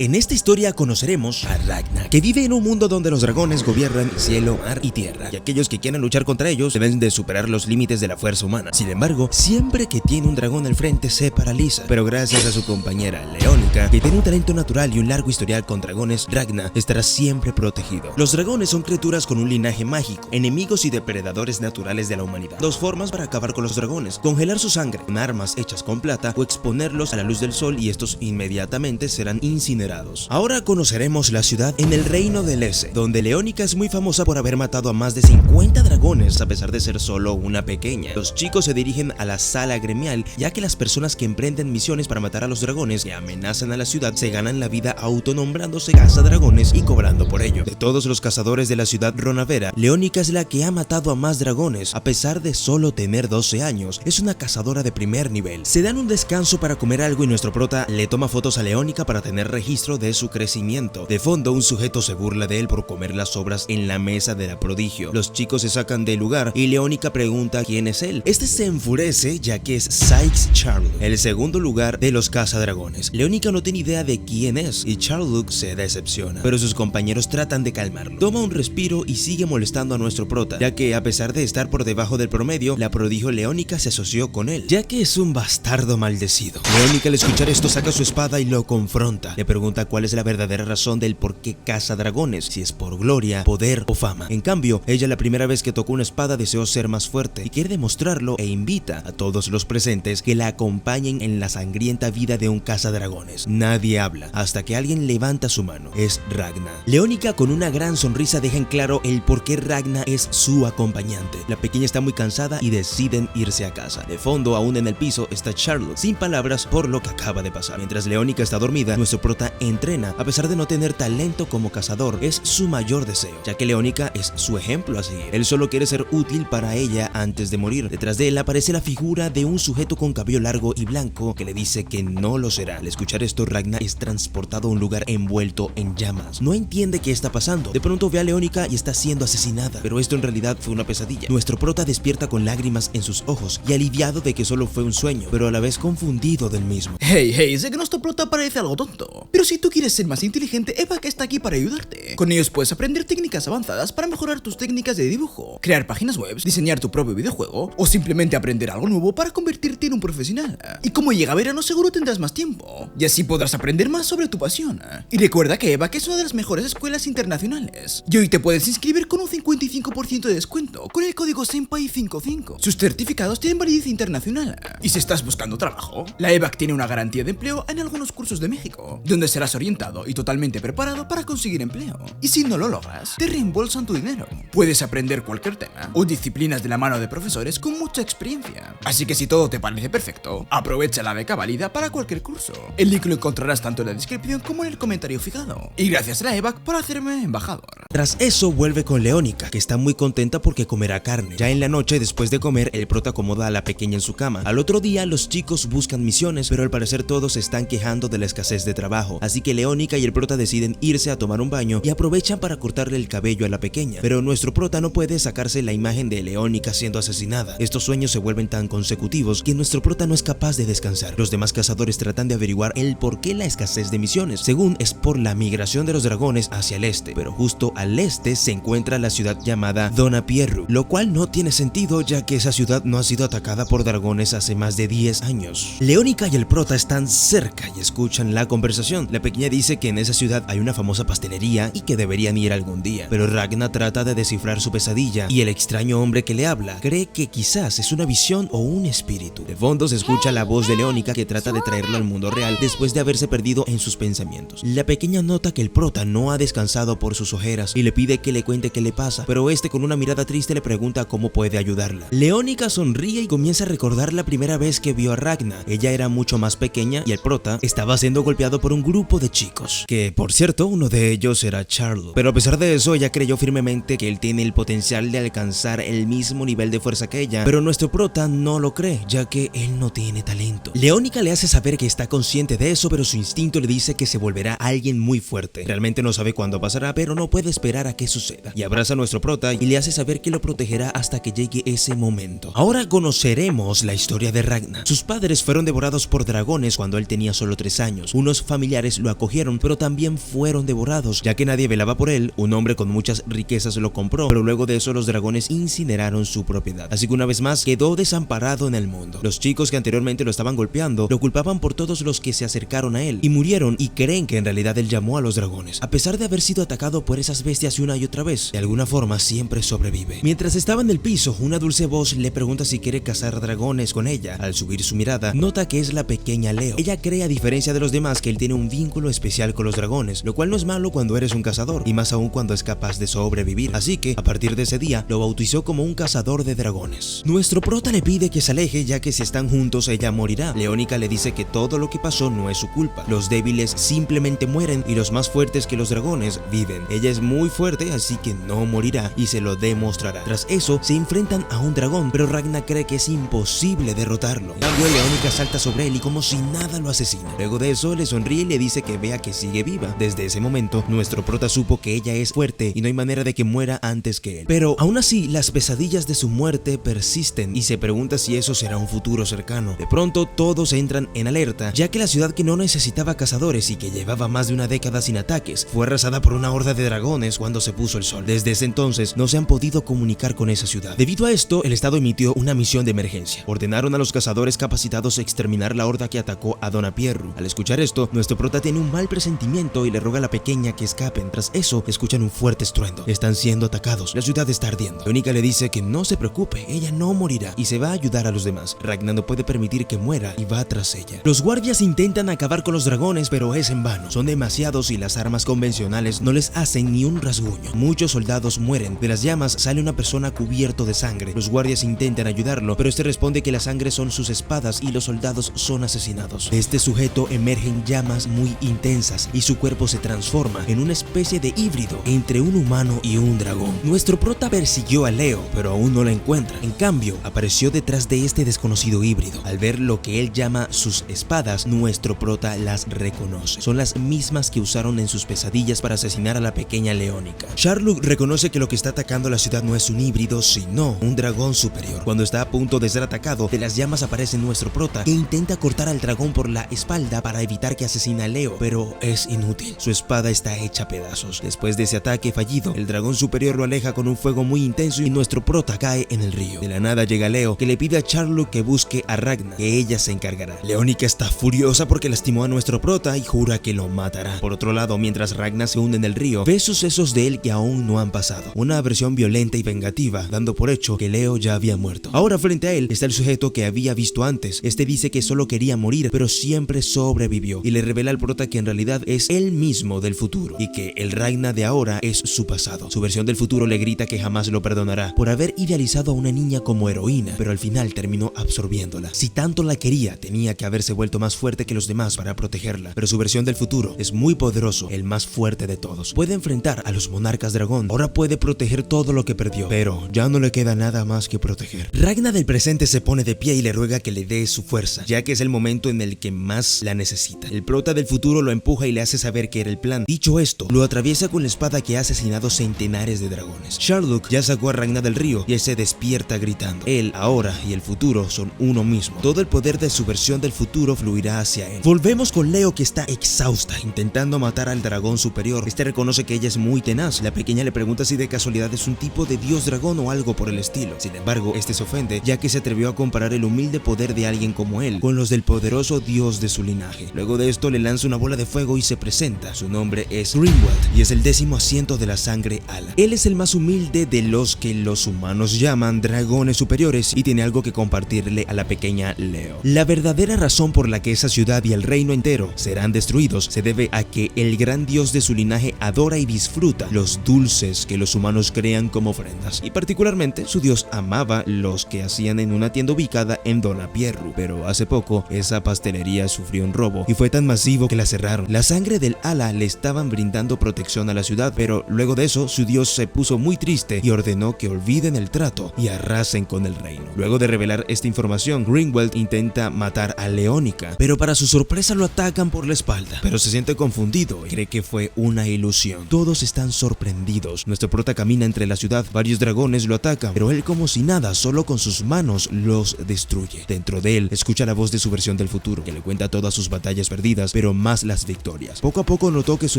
En esta historia conoceremos a Ragna, que vive en un mundo donde los dragones gobiernan cielo, mar y tierra, y aquellos que quieran luchar contra ellos deben de superar los límites de la fuerza humana. Sin embargo, siempre que tiene un dragón al frente se paraliza, pero gracias a su compañera Leónica, que tiene un talento natural y un largo historial con dragones, Ragna estará siempre protegido. Los dragones son criaturas con un linaje mágico, enemigos y depredadores naturales de la humanidad. Dos formas para acabar con los dragones: congelar su sangre con armas hechas con plata o exponerlos a la luz del sol y estos inmediatamente serán incinerados. Ahora conoceremos la ciudad en el reino del Este, donde Leónica es muy famosa por haber matado a más de 50 dragones a pesar de ser solo una pequeña. Los chicos se dirigen a la sala gremial, ya que las personas que emprenden misiones para matar a los dragones que amenazan a la ciudad se ganan la vida autonombrándose cazadragones y cobrando por ello. De todos los cazadores de la ciudad Ronavera, Leónica es la que ha matado a más dragones, a pesar de solo tener 12 años. Es una cazadora de primer nivel. Se dan un descanso para comer algo y nuestro prota le toma fotos a Leónica para tener registro de su crecimiento. De fondo, un sujeto se burla de él por comer las sobras en la mesa de la prodigio. Los chicos se sacan del lugar y Leónica pregunta quién es él. Este se enfurece ya que es Sykes Charlock, el segundo lugar de los cazadragones. Leónica no tiene idea de quién es y Charlock se decepciona, pero sus compañeros tratan de calmarlo. Toma un respiro y sigue molestando a nuestro prota, ya que a pesar de estar por debajo del promedio, la prodigio Leónica se asoció con él, ya que es un bastardo maldecido. Leónica al escuchar esto saca su espada y lo confronta. Le pregunta cuál es la verdadera razón del por qué caza dragones, si es por gloria, poder o fama. En cambio, ella la primera vez que tocó una espada deseó ser más fuerte y quiere demostrarlo e invita a todos los presentes que la acompañen en la sangrienta vida de un cazadragones. Nadie habla hasta que alguien levanta su mano. Es Ragna. Leónica con una gran sonrisa deja en claro el por qué Ragna es su acompañante. La pequeña está muy cansada y deciden irse a casa. De fondo, aún en el piso, está Charlotte, sin palabras por lo que acaba de pasar. Mientras Leónica está dormida, nuestro prota entrena. A pesar de no tener talento como cazador, es su mayor deseo, ya que Leónica es su ejemplo a seguir. Él solo quiere ser útil para ella antes de morir. Detrás de él aparece la figura de un sujeto con cabello largo y blanco que le dice que no lo será. Al escuchar esto, Ragna es transportado a un lugar envuelto en llamas. No entiende qué está pasando. De pronto ve a Leónica y está siendo asesinada, pero esto en realidad fue una pesadilla. Nuestro prota despierta con lágrimas en sus ojos y aliviado de que solo fue un sueño, pero a la vez confundido del mismo. Hey, sé que nuestro prota parece algo tonto, pero si tú quieres ser más inteligente, Evac está aquí para ayudarte. Con ellos puedes aprender técnicas avanzadas para mejorar tus técnicas de dibujo, crear páginas web, diseñar tu propio videojuego o simplemente aprender algo nuevo para convertirte en un profesional. Y como llega verano, seguro tendrás más tiempo y así podrás aprender más sobre tu pasión. Y recuerda que Evac es una de las mejores escuelas internacionales y hoy te puedes inscribir con un 55% de descuento con el código Senpai55. Sus certificados tienen validez internacional. Y si estás buscando trabajo, la Evac tiene una garantía de empleo en algunos cursos de México, donde serás orientado y totalmente preparado para conseguir empleo. Y si no lo logras, te reembolsan tu dinero. Puedes aprender cualquier tema o disciplinas de la mano de profesores con mucha experiencia. Así que si todo te parece perfecto, aprovecha la beca válida para cualquier curso. El link lo encontrarás tanto en la descripción como en el comentario fijado. Y gracias a la Evac por hacerme embajador. Tras eso vuelve con Leónica, que está muy contenta porque comerá carne. Ya en la noche, después de comer, el prota acomoda a la pequeña en su cama. Al otro día, los chicos buscan misiones, pero al parecer todos se están quejando de la escasez de trabajo. Así que Leónica y el prota deciden irse a tomar un baño y aprovechan para cortarle el cabello a la pequeña. Pero nuestro prota no puede sacarse la imagen de Leónica siendo asesinada. Estos sueños se vuelven tan consecutivos que nuestro prota no es capaz de descansar. Los demás cazadores tratan de averiguar el por qué la escasez de misiones. Según es por la migración de los dragones hacia el este, pero justo al este se encuentra la ciudad llamada Donapierru, lo cual no tiene sentido ya que esa ciudad no ha sido atacada por dragones hace más de 10 años. Leónica y el prota están cerca y escuchan la conversación. La pequeña dice que en esa ciudad hay una famosa pastelería y que deberían ir algún día, pero Ragna trata de descifrar su pesadilla y el extraño hombre que le habla cree que quizás es una visión o un espíritu. De fondo se escucha la voz de Leónica que trata de traerlo al mundo real después de haberse perdido en sus pensamientos. La pequeña nota que el prota no ha descansado por sus ojeras y le pide que le cuente qué le pasa, pero este con una mirada triste le pregunta cómo puede ayudarla. Leónica sonríe y comienza a recordar la primera vez que vio a Ragna. Ella era mucho más pequeña y el prota estaba siendo golpeado por un grupo de chicos, que por cierto uno de ellos era Charlotte. Pero a pesar de eso, ella creyó firmemente que él tiene el potencial de alcanzar el mismo nivel de fuerza que ella, pero nuestro prota no lo cree, ya que él no tiene talento. Leónica le hace saber que está consciente de eso, pero su instinto le dice que se volverá alguien muy fuerte. Realmente no sabe cuándo pasará, pero no puede esperar a que suceda, y abraza a nuestro prota y le hace saber que lo protegerá hasta que llegue ese momento. Ahora conoceremos la historia de Ragnar. Sus padres fueron devorados por dragones cuando él tenía solo 3 años. Unos familiares lo acogieron, pero también fueron devorados, ya que nadie velaba por él. Un hombre con muchas riquezas lo compró, pero luego de eso los dragones incineraron su propiedad, así que una vez más quedó desamparado en el mundo. Los chicos que anteriormente lo estaban golpeando lo culpaban por todos los que se acercaron a él y murieron, y creen que en realidad él llamó a los dragones. A pesar de haber sido atacado por esas bestias una y otra vez, de alguna forma siempre sobrevive. Mientras estaba en el piso, una dulce voz le pregunta si quiere cazar dragones con ella. Al subir su mirada, nota que es la pequeña Leo. Ella cree, a diferencia de los demás, que él tiene un vínculo especial con los dragones, lo cual no es malo cuando eres un cazador, y más aún cuando es capaz de sobrevivir. Así que, a partir de ese día, lo bautizó como un cazador de dragones. Nuestro prota le pide que se aleje, ya que si están juntos ella morirá. Leónica le dice que todo lo que pasó no es su culpa. Los débiles simplemente mueren y los más fuertes que los dragones viven. Ella es muy fuerte, así que no morirá y se lo demostrará. Tras eso, se enfrentan a un dragón, pero Ragnar cree que es imposible derrotarlo. Luego Leónica salta sobre él y como si nada lo asesina. Luego de eso le sonríe y le dice que vea que sigue viva. Desde ese momento, nuestro prota supo que ella es fuerte y no hay manera de que muera antes que él. Pero aún así, las pesadillas de su muerte persisten y se pregunta si eso será un futuro cercano. De pronto, todos entran en alerta, ya que la ciudad, que no necesitaba cazadores y que llevaba más de una década sin ataques, fue arrasada por una horda de dragones cuando se puso el sol. Desde ese entonces no se han podido comunicar con esa ciudad. Debido a esto, el estado emitió una misión de emergencia. Ordenaron a los cazadores capacitados exterminar la horda que atacó a Donapierru. Al escuchar esto, nuestro prota tiene un mal presentimiento y le roga a la pequeña que escapen. Tras eso, escuchan un fuerte estruendo. Están siendo atacados. La ciudad está ardiendo. Leónica le dice que no se preocupe, ella no morirá y se va a ayudar a los demás. Ragnar no puede permitir que muera y va tras ella. Los guardias intentan acabar con los dragones, pero es en vano. Son demasiados y las armas convencionales no les hacen ni un rasguño. Muchos soldados mueren. De las llamas sale una persona cubierto de sangre. Los guardias intentan ayudarlo, pero este responde que la sangre son sus espadas y los soldados son asesinados. De este sujeto emergen llamas muy intensas y su cuerpo se transforma en una especie de híbrido entre un humano y un dragón. Nuestro prota persiguió a Leo, pero aún no la encuentra. En cambio, apareció detrás de este desconocido híbrido. Al ver lo que él llama sus espadas, nuestro prota las reconoce. Son las mismas que usaron en sus pesadillas para asesinar a la pequeña Leónica. Sharluk reconoce que lo que está atacando a la ciudad no es un híbrido, sino un dragón superior. Cuando está a punto de ser atacado, de las llamas aparece nuestro prota, que intenta cortar al dragón por la espalda para evitar que asesine a Leo, pero es inútil. Su espada está hecha a pedazos. Después de ese ataque fallido, el dragón superior lo aleja con un fuego muy intenso y nuestro prota cae en el río. De la nada llega Leo, que le pide a Sharluk que busque a Ragnar, que ella se encargará. Leónica está furiosa porque lastimó a nuestro prota y jura que lo matará. Por otro lado, mientras Ragnar se hunde en el río, ve sucesos de él que aún no han pasado. Una versión violenta y vengativa, dando por hecho que Leo ya había muerto. Ahora frente a él está el sujeto que había visto antes. Este dice que solo quería morir, pero siempre sobrevivió, y le revela al prota que en realidad es él mismo del futuro y que el Ragnar de ahora es su pasado. Su versión del futuro le grita que jamás lo perdonará por haber idealizado a una niña como heroína, pero al final terminó absorbiéndola. Si tanto la quería, tenía que haberse vuelto más fuerte que los demás para protegerla. Pero su versión del futuro es muy poderoso, el más fuerte de todos. Puede enfrentar a los monarcas dragón. Ahora puede proteger todo lo que perdió, pero ya no le queda nada más que proteger. Ragnar del presente se pone de pie y le ruega que le dé su fuerza, ya que es el momento en el que más la necesita. El prota del futuro lo empuja y le hace saber que era el plan. Dicho esto, lo atraviesa con la espada que ha asesinado centenares de dragones. Sharluk ya sacó a Ragnar del río y él se despierta gritando. Él, ahora y el futuro son uno mismo. Todo el poder de su versión del futuro fluirá hacia él. Volvemos con Leo, que está exhausta, intentando matar al dragón superior. Este reconoce que ella es muy tenaz. La pequeña le pregunta si de casualidad es un tipo de dios dragón o algo por el estilo. Sin embargo, este se ofende, ya que se atrevió a comparar el humilde poder de alguien como él con los del poderoso dios de su linaje. Luego de esto le lanza una bola de fuego y se presenta. Su nombre es Grinwald y es el 10º asiento de la sangre ala. Él es el más humilde de los que los humanos llaman dragones superiores y tiene algo que compartirle a la pequeña Leo. La verdadera razón por la que esa ciudad y el reino entero serán destruidos se debe a que el gran dios de su linaje adora y disfruta los dulces que los humanos crean como ofrendas, y particularmente su dios amaba los que hacían en una tienda ubicada en Donapierru, pero hace poco esa pastelería sufrió un robo y fue tan masivo que la cerraron. La sangre del ala le estaban brindando protección a la ciudad, pero luego de eso su dios se puso muy triste y ordenó que olviden el trato y arrasen con el reino. Luego de revelar esta información, Grinwald intenta matar a Leónica, pero para su sorpresa lo atacan por la espalda, pero se siente confundido y cree que fue una ilusión. Todos están sorprendidos. Nuestro prota camina entre la ciudad, varios dragones lo atacan, pero él como si nada, solo con sus manos los destruye. Dentro de él, escucha la voz de su versión del futuro, que le cuenta todas sus batallas perdidas, pero más las victorias. Poco a poco notó que su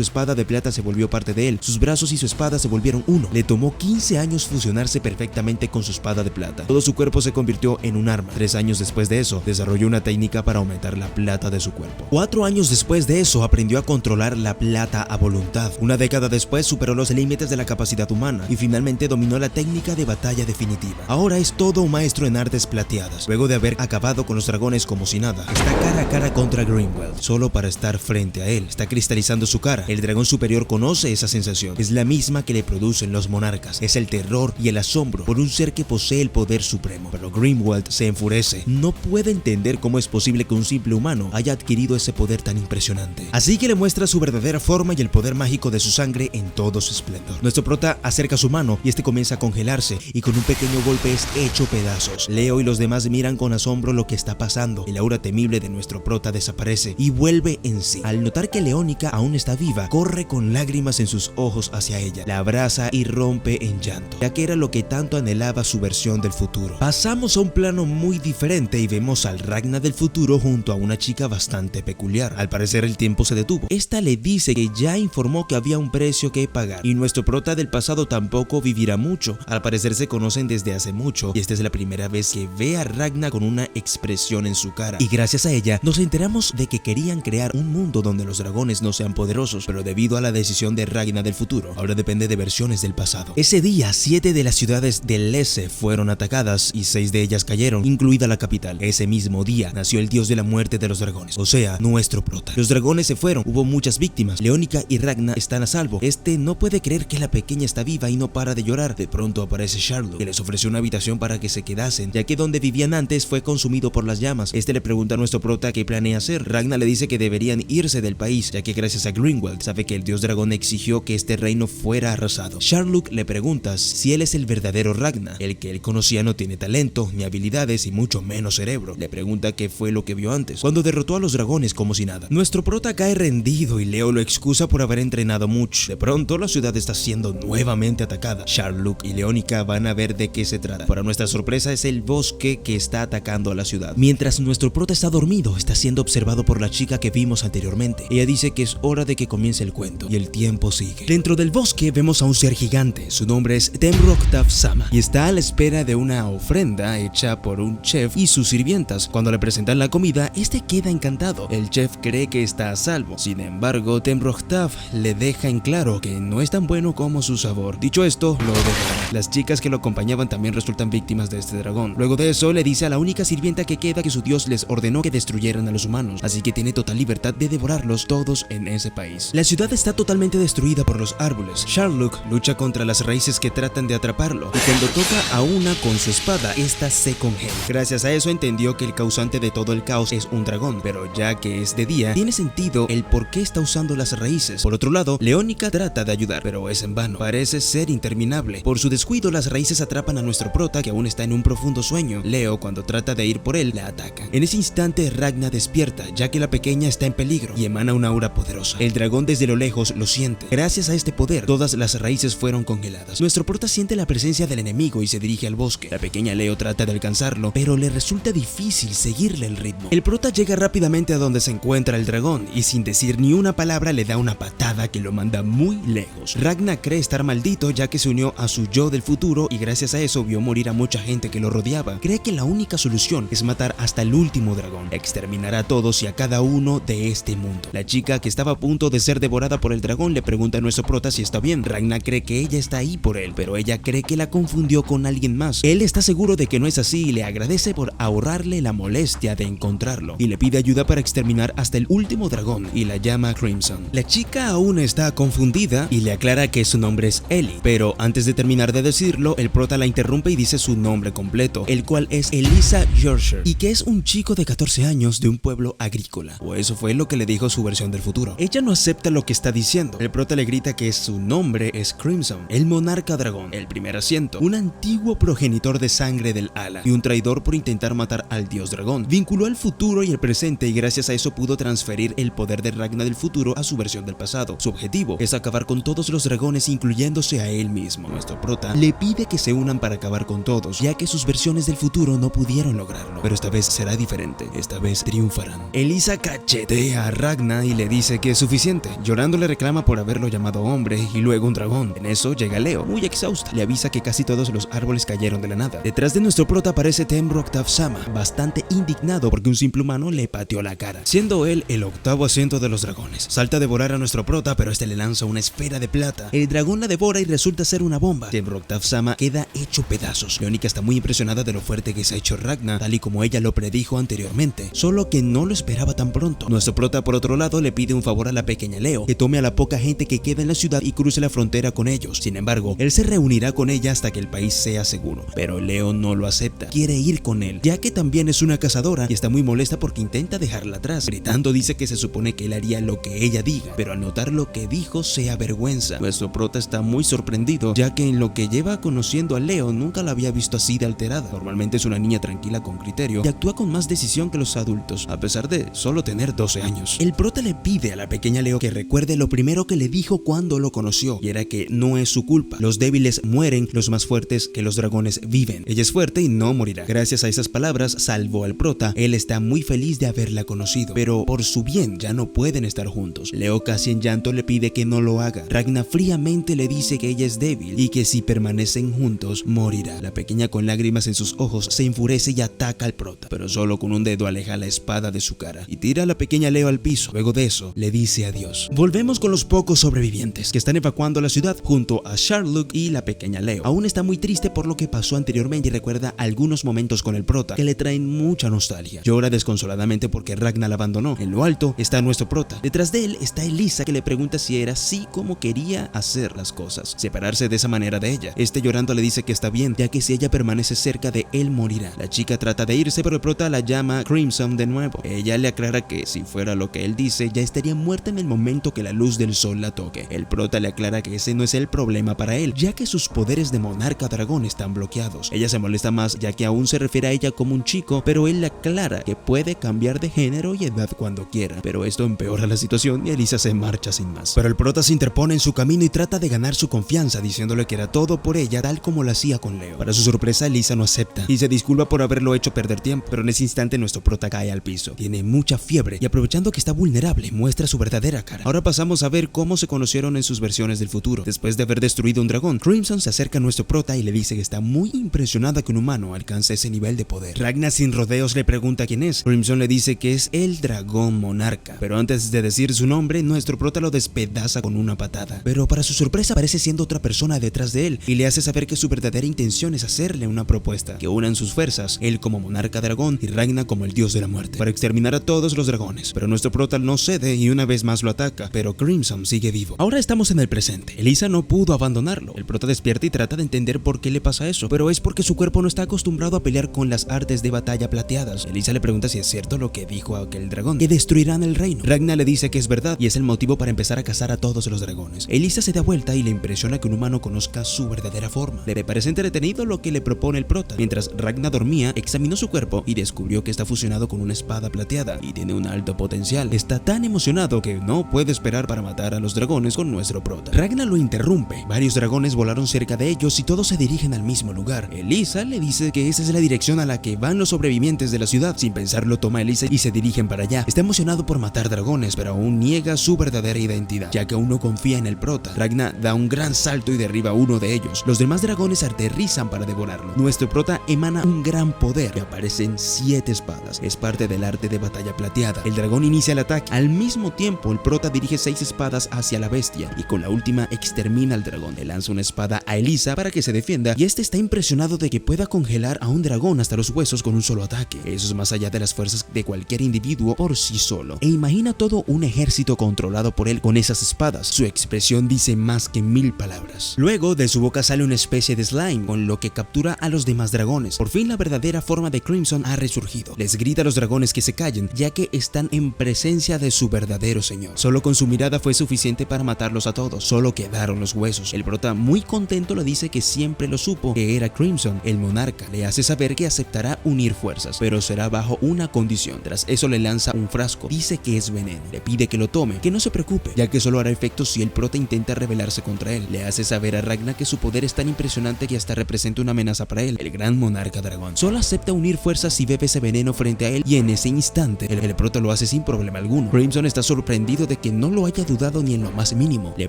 espada de plata se volvió parte de él, sus brazos y su espada se volvieron uno. Le tomó 15 años fusionarse perfectamente con su espada de plata. Todo su cuerpo se convirtió en un arma. 3 años después de eso, desarrolló una técnica para aumentar la plata de su cuerpo. 4 años después de eso, aprendió a controlar la plata a voluntad. Una década después, superó los límites de la capacidad humana y finalmente dominó la técnica de batalla definitiva. Ahora es todo un maestro en artes plateadas. Luego de haber acabado con los dragones como si nada, está cara a cara contra Grimwald, solo para estar frente a él. Está cristalizando su cara. El dragón superior conoce esa sensación. Es la misma que le producen los monarcas. Es el terror y el asombro por un ser que posee el poder supremo. Pero Grimwald se enfurece. No puede entender cómo es posible que un simple humano haya adquirido ese poder tan impresionante. Así que le muestra su verdadera forma y el poder mágico de su sangre en todo su esplendor. Nuestro prota acerca su mano y este comienza a congelarse y con un pequeño golpe es hecho pedazos. Leo y los demás miran con asombro lo que está pasando. El aura temible de nuestro prota desaparece y vuelve en sí. Al notar que Leónica aún está viva, corre con lágrimas en sus ojos hacia ella, la abraza y rompe en llanto, ya que era lo que tanto anhelaba su versión del futuro. Pasamos a un plano muy diferente y vemos al Ragnar del futuro junto a una chica bastante peculiar. Al parecer el tiempo se detuvo. Esta le dice que ya informó que había un precio que pagar y nuestro prota del pasado tampoco vivirá mucho. Al parecer se conocen desde hace mucho y esta es la primera vez que ve a Ragnar con una expresión en su cara, y gracias a ella nos enteramos de que querían crear un mundo donde los dragones no sean poderosos, pero debido a la decisión de Ragnar del futuro, ahora depende de versiones del pasado. Ese día 7 de las ciudades de Lesse fueron atacadas y 6 de ellas cayeron, incluida la capital. Ese mismo día nació el dios de la muerte de los dragones, o sea, nuestro prota. Los dragones se fueron, hubo muchas víctimas. Leónica y Ragnar están a salvo. Este no puede creer que la pequeña está viva y no para de llorar. De pronto aparece Sherlock, que les ofreció una habitación para que se quedasen, ya que donde vivían antes fue consumido por las llamas. Este le pregunta a nuestro prota qué planea hacer. Ragnar le dice que deberían irse del país, ya que gracias a Grimwald sabe que el dios dragón exigió que este reino fuera arrasado. Sherlock le pregunta si él es el verdadero Ragnar. El que él conocía no tiene talento, ni habilidades y mucho menos cerebro. Le pregunta qué fue lo que vio antes, cuando derrotó a los dragones como si nada. Nuestro prota cae rendido y Leo lo excusa por haber entrenado mucho. De pronto la ciudad está siendo nuevamente atacada. Sherlock y Leónica van a ver de qué se trata. Para nuestra sorpresa es el bosque que está atacando a la ciudad. Mientras nuestro prota está dormido, está siendo observado por la chica que vimos anteriormente. Ella dice que es hora de que comience el cuento y el tiempo sigue. Dentro del bosque vemos a un ser gigante. Su nombre es Temroktav Sama y está a la espera de una ofrenda hecha por un chef y sus sirvientas. Cuando le presentan la comida, este queda encantado. El chef cree que está a salvo. Sin embargo, Temroktav le deja en claro que no es tan bueno como su sabor. Dicho esto, lo dejará. Las chicas que lo acompañaban también resultan víctimas de este dragón. Luego de eso, le dice a la única sirvienta que queda que su dios les ordenó que destruyeran a los humanos, así que tiene total libertad de devorarlos todos en ese país. La ciudad está totalmente destruida por los árboles. Sherlock lucha contra las raíces que tratan de atraparlo, y cuando toca a una con su espada, esta se congela. Gracias a eso entendió que el causante de todo el caos es un dragón, pero ya que es de día, tiene sentido el por qué está usando las raíces. Por otro lado, Leónica trata de ayudar, pero es en vano. Parece ser interminable. Por su descuido, las raíces atrapan a nuestro prota, que aún está en un profundo sueño. Leo, cuando trata de ir por él, la ataca. En ese instante, Ragnar despierta, ya que la pequeña está en peligro y emana una aura poderosa. El dragón desde lo lejos lo siente. Gracias a este poder, todas las raíces fueron congeladas. Nuestro prota siente la presencia del enemigo y se dirige al bosque. La pequeña Leo trata de alcanzarlo, pero le resulta difícil seguirle el ritmo. El prota llega rápidamente a donde se encuentra el dragón y sin decir ni una palabra le da una patada que lo manda muy lejos. Ragnar cree estar maldito, ya que se unió a su yo del futuro y gracias a eso vio morir a mucha gente que lo rodeaba. Cree que la única solución es matar hasta el último dragón, exterminar a todos y a cada uno de este mundo. La chica, que estaba a punto de ser devorada por el dragón, le pregunta a nuestro prota si está bien. Ragnar cree que ella está ahí por él, pero ella cree que la confundió con alguien más. Él está seguro de que no es así y le agradece por ahorrarle la molestia de encontrarlo y le pide ayuda para exterminar hasta el último dragón y la llama Crimson. La chica aún está confundida y le aclara que su nombre es Ellie, pero antes de terminar de decirlo, el prota la interrumpe y dice su nombre completo, el cual es Elisa Yorshire, y que es un chico de 14 años de un pueblo agrícola, o eso fue lo que le dijo su versión del futuro. Ella no acepta lo que está diciendo. El prota le grita que su nombre es Crimson, el monarca dragón, el primer asiento, un antiguo progenitor de sangre del ala y un traidor por intentar matar al dios dragón. Vinculó el futuro y el presente y gracias a eso pudo transferir el poder de Ragnar del futuro a su versión del pasado. Su objetivo es acabar acabar con todos los dragones, incluyéndose a él mismo. Nuestro prota le pide que se unan para acabar con todos, ya que sus versiones del futuro no pudieron lograrlo. Pero esta vez será diferente, esta vez triunfarán. Elisa cachetea a Ragna y le dice que es suficiente. Llorando le reclama por haberlo llamado hombre y luego un dragón. En eso llega Leo, muy exhausta. Le avisa que casi todos los árboles cayeron de la nada. Detrás de nuestro prota aparece Temro Octav-sama, bastante indignado porque un simple humano le pateó la cara, siendo él el octavo asiento de los dragones. Salta a devorar a nuestro prota, pero este le lanza una esfera de plata. El dragón la devora y resulta ser una bomba. Temro Octav-sama queda hecho pedazos. Leónica está muy impresionada de lo fuerte que se ha hecho Ragna, tal y como ella lo predijo anteriormente, solo que no lo esperaba tan pronto. Nuestro prota, por otro lado, le pide un favor a la pequeña Leo, que tome a la poca gente que queda en la ciudad y cruce la frontera con ellos. Sin embargo, él se reunirá con ella hasta que el país sea seguro, pero Leo no lo acepta. Quiere ir con él, ya que también es una cazadora y está muy molesta porque intenta dejarla atrás. Gritando dice que se supone que él haría lo que ella diga, pero al notar lo que dijo se avergüenza. Nuestro prota está muy sorprendido, ya que en lo que lleva conociendo a Leo nunca la había visto así de alterada. Normalmente es una niña tranquila con criterio y actúa con más decisión que los adultos, a pesar de solo tener 12 años. El prota le pide a la pequeña Leo que recuerde lo primero que le dijo cuando lo conoció, y era que no es su culpa. Los débiles mueren, los más fuertes que los dragones viven. Ella es fuerte y no morirá. Gracias a esas palabras salvó al prota. Él está muy feliz de haberla conocido, pero por su bien ya no pueden estar juntos. Leo, casi en llanto, le pide que no lo haga. Ragna fríamente le dice que ella es débil y que si permanecen juntos morirá. La pequeña, con lágrimas en sus ojos, se enfurece y ataca al prota, pero solo con un dedo aleja la espada de su cara y tira a la pequeña Leo al piso. Luego de eso le dice adiós. Volvemos con los pocos sobrevivientes que están evacuando la ciudad junto a Sherlock y la pequeña Leo. Aún está muy triste por lo que pasó anteriormente y recuerda algunos momentos con el prota que le traen mucha nostalgia. Llora desconsoladamente porque Ragna la abandonó. En lo alto está nuestro prota. Detrás de él está Elisa, que le pregunta si era así como quería hacer las cosas, separarse de esa manera de ella. Este, llorando, le dice que está bien, ya que si ella permanece cerca de él morirá. La chica trata de irse, pero el prota la llama Crimson de nuevo. Ella le aclara que si fuera lo que él dice, ya estaría muerta en el momento que la luz del sol la toque. El prota le aclara que ese no es el problema para él, ya que sus poderes de monarca dragón están bloqueados. Ella se molesta más, ya que aún se refiere a ella como un chico, pero él le aclara que puede cambiar de género y edad cuando quiera. Pero esto empeora la situación y Elisa se marcha sin más. Pero el prota se interpone en su camino y trata de ganar su confianza, diciéndole que era todo por ella, tal como lo hacía con Leo. Para su sorpresa, Elisa no acepta y se disculpa por haberlo hecho perder tiempo, pero en ese instante nuestro prota cae al piso. Tiene mucha fiebre y, aprovechando que está vulnerable, muestra su verdadera cara. Ahora pasamos a ver cómo se conocieron en sus versiones del futuro. Después de haber destruido un dragón, Crimson se acerca a nuestro prota y le dice que está muy impresionada que un humano alcance ese nivel de poder. Ragna, sin rodeos, le pregunta quién es. Crimson le dice que es el dragón monarca, pero antes de decir su nombre, nuestro prota lo despedaza con una patada. Pero para su sorpresa aparece siendo otra persona detrás de él y le hace saber que su verdadera intención es hacerle una propuesta: que unan sus fuerzas, él como monarca dragón y Ragna como el dios de la muerte, para exterminar a todos los dragones. Pero nuestro prota no cede y una vez más lo ataca, pero Crimson sigue vivo. Ahora estamos en el presente. Elisa no pudo abandonarlo. El prota despierta y trata de entender por qué le pasa eso, pero es porque su cuerpo no está acostumbrado a pelear con las artes de batalla plateadas. Elisa le pregunta si es cierto lo que dijo aquel dragón, que destruirán el reino. Ragna le dice que es verdad y es el motivo para empezar a cazar a todos los dragones. Elisa se da vuelta y le impresiona que un humano conozca su verdadera forma. Le parece entretenido lo que le propone el prota. Mientras Ragna dormía, examinó su cuerpo y descubrió que está fusionado con una espada plateada y tiene un alto potencial. Está tan emocionado que no puede esperar para matar a los dragones con nuestro prota. Ragna lo interrumpe. Varios dragones volaron cerca de ellos y todos se dirigen al mismo lugar. Elisa le dice que esa es la dirección a la que van los sobrevivientes de la ciudad. Sin pensarlo, toma a Elisa y se dirigen para allá. Está emocionado por matar dragones, pero aún niega su verdadera identidad, ya que aún no confía en el prota. Ragna da un gran salto y derriba a uno de ellos. Los demás dragones aterrizan para devorarlo. Nuestro prota emana un gran poder y aparecen 7 espadas. Es parte del arte de batalla plateada. El dragón inicia el ataque. Al mismo tiempo, el prota dirige 6 espadas hacia la bestia y con la última extermina al dragón. Le lanza una espada a Elisa para que se defienda y este está impresionado de que pueda congelar a un dragón hasta los huesos con un solo ataque. Eso es más allá de las fuerzas de cualquier individuo por sí solo. E imagina todo un ejército controlado por él con esas espadas. Su expresión dice más que 1000 palabras. Luego de su boca sale una especie de slime, con lo que captura a los demás dragones. Por fin la verdadera forma de Crimson ha resurgido. Les grita a los dragones que se callen, ya que están en presencia de su verdadero señor. Solo con su mirada fue suficiente para matarlos a todos. Solo quedaron los huesos. El prota, muy contento, le dice que siempre lo supo, que era Crimson, el monarca. Le hace saber que aceptará unir fuerzas, pero será bajo una condición. Tras eso le lanza un frasco. Dice que es veneno. Le pide que lo tome, que no se preocupe, ya que solo hará efecto esto si el prota intenta rebelarse contra él. Le hace saber a Ragnar que su poder es tan impresionante que hasta representa una amenaza para él, el gran monarca dragón. Solo acepta unir fuerzas si bebe ese veneno frente a él, y en ese instante el prota lo hace sin problema alguno. Crimson está sorprendido de que no lo haya dudado ni en lo más mínimo. Le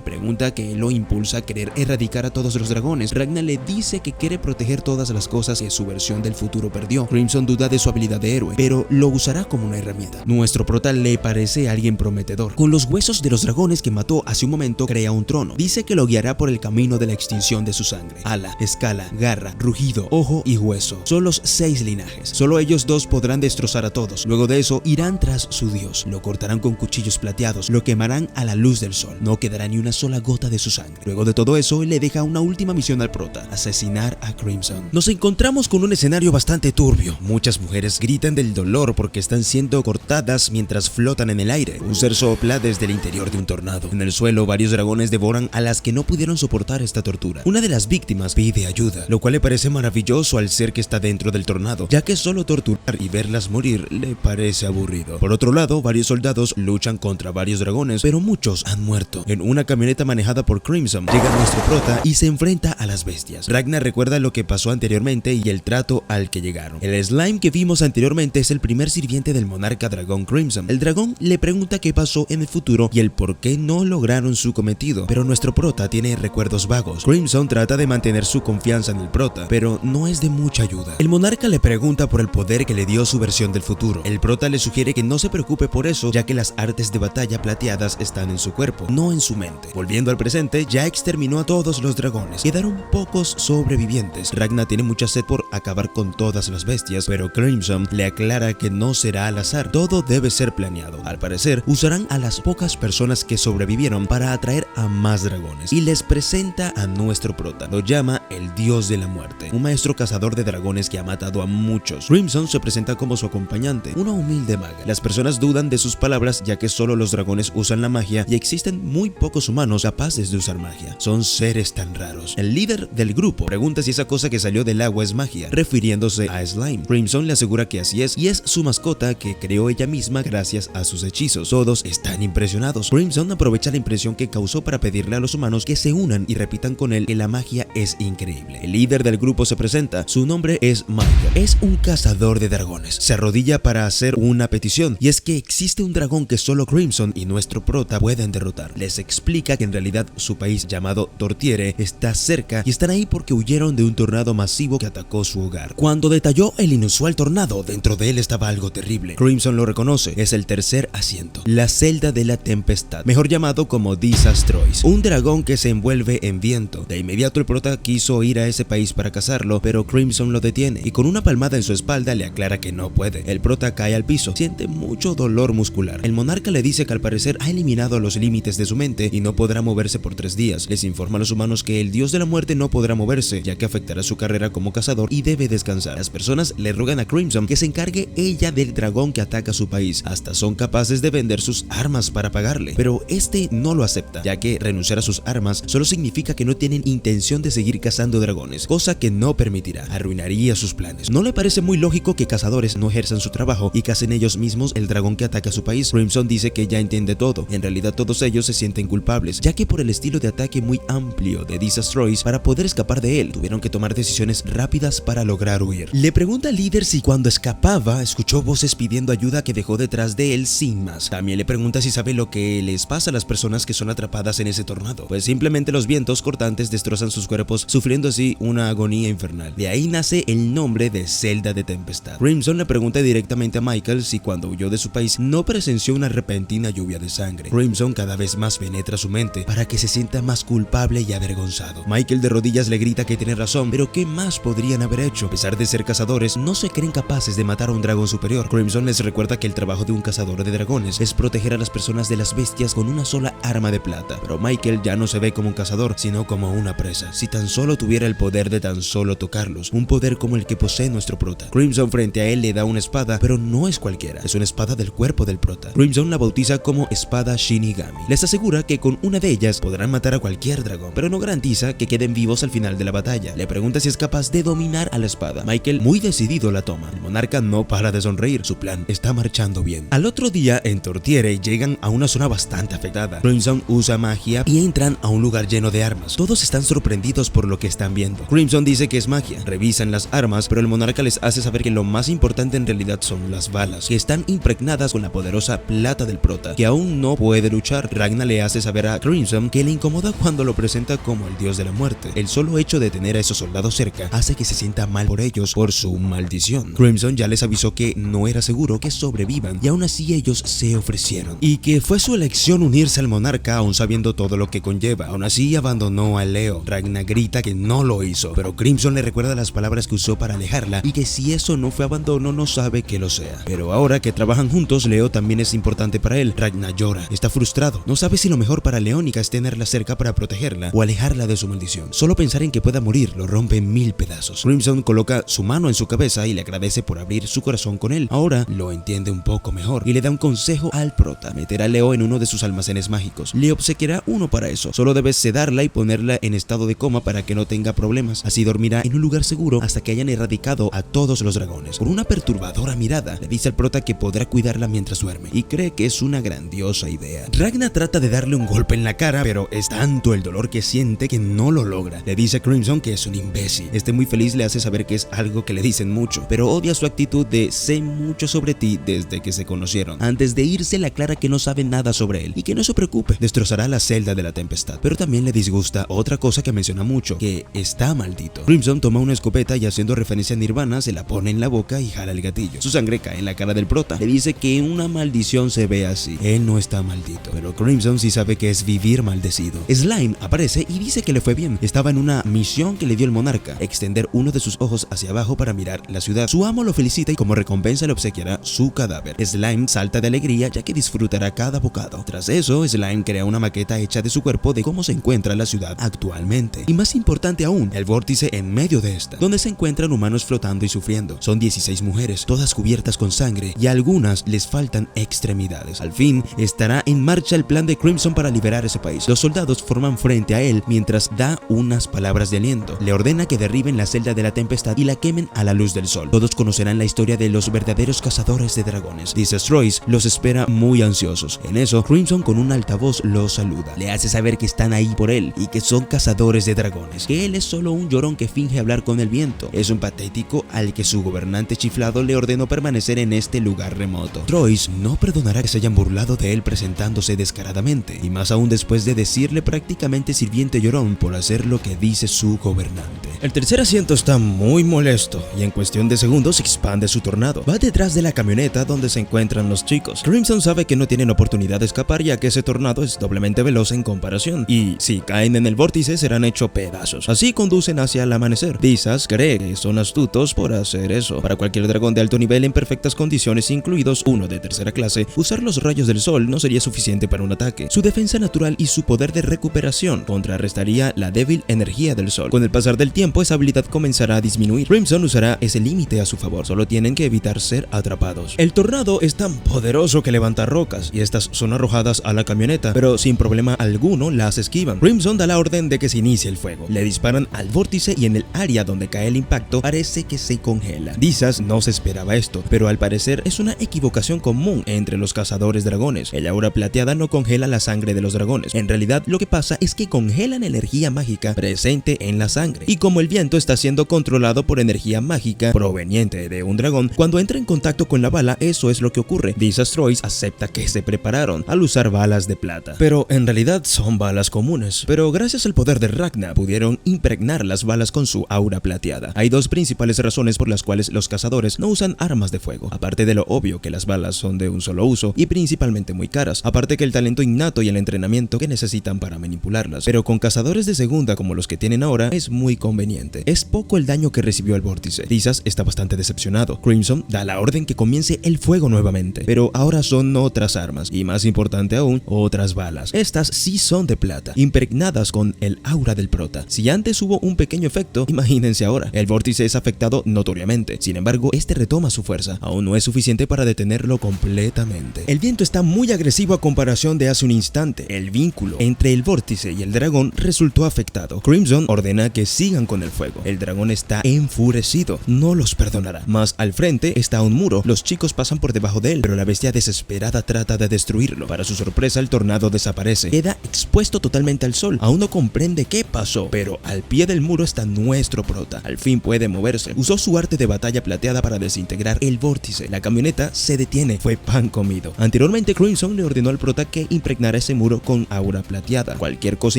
pregunta qué lo impulsa a querer erradicar a todos los dragones. Ragnar le dice que quiere proteger todas las cosas que su versión del futuro perdió. Crimson duda de su habilidad de héroe, pero lo usará como una herramienta. Nuestro prota le parece alguien prometedor. Con los huesos de los dragones que mató hace un momento, crea un trono. Dice que lo guiará por el camino de la extinción de su sangre. Ala, escala, garra, rugido, ojo y hueso. Son los 6 linajes. Solo ellos dos podrán destrozar a todos. Luego de eso, irán tras su dios. Lo cortarán con cuchillos plateados, lo quemarán a la luz del sol. No quedará ni una sola gota de su sangre. Luego de todo eso, le deja una última misión al prota: asesinar a Crimson. Nos encontramos con un escenario bastante turbio. Muchas mujeres gritan del dolor porque están siendo cortadas mientras flotan en el aire. Un ser sopla desde el interior de un tornado. En el suelo, varios dragones devoran a las que no pudieron soportar esta tortura. Una de las víctimas pide ayuda, lo cual le parece maravilloso al ser que está dentro del tornado, ya que solo torturar y verlas morir le parece aburrido. Por otro lado, varios soldados luchan contra varios dragones, pero muchos han muerto. En una camioneta manejada por Crimson, llega nuestro prota y se enfrenta a las bestias. Ragnar recuerda lo que pasó anteriormente y el trato al que llegaron. El slime que vimos anteriormente es el primer sirviente del monarca dragón Crimson. El dragón le pregunta qué pasó en el futuro y el por qué no lograron su cometido, pero nuestro prota tiene recuerdos vagos. Crimson trata de mantener su confianza en el prota, pero no es de mucha ayuda. El monarca le pregunta por el poder que le dio su versión del futuro. El prota le sugiere que no se preocupe por eso, ya que las artes de batalla plateadas están en su cuerpo, no en su mente. Volviendo al presente, ya exterminó a todos los dragones. Quedaron pocos sobrevivientes. Ragnar tiene mucha sed por acabar con todas las bestias, pero Crimson le aclara que no será al azar, todo debe ser planeado. Al parecer, usarán a las pocas personas que sobrevivieron para atraer a más dragones, y les presenta a nuestro prota. Lo llama el dios de la muerte, un maestro cazador de dragones que ha matado a muchos. Crimson se presenta como su acompañante, una humilde maga. Las personas dudan de sus palabras, ya que solo los dragones usan la magia y existen muy pocos humanos capaces de usar magia. Son seres tan raros. El líder del grupo pregunta si esa cosa que salió del agua es magia, refiriéndose a Slime. Crimson le asegura que así es, y es su mascota que creó ella misma gracias a sus hechizos. Todos están impresionados. Crimson aprovecha la impresión que causó para pedirle a los humanos que se unan y repitan con él que la magia es increíble. El líder del grupo se presenta. Su nombre es Michael. Es un cazador de dragones. Se arrodilla para hacer una petición, y es que existe un dragón que solo Crimson y nuestro prota pueden derrotar. Les explica que en realidad su país, llamado Tortiere, está cerca y están ahí porque huyeron de un tornado masivo que atacó su hogar. Cuando detalló el inusual tornado, dentro de él estaba algo terrible. Crimson lo reconoce. Es el tercer asiento, la celda de la tempestad, mejor llamado como Disastrois, un dragón que se envuelve en viento. De inmediato el prota quiso ir a ese país para cazarlo, pero Crimson lo detiene y con una palmada en su espalda le aclara que no puede. El prota cae al piso, siente mucho dolor muscular. El monarca le dice que al parecer ha eliminado los límites de su mente y no podrá moverse por 3 días. Les informa a los humanos que el dios de la muerte no podrá moverse, ya que afectará su carrera como cazador y debe descansar. Las personas le ruegan a Crimson que se encargue ella del dragón que ataca su país. Hasta son capaces de vender sus armas para pagarle, pero este no lo acepta, ya que renunciar a sus armas solo significa que no tienen intención de seguir cazando dragones, cosa que no permitirá. Arruinaría sus planes. No le parece muy lógico que cazadores no ejerzan su trabajo y cacen ellos mismos el dragón que ataca su país. Crimson dice que ya entiende todo. En realidad todos ellos se sienten culpables, ya que por el estilo de ataque muy amplio de Disastrois, para poder escapar de él, tuvieron que tomar decisiones rápidas para lograr huir. Le pregunta al líder si cuando escapaba escuchó voces pidiendo ayuda que dejó detrás de él sin más. También le pregunta si sabe lo que les pasa a las personas que son atrapadas en ese tornado, pues simplemente los vientos cortantes destrozan sus cuerpos, sufriendo así una agonía infernal. De ahí nace el nombre de celda de tempestad. Crimson le pregunta directamente a Michael si cuando huyó de su país no presenció una repentina lluvia de sangre. Crimson cada vez más penetra su mente para que se sienta más culpable y avergonzado. Michael de rodillas le grita que tiene razón, pero ¿qué más podrían haber hecho? A pesar de ser cazadores, no se creen capaces de matar a un dragón superior. Crimson les recuerda que el trabajo de un cazador de dragones es proteger a las personas de las bestias con una sola arma de plata, pero Michael ya no se ve como un cazador, sino como una presa. Si tan solo tuviera el poder de tan solo tocarlos, un poder como el que posee nuestro prota. Crimson frente a él le da una espada, pero no es cualquiera, es una espada del cuerpo del prota. Crimson la bautiza como espada Shinigami. Les asegura que con una de ellas podrán matar a cualquier dragón, pero no garantiza que queden vivos al final de la batalla. Le pregunta si es capaz de dominar a la espada. Michael, muy decidido, la toma. El monarca no para de sonreír, su plan está marchando bien. Al otro día, en Tortiere, llegan a una zona bastante afectada. Crimson Crimson usa magia y entran a un lugar lleno de armas. Todos están sorprendidos por lo que están viendo. Crimson dice que es magia, revisan las armas, pero el monarca les hace saber que lo más importante en realidad son las balas, que están impregnadas con la poderosa plata del prota, que aún no puede luchar. Ragna le hace saber a Crimson que le incomoda cuando lo presenta como el dios de la muerte. El solo hecho de tener a esos soldados cerca hace que se sienta mal por ellos por su maldición. Crimson ya les avisó que no era seguro que sobrevivan y aún así ellos se ofrecieron, y que fue su elección unirse al monarca aún sabiendo todo lo que conlleva. Aún así abandonó a Leo. Ragna grita que no lo hizo, pero Crimson le recuerda las palabras que usó para alejarla y que si eso no fue abandono no sabe que lo sea. Pero ahora que trabajan juntos, Leo también es importante para él. Ragna llora, está frustrado, no sabe si lo mejor para Leónica es tenerla cerca para protegerla o alejarla de su maldición. Solo pensar en que pueda morir lo rompe en mil pedazos. Crimson coloca su mano en su cabeza y le agradece por abrir su corazón con él. Ahora lo entiende un poco mejor y le da un consejo al prota: meter a Leo en uno de sus almacenes mágicos. Le obsequiará uno para eso. Solo debes sedarla y ponerla en estado de coma para que no tenga problemas. Así dormirá en un lugar seguro hasta que hayan erradicado a todos los dragones. Con una perturbadora mirada le dice al prota que podrá cuidarla mientras duerme y cree que es una grandiosa idea. Ragna trata de darle un golpe en la cara, pero es tanto el dolor que siente que no lo logra. Le dice a Crimson que es un imbécil. Muy feliz le hace saber que es algo que le dicen mucho, pero odia su actitud de sé mucho sobre ti desde que se conocieron. Antes de irse le aclara que no sabe nada sobre él y que no se preocupe, destrozará la celda de la tempestad. Pero también le disgusta otra cosa que menciona mucho, que está maldito. Crimson toma una escopeta y haciendo referencia a Nirvana se la pone en la boca y jala el gatillo. Su sangre cae en la cara del prota. Le dice que una maldición se ve así. Él no está maldito, pero Crimson sí sabe que es vivir maldecido. Slime aparece y dice que le fue bien. Estaba en una misión que le dio el monarca: extender uno de sus ojos hacia abajo para mirar la ciudad. Su amo lo felicita y como recompensa le obsequiará su cadáver. Slime salta de alegría ya que disfrutará cada bocado. Tras eso, Slime crea una maqueta hecha de su cuerpo de cómo se encuentra la ciudad actualmente. Y más importante aún, el vórtice en medio de esta, donde se encuentran humanos flotando y sufriendo. Son 16 mujeres, todas cubiertas con sangre, y a algunas les faltan extremidades. Al fin, estará en marcha el plan de Crimson para liberar ese país. Los soldados forman frente a él mientras da unas palabras de aliento. Le ordena que derriben la celda de la tempestad y la quemen a la luz del sol. Todos conocerán la historia de los verdaderos cazadores de dragones. Destroys los espera muy ansiosos. En eso, Crimson con un altavoz los saluda. Le hace saber que están ahí por él y que son cazadores de dragones, que él es solo un llorón que finge hablar con el viento. Es un patético al que su gobernante chiflado le ordenó permanecer en este lugar remoto. Troyes no perdonará que se hayan burlado de él presentándose descaradamente, y más aún después de decirle prácticamente sirviente llorón por hacer lo que dice su gobernante. El tercer asiento está muy molesto y en cuestión de segundos expande su tornado. Va detrás de la camioneta donde se encuentran los chicos. Crimson sabe que no tienen oportunidad de escapar ya que ese tornado es doblemente veloz en comparación, y si caen en el vórtice serán hechos pedazos. Así conducen hacia el amanecer. Dizas cree que son astutos por hacer eso. Para cualquier dragón de alto nivel en perfectas condiciones, incluidos uno de tercera clase, usar los rayos del sol no sería suficiente para un ataque. Su defensa natural y su poder de recuperación contrarrestaría la débil energía del sol. Con el pasar del tiempo esa habilidad comenzará a disminuir. Crimson usará ese límite a su favor. Solo tienen que evitar ser atrapados. El tornado es tan poderoso que levanta rocas y estas son arrojadas a la camioneta, pero sin problema alguno las esquivan. Crimson da la orden de que se inicie el fuego. Le disparan al vórtice y en el área donde cae el impacto parece que se congela. Dizas no se esperaba esto, pero al parecer es una equivocación común entre los cazadores dragones. El aura plateada no congela la sangre de los dragones. En realidad lo que pasa es que congelan energía mágica presente en la sangre, y como el viento está siendo controlado por energía mágica proveniente de un dragón, cuando entra en contacto con la bala, eso es lo que ocurre. Destroys acepta que se prepararon al usar balas de plata, pero en realidad son balas comunes. Pero gracias al poder de Ragna pudieron impregnar las balas con su aura plateada. Hay dos principales razones por las cuales los cazadores no usan armas de fuego, aparte de lo obvio que las balas son de un solo uso y principalmente muy caras, aparte que el talento innato y el entrenamiento que necesitan para manipularlas. Pero con cazadores de segunda como los que tienen ahora es muy conveniente. Es poco el daño que recibió el vórtice. Dizas está bastante decepcionado. Crimson da la orden que comience el fuego nuevamente, pero ahora son otras armas y más importante aún, otras balas. Estas sí son de plata, impregnadas con el aura del prota. Si antes hubo un pequeño efecto, imagínense ahora. El vórtice es afectado notoriamente. Sin embargo, este retoma su fuerza. Aún no es suficiente para detenerlo completamente. El viento está muy agresivo a comparación de hace un instante. El vínculo entre el vórtice y el dragón resultó afectado. Crimson ordena que sigan con el fuego. El dragón está enfurecido, no los perdonará. Más al frente está un muro. Los chicos pasan por debajo de él, pero la bestia desesperada trata de destruirlo. Para su sorpresa, el tornado abandonado desaparece. Queda expuesto totalmente al sol. Aún no comprende qué pasó, pero al pie del muro está nuestro prota. Al fin puede moverse. Usó su arte de batalla plateada para desintegrar el vórtice. La camioneta se detiene. Fue pan comido. Anteriormente, Crimson le ordenó al prota que impregnara ese muro con aura plateada. Cualquier cosa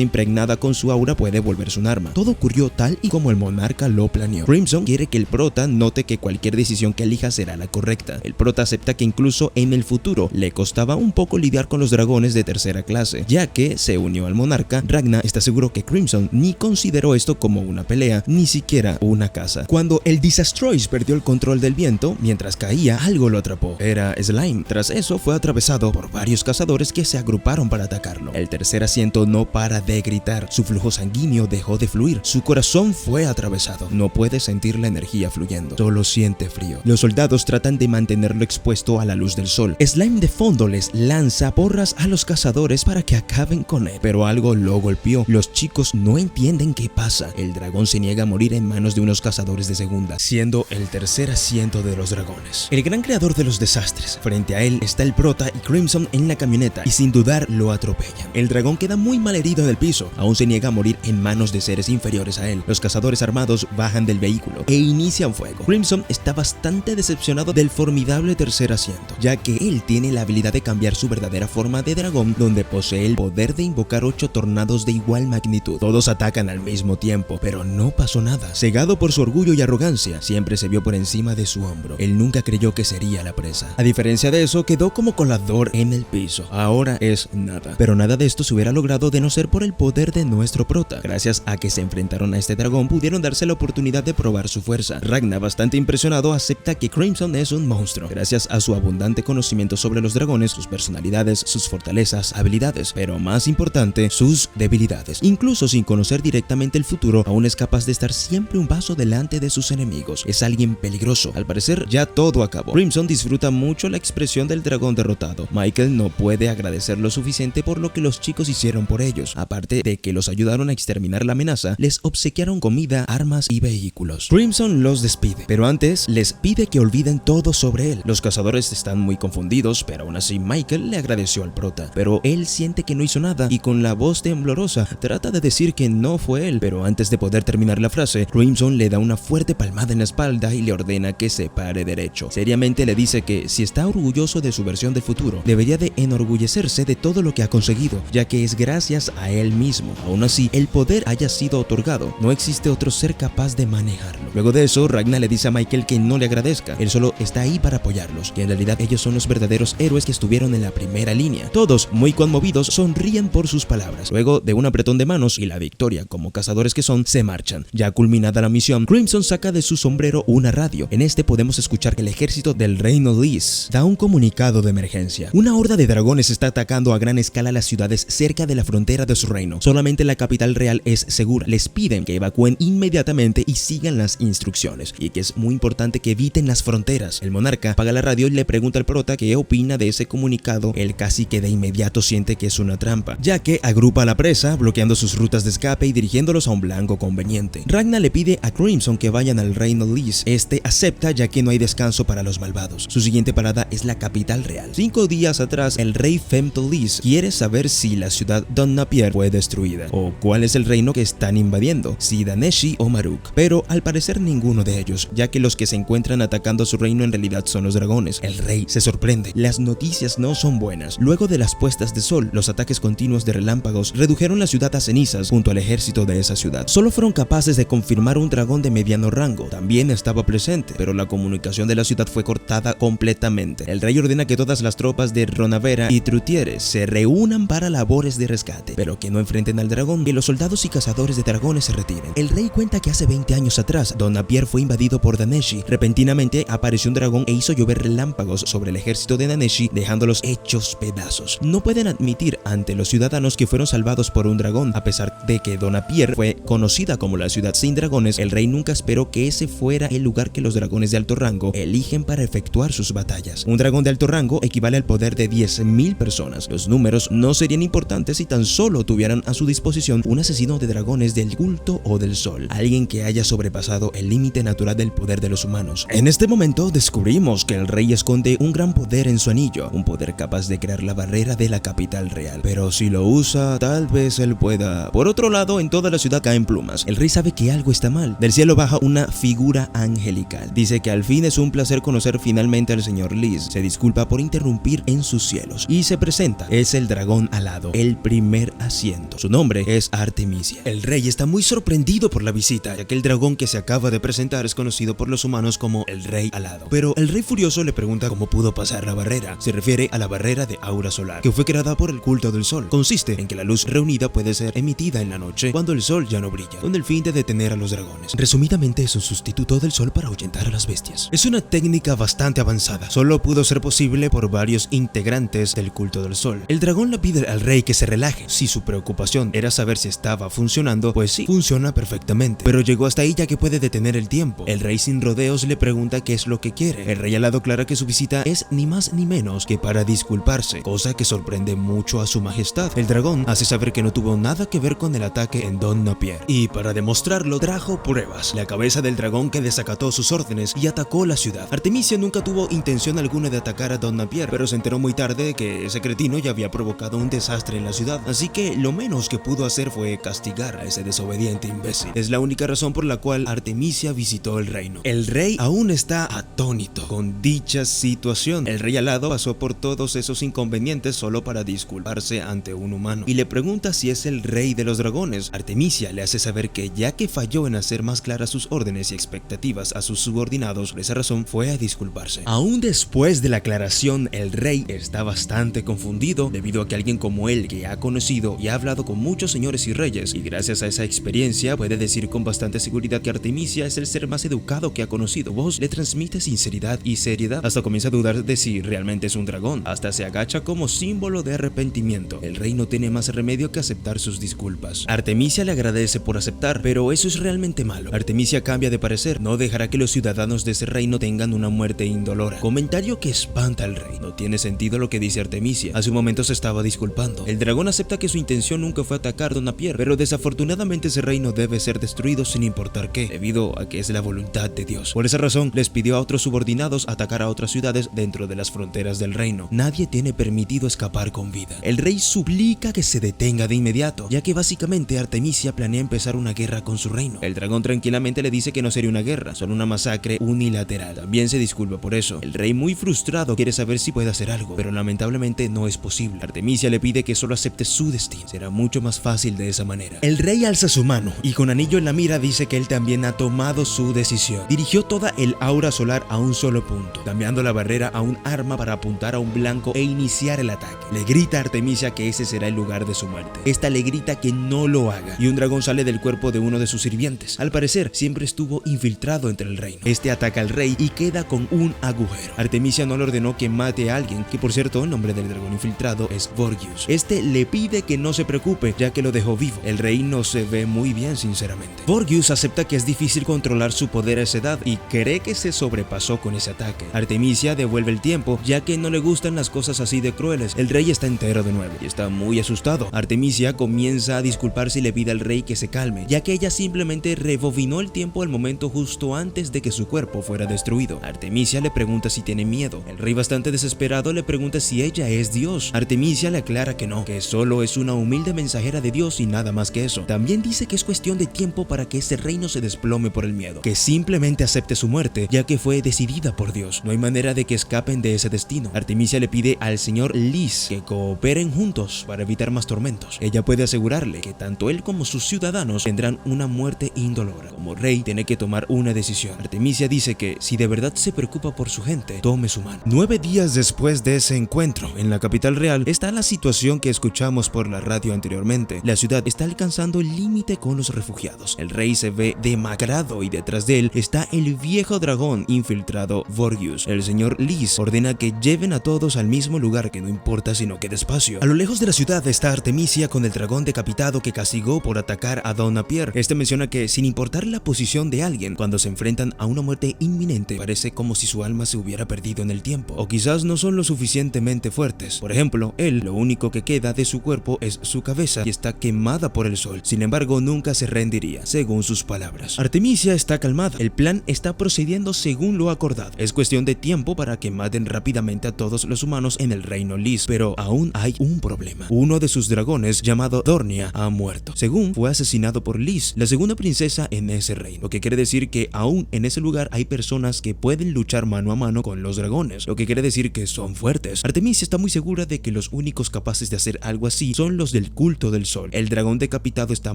impregnada con su aura puede volverse un arma. Todo ocurrió tal y como el monarca lo planeó. Crimson quiere que el prota note que cualquier decisión que elija será la correcta. El prota acepta que incluso en el futuro le costaba un poco lidiar con los dragones de tercera clase. Ya que se unió al monarca, Ragnar está seguro que Crimson ni consideró esto como una pelea, ni siquiera una caza. Cuando el Disastrois perdió el control del viento, mientras caía, algo lo atrapó. Era Slime. Tras eso fue atravesado por varios cazadores que se agruparon para atacarlo. El tercer asiento no para de gritar. Su flujo sanguíneo dejó de fluir. Su corazón fue atravesado. No puede sentir la energía fluyendo. Solo siente frío. Los soldados tratan de mantenerlo expuesto a la luz del sol. Slime de fondo les lanza porras a los cazadores para que acaben con él. Pero algo lo golpeó. Los chicos no entienden qué pasa. El dragón se niega a morir en manos de unos cazadores de segunda, siendo el tercer asiento de los dragones. El gran creador de los desastres. Frente a él está el prota y Crimson en la camioneta y sin dudar lo atropellan. El dragón queda muy mal herido en el piso. Aún se niega a morir en manos de seres inferiores a él. Los cazadores armados bajan del vehículo e inician fuego. Crimson está bastante decepcionado del formidable tercer asiento, ya que él tiene la habilidad de cambiar su verdadera forma de dragón, donde posee el poder de invocar 8 tornados de igual magnitud. Todos atacan al mismo tiempo, pero no pasó nada. Cegado por su orgullo y arrogancia, siempre se vio por encima de su hombro. Él nunca creyó que sería la presa. A diferencia de eso, quedó como colador en el piso. Ahora es nada. Pero nada de esto se hubiera logrado de no ser por el poder de nuestro prota. Gracias a que se enfrentaron a este dragón, pudieron darse la oportunidad de probar su fuerza. Ragnar, bastante impresionado, acepta que Crimson es un monstruo, gracias a su abundante conocimiento sobre los dragones, sus personalidades, sus fortalezas, habilidades, pero más importante, sus debilidades. Incluso sin conocer directamente el futuro, aún es capaz de estar siempre un paso delante de sus enemigos. Es alguien peligroso. Al parecer, ya todo acabó. Crimson disfruta mucho la expresión del dragón derrotado. Michael no puede agradecer lo suficiente por lo que los chicos hicieron por ellos. Aparte de que los ayudaron a exterminar la amenaza, les obsequiaron comida, armas y vehículos. Crimson los despide, pero antes les pide que olviden todo sobre él. Los cazadores están muy confundidos, pero aún así Michael le agradeció al prota. Pero él siente que no hizo nada y con la voz temblorosa trata de decir que no fue él, pero antes de poder terminar la frase, Crimson le da una fuerte palmada en la espalda y le ordena que se pare derecho. Seriamente le dice que si está orgulloso de su versión del futuro, debería de enorgullecerse de todo lo que ha conseguido, ya que es gracias a él mismo. Aún así, el poder haya sido otorgado, no existe otro ser capaz de manejarlo. Luego de eso, Ragnar le dice a Michael que no le agradezca, él solo está ahí para apoyarlos, que en realidad ellos son los verdaderos héroes que estuvieron en la primera línea. Todos, muy conmovidos, sonríen por sus palabras. Luego de un apretón de manos y la victoria como cazadores que son, se marchan. Ya culminada la misión, Crimson saca de su sombrero una radio. En este podemos escuchar que el ejército del reino Lys da un comunicado de emergencia. Una horda de dragones está atacando a gran escala las ciudades cerca de la frontera de su reino. Solamente la capital real es segura. Les piden que evacúen inmediatamente y sigan las instrucciones, y que es muy importante que eviten las fronteras. El monarca apaga la radio y le pregunta al prota qué opina de ese comunicado. El cacique de inmediato siente que es una trampa, ya que agrupa a la presa, bloqueando sus rutas de escape y dirigiéndolos a un blanco conveniente. Ragnar le pide a Crimson que vayan al reino Lys. Este acepta, ya que no hay descanso para los malvados. Su siguiente parada es la capital real. 5 días atrás, el rey Femto Lys quiere saber si la ciudad Don Napier fue destruida, o cuál es el reino que están invadiendo, si Daneshi o Maruk. Pero al parecer ninguno de ellos, ya que los que se encuentran atacando a su reino en realidad son los dragones. El rey se sorprende. Las noticias no son buenas. Luego de las puestas de sol, los ataques continuos de relámpagos redujeron la ciudad a cenizas junto al ejército de esa ciudad. Solo fueron capaces de confirmar un dragón de mediano rango. También estaba presente, pero la comunicación de la ciudad fue cortada completamente. El rey ordena que todas las tropas de Ronavera y Trutieres se reúnan para labores de rescate, pero que no enfrenten al dragón, que los soldados y cazadores de dragones se retiren. El rey cuenta que hace 20 años atrás, Don Napier fue invadido por Daneshi. Repentinamente apareció un dragón e hizo llover relámpagos sobre el ejército de Daneshi, dejándolos hechos pedazos. No pueden admitir ante los ciudadanos que fueron salvados por un dragón. A pesar de que Don Napier fue conocida como la ciudad sin dragones, el rey nunca esperó que ese fuera el lugar que los dragones de alto rango eligen para efectuar sus batallas. Un dragón de alto rango equivale al poder de 10.000 personas. Los números no serían importantes si tan solo tuvieran a su disposición un asesino de dragones del culto o del sol, alguien que haya sobrepasado el límite natural del poder de los humanos. En este momento descubrimos que el rey esconde un gran poder en su anillo, un poder capaz de crear la barrera de la capital real, pero si lo usa, tal vez él pueda. Por otro lado, en toda la ciudad caen plumas. El rey sabe que algo está mal. Del cielo baja una figura angelical. Dice que al fin es un placer conocer finalmente al señor Lys. Se disculpa por interrumpir en sus cielos y se presenta. Es el dragón alado, el primer asiento. Su nombre es Artemisia. El rey está muy sorprendido por la visita, ya que el dragón que se acaba de presentar es conocido por los humanos como el rey alado. Pero el rey furioso le pregunta cómo pudo pasar la barrera. Se refiere a la barrera de aura solar, que fue creada por el culto del sol. Consiste en que la luz reunida puede ser emitida en la noche cuando el sol ya no brilla, con el fin de detener a los dragones. Resumidamente, es un sustituto del sol para ahuyentar a las bestias. Es una técnica bastante avanzada. Solo pudo ser posible por varios integrantes del culto del sol. El dragón le pide al rey que se relaje. Si su preocupación era saber si estaba funcionando, pues sí, funciona perfectamente. Pero llegó hasta ahí ya que puede detener el tiempo. El rey sin rodeos le pregunta qué es lo que quiere. El rey alado aclara que su visita es ni más ni menos que para disculparse, cosa que sorprende mucho a su majestad. El dragón hace saber que no tuvo nada que ver con el ataque en Don Napier, y para demostrarlo trajo pruebas: la cabeza del dragón que desacató sus órdenes y atacó la ciudad. Artemisia nunca tuvo intención alguna de atacar a Don Napier, pero se enteró muy tarde de que ese cretino ya había provocado un desastre en la ciudad, así que lo menos que pudo hacer fue castigar a ese desobediente imbécil. Es la única razón por la cual Artemisia visitó el reino. El rey aún está atónito con dicha situación. El rey alado pasó por todos esos inconvenientes solo para disculparse ante un humano y le pregunta si es el rey de los dragones. Artemisia le hace saber que ya que falló en hacer más claras sus órdenes y expectativas a sus subordinados, por esa razón fue a disculparse. Aún después de la aclaración, el rey está bastante confundido debido a que alguien como él, que ha conocido y ha hablado con muchos señores y reyes, y gracias a esa experiencia puede decir con bastante seguridad que Artemisia es el ser más educado que ha conocido. Vos le transmite sinceridad y seriedad. Hasta comienza a dudar de si realmente es un dragón. Hasta se agacha como símbolo de arrepentimiento. El rey no tiene más remedio que aceptar sus disculpas. Artemisia le agradece por aceptar, pero eso es realmente malo. Artemisia cambia de parecer. No dejará que los ciudadanos de ese reino tengan una muerte indolora. Comentario que espanta al rey. No tiene sentido lo que dice Artemisia. Hace un momento se estaba disculpando. El dragón acepta que su intención nunca fue atacar Don Napier, pero desafortunadamente ese reino debe ser destruido sin importar qué, debido a que es la voluntad de Dios. Por esa razón, les pidió a otros subordinados atacar a otras ciudades dentro de las fronteras del reino. Nadie tiene permitido escapar con vida. El rey suplica que se detenga de inmediato, ya que básicamente Artemisia planea empezar una guerra con su reino. El dragón tranquilamente le dice que no sería una guerra, solo una masacre unilateral. También se disculpa por eso. El rey, muy frustrado, quiere saber si puede hacer algo, pero lamentablemente no es posible. Artemisia le pide que solo acepte su destino. Será mucho más fácil de esa manera. El rey alza su mano y con anillo en la mira dice que él también ha tomado su decisión. Dirigió toda el aura solar a un solo punto, cambiando la barrera a un arma para apuntar a un blanco e iniciar el ataque. Le grita a Artemisia que ese será el lugar de su muerte. Esta le grita que no lo haga, y un dragón sale del cuerpo de uno de sus sirvientes. Al parecer, siempre estuvo infiltrado entre el reino. Este ataca al rey y queda con un agujero. Artemisia no le ordenó que mate a alguien, que por cierto el nombre del dragón infiltrado es Vorgius. Este le pide que no se preocupe, ya que lo dejó vivo. El rey no se ve muy bien, sinceramente. Vorgius acepta que es difícil controlar su poder a esa edad y cree que se sobrepasó con ese ataque. Artemisia devuelve el tiempo, ya que no le gustan las cosas así de crueles. El rey está entero de nuevo y está muy asustado. Artemisia comienza a disculparse y le pide al rey que se calme, ya que ella simplemente rebobinó el tiempo al momento justo antes de que su cuerpo fuera destruido. Artemisia le pregunta si tiene miedo. El rey, bastante desesperado, le pregunta si ella es Dios. Artemisia le aclara que no, que solo es una humilde mensajera de Dios y nada más que eso. También dice que es cuestión de tiempo para que ese reino se desplome por el miedo, que simplemente acepte su muerte, ya que fue decidida por Dios. No hay manera de que escapen de ese destino. Artemisia le pide al señor Lys que cooperen juntos para evitar más tormentos. Ella puede asegurarle que tanto él como sus ciudadanos tendrán una muerte indolora. Como rey, tiene que tomar una decisión. Artemisia dice que si de verdad se preocupa por su gente, tome su mano. 9 días después de ese encuentro, en la capital real, está la situación que escuchamos por la radio anteriormente. La ciudad está alcanzando el límite con los refugiados. El rey se ve demacrado y detrás de él está el viejo dragón infiltrado Vorgius. El señor Lys ordena que lleven a todos al mismo lugar, que no importa sino que despacio. A lo lejos de la ciudad está Artemisia con el dragón decapitado que castigó por atacar a Don Napier. Este menciona que sin importar la posición de alguien, cuando se enfrentan a una muerte inminente, parece como si su alma se hubiera perdido en el tiempo, o quizás no son lo suficientemente fuertes. Por ejemplo, él, lo único que queda de su cuerpo es su cabeza y está quemada por el sol. Sin embargo, nunca se rendiría, según sus palabras. Artemisia está calmada. El plan está procediendo según lo acordado. Es cuestión de tiempo para que maten rápidamente a todos los humanos en el reino Lys, pero pero aún hay un problema. Uno de sus dragones, llamado Dornia, ha muerto. Según fue asesinado por Lys, la segunda princesa en ese reino, lo que quiere decir que aún en ese lugar hay personas que pueden luchar mano a mano con los dragones, lo que quiere decir que son fuertes. Artemisia está muy segura de que los únicos capaces de hacer algo así son los del culto del sol. El dragón decapitado está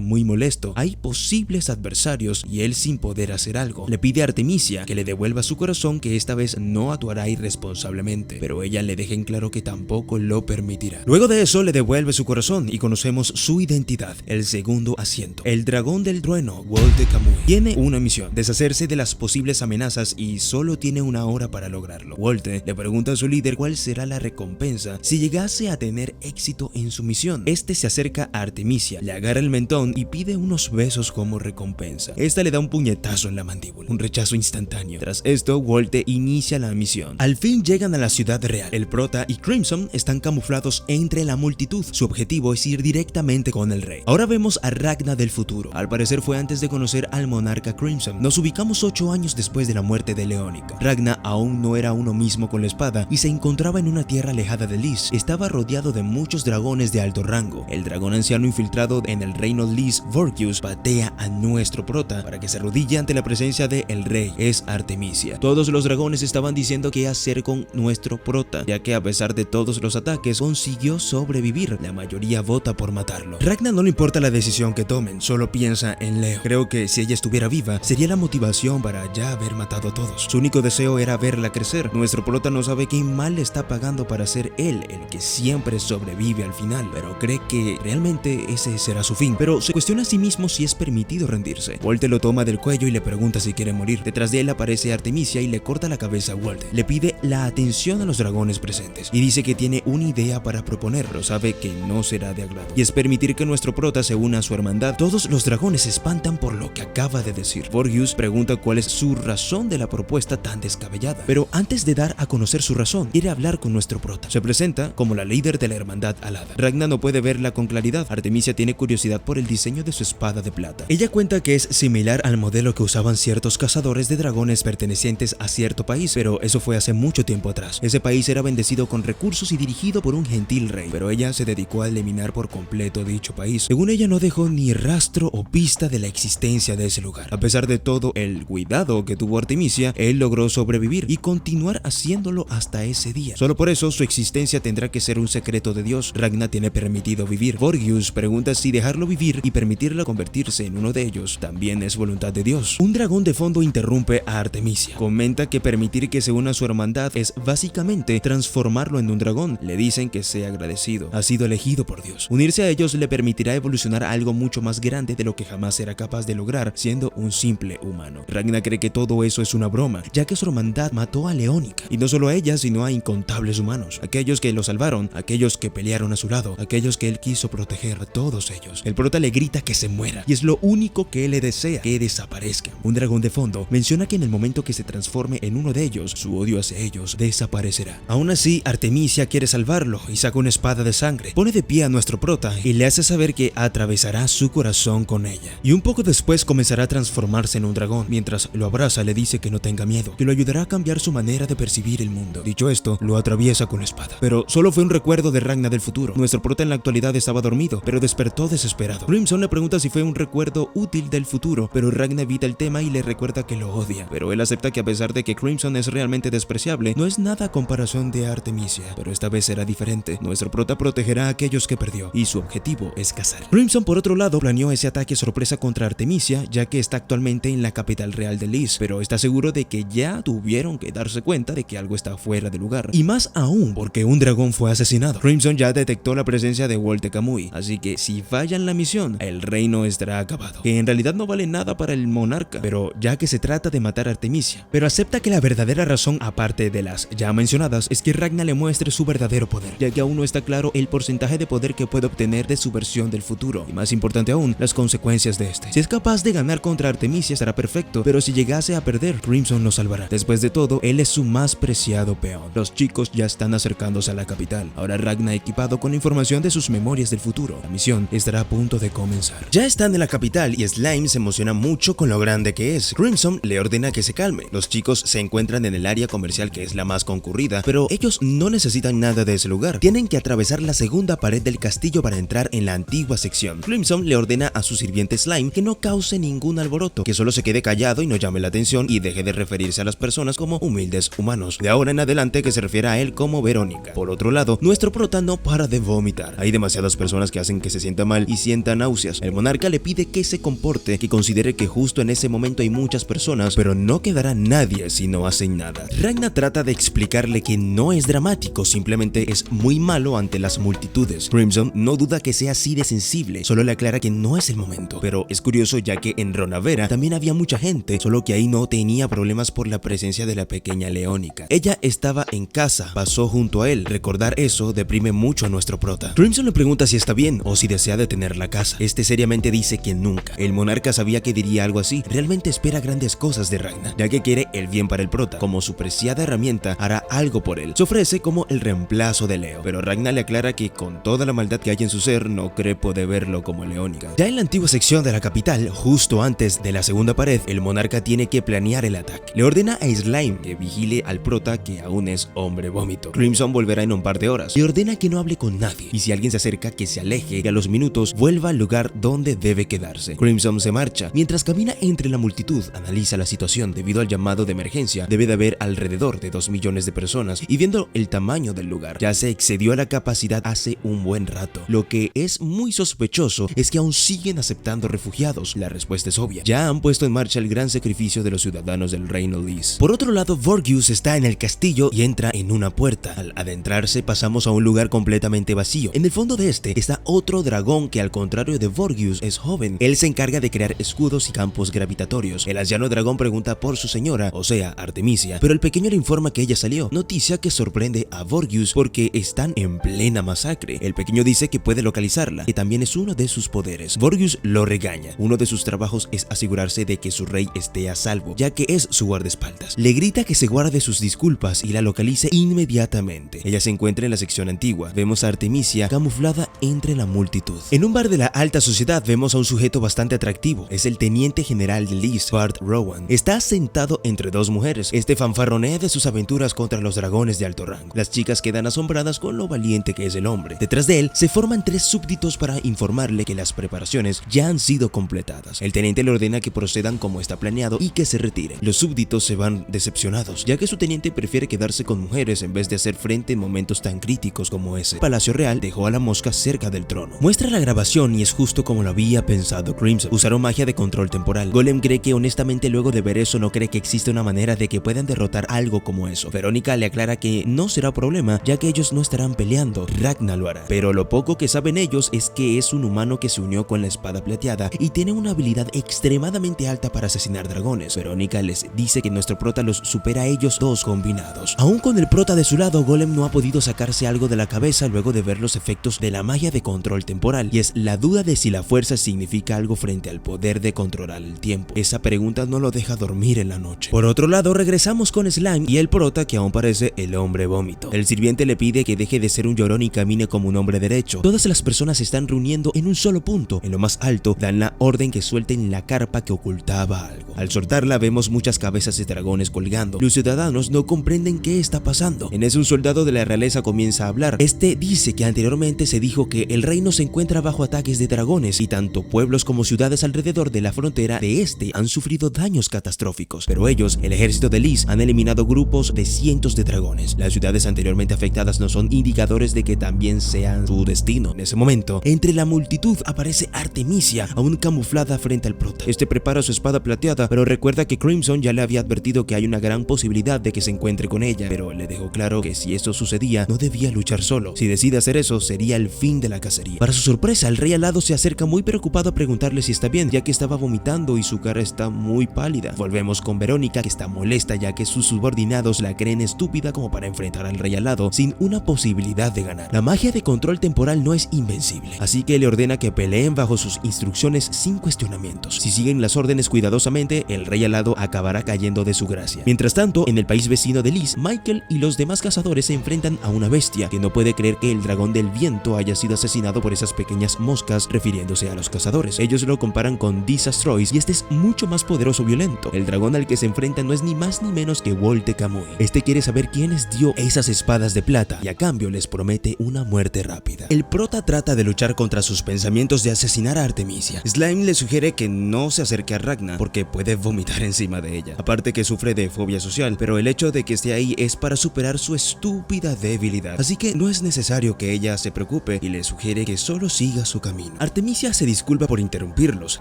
muy molesto, hay posibles adversarios y él, sin poder hacer algo, le pide a Artemisia que le devuelva su corazón, que esta vez no actuará irresponsablemente, pero ella le deja en claro que tampoco lo permitirá. Luego de eso le devuelve su corazón y conocemos su identidad, el segundo asiento, el dragón del trueno, Wolte Kamui. Tiene una misión: deshacerse de las posibles amenazas, y solo tiene una hora para lograrlo. Wolte le pregunta a su líder cuál será la recompensa si llegase a tener éxito en su misión. Este se acerca a Artemisia, le agarra el mentón y pide unos besos como recompensa. Esta le da un puñetazo en la mandíbula, un rechazo instantáneo. Tras esto, Wolte inicia la misión. Al fin llegan a la ciudad real. El prota y Crimson están camuflados entre la multitud. Su objetivo es ir directamente con el rey. Ahora vemos a Ragna del futuro. Al parecer fue antes de conocer al monarca Crimson. Nos ubicamos 8 años después de la muerte de Leónica. Ragna aún no era uno mismo con la espada y se encontraba en una tierra alejada de Lys. Estaba rodeado de muchos dragones de alto rango. El dragón anciano infiltrado en el reino Lys, Vorkius, patea a nuestro prota para que se arrodille ante la presencia de el rey. Es Artemisia. Todos los dragones estaban diciendo qué hacer con nuestro prota, ya que a pesar de todos los ataques consiguió sobrevivir. La mayoría vota por matarlo. Ragna no le importa la decisión que tomen, solo piensa en Leo. Creo que si ella estuviera viva sería la motivación para ya haber matado a todos. Su único deseo era verla crecer. Nuestro prota no sabe qué mal le está pagando para ser él el que siempre sobrevive al final, pero cree que realmente ese será su fin. Pero se cuestiona a sí mismo si es permitido rendirse. Wolte lo toma del cuello y le pregunta si quiere morir. Detrás de él aparece Artemisia y le corta la cabeza a Wolte. Le pide la atención a los dragones presentes y dice que tiene una idea para proponerlo. Sabe que no será de agrado y es permitir que nuestro prota se una a su hermandad. Todos los dragones se espantan por lo que acaba de decir. Vorkius pregunta cuál es su razón de la propuesta tan descabellada, pero antes de dar a conocer su razón, quiere hablar con nuestro prota. Se presenta como la líder de la hermandad alada. Ragna no puede verla con claridad. Artemisia tiene curiosidad por el diseño de su espada de plata. Ella cuenta que es similar al modelo que usaban ciertos cazadores de dragones pertenecientes a cierto país, pero eso fue hace mucho tiempo atrás. Ese país era bendecido con recursos y dirigido por un gentil rey, pero ella se dedicó a eliminar por completo dicho país. Según ella, no dejó ni rastro o pista de la existencia de ese lugar. A pesar de todo el cuidado que tuvo Artemisia, él logró sobrevivir y continuar haciéndolo hasta ese día. Solo por eso su existencia tendrá que ser un secreto de Dios. Ragna tiene permitido vivir. Vorkius pregunta si dejarlo vivir y permitirla convertirse en uno de ellos también es voluntad de Dios. Un dragón de fondo interrumpe a Artemisia. Comenta que permitir que se una a su hermandad es básicamente transformarlo en un dragón. Le dicen que sea agradecido. Ha sido elegido por Dios. Unirse a ellos le permitirá evolucionar a algo mucho más grande de lo que jamás será capaz de lograr siendo un simple humano. Ragna cree que todo eso es una broma, ya que su hermandad mató a Leónica, y no solo a ella, sino a incontables humanos, aquellos que lo salvaron, aquellos que pelearon a su lado, aquellos que él quiso proteger, a todos ellos. El prota le grita que se muera, y es lo único que él le desea, que desaparezca. Un dragón de fondo menciona que en el momento que se transforme en uno de ellos, su odio hacia ellos desaparecerá. Aún así, Artemisia quiere salvarlo y saca una espada de sangre. Pone de pie a nuestro prota y le hace saber que atravesará su corazón con ella. Y un poco después comenzará a transformarse en un dragón. Mientras lo abraza, le dice que no tenga miedo, que lo ayudará a cambiar su manera de percibir el mundo. Dicho esto, lo atraviesa con la espada. Pero solo fue un recuerdo de Ragna del futuro. Nuestro prota en la actualidad estaba dormido, pero despertó desesperado. Crimson le pregunta si fue un recuerdo útil del futuro, pero Ragna evita el tema y le recuerda que lo odia. Pero él acepta que a pesar de que Crimson es realmente despreciable, no es nada a comparación de Artemisia. Pero esta vez será diferente. Nuestro prota protegerá a aquellos que perdió, y su objetivo es cazar. Crimson, por otro lado, planeó ese ataque sorpresa contra Artemisia, ya que está actualmente en la capital real de Lys, pero está seguro de que ya tuvieron que darse cuenta de que algo está fuera de lugar. Y más aún, porque un dragón fue asesinado. Crimson ya detectó la presencia de Wolte Kamui, así que si fallan la misión, el reino estará acabado. Que en realidad no vale nada para el monarca, pero ya que se trata de matar a Artemisia. Pero acepta que la verdadera razón, aparte de las ya mencionadas, es que Ragna le muestre su verdadero poder, ya que aún no está claro el porcentaje de poder que puede obtener de su versión del futuro, y más importante aún, las consecuencias de este. Si es capaz de ganar contra Artemisia estará perfecto, pero si llegase a perder, Crimson lo salvará. Después de todo, él es su más preciado peón. Los chicos ya están acercándose a la capital. Ahora Ragna, equipado con información de sus memorias del futuro. La misión estará a punto de comenzar. Ya están en la capital y Slime se emociona mucho con lo grande que es. Crimson le ordena que se calme. Los chicos se encuentran en el área comercial, que es la más concurrida, pero ellos no necesitan nada de ese lugar. Tienen que atravesar la segunda pared del castillo para entrar en la antigua sección. Crimson le ordena a su sirviente Slime que no cause ningún alboroto, que solo se quede callado y no llame la atención y deje de referirse a las personas como humildes humanos. De ahora en adelante que se refiere a él como Verónica. Por otro lado, nuestro prota no para de vomitar. Hay demasiadas personas que hacen que se sienta mal y sienta náuseas. El monarca le pide que se comporte, que considere que justo en ese momento hay muchas personas, pero no quedará nadie si no hacen nada. Ragna trata de explicarle que no es dramático, simplemente es muy malo ante las multitudes. Crimson no duda que sea así de sensible, solo le aclara que no es el momento. Pero es curioso ya que en Ronavera también había mucha gente, solo que ahí no tenía problemas por la presencia de la pequeña Leónica. Ella estaba en casa, pasó junto a él. Recordar eso deprime mucho a nuestro prota. Crimson le pregunta si está bien o si desea detener la casa. Este seriamente dice que nunca. El monarca sabía que diría algo así. Realmente espera grandes cosas de Ragna, ya que quiere el bien para el prota. Como su preciada herramienta, hará algo por él. Se ofrece como el reemplazo de Leo, pero Ragna le aclara que con toda la maldad que hay en su ser, no cree poder verlo como Leónica. Ya en la antigua sección de la capital, justo antes de la segunda pared, el monarca tiene que planear el ataque. Le ordena a Slime que vigile al prota, que aún es hombre vómito. Crimson volverá en un par de horas. Le ordena que no hable con nadie y si alguien se acerca que se aleje y a los minutos vuelva al lugar donde debe quedarse. Crimson se marcha. Mientras camina entre la multitud, analiza la situación. Debido al llamado de emergencia, debe de haber alrededor de 2 millones de personas y viendo el tamaño del lugar, ya se excedió a la capacidad hace un buen rato. Lo que es muy sospechoso es que aún siguen aceptando refugiados. La respuesta es obvia. Ya han puesto en marcha el gran sacrificio de los ciudadanos del reino Lys. Por otro lado, Vorgius está en el castillo y entra en una puerta. Al adentrarse pasamos a un lugar completamente vacío. En el fondo de este está otro dragón que al contrario de Vorgius es joven. Él se encarga de crear escudos y campos gravitatorios. El anciano dragón pregunta por su señora, o sea, Artemisia, pero el pequeño le informa que ella salió. Noticia que sorprende a Vorgius porque están en plena masacre. El pequeño dice que puede localizarla, que también es uno de sus poderes. Vorgius lo regaña. Uno de sus trabajos es asegurarse de que su rey esté a salvo, ya que es su guardaespaldas. Le grita que se guarde sus disculpas y la localice inmediatamente. Ella se encuentra en la sección antigua. Vemos a Artemisia camuflada entre la multitud. En un bar de la alta sociedad vemos a un sujeto bastante atractivo. Es el teniente general de Lys, Bart Rowan. Está sentado entre dos mujeres. Este fanfarronea de sus aventuras contra los dragones de alto rango. Las chicas quedan asombradas con lo valiente que es el hombre. Detrás de él se forman 3 súbditos para informarle que las preparaciones ya han sido completadas. El teniente le ordena que procedan como está planeado y que se retiren. Los súbditos se van decepcionados, ya que su teniente prefiere quedarse con mujeres en vez de hacer frente en momentos tan críticos como ese. Palacio Real dejó a la mosca cerca del trono. Muestra la grabación y es justo como lo había pensado Crimson. Usaron magia de control temporal. Golem cree que honestamente luego de ver eso no cree que existe una manera de que puedan derrotar algo como eso. Verónica le aclara que no será problema, ya que ellos no estarán peleando. Ragna lo hará. Pero lo poco que saben ellos es que es un humano que se unió con la espada plateada y tiene una habilidad extremadamente alta para asesinar dragones. Verónica les dice que nuestro prota los supera a ellos dos combinados. Aún con el prota de su lado, Golem no ha podido sacarse algo de la cabeza luego de ver los efectos de la magia de control temporal, y es la duda de si la fuerza significa algo frente al poder de controlar el tiempo. Esa pregunta no lo deja dormir en la noche. Por otro lado, regresamos con Slime y el prota, que aún parece el hombre vómito. El sirviente le pide que deje de ser un llorón y camine como un hombre derecho. Todas las personas se están reuniendo en un solo punto. En lo más alto dan la orden que suelten la carpa que ocultaba algo. Al soltarla vemos muchas cabezas de dragones colgando. Los ciudadanos no comprenden qué está pasando. En eso un soldado de la realeza comienza a hablar. Este dice que anteriormente se dijo que el reino se encuentra bajo ataques de dragones y tanto pueblos como ciudades alrededor de la frontera de este han sufrido daños catastróficos, pero ellos, el ejército de Lys, han eliminado grupos de cientos de dragones. Las ciudades anteriormente afectadas no son indicadores de que también sean su destino. En ese momento, entre la multitud aparece Artemisia, aún camuflada frente al prota. Este prepara su espada plateada, pero recuerda que Crimson ya le había advertido que hay una gran posibilidad de que se encuentre con ella, pero le dejó claro que si esto sucedía, no debía luchar solo. Si decide hacer eso, sería el fin de la cacería. Para su sorpresa, el rey alado se acerca muy preocupado a preguntarle si está bien, ya que estaba vomitando y su cara está muy pálida. Volvemos con Verónica, que está molesta ya que sus subordinados la creen estúpida como para enfrentar al rey alado sin una posibilidad de ganar. La magia de control temporal no es invencible, así que le ordena que peleen bajo sus instrucciones sin cuestionamientos. Si siguen las órdenes cuidadosamente, el rey alado acabará cayendo de su gracia. Mientras tanto, en el país vecino de Lys, Michael y los demás cazadores se enfrentan a una bestia que no puede creer que el dragón del viento haya sido asesinado por esas pequeñas moscas, refiriéndose a los cazadores. Ellos lo comparan con Disastrois y este es mucho más poderoso y violento. El dragón al que se enfrenta no es ni más ni menos que Wolte Kamui. Este quiere saber quién les dio esas espadas de plata mata y a cambio les promete una muerte rápida. El prota trata de luchar contra sus pensamientos de asesinar a Artemisia. Slime le sugiere que no se acerque a Ragna porque puede vomitar encima de ella, aparte que sufre de fobia social, pero el hecho de que esté ahí es para superar su estúpida debilidad, así que no es necesario que ella se preocupe y le sugiere que solo siga su camino. Artemisia se disculpa por interrumpirlos.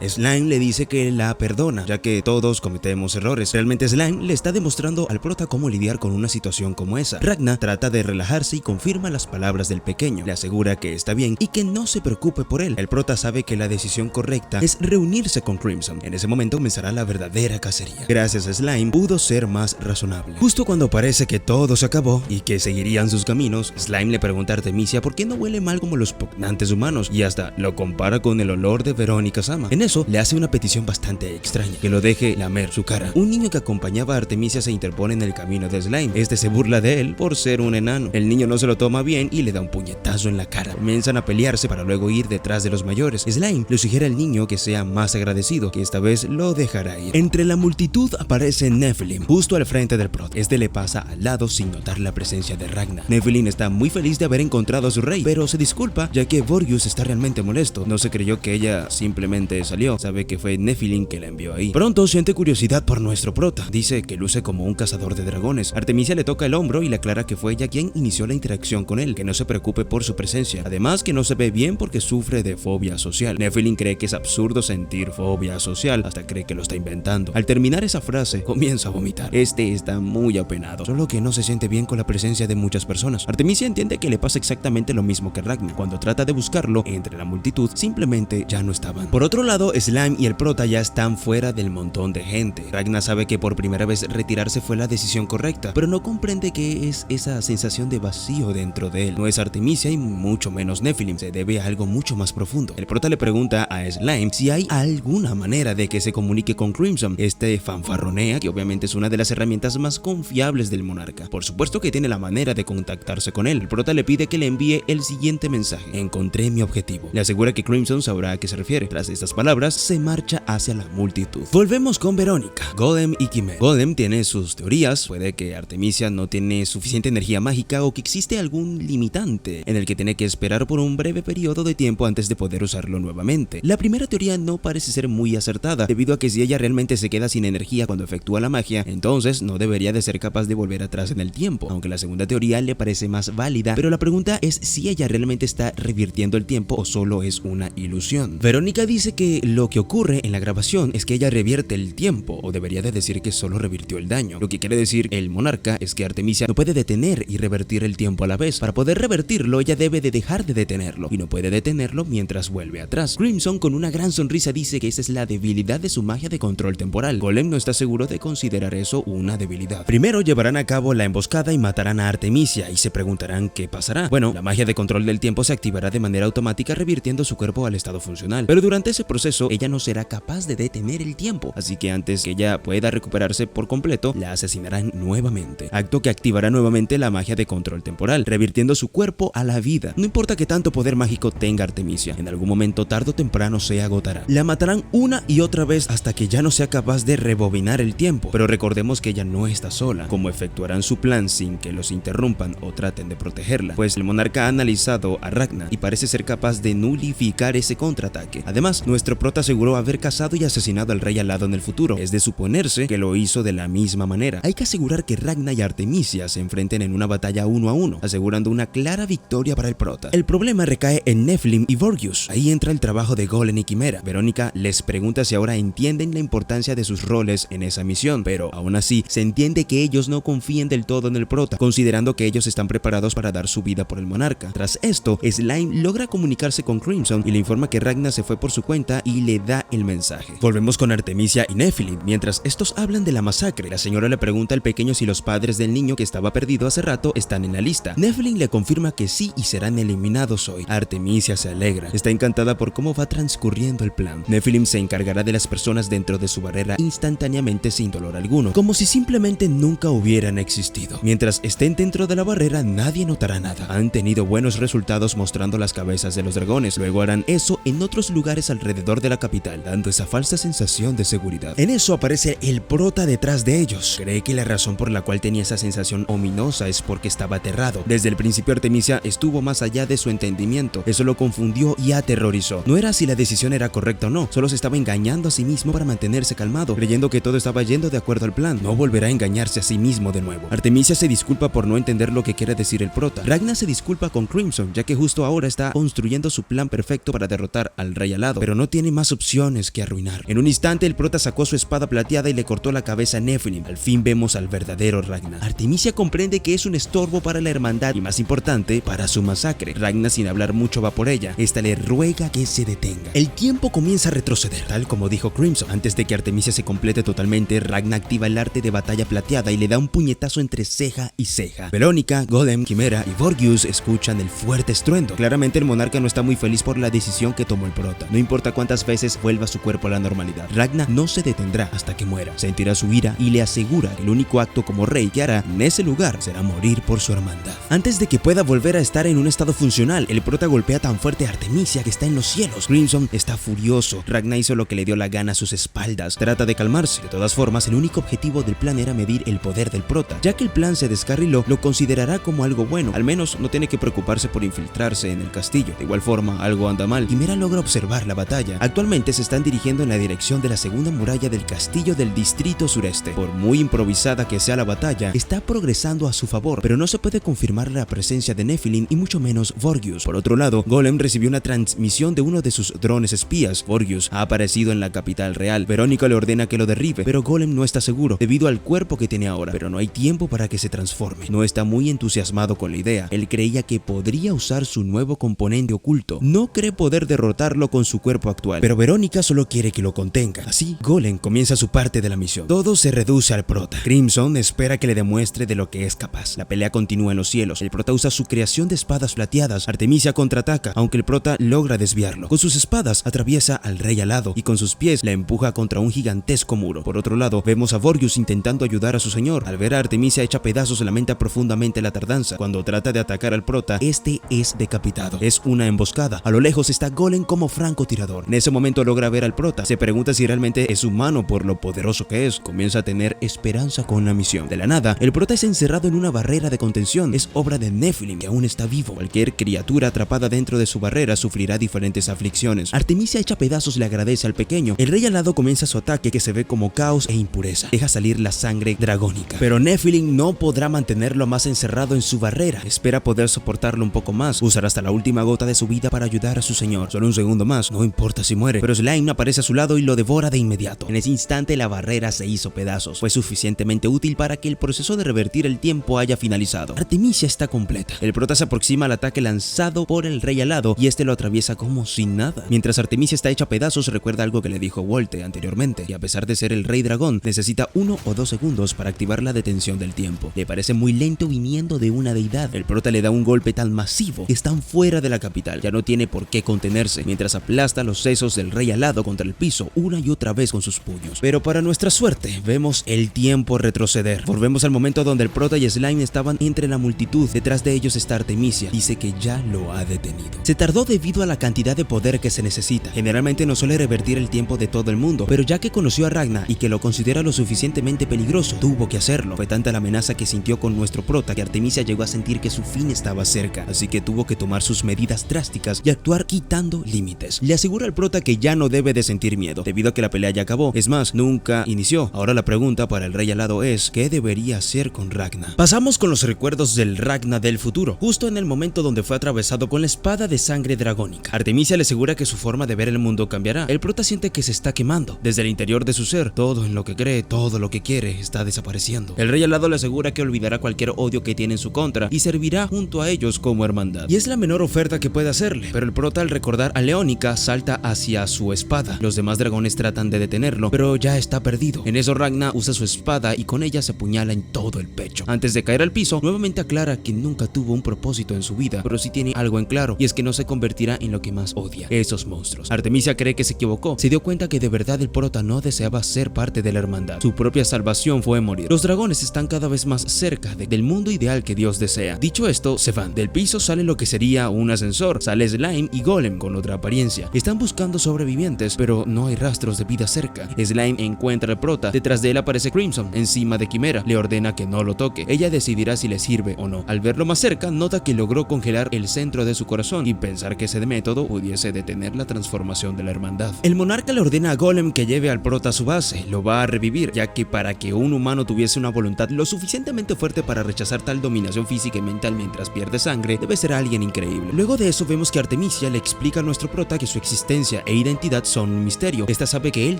Slime le dice que la perdona, ya que todos cometemos errores. Realmente Slime le está demostrando al prota cómo lidiar con una situación como esa. Ragna trata de relajarse y confirma las palabras del pequeño. Le asegura que está bien y que no se preocupe por él. El prota sabe que la decisión correcta es reunirse con Crimson. En ese momento comenzará la verdadera cacería. Gracias a Slime pudo ser más razonable. Justo cuando parece que todo se acabó y que seguirían sus caminos, Slime le pregunta a Artemisia por qué no huele mal como los pugnantes humanos y hasta lo compara con el olor de Verónica Sama. En eso le hace una petición bastante extraña, que lo deje lamer su cara. Un niño que acompañaba a Artemisia se interpone en el camino de Slime. Este se burla de él por ser un enano. El niño no se lo toma bien y le da un puñetazo en la cara. Comienzan a pelearse para luego ir detrás de los mayores. Slime le sugiere al niño que sea más agradecido, que esta vez lo dejará ir. Entre la multitud aparece Nephilim, justo al frente del prota. Este le pasa al lado sin notar la presencia de Ragna. Nephilim está muy feliz de haber encontrado a su rey, pero se disculpa ya que Vorgius está realmente molesto. No se creyó que ella simplemente salió, sabe que fue Nephilim que la envió ahí. Pronto siente curiosidad por nuestro prota, dice que luce como un cazador de dragones. Artemisia le toca el hombro y le aclara que fue ella quien inició la interacción con él, que no se preocupe por su presencia, además que no se ve bien porque sufre de fobia social. Nephilim cree que es absurdo sentir fobia social, hasta cree que lo está inventando. Al terminar esa frase, comienza a vomitar. Este está muy apenado, solo que no se siente bien con la presencia de muchas personas. Artemisia entiende que le pasa exactamente lo mismo que Ragna. Cuando trata de buscarlo entre la multitud, simplemente ya no estaban. Por otro lado, Slime y el prota ya están fuera del montón de gente. Ragna sabe que por primera vez retirarse fue la decisión correcta, pero no comprende qué es esa sensación de vacío dentro de él. No es Artemisia y mucho menos Nephilim, se debe a algo mucho más profundo. El prota le pregunta a Slime si hay alguna manera de que se comunique con Crimson. Este fanfarronea que obviamente es una de las herramientas más confiables del monarca. Por supuesto que tiene la manera de contactarse con él. El prota le pide que le envíe el siguiente mensaje: encontré mi objetivo. Le asegura que Crimson sabrá a qué se refiere. Tras estas palabras, se marcha hacia la multitud. Volvemos con Verónica, Golem y Quimera. Golem tiene sus teorías, puede que Artemisia no tiene suficiente energía mágica o que existe algún limitante en el que tiene que esperar por un breve periodo de tiempo antes de poder usarlo nuevamente. La primera teoría no parece ser muy acertada, debido a que si ella realmente se queda sin energía cuando efectúa la magia, entonces no debería de ser capaz de volver atrás en el tiempo, aunque la segunda teoría le parece más válida, pero la pregunta es si ella realmente está revirtiendo el tiempo o solo es una ilusión. Verónica dice que lo que ocurre en la grabación es que ella revierte el tiempo, o debería de decir que solo revirtió el daño. Lo que quiere decir el monarca es que Artemisia no puede detener y revertir el tiempo a la vez. Para poder revertirlo, ella debe de dejar de detenerlo, y no puede detenerlo mientras vuelve atrás. Crimson con una gran sonrisa dice que esa es la debilidad de su magia de control temporal. Golem no está seguro de considerar eso una debilidad. Primero llevarán a cabo la emboscada y matarán a Artemisia, y se preguntarán qué pasará. Bueno, la magia de control del tiempo se activará de manera automática revirtiendo su cuerpo al estado funcional, pero durante ese proceso ella no será capaz de detener el tiempo, así que antes que ella pueda recuperarse por completo, la asesinarán nuevamente, acto que activará nuevamente la magia de control temporal, revirtiendo su cuerpo a la vida. No importa que tanto poder mágico tenga Artemisia, en algún momento tarde o temprano se agotará. La matarán una y otra vez hasta que ya no sea capaz de rebobinar el tiempo, pero recordemos que ella no está sola. Como efectuarán su plan sin que los interrumpan o traten de protegerla, pues el monarca ha analizado a Ragna y parece ser capaz de nulificar ese contraataque. Además, nuestro prota aseguró haber cazado y asesinado al rey alado en el futuro, es de suponerse que lo hizo de la misma manera. Hay que asegurar que Ragna y Artemisia se enfrenten en una batalla 1 a 1, asegurando una clara victoria para el prota. El problema recae en Nephilim y Vorgius. Ahí entra el trabajo de Golem y Quimera. Verónica les pregunta si ahora entienden la importancia de sus roles en esa misión, pero aún así se entiende que ellos no confíen del todo en el prota, considerando que ellos están preparados para dar su vida por el monarca. Tras esto, Slime logra comunicarse con Crimson y le informa que Ragna se fue por su cuenta y le da el mensaje. Volvemos con Artemisia y Nephilim. Mientras estos hablan de la masacre, la señora le pregunta al pequeño si los padres del niño que estaba perdido hace rato están en la lista. Nephilim le confirma que sí y serán eliminados hoy. Artemisia se alegra, está encantada por cómo va transcurriendo el plan. Nephilim se encargará de las personas dentro de su barrera instantáneamente sin dolor alguno, como si simplemente nunca hubieran existido. Mientras estén dentro de la barrera, nadie notará nada. Han tenido buenos resultados mostrando las cabezas de los dragones, luego harán eso en otros lugares alrededor de la capital, dando esa falsa sensación de seguridad. En eso aparece el prota detrás de ellos. Cree que la razón por la cual tenía esa sensación ominosa es porque estaba aterrado. Desde el principio Artemisia estuvo más allá de su entendimiento. Eso lo confundió y aterrorizó. No era si la decisión era correcta o no, solo se estaba engañando a sí mismo para mantenerse calmado, creyendo que todo estaba yendo de acuerdo al plan. No volverá a engañarse a sí mismo de nuevo. Artemisia se disculpa por no entender lo que quiere decir el prota. Ragna se disculpa con Crimson, ya que justo ahora está construyendo su plan perfecto para derrotar al rey alado, pero no tiene más opciones que arruinar. En un instante el prota sacó su espada plateada y le cortó la cabeza a Nephilim. Al fin vemos al verdadero Ragna. Artemisia comprende que es un estorbo para la hermandad y, más importante, para su masacre. Ragna, sin hablar mucho, va por ella. Esta le ruega que se detenga. El tiempo comienza a retroceder, tal como dijo Crimson. Antes de que Artemisia se complete totalmente, Ragna activa el arte de batalla plateada y le da un puñetazo entre ceja y ceja. Verónica, Golem, Quimera y Vorgius escuchan el fuerte estruendo. Claramente el monarca no está muy feliz por la decisión que tomó el prota. No importa cuántas veces vuelva su cuerpo a la normalidad, Ragna no se detendrá hasta que muera. Sentirá su ira y le asegura que el único acto como rey que hará en ese lugar será morir por su hermandad. Antes de que pueda volver a estar en un estado funcional, el prota golpea tan fuerte a Artemisia que está en los cielos. Crimson está furioso. Ragna hizo lo que le dio la gana a sus espaldas. Trata de calmarse. De todas formas, el único objetivo del plan era medir el poder del prota. Ya que el plan se descarriló, lo considerará como algo bueno. Al menos no tiene que preocuparse por infiltrarse en el castillo. De igual forma, algo anda mal. Quimera logra observar la batalla. Actualmente se están dirigiendo en la dirección de la segunda muralla del castillo del distrito sureste. Por muy improvisada que sea la batalla, está progresando a su favor, pero no se puede confirmar la presencia de Nephilim y mucho menos Vorgius. Por otro lado, Golem recibió una transmisión de uno de sus drones espías. Vorgius ha aparecido en la capital real. Verónica le ordena que lo derribe, pero Golem no está seguro debido al cuerpo que tiene ahora, pero no hay tiempo para que se transforme. No está muy entusiasmado con la idea. Él creía que podría usar su nuevo componente oculto. No cree poder derrotarlo con su cuerpo actual, pero Verónica solo quiere que lo contenga. Así, Golem comienza su parte de la misión. Todo se reduce al prota. Crimson espera que le demuestre de lo que es capaz. La pelea continúa en los cielos. El prota usa su creación de espadas plateadas. Artemisia contraataca, aunque el prota logra desviarlo. Con sus espadas atraviesa al rey alado y con sus pies la empuja contra un gigantesco muro. Por otro lado, vemos a Vorgius intentando ayudar a su señor. Al ver a Artemisia hecha pedazos, lamenta profundamente la tardanza. Cuando trata de atacar al prota, este es decapitado. Es una emboscada. A lo lejos está Golem como francotirador. En ese momento logra ver al prota. Se pregunta si realmente es humano por lo poderoso que es. Comienza a tener esperanza con la misión. De la nada, el prota es encerrado en una barrera de contención. Es obra de Nephilim, que aún está vivo. Cualquier criatura atrapada dentro de su barrera sufrirá diferentes aflicciones. Artemisia hecha pedazos le agradece al pequeño. El rey alado comienza su ataque, que se ve como caos e impureza. Deja salir la sangre dragónica. Pero Nephilim no podrá mantenerlo más encerrado en su barrera. Espera poder soportarlo un poco más. Usará hasta la última gota de su vida para ayudar a su señor. Solo un segundo más, no importa si muere. Pero Slime aparece a su lado y lo devora de inmediato. En ese instante la barrera se hizo pedazos. Fue suficientemente útil para que el proceso de revertir el tiempo haya finalizado. Artemisia está completa. El prota se aproxima al ataque lanzado por el rey alado y este lo atraviesa como sin nada. Mientras Artemisia está hecha pedazos, recuerda algo que le dijo Wolte anteriormente, y a pesar de ser el rey dragón, necesita 1 o 2 segundos para activar la detención del tiempo. Le parece muy lento viniendo de una deidad. El prota le da un golpe tan masivo que están fuera de la capital. Ya no tiene por qué contenerse, mientras aplasta los sesos del rey alado contra el piso una y otra vez con sus puños. Pero para nuestra suerte, vemos el tiempo retroceder. Volvemos al momento donde el prota y Slime estaban entre la multitud. Detrás de ellos está Artemisia. Dice que ya lo ha detenido. Se tardó debido a la cantidad de poder que se necesita. Generalmente no suele revertir el tiempo de todo el mundo, pero ya que conoció a Ragna y que lo considera lo suficientemente peligroso, tuvo que hacerlo. Fue tanta la amenaza que sintió con nuestro prota que Artemisia llegó a sentir que su fin estaba cerca, así que tuvo que tomar sus medidas drásticas y actuar quitando límites. Le asegura al prota que ya no debe de sentir miedo, debido a que la pelea ya acabó. Es más, nunca inició. Ahora la pregunta para el rey alado es, ¿qué debería hacer con Ragna? Pasamos con los recuerdos del Ragna del futuro, justo en el momento donde fue atravesado con la espada de sangre dragónica. Artemisia le asegura que su forma de ver el mundo cambiará. El prota siente que se está quemando. Desde el interior de su ser, todo en lo que cree, todo lo que quiere, está desapareciendo. El rey alado le asegura que olvidará cualquier odio que tiene en su contra y servirá junto a ellos como hermandad. Y es la menor oferta que puede hacerle, pero el prota, al recordar a Leónica, salta hacia su espada. Los demás dragones tratan de detenerlo, pero ya está perdido. En eso Ragna usa su espada y con ella se apuñala en todo el pecho. Antes de caer al piso, nuevamente aclara que nunca tuvo un propósito en su vida, pero sí tiene algo en claro, y es que no se convertirá en lo que más odia, esos monstruos. Artemisia cree que se equivocó. Se dio cuenta que de verdad el prota no deseaba ser parte de la hermandad. Su propia salvación fue morir. Los dragones están cada vez más cerca del mundo ideal que Dios desea. Dicho esto, se van. Del piso sale lo que sería un ascensor. Sale Slime y Golem con otra apariencia. Están buscando sobrevivientes, pero no hay rastros de vida cerca. Slime encuentra al prota. Detrás de él aparece Crimson, encima de Quimera. Le ordena que no lo toque. Ella decidirá si le sirve o no. Al verlo más cerca, nota que logró congelar el centro de su corazón y pensar que ese método pudiese detener la transformación de la hermandad. El monarca le ordena a Golem que lleve al prota a su base, lo va a revivir, ya que para que un humano tuviese una voluntad lo suficientemente fuerte para rechazar tal dominación física y mental mientras pierde sangre, debe ser alguien increíble. Luego de eso vemos que Artemisia le explica a nuestro prota que su existencia e identidad son un misterio. Esta sabe que él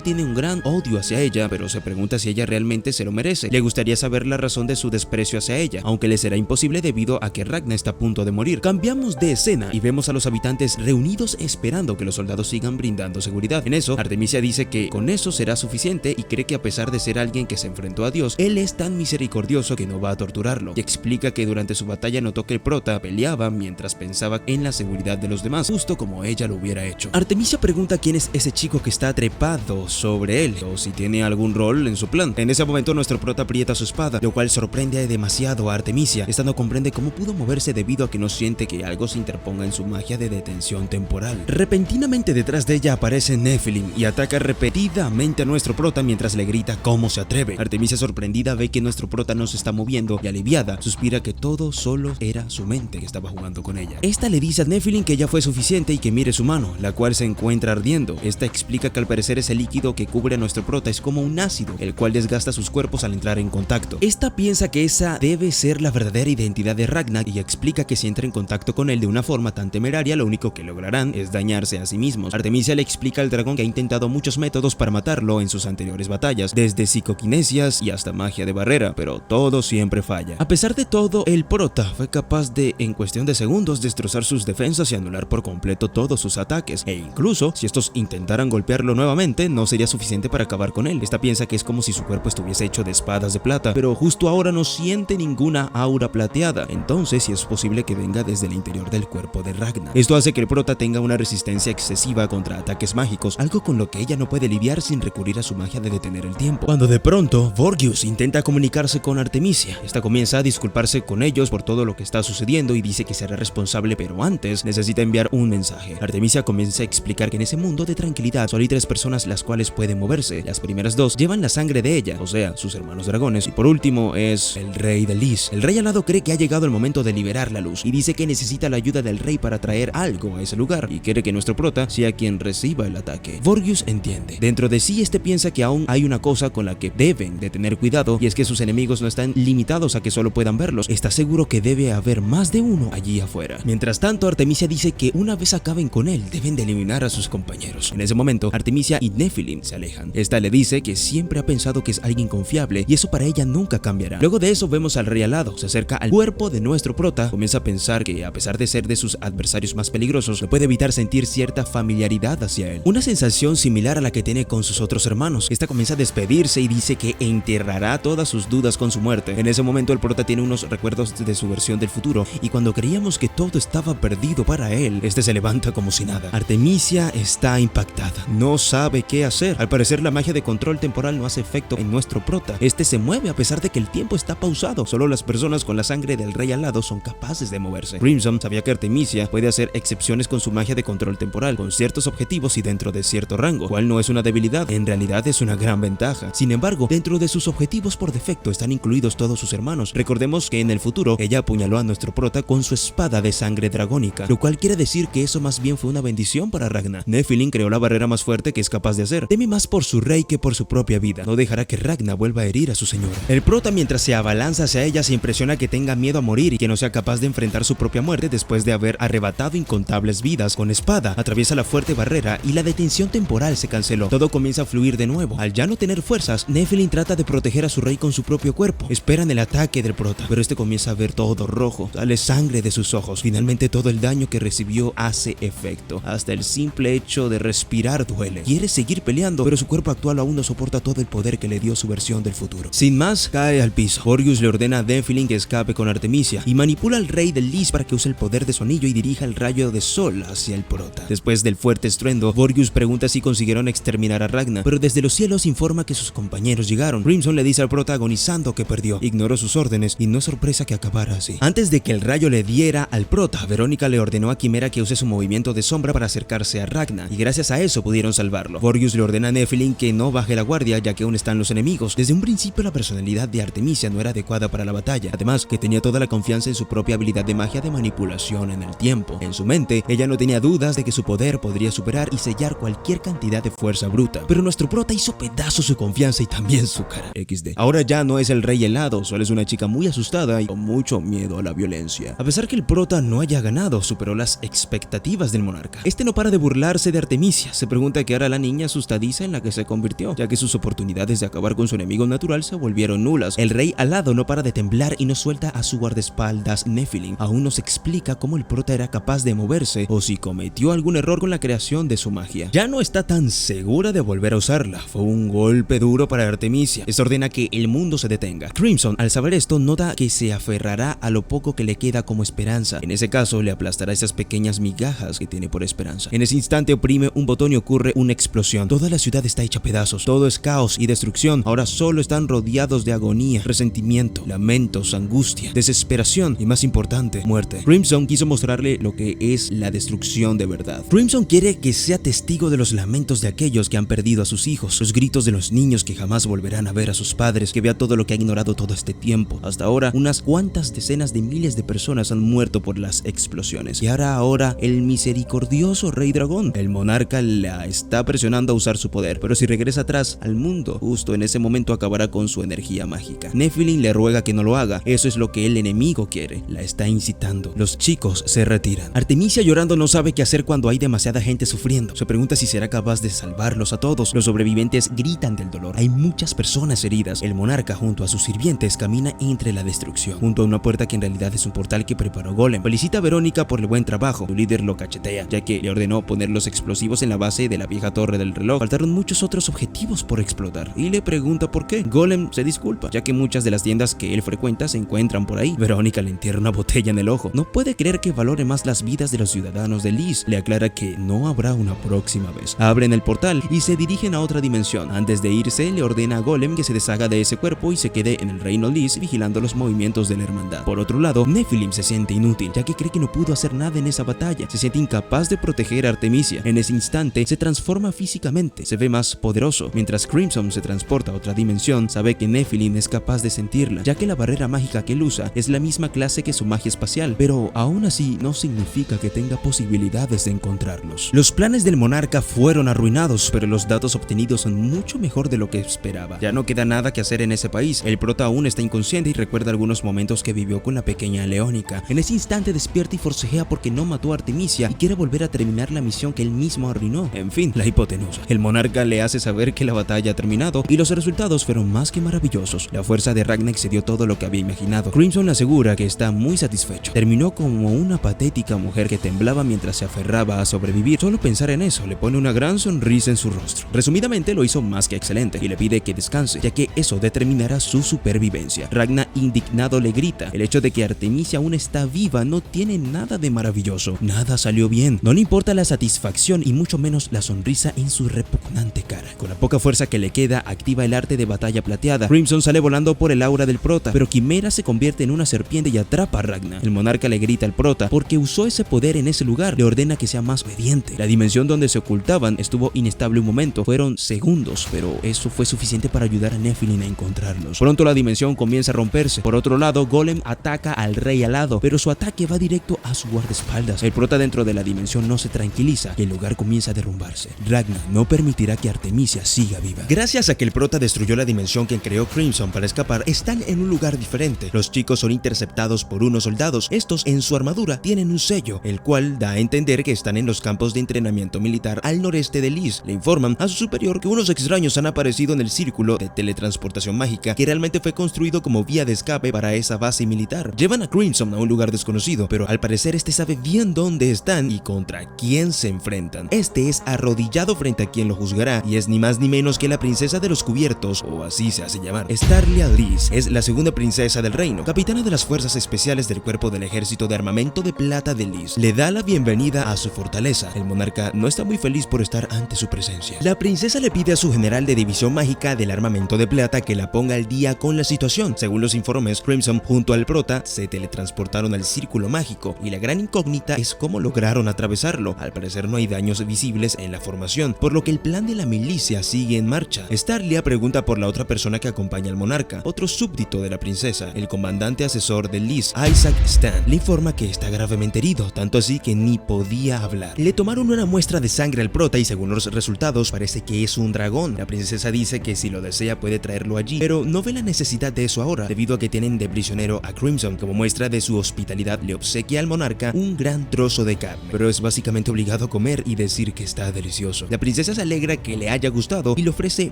tiene un gran odio hacia ella, pero se pregunta si ella realmente se lo merece. Le gustaría saber la razón de su desprecio hacia ella, aunque le será imposible debido a que Ragna está a punto de morir. Cambiamos de escena y vemos a los habitantes reunidos esperando que los soldados sigan brindando seguridad. En eso, Artemisia dice que con eso será suficiente y cree que a pesar de ser alguien que se enfrentó a Dios, él es tan misericordioso que no va a torturarlo. Y explica que durante su batalla notó que el prota peleaba mientras pensaba en la seguridad de los demás, justo como ella lo hubiera hecho. Artemisia pregunta quién es ese chico que está trepado sobre él o si tiene algún rol en su plan. En ese momento nuestro prota aprieta su espada, lo cual sorprende demasiado a Artemisia. Esta no comprende cómo pudo moverse debido a que no siente que algo se interponga en su magia de detención temporal. Repentinamente detrás de ella aparece Nephilim y ataca repetidamente a nuestro prota mientras le grita cómo se atreve. Artemisia, sorprendida, ve que nuestro prota no se está moviendo y aliviada suspira que todo solo era su mente que estaba jugando con ella. Esta le dice a Nephilim que ya fue suficiente y que mire su mano, la cual se encuentra ardiendo. Esta explica que al parecer ese líquido que cubre a nuestro prota es como un ácido, el cual desgasta sus cuerpos al entrar en contacto. Esta piensa que esa debe ser la verdadera identidad de Ragna y explica que si entra en contacto con él de una forma tan temeraria, lo único que lograrán es dañarse a sí mismos. Artemisia le explica al dragón que ha intentado muchos métodos para matarlo en sus anteriores batallas, desde psicokinesias y hasta magia de barrera, pero todo siempre falla. A pesar de todo, el prota fue capaz de, en cuestión de segundos, destrozar sus defensas y anular por completo todos sus ataques, e incluso si estos intentaran golpearlo nuevamente, no sería suficiente para acabar con él. Esta piensa que es como si su cuerpo estuviese hecho de espadas de plata, pero justo ahora no siente ninguna aura plateada, entonces si es posible que venga desde el interior del cuerpo de Ragna. Esto hace que el prota tenga una resistencia excesiva contra ataques mágicos, algo con lo que ella no puede lidiar sin recurrir a su magia de detener el tiempo. Cuando de pronto Vorgius intenta comunicarse con Artemisia, esta comienza a disculparse con ellos por todo lo que está sucediendo y dice que será responsable, pero antes necesita enviar un mensaje. Artemisia comienza a explicar que en ese mundo de tranquilidad solo hay 3 personas las cuales pueden moverse. Las primeras 2 llevan la sangre de ella, o sea, sus hermanos dragones, y por último es el rey de Lys. El rey alado cree que ha llegado el momento de liberar la luz y dice que necesita la ayuda del rey para traer algo a ese lugar y quiere que nuestro prota sea quien reciba el ataque. Vorgius entiende. Dentro de sí piensa que aún hay una cosa con la que deben de tener cuidado, y es que sus enemigos no están limitados a que solo puedan verlos. Está seguro que debe haber más de uno allí afuera. Mientras tanto, Artemisia dice que una vez acaben con él, deben de eliminar a sus compañeros. En ese momento, Artemisia y Nephilim se alejan. Esta le dice que siempre ha pensado que es alguien confiable y eso para ella nunca cambiará. Luego de eso vemos al rey alado, se acerca al cuerpo de nuestro prota, comienza a pensar que a pesar de ser de sus adversarios más peligrosos, no puede evitar sentir cierta familiaridad hacia él. Una sensación similar a la que tiene con sus otros hermanos. Esta comienza a despedirse y dice que enterrará todas sus dudas con su muerte. En ese momento el prota tiene unos recuerdos de su versión del futuro y cuando creíamos que todo estaba perdido para él, este se levanta como si nada. Artemisia está impactada, no sabe qué hacer. Al parecer la magia de control temporal no hace efecto en nuestro prota. Este se mueve a pesar de que el tiempo está pausado. Solo las personas con la sangre del rey alado son capaces de moverse. Crimson sabía que Artemisia puede hacer excepciones con su magia de control temporal, con ciertos objetivos y dentro de cierto rango, cual no es una debilidad, en realidad es una gran ventaja. Sin embargo, dentro de sus objetivos por defecto están incluidos todos sus hermanos. Recordemos que en el futuro ella apuñaló a nuestro prota con su espada de sangre dragónica, lo cual quiere decir que eso más bien fue una bendición para Ragna. Nephilim creó la barrera más fuerte que es capaz de hacer. Teme más por su rey que por su propia vida. No dejará que Ragna vuelva a herir a su señora. El prota, mientras se abalanza hacia ella, se impresiona que tenga miedo a morir y que no sea capaz de enfrentar su propia muerte después de haber arrebatado incontables vidas. Con espada atraviesa la fuerte barrera y la detención temporal se canceló. Todo comienza a fluir de nuevo. Al ya no tener fuerzas, Nephilim trata de proteger a su rey con su propio cuerpo. Esperan el ataque del prota, pero este comienza a ver todo rojo. Sale sangre de sus ojos. Finalmente todo el daño que recibió hace efecto. Hasta el simple hecho de respirar duele. Quiere seguir peleando, pero su cuerpo actual aún no soporta todo el poder que le dio su versión del futuro. Sin más, cae al piso. Vorgius le ordena a Nephilim que escape con Artemisia y manipula al rey del Lys para que use el poder de su anillo y dirija el rayo de sol hacia el prota. Después del fuerte estruendo, Vorgius pregunta si consiguieron exterminar a Ragna, pero desde los cielos informa que sus compañeros llegaron. Crimson le dice al prota agonizando que perdió. Ignoró sus órdenes y no es sorpresa que acabara así. Antes de que el rayo le diera al prota, Verónica le ordenó a Quimera que use su movimiento de sombra para acercarse a Ragna y gracias a eso pudieron salvarlo. Vorgius le ordena a Nephilim que no baje la guardia ya que aún están los enemigos. Desde un principio la personalidad de Artemisia no era adecuada para la batalla. Además, que tenía toda la confianza en su propia habilidad de magia de manipulación en el tiempo. En su mente, ella no tenía dudas de que su poder podría superar y sellar cualquier cantidad de fuerza bruta. Pero nuestro prota hizo pedazos su confianza y también su cara. XD. Ahora ya no es el rey helado, solo es una chica muy asustada y con mucho miedo a la violencia. A pesar que el prota no haya ganado, superó las expectativas del monarca. Este no para de burlarse de Artemisia. Se pregunta qué hará la niña asustadiza en la que se convirtió, ya que sus oportunidades de acabar con su enemigo natural se volvieron nulas. El rey alado no para de temblar y no suelta a su guardaespaldas Nephilim. Aún no se explica cómo el prota era capaz de moverse o si cometió algún error con la creación de su magia. Ya no está tan segura de volver a usarla. Fue un golpe duro para Artemisia. Esto ordena que el mundo se detenga. Crimson, al saber esto, nota que se aferrará a lo poco que le queda como esperanza. En ese caso, le aplastará esas pequeñas migajas que tiene por esperanza. En ese instante oprime un botón y ocurre una explosión. Toda la ciudad está hecha pedazos. Todo es caos y destrucción. Ahora solo están rodeados de agonía, resentimiento, lamentos, angustia, desesperación y, más importante, muerte. Crimson quiso mostrarle lo que es la destrucción de verdad. Crimson quiere que sea testigo de los lamentos de aquellos que han perdido a sus hijos, los gritos de los niños que jamás volverán a ver a sus padres, que vea todo lo que ha ignorado todo este tiempo. Hasta ahora, unas cuantas decenas de miles de personas han muerto por las explosiones. Y ahora el misericordioso rey dragón, el monarca, la está presionando a usar su poder, pero si regresa atrás al mundo, justo en ese momento acabará con su energía mágica. Nephilim le ruega que no lo haga. Eso es lo que el enemigo quiere. La está incitando. Los chicos se retiran. Artemisia, llorando, no sabe qué hacer cuando hay demasiada gente sufriendo. Se pregunta si será capaz de salvarlos a todos. Los sobrevivientes gritan del dolor. Hay muchas personas heridas. El monarca, junto a sus sirvientes, camina entre la destrucción, junto a una puerta que en realidad es un portal que preparó Golem. Felicita a Verónica por el buen trabajo. Su líder lo cachetea, ya que le ordenó poner los explosivos en la base de la vieja torre del reloj. Faltaron muchos otros objetivos por explotar, y le pregunta por qué. Golem se disculpa, ya que muchas de las tiendas que él frecuenta se encuentran por ahí. Verónica le entierra una botella en el ojo. No puede creer que valore más las vidas de los ciudadanos de Lys. Le aclara que no habrá una próxima vez. Abren el portal y se dirigen a otra dimensión. Antes de irse, le ordena a Golem que se deshaga de ese cuerpo y se quede en el reino Lys vigilando los movimientos de la hermandad. Por otro lado, Nephilim se siente inútil, ya que cree que no pudo hacer nada en esa batalla. Se siente incapaz de proteger a Artemisia. En ese instante, se transforma físicamente. Se ve más poderoso. Mientras Crimson se transporta a otra dimensión, sabe que Nephilim es capaz de sentirla, ya que la barrera mágica que él usa es la misma clase que su magia espacial, pero aún así no significa que tenga posibilidades de encontrarlos. Los planes del monarca fueron arruinados, pero los datos obtenidos son mucho mejor de lo que esperaba. Ya no queda nada que hacer en ese país. El prota aún está inconsciente y recuerda algunos momentos que vivió con la pequeña Leónica. En ese instante despierta y forcejea porque no mató a Artemisia y quiere volver a terminar la misión que él mismo arruinó. En fin, la hipotenusa. El monarca le hace saber que la batalla ha terminado y los resultados fueron más que maravillosos. La fuerza de Ragna excedió todo lo que había imaginado. Crimson le asegura que está muy satisfecho. Terminó como una patética mujer que temblaba mientras se aferraba a sobrevivir. Solo pensar en eso le pone una gran sonrisa en su rostro. Resumidamente, lo hizo más que excelente y le pide que descanse, ya que eso determinará su supervivencia. Ragna, indignado, le grita: el hecho de que Artemisia aún está viva no tiene nada de maravilloso. Nada salió bien. No le importa la satisfacción y mucho menos la sonrisa en su repugnante cara. Con la poca fuerza que le queda, activa el arte de batalla plateada. Crimson sale volando por el aura del prota, pero Quimera se convierte en una serpiente y atrapa a Ragna. El monarca le grita al prota porque usó ese poder en ese lugar. Le ordena que sea más obediente. La dimensión donde se ocultaban estuvo inestable un momento. Fueron segundos, pero eso fue suficiente para ayudar a Nephilim a encontrarlos. Pronto la dimensión comienza a romperse. Por otro lado, Golem ataca al rey alado, pero su ataque va directo a su guardaespaldas. El prota dentro de la dimensión no se tranquiliza y el lugar comienza a derrumbarse. Ragna no permitirá que Artemisia siga viva. Gracias a que el prota destruyó la dimensión que creó Crimson para escapar, están en un lugar diferente. Los chicos son interceptados por unos soldados. Estos, en su armadura, tienen un sello, el cual da a entender que están en los campos de entrenamiento militar al noreste de Lys. Le informan a su superior que unos extraños han aparecido en el círculo de teletransportación mágica que realmente fue construido como vía de escape para esa base militar. Llevan a Crimson a un lugar desconocido, pero al parecer este sabe bien dónde están y contra quién se enfrentan. Este es arrodillado frente a quien lo juzgará y es ni más ni menos que la princesa de los cubiertos, o así se hace llamar. Starlia Lys es la segunda princesa del reino, capitana de las fuerzas especiales del cuerpo del ejército de armamento de plata de Lys. Le da la bienvenida a su fortaleza. El monarca no está muy feliz por estar ante su presencia. La princesa le pide a su general de división mágica del armamento de plata que la ponga al día con la situación. Según los informes, Crimson junto al prota se teletransportaron al círculo mágico y la gran incógnita es cómo lograron atravesarlo. Al parecer no hay daños visibles en la formación, por lo que el plan de la milicia sigue en marcha. Starlia pregunta por la otra persona que acompaña al monarca, otro súbdito de la princesa. princesa. El comandante asesor de Liz, Isaac Stan, le informa que está gravemente herido, tanto así que ni podía hablar. Le tomaron una muestra de sangre al prota y según los resultados parece que es un dragón. La princesa dice que si lo desea puede traerlo allí, pero no ve la necesidad de eso ahora, debido a que tienen de prisionero a Crimson. Como muestra de su hospitalidad le obsequia al monarca un gran trozo de carne, pero es básicamente obligado a comer y decir que está delicioso. La princesa se alegra que le haya gustado y le ofrece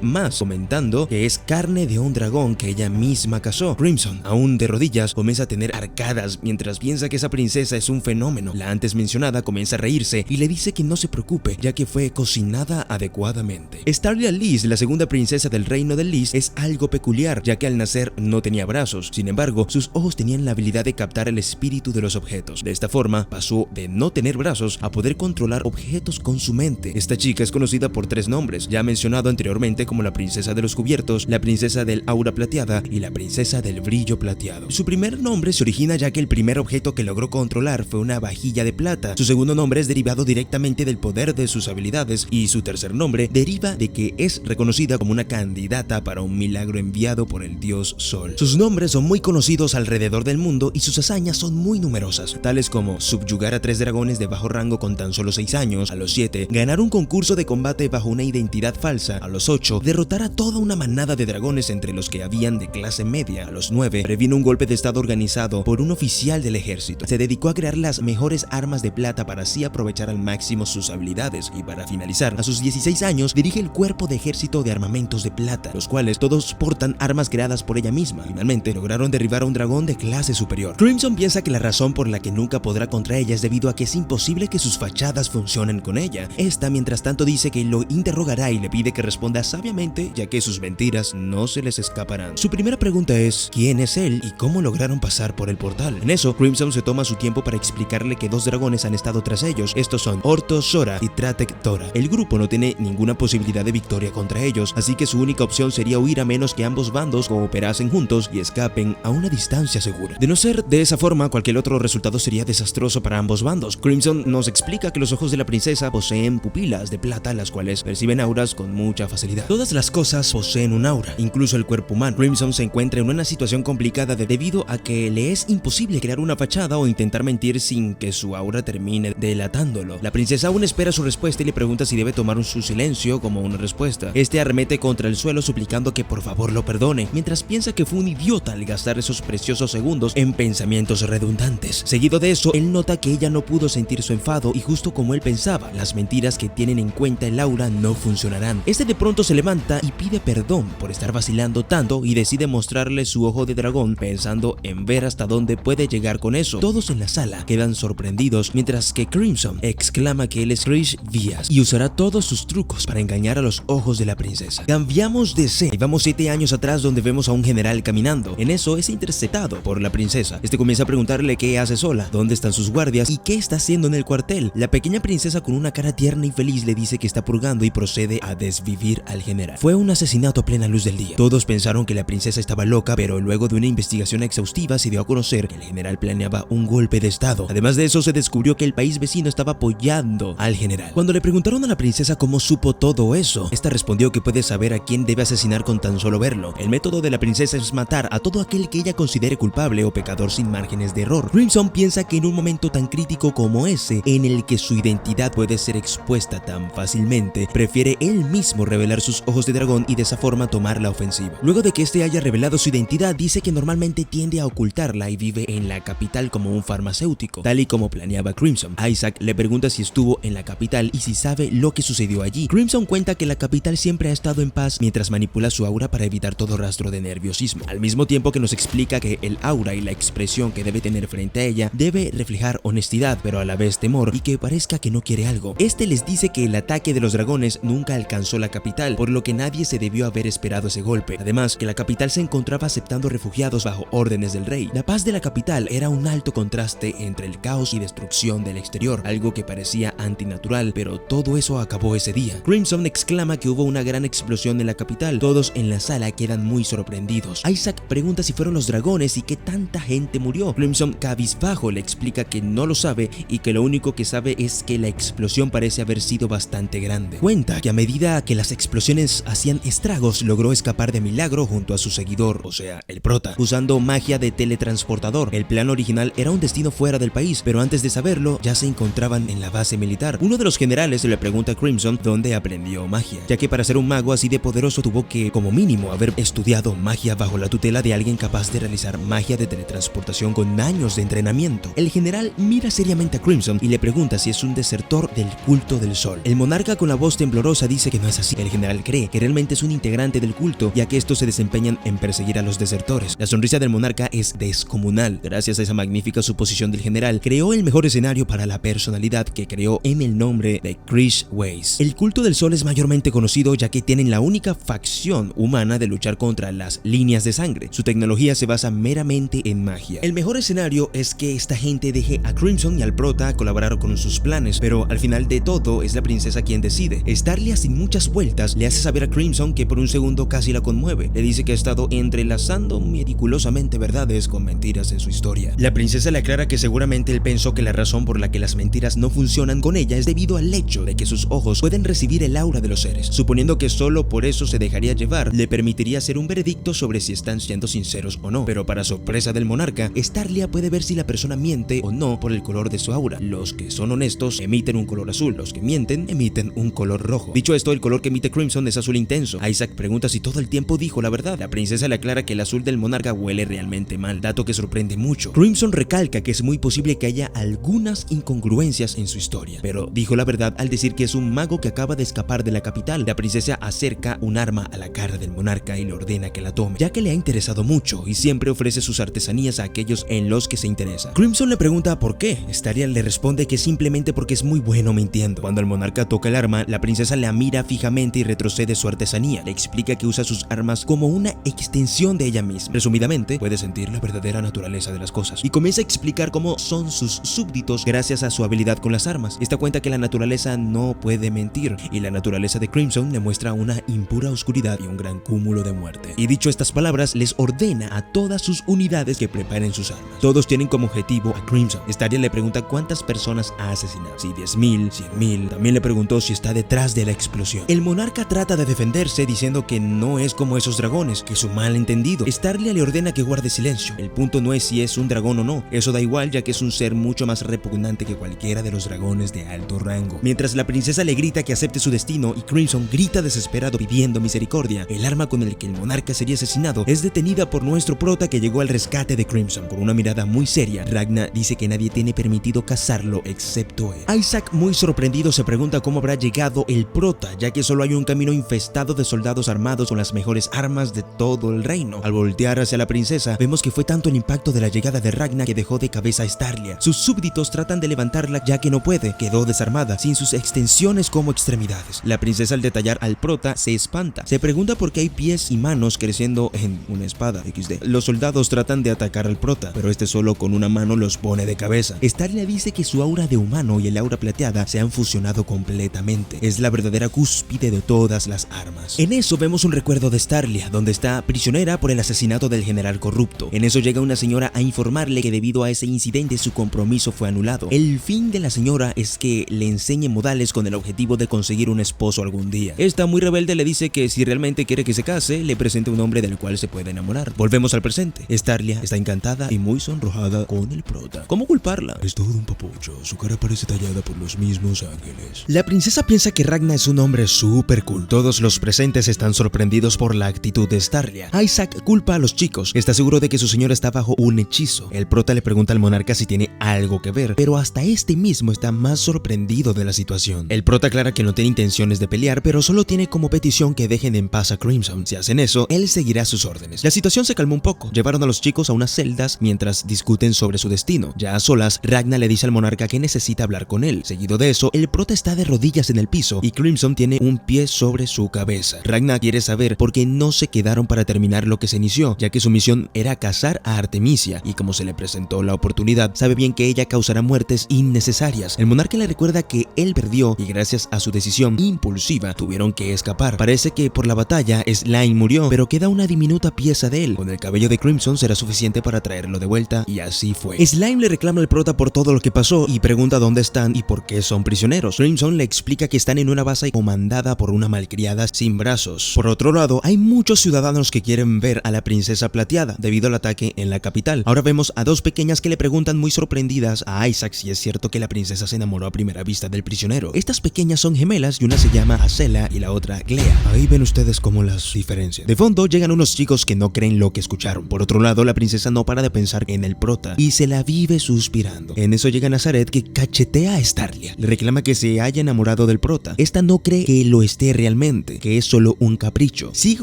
más, comentando que es carne de un dragón que ella misma cazó. Crimson, aún de rodillas, comienza a tener arcadas mientras piensa que esa princesa es un fenómeno. La antes mencionada comienza a reírse y le dice que no se preocupe, ya que fue cocinada adecuadamente. Starlia Liz, la segunda princesa del reino de Liz, es algo peculiar, ya que al nacer no tenía brazos. Sin embargo, sus ojos tenían la habilidad de captar el espíritu de los objetos. De esta forma, pasó de no tener brazos a poder controlar objetos con su mente. Esta chica es conocida por 3 nombres, ya mencionado anteriormente, como la princesa de los cubiertos, la princesa del aura plateada y la princesa del brillo plateado. Su primer nombre se origina ya que el primer objeto que logró controlar fue una vajilla de plata. Su segundo nombre es derivado directamente del poder de sus habilidades y su tercer nombre deriva de que es reconocida como una candidata para un milagro enviado por el dios Sol. Sus nombres son muy conocidos alrededor del mundo y sus hazañas son muy numerosas, tales como subyugar a 3 dragones de bajo rango con tan solo 6 años, a los 7, ganar un concurso de combate bajo una identidad falsa, a los 8, derrotar a toda una manada de dragones entre los que habían de clase media, a los 9, previno un golpe de estado organizado por un oficial del ejército. Se dedicó a crear las mejores armas de plata para así aprovechar al máximo sus habilidades y para finalizar, a sus 16 años dirige el cuerpo de ejército de armamentos de plata, los cuales todos portan armas creadas por ella misma. Finalmente lograron derribar a un dragón de clase superior. Crimson piensa que la razón por la que nunca podrá contra ella es debido a que es imposible que sus fachadas funcionen con ella. Esta, mientras tanto, dice que lo interrogará y le pide que responda sabiamente, ya que sus mentiras no se les escaparán. Su primera pregunta es ¿quién es él y cómo lograron pasar por el portal? En eso, Crimson se toma su tiempo para explicarle que 2 dragones han estado tras ellos. Estos son Orto Sora y Tratek Tora. El grupo no tiene ninguna posibilidad de victoria contra ellos, así que su única opción sería huir a menos que ambos bandos cooperasen juntos y escapen a una distancia segura. De no ser de esa forma, cualquier otro resultado sería desastroso para ambos bandos. Crimson nos explica que los ojos de la princesa poseen pupilas de plata, las cuales perciben auras con mucha facilidad. Todas las cosas poseen un aura, incluso el cuerpo humano. Crimson se encuentra en una situación complicada debido a que le es imposible crear una fachada o intentar mentir sin que su aura termine delatándolo. La princesa aún espera su respuesta y le pregunta si debe tomar su silencio como una respuesta. Este arremete contra el suelo suplicando que por favor lo perdone, mientras piensa que fue un idiota al gastar esos preciosos segundos en pensamientos redundantes. Seguido de eso, él nota que ella no pudo sentir su enfado y justo como él pensaba, las mentiras que tienen en cuenta el aura no funcionarán. Este de pronto se levanta y pide perdón por estar vacilando tanto y decide mostrarle su ojo de dragón, pensando en ver hasta dónde puede llegar con eso. Todos en la sala quedan sorprendidos, mientras que Crimson exclama que él es Krish Vías y usará todos sus trucos para engañar a los ojos de la princesa. Cambiamos de escena y vamos 7 años atrás, donde vemos a un general caminando. En eso es interceptado por la princesa. Este comienza a preguntarle qué hace sola, dónde están sus guardias y qué está haciendo en el cuartel. La pequeña princesa, con una cara tierna y feliz, le dice que está purgando y procede a desvivir al general. Fue un asesinato a plena luz del día. Todos pensaron que la princesa estaba loca, pero luego de una investigación exhaustiva se dio a conocer que el general planeaba un golpe de estado. Además de eso, se descubrió que el país vecino estaba apoyando al general. Cuando le preguntaron a la princesa cómo supo todo eso, esta respondió que puede saber a quién debe asesinar con tan solo verlo. El método de la princesa es matar a todo aquel que ella considere culpable o pecador sin márgenes de error. Crimson piensa que en un momento tan crítico como ese, en el que su identidad puede ser expuesta tan fácilmente, prefiere él mismo revelar sus ojos de dragón y de esa forma tomar la ofensiva. Luego de que este haya revelado su identidad, dice que normalmente tiende a ocultarla y vive en la capital como un farmacéutico, tal y como planeaba Crimson. Isaac le pregunta si estuvo en la capital y si sabe lo que sucedió allí. Crimson cuenta que la capital siempre ha estado en paz mientras manipula su aura para evitar todo rastro de nerviosismo, al mismo tiempo que nos explica que el aura y la expresión que debe tener frente a ella debe reflejar honestidad, pero a la vez temor, y que parezca que no quiere algo. Este les dice que el ataque de los dragones nunca alcanzó la capital, por lo que nadie se debió haber esperado ese golpe. Además, que la capital se encontraba aceptando refugiados bajo órdenes del rey. La paz de la capital era un alto contraste entre el caos y destrucción del exterior, algo que parecía antinatural, pero todo eso acabó ese día. Crimson exclama que hubo una gran explosión en la capital. Todos en la sala quedan muy sorprendidos. Isaac pregunta si fueron los dragones y que tanta gente murió. Crimson, cabizbajo, le explica que no lo sabe y que lo único que sabe es que la explosión parece haber sido bastante grande. Cuenta que a medida que las explosiones hacían estragos, logró escapar de milagro junto a su seguidor, o sea, el prota. prota, usando magia de teletransportador. El plan original era un destino fuera del país, pero antes de saberlo, ya se encontraban en la base militar. Uno de los generales le pregunta a Crimson dónde aprendió magia, ya que para ser un mago así de poderoso tuvo que, como mínimo, haber estudiado magia bajo la tutela de alguien capaz de realizar magia de teletransportación con años de entrenamiento. El general mira seriamente a Crimson y le pregunta si es un desertor del culto del sol. El monarca, con la voz temblorosa, dice que no es así. El general cree que realmente es un integrante del culto, ya que estos se desempeñan en perseguir a los desertores. La sonrisa del monarca es descomunal. Gracias a esa magnífica suposición del general, creó el mejor escenario para la personalidad que creó en el nombre de Chris Weiss. El culto del sol es mayormente conocido ya que tienen la única facción humana de luchar contra las líneas de sangre. Su tecnología se basa meramente en magia. El mejor escenario es que esta gente deje a Crimson y al prota colaborar con sus planes, pero al final de todo es la princesa quien decide. Starlia, sin muchas vueltas, le hace saber a Crimson que por un segundo casi la conmueve. Le dice que ha estado entrelazando meticulosamente verdades con mentiras en su historia. La princesa le aclara que seguramente él pensó que la razón por la que las mentiras no funcionan con ella es debido al hecho de que sus ojos pueden recibir el aura de los seres. Suponiendo que solo por eso se dejaría llevar, le permitiría hacer un veredicto sobre si están siendo sinceros o no. Pero para sorpresa del monarca, Starlia puede ver si la persona miente o no por el color de su aura. Los que son honestos emiten un color azul, los que mienten emiten un color rojo. Dicho esto, el color que emite Crimson es azul intenso. Isaac pregunta si todo el tiempo dijo la verdad. La princesa le aclara que el azul del monarca huele realmente mal, dato que sorprende mucho. Crimson recalca que es muy posible que haya algunas incongruencias en su historia, pero dijo la verdad al decir que es un mago que acaba de escapar de la capital. La princesa acerca un arma a la cara del monarca y le ordena que la tome, ya que le ha interesado mucho y siempre ofrece sus artesanías a aquellos en los que se interesa. Crimson le pregunta por qué. Starlia le responde que simplemente porque es muy bueno mintiendo. Cuando el monarca toca el arma, la princesa la mira fijamente y retrocede su artesanía. Le explica que usa sus armas como una extensión de ella misma. Resumidamente, puede sentir la verdadera naturaleza de las cosas y comienza a explicar cómo son sus súbditos gracias a su habilidad con las armas. Esta cuenta que la naturaleza no puede mentir y la naturaleza de Crimson le muestra una impura oscuridad y un gran cúmulo de muerte. Y dicho estas palabras, les ordena a todas sus unidades que preparen sus armas. Todos tienen como objetivo a Crimson. Starlia le pregunta cuántas personas ha asesinado, si 10,000, 100,000. También le preguntó si está detrás de la explosión. El monarca trata de defenderse diciendo que no es como esos dragones, que es un malentendido. Starlia le ordena que guarde silencio. El punto no es si es un dragón o no, eso da igual ya que es un ser mucho más repugnante que cualquiera de los dragones de alto rango. Mientras la princesa le grita que acepte su destino y Crimson grita desesperado pidiendo misericordia, el arma con el que el monarca sería asesinado es detenida por nuestro prota que llegó al rescate de Crimson. Con una mirada muy seria, Ragna dice que nadie tiene permitido cazarlo excepto él. Isaac, muy sorprendido, se pregunta cómo habrá llegado el prota, ya que solo hay un camino infestado de soldados armados con las mejores armas de todo el reino. Al voltear hacia la princesa, vemos que fue tanto el impacto de la llegada de Ragna que dejó de cabeza a Starlia. Sus súbditos tratan de levantarla ya que no puede, quedó desarmada, sin sus extensiones como extremidades. La princesa, al detallar al prota, se espanta. Se pregunta por qué hay pies y manos creciendo en una espada XD. Los soldados tratan de atacar al prota, pero este solo con una mano los pone de cabeza. Starlia dice que su aura de humano y el aura plateada se han fusionado completamente. Es la verdadera cúspide de todas las armas. En eso vemos un recuerdo de Starlia, donde está prisionera por el asesinato del general corrupto. En eso llega una señora a informarle que debido a ese incidente su compromiso fue anulado. El fin de la señora es que le enseñe modales con el objetivo de conseguir un esposo algún día. Esta, muy rebelde, le dice que si realmente quiere que se case, le presente un hombre del cual se puede enamorar. Volvemos al presente. Starlia está encantada y muy sonrojada con el prota. ¿Cómo culparla? Es todo un papucho, su cara parece tallada por los mismos ángeles. La princesa piensa que Ragna es un hombre súper cool. Todos los presentes están sorprendidos por la actitud de Starlia. Isaac culpa a los chicos. Está seguro de que su señora está bajo un hechizo. El prota le pregunta al monarca si tiene algo que ver, pero hasta este mismo está más sorprendido de la situación. El prota aclara que no tiene intenciones de pelear, pero solo tiene como petición que dejen en paz a Crimson. Si hacen eso, él seguirá sus órdenes. La situación se calmó un poco. Llevaron a los chicos a unas celdas mientras discuten sobre su destino. Ya a solas, Ragna le dice al monarca que necesita hablar con él. Seguido de eso, el prota está de rodillas en el piso y Crimson tiene un pie sobre su cabeza. Ragna quiere saber por qué no se quedaron para terminar lo que se inició, ya que su misión era cazar a Artemisia, y como se le presentó la oportunidad, sabe bien que ella causará muertes innecesarias. El monarca le recuerda que él perdió y gracias a su decisión impulsiva tuvieron que escapar. Parece que por la batalla Slime murió, pero queda una diminuta pieza de él. Con el cabello de Crimson será suficiente para traerlo de vuelta, y así fue. Slime le reclama al prota por todo lo que pasó y pregunta dónde están y por qué son prisioneros. Crimson le explica que están en una base comandada por una malcriada sin brazos. Por otro lado, hay muchos ciudadanos que quieren ver a la princesa princesa plateada debido al ataque en la capital. Ahora vemos a dos pequeñas que le preguntan muy sorprendidas a Isaac si es cierto que la princesa se enamoró a primera vista del prisionero. Estas pequeñas son gemelas y una se llama Hasela y la otra Glea. Ahí ven ustedes cómo las diferencian. De fondo llegan unos chicos que no creen lo que escucharon. Por otro lado, la princesa no para de pensar en el prota y se la vive suspirando. En eso llega Nazaret, que cachetea a Starlia. Le reclama que se haya enamorado del prota. Esta no cree que lo esté realmente, que es solo un capricho. Sigue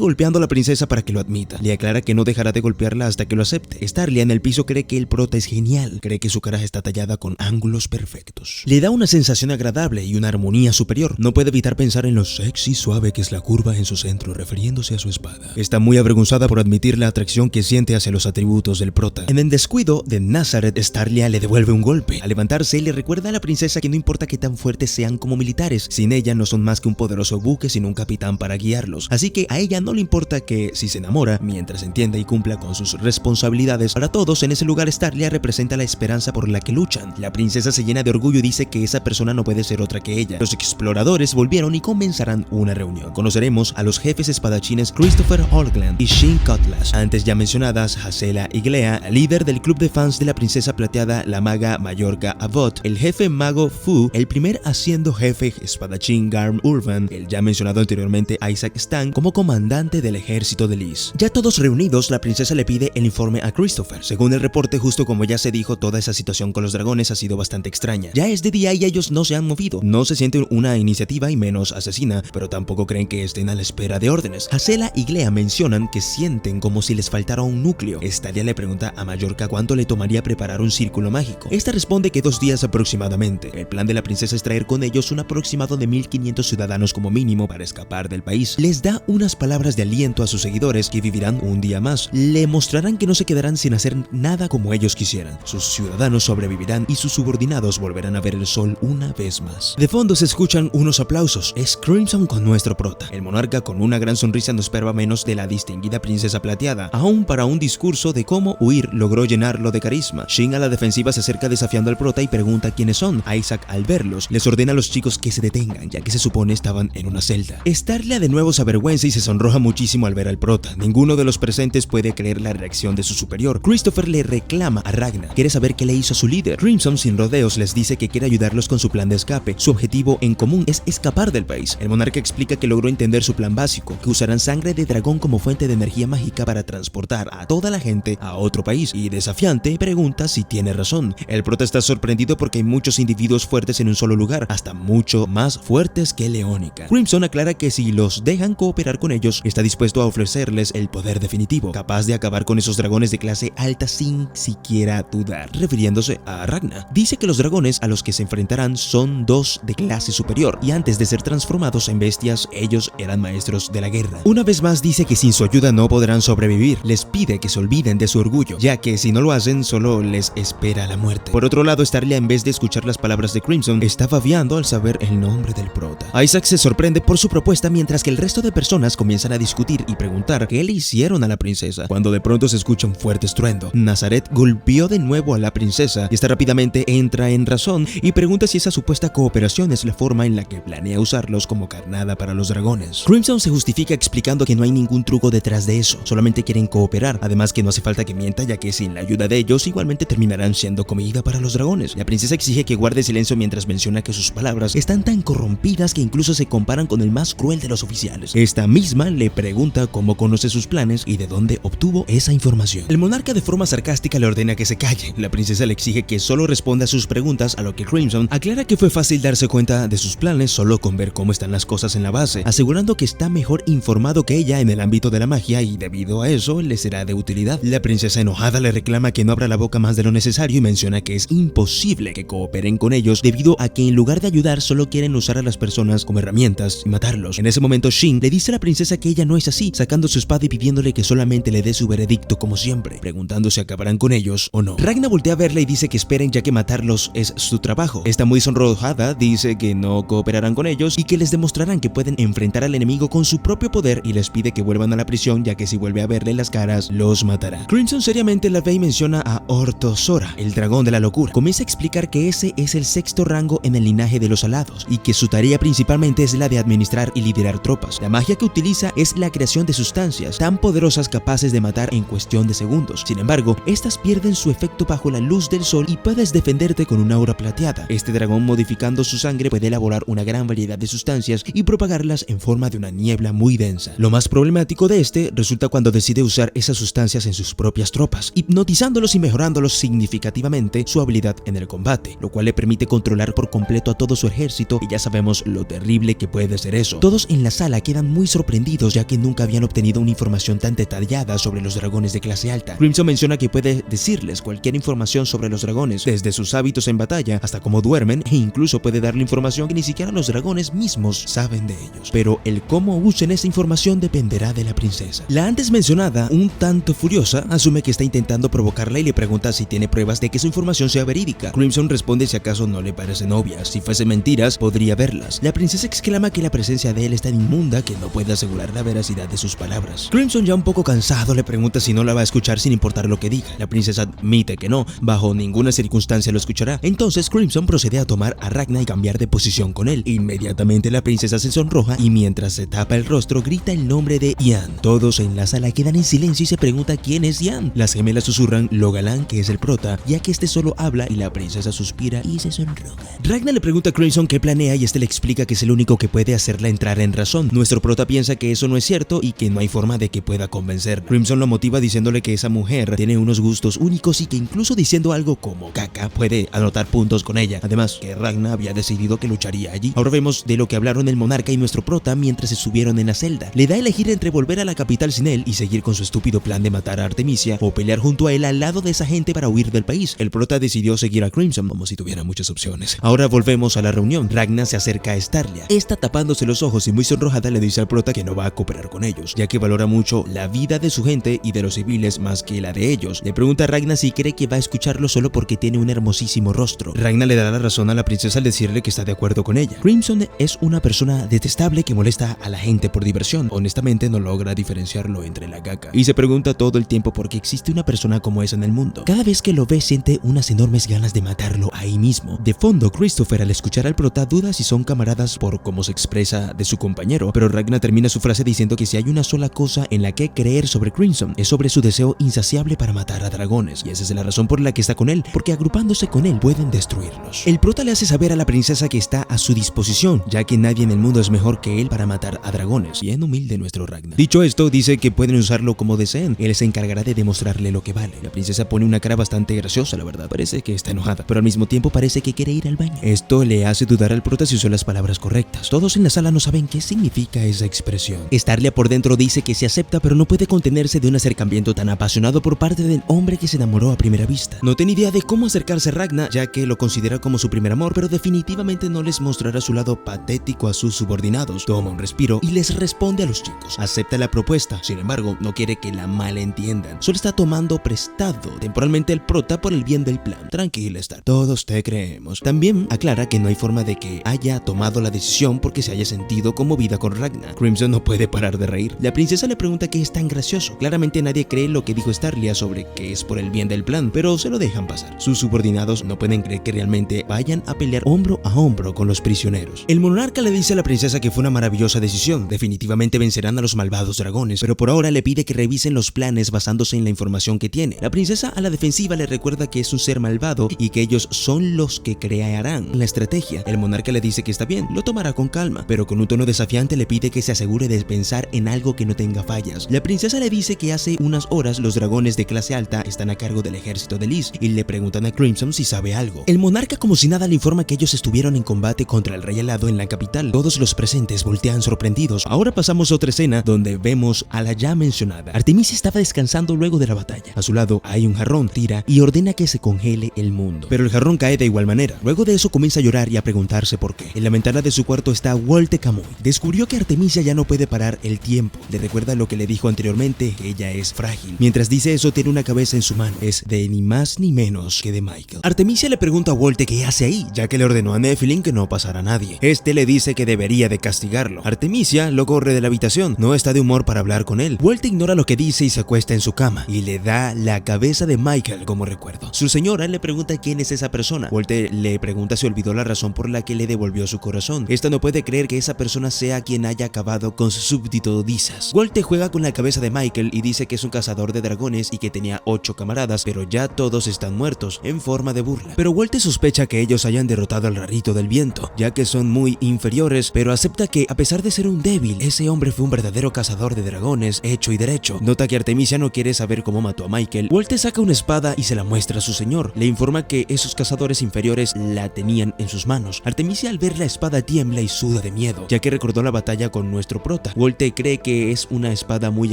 golpeando a la princesa para que lo admita. Le aclara que no dejará de golpearla hasta que lo acepte. Starlia en el piso cree que el prota es genial. Cree que su cara está tallada con ángulos perfectos. Le da una sensación agradable y una armonía superior. No puede evitar pensar en lo sexy y suave que es la curva en su centro, refiriéndose a su espada. Está muy avergonzada por admitir la atracción que siente hacia los atributos del prota. En el descuido de Nazaret, Starlia le devuelve un golpe. Al levantarse, le recuerda a la princesa que no importa que tan fuertes sean como militares, sin ella no son más que un poderoso buque sin un capitán para guiarlos. Así que a ella no le importa que, si se enamora, mientras entienda y cumpla con sus responsabilidades. Para todos en ese lugar, Starlia representa la esperanza por la que luchan. La princesa se llena de orgullo y dice que esa persona no puede ser otra que ella. Los exploradores volvieron y comenzarán una reunión. Conoceremos a los jefes espadachines Christopher Holgland y Sheen Cutlass, antes ya mencionadas Hasela y Glea, líder del club de fans de la princesa plateada, la maga Mallorca Avot, el jefe mago Fu, el primer haciendo jefe espadachín Garm Urban, el ya mencionado anteriormente Isaac Stan como comandante del ejército de Lys. Ya todos reunidos, la princesa le pide el informe a Christopher. Según el reporte, justo como ya se dijo, toda esa situación con los dragones ha sido bastante extraña. Ya es de día y ellos no se han movido. No se siente una iniciativa y menos asesina, pero tampoco creen que estén a la espera de órdenes. Hasela y Glea mencionan que sienten como si les faltara un núcleo. Starlia le pregunta a Mallorca cuánto le tomaría preparar un círculo mágico. Esta responde que 2 días aproximadamente. El plan de la princesa es traer con ellos un aproximado de 1500 ciudadanos como mínimo para escapar del país. Les da unas palabras de aliento a sus seguidores que vivirán un día más. Le mostrarán que no se quedarán sin hacer nada como ellos quisieran. Sus ciudadanos sobrevivirán y sus subordinados volverán a ver el sol una vez más. De fondo se escuchan unos aplausos. Es Crimson con nuestro prota. El monarca con una gran sonrisa no esperaba menos de la distinguida princesa plateada. Aún para un discurso de cómo huir logró llenarlo de carisma. Sheen a la defensiva se acerca desafiando al prota y pregunta quiénes son. Isaac al verlos les ordena a los chicos que se detengan, ya que se supone estaban en una celda. Starlia de nuevo se avergüenza y se sonroja muchísimo al ver al prota. Ninguno de los presentes puede creer la reacción de su superior. Christopher le reclama a Ragnar. Quiere saber qué le hizo a su líder. Crimson sin rodeos les dice que quiere ayudarlos con su plan de escape. Su objetivo en común es escapar del país. El monarca explica que logró entender su plan básico, que usarán sangre de dragón como fuente de energía mágica para transportar a toda la gente a otro país, y desafiante pregunta si tiene razón. El prota está sorprendido porque hay muchos individuos fuertes en un solo lugar, hasta mucho más fuertes que Leónica. Crimson aclara que si los dejan cooperar con ellos, está dispuesto a ofrecerles el poder definitivo, capaz de acabar con esos dragones de clase alta sin siquiera dudar, refiriéndose a Ragnar. Dice que los dragones a los que se enfrentarán son 2 de clase superior, y antes de ser transformados en bestias, ellos eran maestros de la guerra. Una vez más dice que sin su ayuda no podrán sobrevivir. Les pide que se olviden de su orgullo, ya que si no lo hacen, solo les espera la muerte. Por otro lado, Starlia, en vez de escuchar las palabras de Crimson, está babeando al saber el nombre del prota. Isaac se sorprende por su propuesta, mientras que el resto de personas comienzan a discutir y preguntar qué le hicieron a la princesa, cuando de pronto se escucha un fuerte estruendo. Nazaret golpeó de nuevo a la princesa y esta rápidamente entra en razón y pregunta si esa supuesta cooperación es la forma en la que planea usarlos como carnada para los dragones. Crimson se justifica explicando que no hay ningún truco detrás de eso, solamente quieren cooperar, además que no hace falta que mienta, ya que sin la ayuda de ellos igualmente terminarán siendo comida para los dragones. La princesa exige que guarde silencio mientras menciona que sus palabras están tan corrompidas que incluso se comparan con el más cruel de los oficiales. Esta misma le pregunta cómo conoce sus planes y de dónde obtuvo esa información. El monarca de forma sarcástica le ordena que se calle. La princesa le exige que solo responda a sus preguntas, a lo que Crimson aclara que fue fácil darse cuenta de sus planes solo con ver cómo están las cosas en la base, asegurando que está mejor informado que ella en el ámbito de la magia y debido a eso le será de utilidad. La princesa enojada le reclama que no abra la boca más de lo necesario y menciona que es imposible que cooperen con ellos debido a que en lugar de ayudar solo quieren usar a las personas como herramientas y matarlos. En ese momento Sheen le dice a la princesa que ella no es así, sacando su espada y pidiéndole que solamente le dé su veredicto como siempre, preguntando si acabarán con ellos o no. Ragnar voltea a verla y dice que esperen, ya que matarlos es su trabajo. Está muy sonrojada, dice que no cooperarán con ellos y que les demostrarán que pueden enfrentar al enemigo con su propio poder, y les pide que vuelvan a la prisión, ya que si vuelve a verle las caras los matará. Crimson seriamente la ve y menciona a Orthosora, el dragón de la locura. Comienza a explicar que ese es el 6º rango en el linaje de los alados y que su tarea principalmente es la de administrar y liderar tropas. La magia que utiliza es la creación de sustancias tan poderosas capaces de matar en cuestión de segundos. Sin embargo, estas pierden su efecto bajo la luz del sol y puedes defenderte con una aura plateada. Este dragón, modificando su sangre, puede elaborar una gran variedad de sustancias y propagarlas en forma de una niebla muy densa. Lo más problemático de este resulta cuando decide usar esas sustancias en sus propias tropas, hipnotizándolos y mejorándolos significativamente su habilidad en el combate, lo cual le permite controlar por completo a todo su ejército, y ya sabemos lo terrible que puede ser eso. Todos en la sala quedan muy sorprendidos, ya que nunca habían obtenido una información tan detallada sobre los dragones de clase alta. Crimson menciona que puede decirles cualquier información sobre los dragones, desde sus hábitos en batalla hasta cómo duermen, e incluso puede darle información que ni siquiera los dragones mismos saben de ellos. Pero el cómo usen esa información dependerá de la princesa. La antes mencionada, un tanto furiosa, asume que está intentando provocarla y le pregunta si tiene pruebas de que su información sea verídica. Crimson responde si acaso no le parecen obvias. Si fuese mentiras, podría verlas. La princesa exclama que la presencia de él es tan inmunda que no puede asegurar la veracidad de sus palabras. Crimson, ya un poco cansado, le pregunta si no la va a escuchar sin importar lo que diga. La princesa admite que no, bajo ninguna circunstancia lo escuchará. Entonces Crimson procede a tomar a Ragna y cambiar de posición con él. Inmediatamente la princesa se sonroja y mientras se tapa el rostro grita el nombre de Ian. Todos en la sala quedan en silencio y se pregunta quién es Ian. Las gemelas susurran lo galán que es el prota, ya que este solo habla, y la princesa suspira y se sonroja. Ragna le pregunta a Crimson qué planea y este le explica que es el único que puede hacerla entrar en razón. Nuestro prota piensa que eso no es cierto y que no hay forma de que pueda convencer. Crimson lo motiva diciéndole que esa mujer tiene unos gustos únicos y que incluso diciendo algo como caca puede anotar puntos con ella. Además, que Ragna había decidido que lucharía allí. Ahora vemos de lo que hablaron el monarca y nuestro prota mientras estuvieron en la celda. Le da a elegir entre volver a la capital sin él y seguir con su estúpido plan de matar a Artemisia, o pelear junto a él al lado de esa gente para huir del país. El prota decidió seguir a Crimson, como si tuviera muchas opciones. Ahora volvemos a la reunión. Ragna se acerca a Starlia. Esta, tapándose los ojos y muy sonrojada, le dice al prota que no va a cooperar con ellos, ya que valora mucho la vida de su gente y de los civiles más que la de ellos. Le pregunta a Ragna si cree que va a escucharlo solo porque tiene un hermosísimo rostro. Ragna le da la razón a la princesa al decirle que está de acuerdo con ella. Crimson es una persona detestable que molesta a la gente por diversión. Honestamente no logra diferenciarlo entre la caca y se pregunta todo el tiempo por qué existe una persona como esa en el mundo. Cada vez que lo ve siente unas enormes ganas de matarlo ahí mismo. De fondo, Christopher, al escuchar al prota, duda si son camaradas por cómo se expresa de su compañero, pero Ragna termina su frase diciendo que si hay una sola cosa en la que creer sobre Crimson es sobre su deseo insaciable para matar a dragones, y esa es la razón por la que está con él, porque agrupándose con él pueden destruirlos. El prota le hace saber a la princesa que está a su disposición, ya que nadie en el mundo es mejor que él para matar a dragones. Bien humilde nuestro Ragna. Dicho esto, dice que pueden usarlo como deseen. Él se encargará de demostrarle lo que vale. La princesa pone una cara bastante graciosa, la verdad. Parece que está enojada, pero al mismo tiempo parece que quiere ir al baño. Esto le hace dudar al prota si usó las palabras correctas. Todos en la sala no saben qué significa esa expresión. Starlia por dentro dice que se acepta, pero no puede contenerse de un acercamiento tan apasionado por parte del hombre que se enamoró a primera vista. No tiene idea de cómo acercarse a Ragna, ya que lo considera como su primer amor, pero definitivamente no les mostrará su lado patético a sus subordinados. Toma un respiro y les responde a los chicos. Acepta la propuesta, sin embargo, no quiere que la malentiendan. Solo está tomando prestado temporalmente el prota por el bien del plan. Tranquila, Star. Todos te creemos. También aclara que no hay forma de que haya tomado la decisión porque se haya sentido conmovida con Ragna. Crimson no puede parar de reír. La princesa le pregunta qué es tan gracioso. Claramente nadie cree lo que dijo Starlia sobre que es por el bien del plan, pero se lo dejan pasar. Sus subordinados no pueden creer que realmente vayan a pelear hombro a hombro con los prisioneros. El monarca le dice a la princesa que fue una maravillosa decisión. Definitivamente vencerán a los malvados dragones, pero por ahora le pide que revisen los planes basándose en la información que tiene. La princesa, a la defensiva, le recuerda que es un ser malvado y que ellos son los que crearán la estrategia. El monarca le dice que está bien, lo tomará con calma, pero con un tono desafiante le pide que se asegure de pensar en algo que no tenga fallas. La princesa le dice que hace unas horas los dragones de clase alta están a cargo del ejército de Liz y le preguntan a Crimson si sabe algo. El monarca, como si nada, le informa que ellos estuvieron en combate contra el rey helado en la capital. Todos los presentes voltean sorprendidos. Ahora pasamos a otra escena donde vemos a la ya mencionada Artemisia. Estaba descansando luego de la batalla. A su lado hay un jarrón, tira y ordena que se congele el mundo, pero el jarrón cae de igual manera. Luego de eso comienza a llorar y a preguntarse por qué. En la ventana de su cuarto está Walter Camuy. Descubrió que Artemisia ya no puede parar el tiempo. Le recuerda lo que le dijo anteriormente, que ella es frágil. Mientras dice eso, tiene una cabeza en su mano. Es de ni más ni menos que de Michael. Artemisia le pregunta a Walter qué hace ahí, ya que le ordenó a Nephilim que no pasara a nadie. Este le dice que debería de castigarlo. Artemisia lo corre de la habitación. No está de humor para hablar con él. Walter ignora lo que dice y se acuesta en su cama y le da la cabeza de Michael como recuerdo. Su señora le pregunta quién es esa persona. Walter le pregunta si olvidó la razón por la que le devolvió su corazón. Esta no puede creer que esa persona sea quien haya acabado con su súbdito Dizas. Walter juega con la cabeza de de Michael y dice que es un cazador de dragones y que tenía 8 camaradas, pero ya todos están muertos, en forma de burla. Pero Walter sospecha que ellos hayan derrotado al rarito del viento, ya que son muy inferiores, pero acepta que, a pesar de ser un débil, ese hombre fue un verdadero cazador de dragones, hecho y derecho. Nota que Artemisia no quiere saber cómo mató a Michael. Walter saca una espada y se la muestra a su señor. Le informa que esos cazadores inferiores la tenían en sus manos. Artemisia, al ver la espada, tiembla y suda de miedo, ya que recordó la batalla con nuestro prota. Walter cree que es una espada muy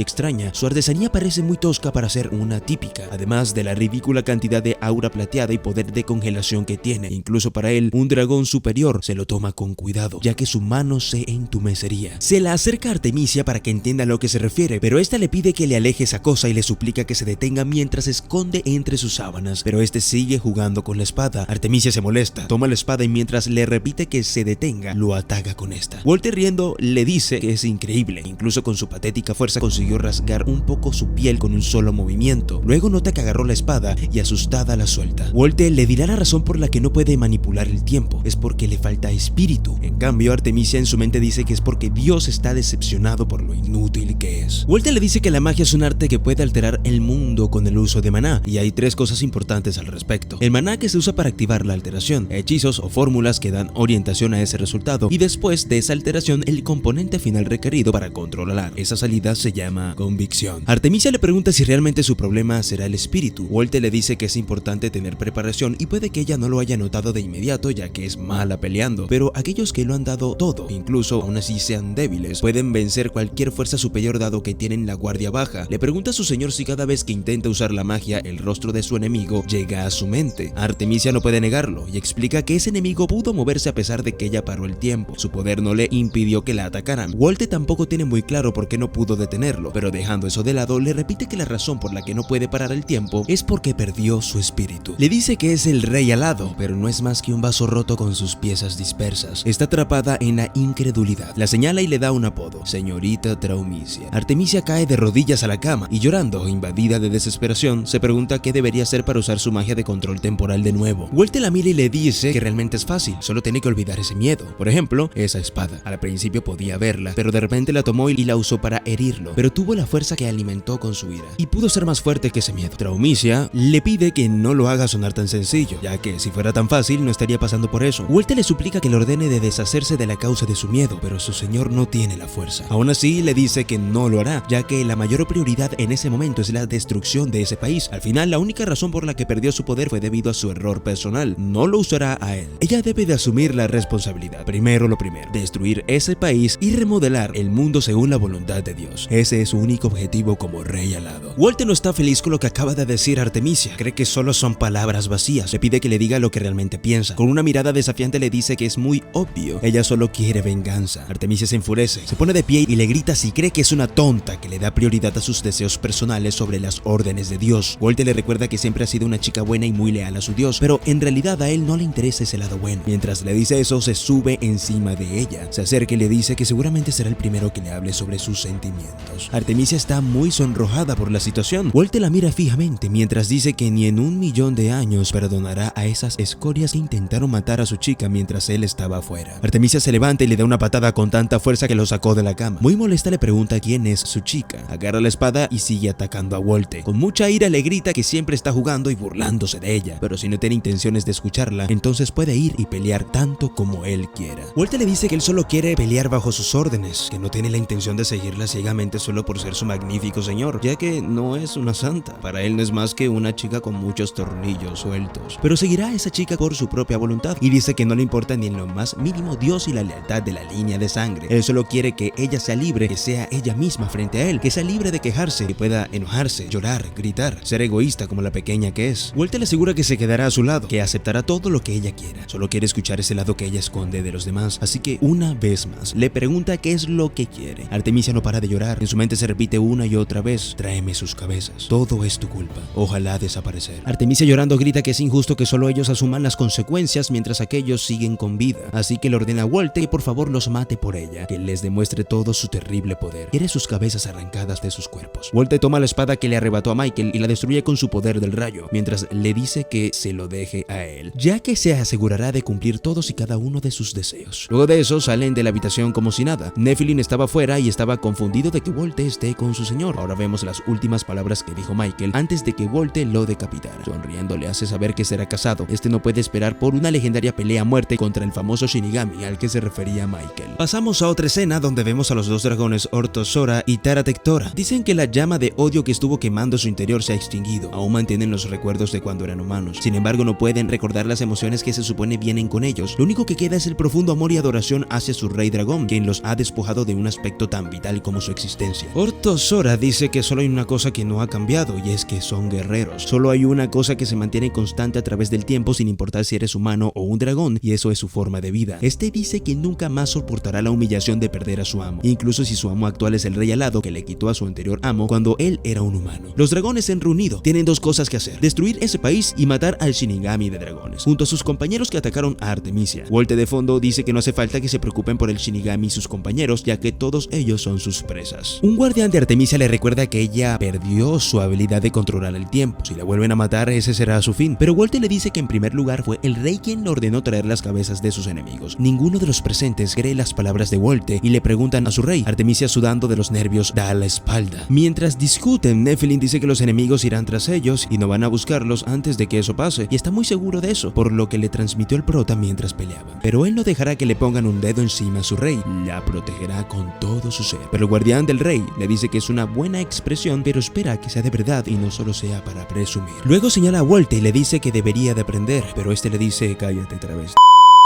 extraña. Su artesanía parece muy tosca para ser una típica, además de la ridícula cantidad de aura plateada y poder de congelación que tiene. Incluso para él, un dragón superior se lo toma con cuidado, ya que su mano se entumecería. Se la acerca a Artemisia para que entienda a lo que se refiere, pero esta le pide que le aleje esa cosa y le suplica que se detenga mientras se esconde entre sus sábanas, pero este sigue jugando con la espada. Artemisia se molesta, toma la espada y mientras le repite que se detenga, lo ataca con esta. Walter, riendo, le dice que es increíble, incluso con su patética fuerza consiguió rasgar un poco su piel con un solo movimiento. Luego nota que agarró la espada y asustada la suelta. Walter le dirá la razón por la que no puede manipular el tiempo, es porque le falta espíritu. En cambio, Artemisia en su mente dice que es porque Dios está decepcionado por lo inútil que es. Walter le dice que la magia es un arte que puede alterar el mundo con el uso de maná, y hay 3 cosas importantes al respecto. El maná, que se usa para activar la alteración, hechizos o fórmulas que dan orientación a ese resultado, y después de esa alteración el componente final requerido para controlar esa salida se llama convicción. Artemisia le pregunta si realmente su problema será el espíritu. Walter le dice que es importante tener preparación y puede que ella no lo haya notado de inmediato, ya que es mala peleando, pero aquellos que lo han dado todo, incluso aún así sean débiles, pueden vencer cualquier fuerza superior dado que tienen la guardia baja. Le pregunta a su señor si cada vez que intenta usar la magia el rostro de su enemigo llega a su mente. Artemisia no puede negarlo y explica que ese enemigo pudo moverse a pesar de que ella paró el tiempo. Su poder no le impidió que la atacaran. Walter tampoco tiene muy claro por qué no pudo detenerlo, pero dejando eso de lado le repite que la razón por la que no puede parar el tiempo es porque perdió su espíritu. Le dice que es el rey alado, pero no es más que un vaso roto con sus piezas dispersas. Está atrapada en la incredulidad. La señala y le da un apodo, señorita Traumisia. Artemisia cae de rodillas a la cama y llorando, invadida de desesperación, se pregunta qué debería hacer para usar su magia de control temporal de nuevo. Walter la mira y le dice que realmente es fácil, solo tiene que olvidar ese miedo. Por ejemplo, esa espada. Al principio podía verla, pero de repente la tomó y la usó para herirlo, pero tuvo la fuerza que alimentó con su ira y pudo ser más fuerte que ese miedo. Traumisia le pide que no lo haga sonar tan sencillo, ya que si fuera tan fácil no estaría pasando por eso. Walter le suplica que le ordene de deshacerse de la causa de su miedo, pero su señor no tiene la fuerza. Aún así le dice que no lo hará, ya que la mayor prioridad en ese momento es la destrucción de ese país. Al final, la única razón por la que perdió su poder fue debido a su error personal. No lo usará a él. Ella debe de asumir la responsabilidad. Primero lo primero, destruir ese país y remodelar el mundo según la voluntad de Dios. Ese es su único objetivo como rey alado. Walter no está feliz con lo que acaba de decir Artemisia. Cree que solo son palabras vacías. Le pide que le diga lo que realmente piensa. Con una mirada desafiante le dice que es muy obvio. Ella solo quiere venganza. Artemisia se enfurece, se pone de pie y le grita si cree que es una tonta que le da prioridad a sus deseos personales sobre las órdenes de Dios. Walter le recuerda que siempre ha sido una chica buena y muy leal a su Dios, pero en realidad a él no le interesa ese lado bueno. Mientras le dice eso, se sube encima de ella. Se acerca y le dice que seguramente será el primero que le hable sobre sus sentimientos. Artemisia está muy sonrojada por la situación. Walter la mira fijamente mientras dice que ni en 1.000.000 de años perdonará a esas escorias que intentaron matar a su chica mientras él estaba afuera. Artemisia se levanta y le da una patada con tanta fuerza que lo sacó de la cama. Muy molesta le pregunta quién es su chica. Agarra la espada y sigue atacando a Walter. Con mucha ira le grita que siempre está jugando y burlándose de ella, pero si no tiene intenciones de escucharla, entonces puede ir y pelear tanto como él quiera. Walter le dice que él solo quiere pelear bajo sus órdenes, que no tiene la intención de seguirla ciegamente solo por ser su magnífico señor, ya que no es una santa. Para él no es más que una chica con muchos tornillos sueltos, pero seguirá a esa chica por su propia voluntad y dice que no le importa ni en lo más mínimo Dios y la lealtad de la línea de sangre. Él solo quiere que ella sea libre, que sea ella misma frente a él, que sea libre de quejarse, que pueda enojarse, llorar, gritar, ser egoísta como la pequeña que es. Walter le asegura que se quedará a su lado, que aceptará todo lo que ella quiera, solo quiere escuchar ese lado que ella esconde de los demás, así que una vez más le pregunta qué es lo que quiere. Artemisia no para de llorar, en su mente se repite una y otra vez: tráeme sus cabezas, todo es tu culpa, ojalá desaparecer. Artemisia llorando grita que es injusto que solo ellos asuman las consecuencias mientras aquellos siguen con vida, así que le ordena a Walter que por favor los mate por ella, que les demuestre todo su terrible poder. Quiere sus cabezas arrancadas de sus cuerpos. Walter toma la espada que le arrebató a Michael y la destruye con su poder del rayo, mientras le dice que se lo deje a él, ya que se asegurará de cumplir todos y cada uno de sus deseos. Luego de eso salen de la habitación como si nada. Nephilim estaba afuera y estaba confundido de que Walter esté con su señor. Ahora vemos las últimas palabras que dijo Michael antes de que Volte lo decapitara. Sonriendo le hace saber que será casado. Este no puede esperar por una legendaria pelea a muerte contra el famoso Shinigami al que se refería Michael. Pasamos a otra escena donde vemos a los dos dragones Orto Sora y Tara Tectora. Dicen que la llama de odio que estuvo quemando su interior se ha extinguido. Aún mantienen los recuerdos de cuando eran humanos. Sin embargo, no pueden recordar las emociones que se supone vienen con ellos. Lo único que queda es el profundo amor y adoración hacia su rey dragón, quien los ha despojado de un aspecto tan vital como su existencia. Orto Sora dice que solo hay una cosa que no ha cambiado, y es que son guerreros. Solo hay una cosa que se mantiene constante a través del tiempo, sin importar si eres humano o un dragón, y eso es su forma de vida. Este dice que nunca más soportará la humillación de perder a su amo, incluso si su amo actual es el rey alado que le quitó a su anterior amo cuando él era un humano. Los dragones se han reunido. Tienen dos cosas que hacer: destruir ese país y matar al Shinigami de dragones, junto a sus compañeros que atacaron a Artemisia. Volte de fondo dice que no hace falta que se preocupen por el Shinigami y sus compañeros, ya que todos ellos son sus presas. Un guardián de Artemisia le recuerda que ella perdió su habilidad de controlar el tiempo. Si la vuelven a matar, ese será su fin. Pero Volte le dice que en primer lugar fue el rey quien le ordenó traer las cabezas de sus enemigos. Ninguno de los presentes cree las palabras de Volte y le preguntan a su rey. Artemisia, sudando de los nervios, da la espalda. Mientras discuten, Nephilim dice que los enemigos irán tras ellos y no van a buscarlos antes de que eso pase, y está muy seguro de eso, por lo que le transmitió el prota mientras peleaban. Pero él no dejará que le pongan un dedo encima a su rey, la protegerá con todo su ser. Pero el guardián del rey le dice que es una buena expresión, pero espera que sea de verdad y no solo sea para presumir. Luego señala a Volte y le dice que debería de aprender, pero este le dice: cállate, travesti.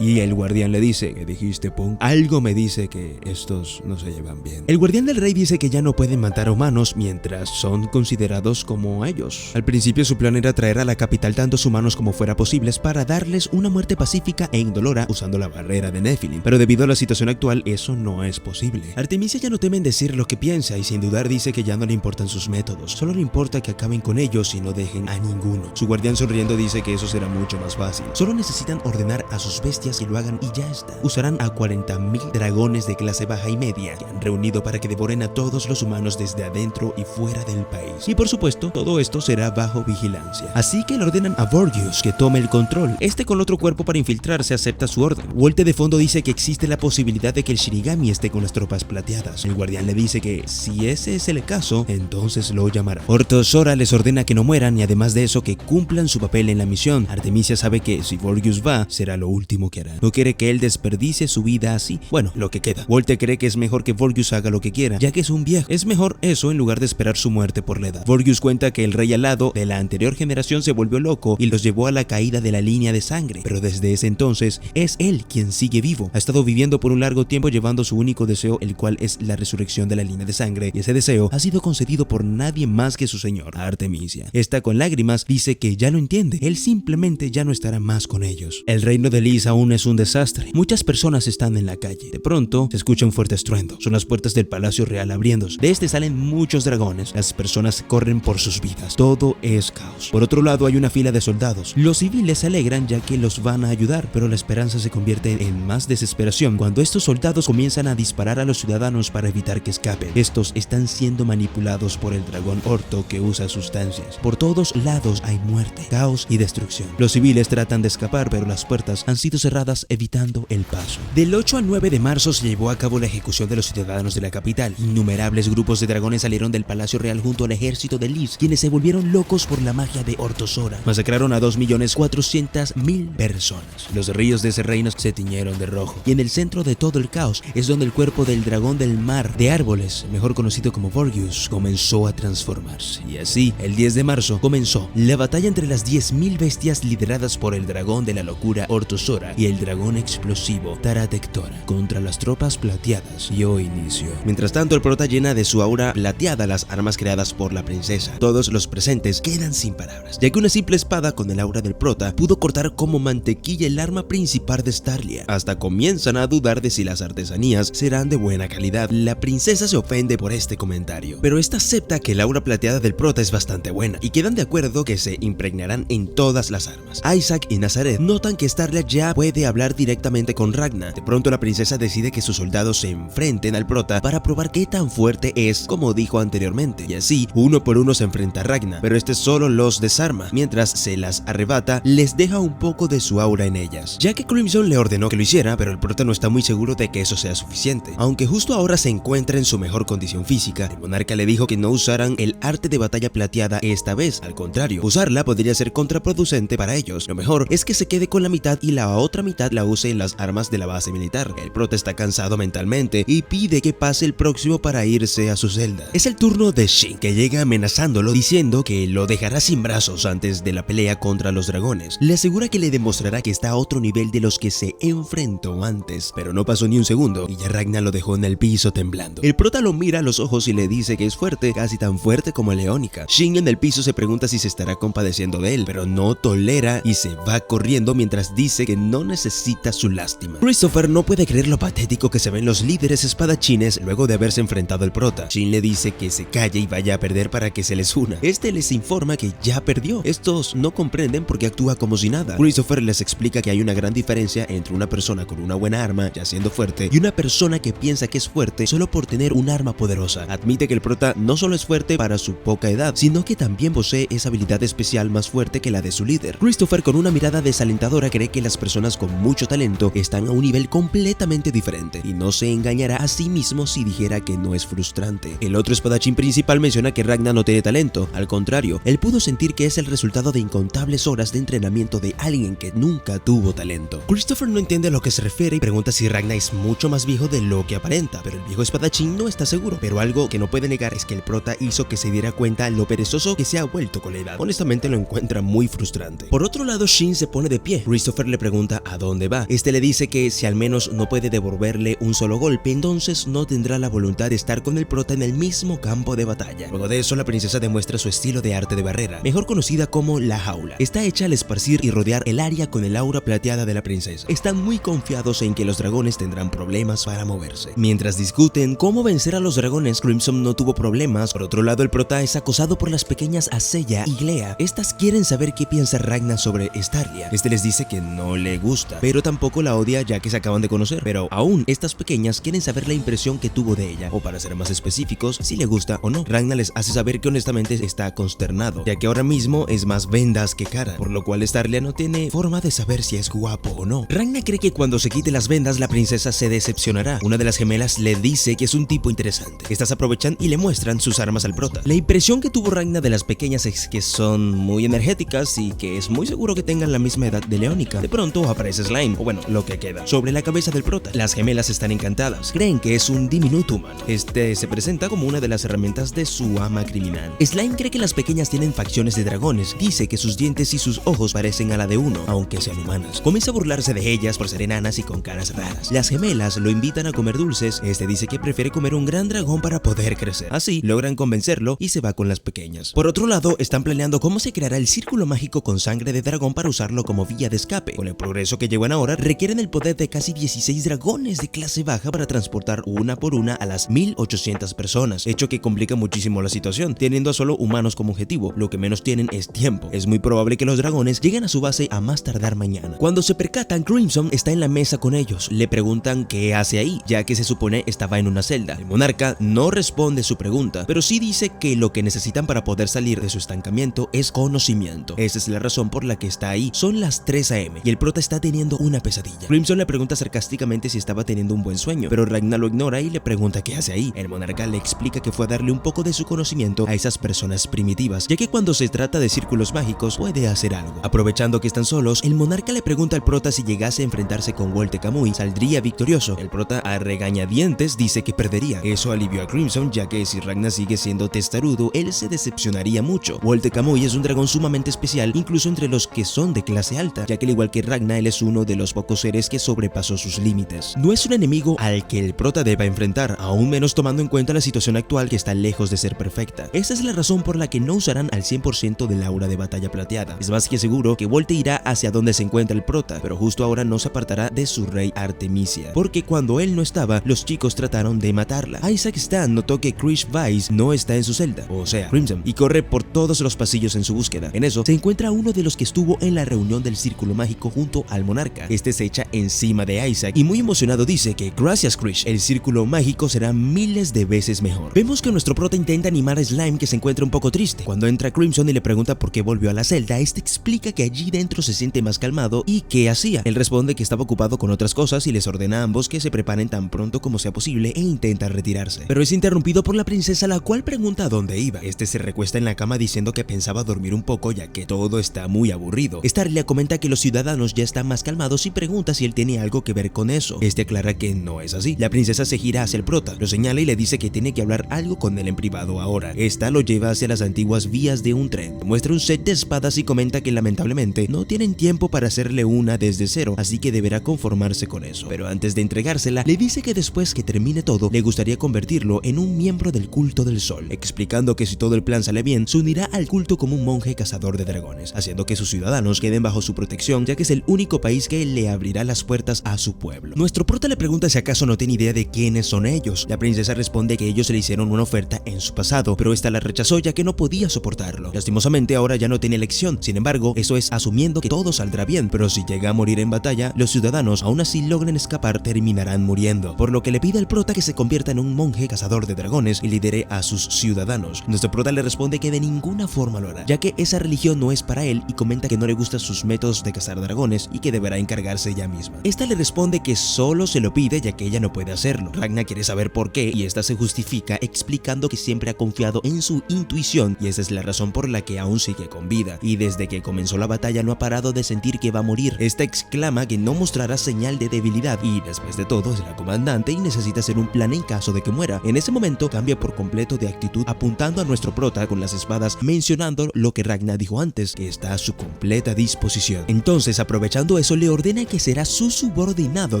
Y el guardián le dice: ¿qué dijiste, punk? Algo me dice que estos no se llevan bien. El guardián del rey dice que ya no pueden matar a humanos mientras son considerados como ellos. Al principio su plan era traer a la capital tantos humanos como fuera posibles para darles una muerte pacífica e indolora usando la barrera de Nephilim, pero debido a la situación actual eso no es posible. Artemisia ya no teme en decir lo que piensa y sin dudar dice que ya no le importan sus métodos, solo le importa que acaben con ellos y no dejen a ninguno. Su guardián sonriendo dice que eso será mucho más fácil. Solo necesitan ordenar a sus bestias y lo hagan y ya está. Usarán a 40.000 dragones de clase baja y media que han reunido para que devoren a todos los humanos desde adentro y fuera del país. Y por supuesto, todo esto será bajo vigilancia. Así que le ordenan a Vorgius que tome el control. Este, con otro cuerpo para infiltrarse, acepta su orden. Volte de fondo dice que existe la posibilidad de que el Shinigami esté con las tropas plateadas. El guardián le dice que si ese es el caso, entonces lo llamará. Orto Sora les ordena que no mueran y además de eso que cumplan su papel en la misión. Artemisia sabe que si Vorgius va, será lo último que hará. No quiere que él desperdicie su vida así. Bueno, lo que queda. Volte cree que es mejor que Vorgius haga lo que quiera, ya que es un viejo. Es mejor eso en lugar de esperar su muerte por la edad. Vorgius cuenta que el rey alado de la anterior generación se volvió loco y los llevó a la caída de la línea de sangre, pero desde ese entonces es él quien sigue vivo. Ha estado viviendo por un largo tiempo llevando su único deseo, el cual es la resurrección de la línea de sangre, y ese deseo ha sido concedido por nadie más que su señor, Artemisia. Esta, con lágrimas, dice que ya lo entiende. Él simplemente ya no estará más con ellos. El reino de Lys aún es un desastre. Muchas personas están en la calle. De pronto se escucha un fuerte estruendo. Son las puertas del Palacio Real abriéndose. De este salen muchos dragones. Las personas corren por sus vidas. Todo es caos. Por otro lado hay una fila de soldados. Los civiles se alegran ya que los van a ayudar, pero la esperanza se convierte en más desesperación cuando estos soldados comienzan a disparar a los ciudadanos para evitar que escapen. Estos están siendo manipulados por el dragón Orto, que usa sustancias. Por todos lados hay muerte, caos y destrucción. Los civiles tratan de escapar, pero las puertas han sido cerradas evitando el paso. Del 8 al 9 de marzo se llevó a cabo la ejecución de los ciudadanos de la capital. Innumerables grupos de dragones salieron del Palacio Real junto al ejército de Lys, quienes se volvieron locos por la magia de Orto Sora. Masacraron a 2.400.000 personas. Los ríos de ese reino se tiñeron de rojo, y en el centro de todo el caos es donde el cuerpo del dragón del mar de árboles, mejor conocido como Vorgius, comenzó a transformarse. Y así, el 10 de marzo comenzó la batalla entre las 10.000 bestias lideradas por el dragón de la locura Orto Sora y el dragón explosivo Tara Tectora contra las tropas plateadas. Dio inicio. Mientras tanto, el prota llena de su aura plateada las armas creadas por la princesa. Todos los presentes quedan sin palabras, ya que una simple espada con el aura del prota pudo cortar como mantequilla el arma principal de Starlia. Hasta comienzan a dudar de si las artesanías serán de buena calidad. La princesa se ofende por este comentario, pero esta acepta que el aura plateada del prota es bastante buena y quedan de acuerdo que se impregnarán en todas las armas. Isaac y Nazaret notan que Starlia ya puede puede hablar directamente con Ragna. De pronto la princesa decide que sus soldados se enfrenten al prota para probar qué tan fuerte es, como dijo anteriormente, y así uno por uno se enfrenta a Ragna, pero este solo los desarma. Mientras se las arrebata, les deja un poco de su aura en ellas, ya que Crimson le ordenó que lo hiciera, pero el prota no está muy seguro de que eso sea suficiente. Aunque justo ahora se encuentra en su mejor condición física, el monarca le dijo que no usaran el arte de batalla plateada esta vez. Al contrario, usarla podría ser contraproducente para ellos. Lo mejor es que se quede con la mitad y la otra mitad la use en las armas de la base militar. El prota está cansado mentalmente y pide que pase el próximo para irse a su celda. Es el turno de Shin, que llega amenazándolo diciendo que lo dejará sin brazos antes de la pelea contra los dragones. Le asegura que le demostrará que está a otro nivel de los que se enfrentó antes, pero no pasó ni un segundo y ya Ragna lo dejó en el piso temblando. El prota lo mira a los ojos y le dice que es fuerte, casi tan fuerte como Leónica. Shin en el piso se pregunta si se estará compadeciendo de él, pero no tolera y se va corriendo mientras dice que no necesita su lástima. Christopher no puede creer lo patético que se ven los líderes espadachines luego de haberse enfrentado al prota. Shin le dice que se calle y vaya a perder para que se les una. Este les informa que ya perdió. Estos no comprenden porque actúa como si nada. Christopher les explica que hay una gran diferencia entre una persona con una buena arma, ya siendo fuerte, y una persona que piensa que es fuerte solo por tener un arma poderosa. Admite que el prota no solo es fuerte para su poca edad, sino que también posee esa habilidad especial más fuerte que la de su líder. Christopher, con una mirada desalentadora, cree que las personas con mucho talento están a un nivel completamente diferente y no se engañará a sí mismo si dijera que no es frustrante. El otro espadachín principal menciona que Ragna no tiene talento. Al contrario, él pudo sentir que es el resultado de incontables horas de entrenamiento de alguien que nunca tuvo talento. Christopher no entiende a lo que se refiere y pregunta si Ragna es mucho más viejo de lo que aparenta, pero el viejo espadachín no está seguro. Pero algo que no puede negar es que el prota hizo que se diera cuenta lo perezoso que se ha vuelto con la edad. Honestamente lo encuentra muy frustrante. Por otro lado, Shin se pone de pie. Christopher le pregunta a dónde va. Este le dice que si al menos no puede devolverle un solo golpe, entonces no tendrá la voluntad de estar con el prota en el mismo campo de batalla. Luego de eso, la princesa demuestra su estilo de arte de barrera, mejor conocida como la jaula. Está hecha al esparcir y rodear el área con el aura plateada de la princesa. Están muy confiados en que los dragones tendrán problemas para moverse. Mientras discuten cómo vencer a los dragones, Crimson no tuvo problemas. Por otro lado, el prota es acosado por las pequeñas Aseya y Glea. Estas quieren saber qué piensa Ragna sobre Starlia. Este les dice que no le gusta, pero tampoco la odia ya que se acaban de conocer. Pero aún estas pequeñas quieren saber la impresión que tuvo de ella, o para ser más específicos, si le gusta o no. Ragna les hace saber que honestamente está consternado, ya que ahora mismo es más vendas que cara, por lo cual Starlia no tiene forma de saber si es guapo o no. Ragna cree que cuando se quite las vendas la princesa se decepcionará. Una de las gemelas le dice que es un tipo interesante. Estas aprovechan y le muestran sus armas al prota. La impresión que tuvo Ragna de las pequeñas es que son muy energéticas y que es muy seguro que tengan la misma edad de Leónica. De pronto aparece Slime, o bueno, lo que queda, sobre la cabeza del prota. Las gemelas están encantadas, creen que es un diminuto humano. Este se presenta como una de las herramientas de su ama criminal. Slime cree que las pequeñas tienen facciones de dragones, dice que sus dientes y sus ojos parecen a la de uno, aunque sean humanas. Comienza a burlarse de ellas por ser enanas y con caras raras. Las gemelas lo invitan a comer dulces. Este dice que prefiere comer un gran dragón para poder crecer. Así logran convencerlo y se va con las pequeñas. Por otro lado, están planeando cómo se creará el círculo mágico con sangre de dragón para usarlo como vía de escape. Con el progreso que llevan ahora, requieren el poder de casi 16 dragones de clase baja para transportar una por una a las 1800 personas, hecho que complica muchísimo la situación, teniendo a solo humanos como objetivo. Lo que menos tienen es tiempo. Es muy probable que los dragones lleguen a su base a más tardar mañana. Cuando se percatan, Crimson está en la mesa con ellos. Le preguntan qué hace ahí, ya que se supone estaba en una celda. El monarca no responde su pregunta, pero sí dice que lo que necesitan para poder salir de su estancamiento es conocimiento. Esa es la razón por la que está ahí. Son las 3 AM y el prota está teniendo una pesadilla. Crimson le pregunta sarcásticamente si estaba teniendo un buen sueño, pero Ragna lo ignora y le pregunta qué hace ahí. El monarca le explica que fue a darle un poco de su conocimiento a esas personas primitivas, ya que cuando se trata de círculos mágicos puede hacer algo. Aprovechando que están solos, el monarca le pregunta al prota si llegase a enfrentarse con Wolte Kamui, saldría victorioso. El prota a regañadientes dice que perdería. Eso alivió a Crimson, ya que si Ragna sigue siendo testarudo, él se decepcionaría mucho. Wolte Kamui es un dragón sumamente especial, incluso entre los que son de clase alta, ya que al igual que Ragna, él es uno de los pocos seres que sobrepasó sus límites. No es un enemigo al que el prota deba enfrentar, aún menos tomando en cuenta la situación actual que está lejos de ser perfecta. Esta es la razón por la que no usarán al 100% del aura de batalla plateada. Es más que seguro que Wolte irá hacia donde se encuentra el prota, pero justo ahora no se apartará de su rey Artemisia, porque cuando él no estaba, los chicos trataron de matarla. Isaac Stan notó que Krish Weiss no está en su celda, o sea, Crimson, y corre por todos los pasillos en su búsqueda. En eso, se encuentra uno de los que estuvo en la reunión del círculo mágico junto al monarca. Este se echa encima de Isaac y muy emocionado dice que gracias Krish, el círculo mágico será miles de veces mejor. Vemos que nuestro prota intenta animar a Slime, que se encuentra un poco triste. Cuando entra Crimson y le pregunta por qué volvió a la celda, este explica que allí dentro se siente más calmado y qué hacía. Él responde que estaba ocupado con otras cosas y les ordena a ambos que se preparen tan pronto como sea posible e intenta retirarse. Pero es interrumpido por la princesa, la cual pregunta a dónde iba. Este se recuesta en la cama diciendo que pensaba dormir un poco ya que todo está muy aburrido. Starlia comenta que los ciudadanos ya están más calmados y pregunta si él tiene algo que ver con eso. Este aclara que no es así. La princesa se gira hacia el prota, lo señala y le dice que tiene que hablar algo con él en privado ahora. Esta lo lleva hacia las antiguas vías de un tren. Muestra un set de espadas y comenta que lamentablemente no tienen tiempo para hacerle una desde cero, así que deberá conformarse con eso. Pero antes de entregársela, le dice que después que termine todo, le gustaría convertirlo en un miembro del culto del sol, explicando que si todo el plan sale bien, se unirá al culto como un monje cazador de dragones, haciendo que sus ciudadanos queden bajo su protección, ya que es el único país que le abrirá las puertas a su pueblo. Nuestro prota le pregunta si acaso no tiene idea de quiénes son ellos. La princesa responde que ellos le hicieron una oferta en su pasado, pero esta la rechazó ya que no podía soportarlo. Lastimosamente ahora ya no tiene elección. Sin embargo, eso es asumiendo que todo saldrá bien, pero si llega a morir en batalla, los ciudadanos aún así logren escapar, terminarán muriendo, por lo que le pide al prota que se convierta en un monje cazador de dragones y lidere a sus ciudadanos. Nuestro prota le responde que de ninguna forma lo hará, ya que esa religión no es para él, y comenta que no le gustan sus métodos de cazar dragones y que deberá encargarse ella misma. Esta le responde que solo se lo pide ya que ella no puede hacerlo. Ragna quiere saber por qué y esta se justifica explicando que siempre ha confiado en su intuición y esa es la razón por la que aún sigue con vida, y desde que comenzó la batalla no ha parado de sentir que va a morir. Esta exclama que no mostrará señal de debilidad y después de todo es la comandante y necesita hacer un plan en caso de que muera. En ese momento cambia por completo de actitud, apuntando a nuestro prota con las espadas, mencionando lo que Ragna dijo antes, que está a su completa disposición. Entonces, aprovechando eso, le ordena que será su subordinado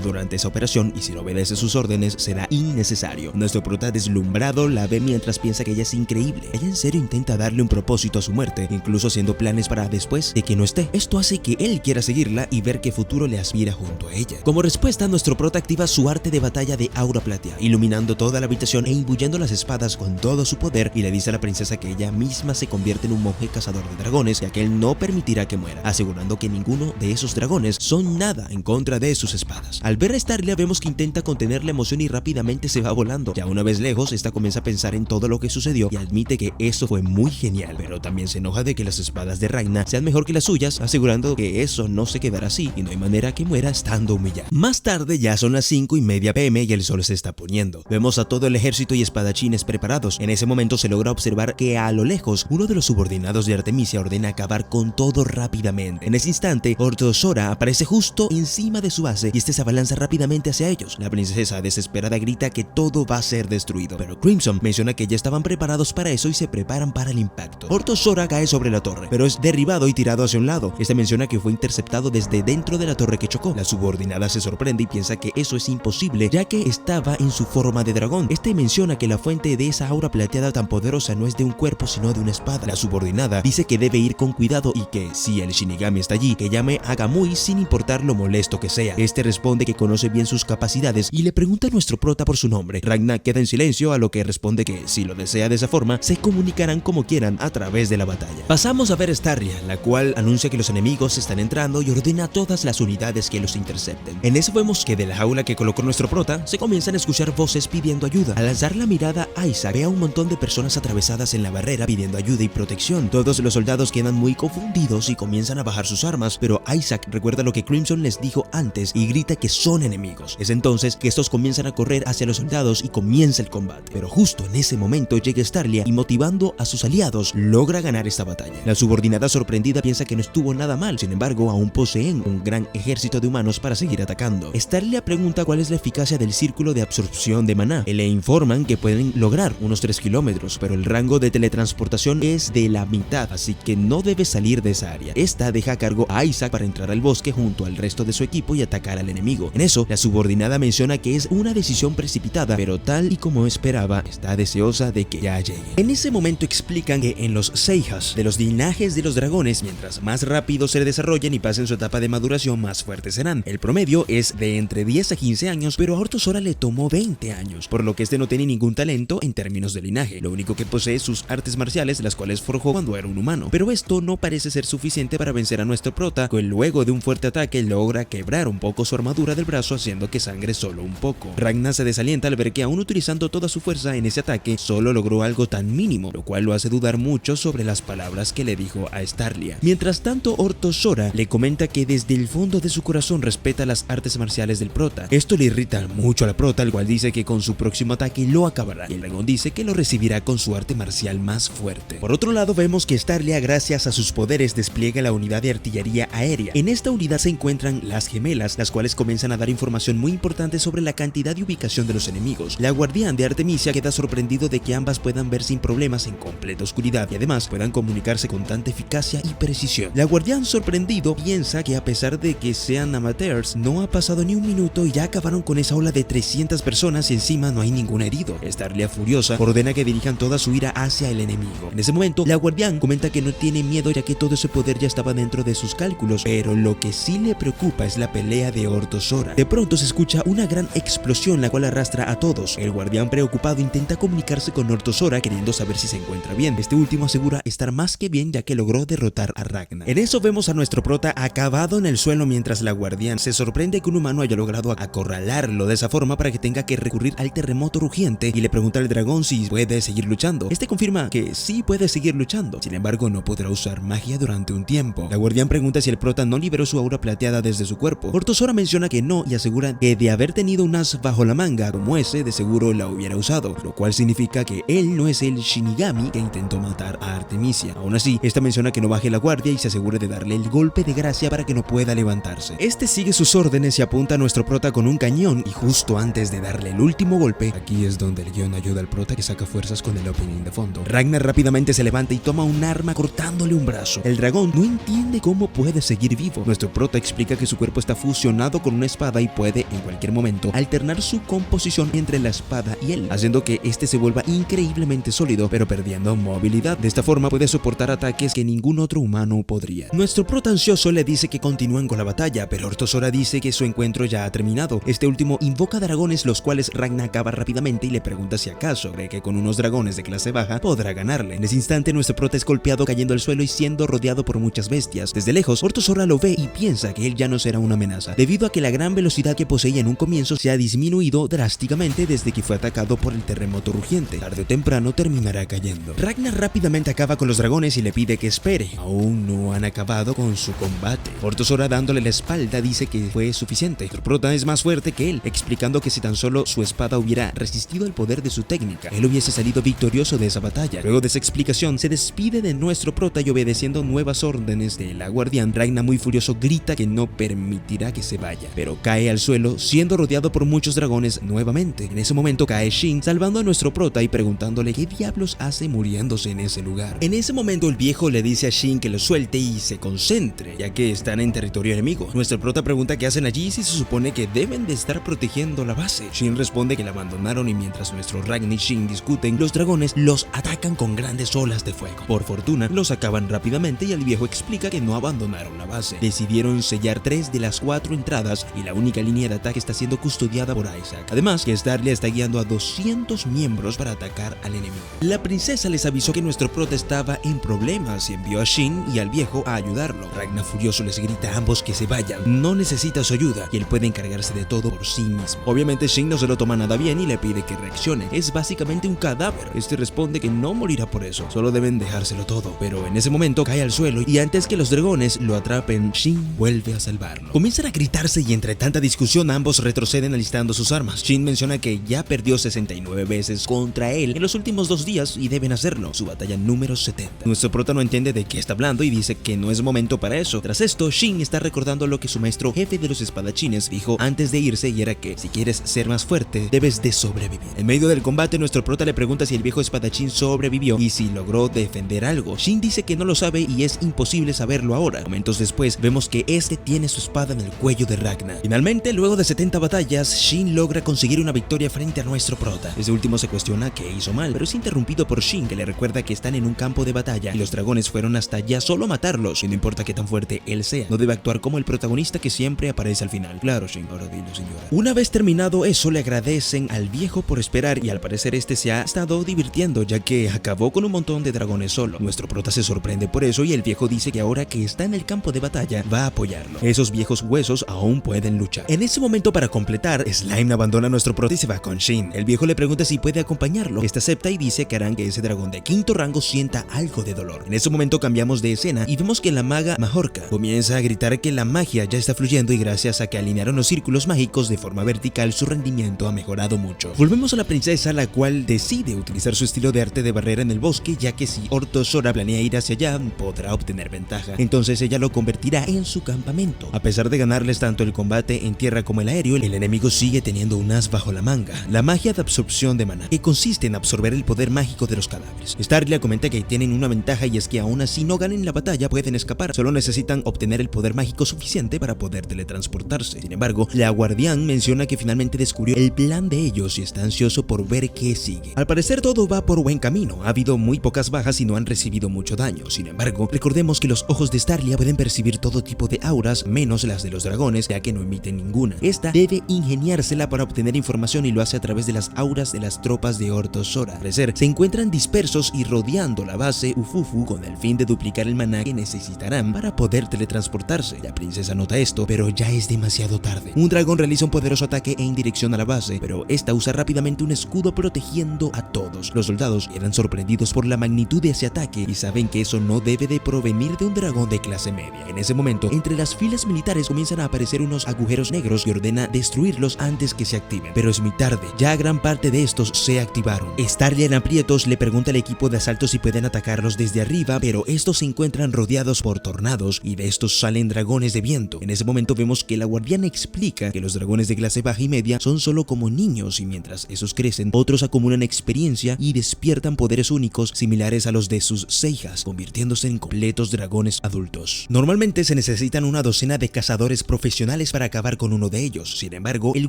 durante esa operación y si no obedece sus órdenes será innecesario. Nuestro prota deslumbrado la ve mientras piensa que ella es increíble. Ella en serio intenta darle un propósito a su muerte, incluso haciendo planes para después de que no esté. Esto hace que él quiera seguirla y ver qué futuro le aspira junto a ella. Como respuesta, nuestro prota activa su arte de batalla de aura plateada, iluminando toda la habitación e imbuyendo las espadas con todo su poder, y le dice a la princesa que ella misma se convierte en un monje cazador de dragones, ya que él no permitirá que muera, asegurando que ninguno de esos dragones son nada en contra de sus espadas. Al ver a Starlia vemos que intenta contener la emoción y rápidamente se va volando. Ya una vez lejos, esta comienza a pensar en todo lo que sucedió y admite que eso fue muy genial, pero también se enoja de que las espadas de Ragna sean mejor que las suyas, asegurando que eso no se quedará así y no hay manera que muera estando humillado. Más tarde ya son las 5:30 p.m. y el sol se está poniendo. Vemos a todo el ejército y espadachines preparados. En ese momento se logra observar que a lo lejos uno de los subordinados de Artemisia ordena acabar con todo rápidamente. En ese instante, Orthosora aparece justo encima de su base y este se abalanza rápidamente hacia ellos. La princesa desesperada grita que todo va a ser destruido, pero Crimson menciona que ya estaban preparados para eso y se preparan para el impacto. Orthosora cae sobre la torre, pero es derribado y tirado hacia un lado. Este menciona que fue interceptado desde dentro de la torre que chocó. La subordinada se sorprende y piensa que eso es imposible, ya que estaba en su forma de dragón. Este menciona que la fuente de esa aura plateada tan poderosa no es de un cuerpo sino de una espada. La subordinada dice que debe ir con cuidado y que si el Shinigami está allí, que llame a Gamui sin importar lo molesto que sea. Este responde que conoce bien sus capacidades y le pregunta a nuestro prota por su nombre. Ragna queda en silencio, a lo que responde que si lo desea de esa forma, se comunicarán como quieran a través de la batalla. Pasamos a ver a Starlia, la cual anuncia que los enemigos están entrando y ordena a todas las unidades que los intercepten. En eso vemos que de la jaula que colocó nuestro prota se comienzan a escuchar voces pidiendo ayuda. Al alzar la mirada, Isaac ve a un montón de personas atravesadas en la barrera pidiendo ayuda y protección. Todos los soldados quedan muy confundidos y comienzan a bajar sus armas, pero Isaac recuerda lo que Crimson les dijo antes y grita que son enemigos. Es entonces que estos comienzan a correr hacia los soldados y comienza el combate. Pero justo en ese momento llega Starlia y motivando a sus aliados logra ganar esta batalla. La subordinada sorprendida piensa que no estuvo nada mal, sin embargo aún poseen un gran ejército de humanos para seguir atacando. Starlia pregunta cuál es la eficacia del círculo de absorción de maná. Le informan que pueden lograr unos 3 kilómetros, pero el rango de teletransportación es de la mitad, así que no debe salir de esa área. Esta deja a cargo a Isaac para entrar al bosque junto al resto de su equipo y atacar al enemigo. En eso, la subordinada menciona que es una decisión precipitada, pero tal y como esperaba, está deseosa de que ya llegue. En ese momento explican que en los Seihas de los linajes de los dragones, mientras más rápido se desarrollen y pasen su etapa de maduración, más fuertes serán. El promedio es de entre 10 a 15 años, pero a Orthosora le tomó 20 años, por lo que este no tiene ningún talento en términos de linaje. Lo único que posee es sus artes marciales, las cuales forjó cuando era un humano. Pero esto no parece ser suficiente para vencer a nuestro prota, que luego de un fuerte ataque logra quebrar un poco su armadura del brazo, haciendo que sangre solo un poco. Ragnar se desalienta al ver que aún utilizando toda su fuerza en ese ataque, solo logró algo tan mínimo, lo cual lo hace dudar mucho sobre las palabras que le dijo a Starlia. Mientras tanto, Orto Sora le comenta que desde el fondo de su corazón respeta las artes marciales del prota. Esto le irrita mucho a la prota, el cual dice que con su próximo ataque lo acabará, y el dragón dice que lo recibirá con su arte marcial más fuerte. Por otro lado, vemos que Starlia, gracias a sus poderes, despliega la unidad de artillería aérea. En esta unidad se encuentran las gemelas, las cuales comienzan a dar información muy importante sobre la cantidad y ubicación de los enemigos. La guardián de Artemisia queda sorprendido de que ambas puedan ver sin problemas en completa oscuridad y además puedan comunicarse con tanta eficacia y precisión. La guardián, sorprendido, piensa que a pesar de que sean amateurs, no ha pasado ni un minuto y ya acabaron con esa ola de 300 personas y encima no hay ningún herido. Starlia, furiosa, ordena que dirijan toda su ira hacia el enemigo. En ese momento, la guardián comenta que no tiene miedo ya que todo ese poder ya estaba dentro de sus cálculos, pero lo que sí le preocupa es la pelea de Orto Sora. De pronto se escucha una gran explosión, la cual arrastra a todos. El guardián, preocupado, intenta comunicarse con Orto Sora queriendo saber si se encuentra bien. Este último asegura estar más que bien ya que logró derrotar a Ragnar. En eso vemos a nuestro prota acabado en el suelo mientras la guardián se sorprende que un humano haya logrado acorralarlo de esa forma para que tenga que recurrir al terremoto rugiente y le pregunta al dragón si puede seguir luchando. Este confirma que sí puede seguir luchando, sin embargo no podrá usar magia durante un tiempo. La guardián pregunta si el prota no liberó su aura plateada desde su cuerpo. Orto Sora menciona que no y asegura que de haber tenido un as bajo la manga como ese, de seguro la hubiera usado, lo cual significa que él no es el Shinigami que intentó matar a Artemisia. Aún así, esta menciona que no baje la guardia y se asegure de darle el golpe de gracia para que no pueda levantarse. Este sigue sus órdenes y apunta a nuestro prota con un cañón, y justo antes de darle el último golpe, aquí es donde el guión ayuda al prota, que saca fuerzas con el opening de fondo. Ragnar rápidamente se levanta y toma un arma cortándole un brazo. El dragón no entiende cómo puede seguir vivo. Nuestro prota explica que su cuerpo está fusionado con una espada y puede en cualquier momento alternar su composición entre la espada y él, haciendo que este se vuelva increíblemente sólido, pero perdiendo movilidad. De esta forma puede soportar ataques que ningún otro humano podría. Nuestro prota ansioso le dice que continúen con la batalla, pero Orto Sora dice que su encuentro ya ha terminado. Este último invoca dragones, los cuales Ragnar acaba rápidamente y le pregunta si acaso cree que con unos dragones de clase baja podrá ganarle. En ese instante nuestro prota es golpeado cayendo al suelo y siendo rodeado por muchas bestias. Desde lejos, Orto Sora lo ve y piensa que él ya no será una amenaza, debido a que la gran velocidad que poseía en un comienzo se ha disminuido drásticamente desde que fue atacado por el terremoto rugiente. Tarde o temprano terminará cayendo. Ragnar rápidamente acaba con los dragones y le pide que espere. Aún no han acabado con su combate. Orto Sora, dándole la espalda, dice que fue suficiente. Nuestro prota es más fuerte que él, explicando que si tan solo su espada hubiera resistido el poder de su técnica, él hubiese salido victorioso de esa batalla. Luego de esa explicación, se despide de nuestro prota y, obedeciendo nuevas órdenes de la guardián, Ragnar, muy furioso, grita que no permitirá que se vaya, pero cae al suelo siendo rodeado por muchos dragones nuevamente. En ese momento cae Shin, salvando a nuestro prota y preguntándole qué diablos hace muriéndose en ese lugar. En ese momento el viejo le dice a Shin que lo suelte y se concentre, ya que están en territorio enemigo. Nuestro prota pregunta qué hacen allí si se supone que deben de estar protegiendo la base. Shin responde que la abandonaron, y mientras nuestro Ragnar y Shin discuten, los dragones los atacan con grandes olas de fuego. Por fortuna, los acaban rápidamente y el viejo explica que no abandonaron la base. Decidieron sellar 3 de las 4 entradas y la única línea de ataque está siendo custodiada por Isaac. Además, que Starlia está guiando a 200 miembros para atacar al enemigo. La princesa les avisó que nuestro prota estaba en problemas y envió a Shin y al viejo a ayudarlo. Ragnar, furioso, les grita a ambos que se vayan. No necesita su ayuda y él puede encargarse de todo por sí mismo. Obviamente Shin no se lo toma nada bien y le pide que reaccione. Es básicamente un cadáver. Este responde que no morirá por eso, solo deben dejárselo todo. Pero en ese momento cae al suelo y antes que los dragones lo atrapen, Shin vuelve a salvarlo. Comienzan a gritarse y entre tanta discusión ambos retroceden alistando sus armas. Shin menciona que ya perdió 69 veces contra él en los últimos 2 días y deben hacerlo, su batalla número 70. Nuestro prota no entiende de qué está hablando y dice que no es momento para eso. Tras esto, Shin está recordando lo que su maestro jefe de los espadachines dijo antes de irse, y era que si quieres ser más fuerte, debes de sobrevivir. En medio del combate, nuestro prota le pregunta si el viejo espadachín sobrevivió y si logró defender algo. Shin dice que no lo sabe y es imposible saberlo ahora. Momentos después, vemos que este tiene su espada en el cuello de Ragnar. Finalmente, luego de 70 batallas, Shin logra conseguir una victoria frente a nuestro prota. Este último se cuestiona qué hizo mal, pero es interrumpido por Shin, que le recuerda que están en un campo de batalla y los dragones fueron hasta allá solo a matarlos, y no importa qué tan fuerte él sea, no debe actuar como el protagonista que siempre aparece al final. Claro, Shin, ahora dilo, señora. Una vez terminado eso, le agradecen al viejo por esperar y al parecer este se ha estado divirtiendo, ya que acabó con un montón de dragones solo. Nuestro prota se sorprende por eso y el viejo dice que ahora que está en el campo de batalla va a apoyarlo. Esos viejos huesos aún pueden luchar. En ese momento, para completar, Slime abandona a nuestro prota y se va con Shin. El viejo le pregunta si puede acompañarlo. Este acepta y dice que harán que ese dragón de quinto rango sienta algo de dolor. En ese momento cambiamos de escena y vemos que la maga Majorca comienza a gritar que la magia ya está fluyendo y gracias a que alinearon los círculos mágicos de forma vertical su rendimiento ha mejorado mucho. Volvemos a la princesa, la cual decide utilizar su estilo de arte de barrera en el bosque, ya que si Orto Sora planea ir hacia allá podrá obtener ventaja. Entonces ella lo convertirá en su campamento. A pesar de ganarles tanto el combate en tierra como el aéreo, el enemigo sigue teniendo un as bajo la manga: la magia de absorción de maná, que consiste en absorber el poder mágico de los cadáveres. Starlia comenta que tienen una ventaja y es que aún así no ganen la batalla, pueden escapar, solo necesitan obtener el poder mágico suficiente para poder teletransportarse. Sin embargo, la guardián menciona que finalmente descubrió el plan de ellos y está ansioso por ver qué sigue. Al parecer todo va por buen camino, ha habido muy pocas bajas y no han recibido mucho daño. Sin embargo, recordemos que los ojos de Starlia pueden percibir todo tipo de auras, menos las de los dragones, ya que no emiten ninguna. Esta debe ingeniársela para obtener información y lo hace a través de las auras de las tropas de Orto Sora. Al parecer, se encuentran dispersos y rodeando la base Ufufu con el fin de duplicar el maná que necesitarán para poder teletransportarse. La princesa nota esto, pero ya es demasiado tarde. Un dragón realiza un poderoso ataque en dirección a la base, pero esta usa rápidamente un escudo protegiendo a todos. Los soldados quedan sorprendidos por la magnitud de ese ataque y saben que eso no debe de provenir de un dragón de clase media. En ese momento, entre las filas militares comienzan a aparecer unos agujeros negros y ordena destruirlos antes que se activen. Pero es muy tarde, ya gran parte de estos se activaron. Starlia en aprietos le pregunta al equipo de asalto si pueden atacarlos desde arriba, pero estos se encuentran rodeados por tornados y de estos salen dragones de viento. En ese momento vemos que la guardiana explica que los dragones de clase baja y media son solo como niños y mientras esos crecen, otros acumulan experiencia y despiertan poderes únicos similares a los de sus cejas, convirtiéndose en completos dragones adultos. Normalmente se necesitan una docena de cazadores profesionales para acabar con uno de ellos. Sin embargo, el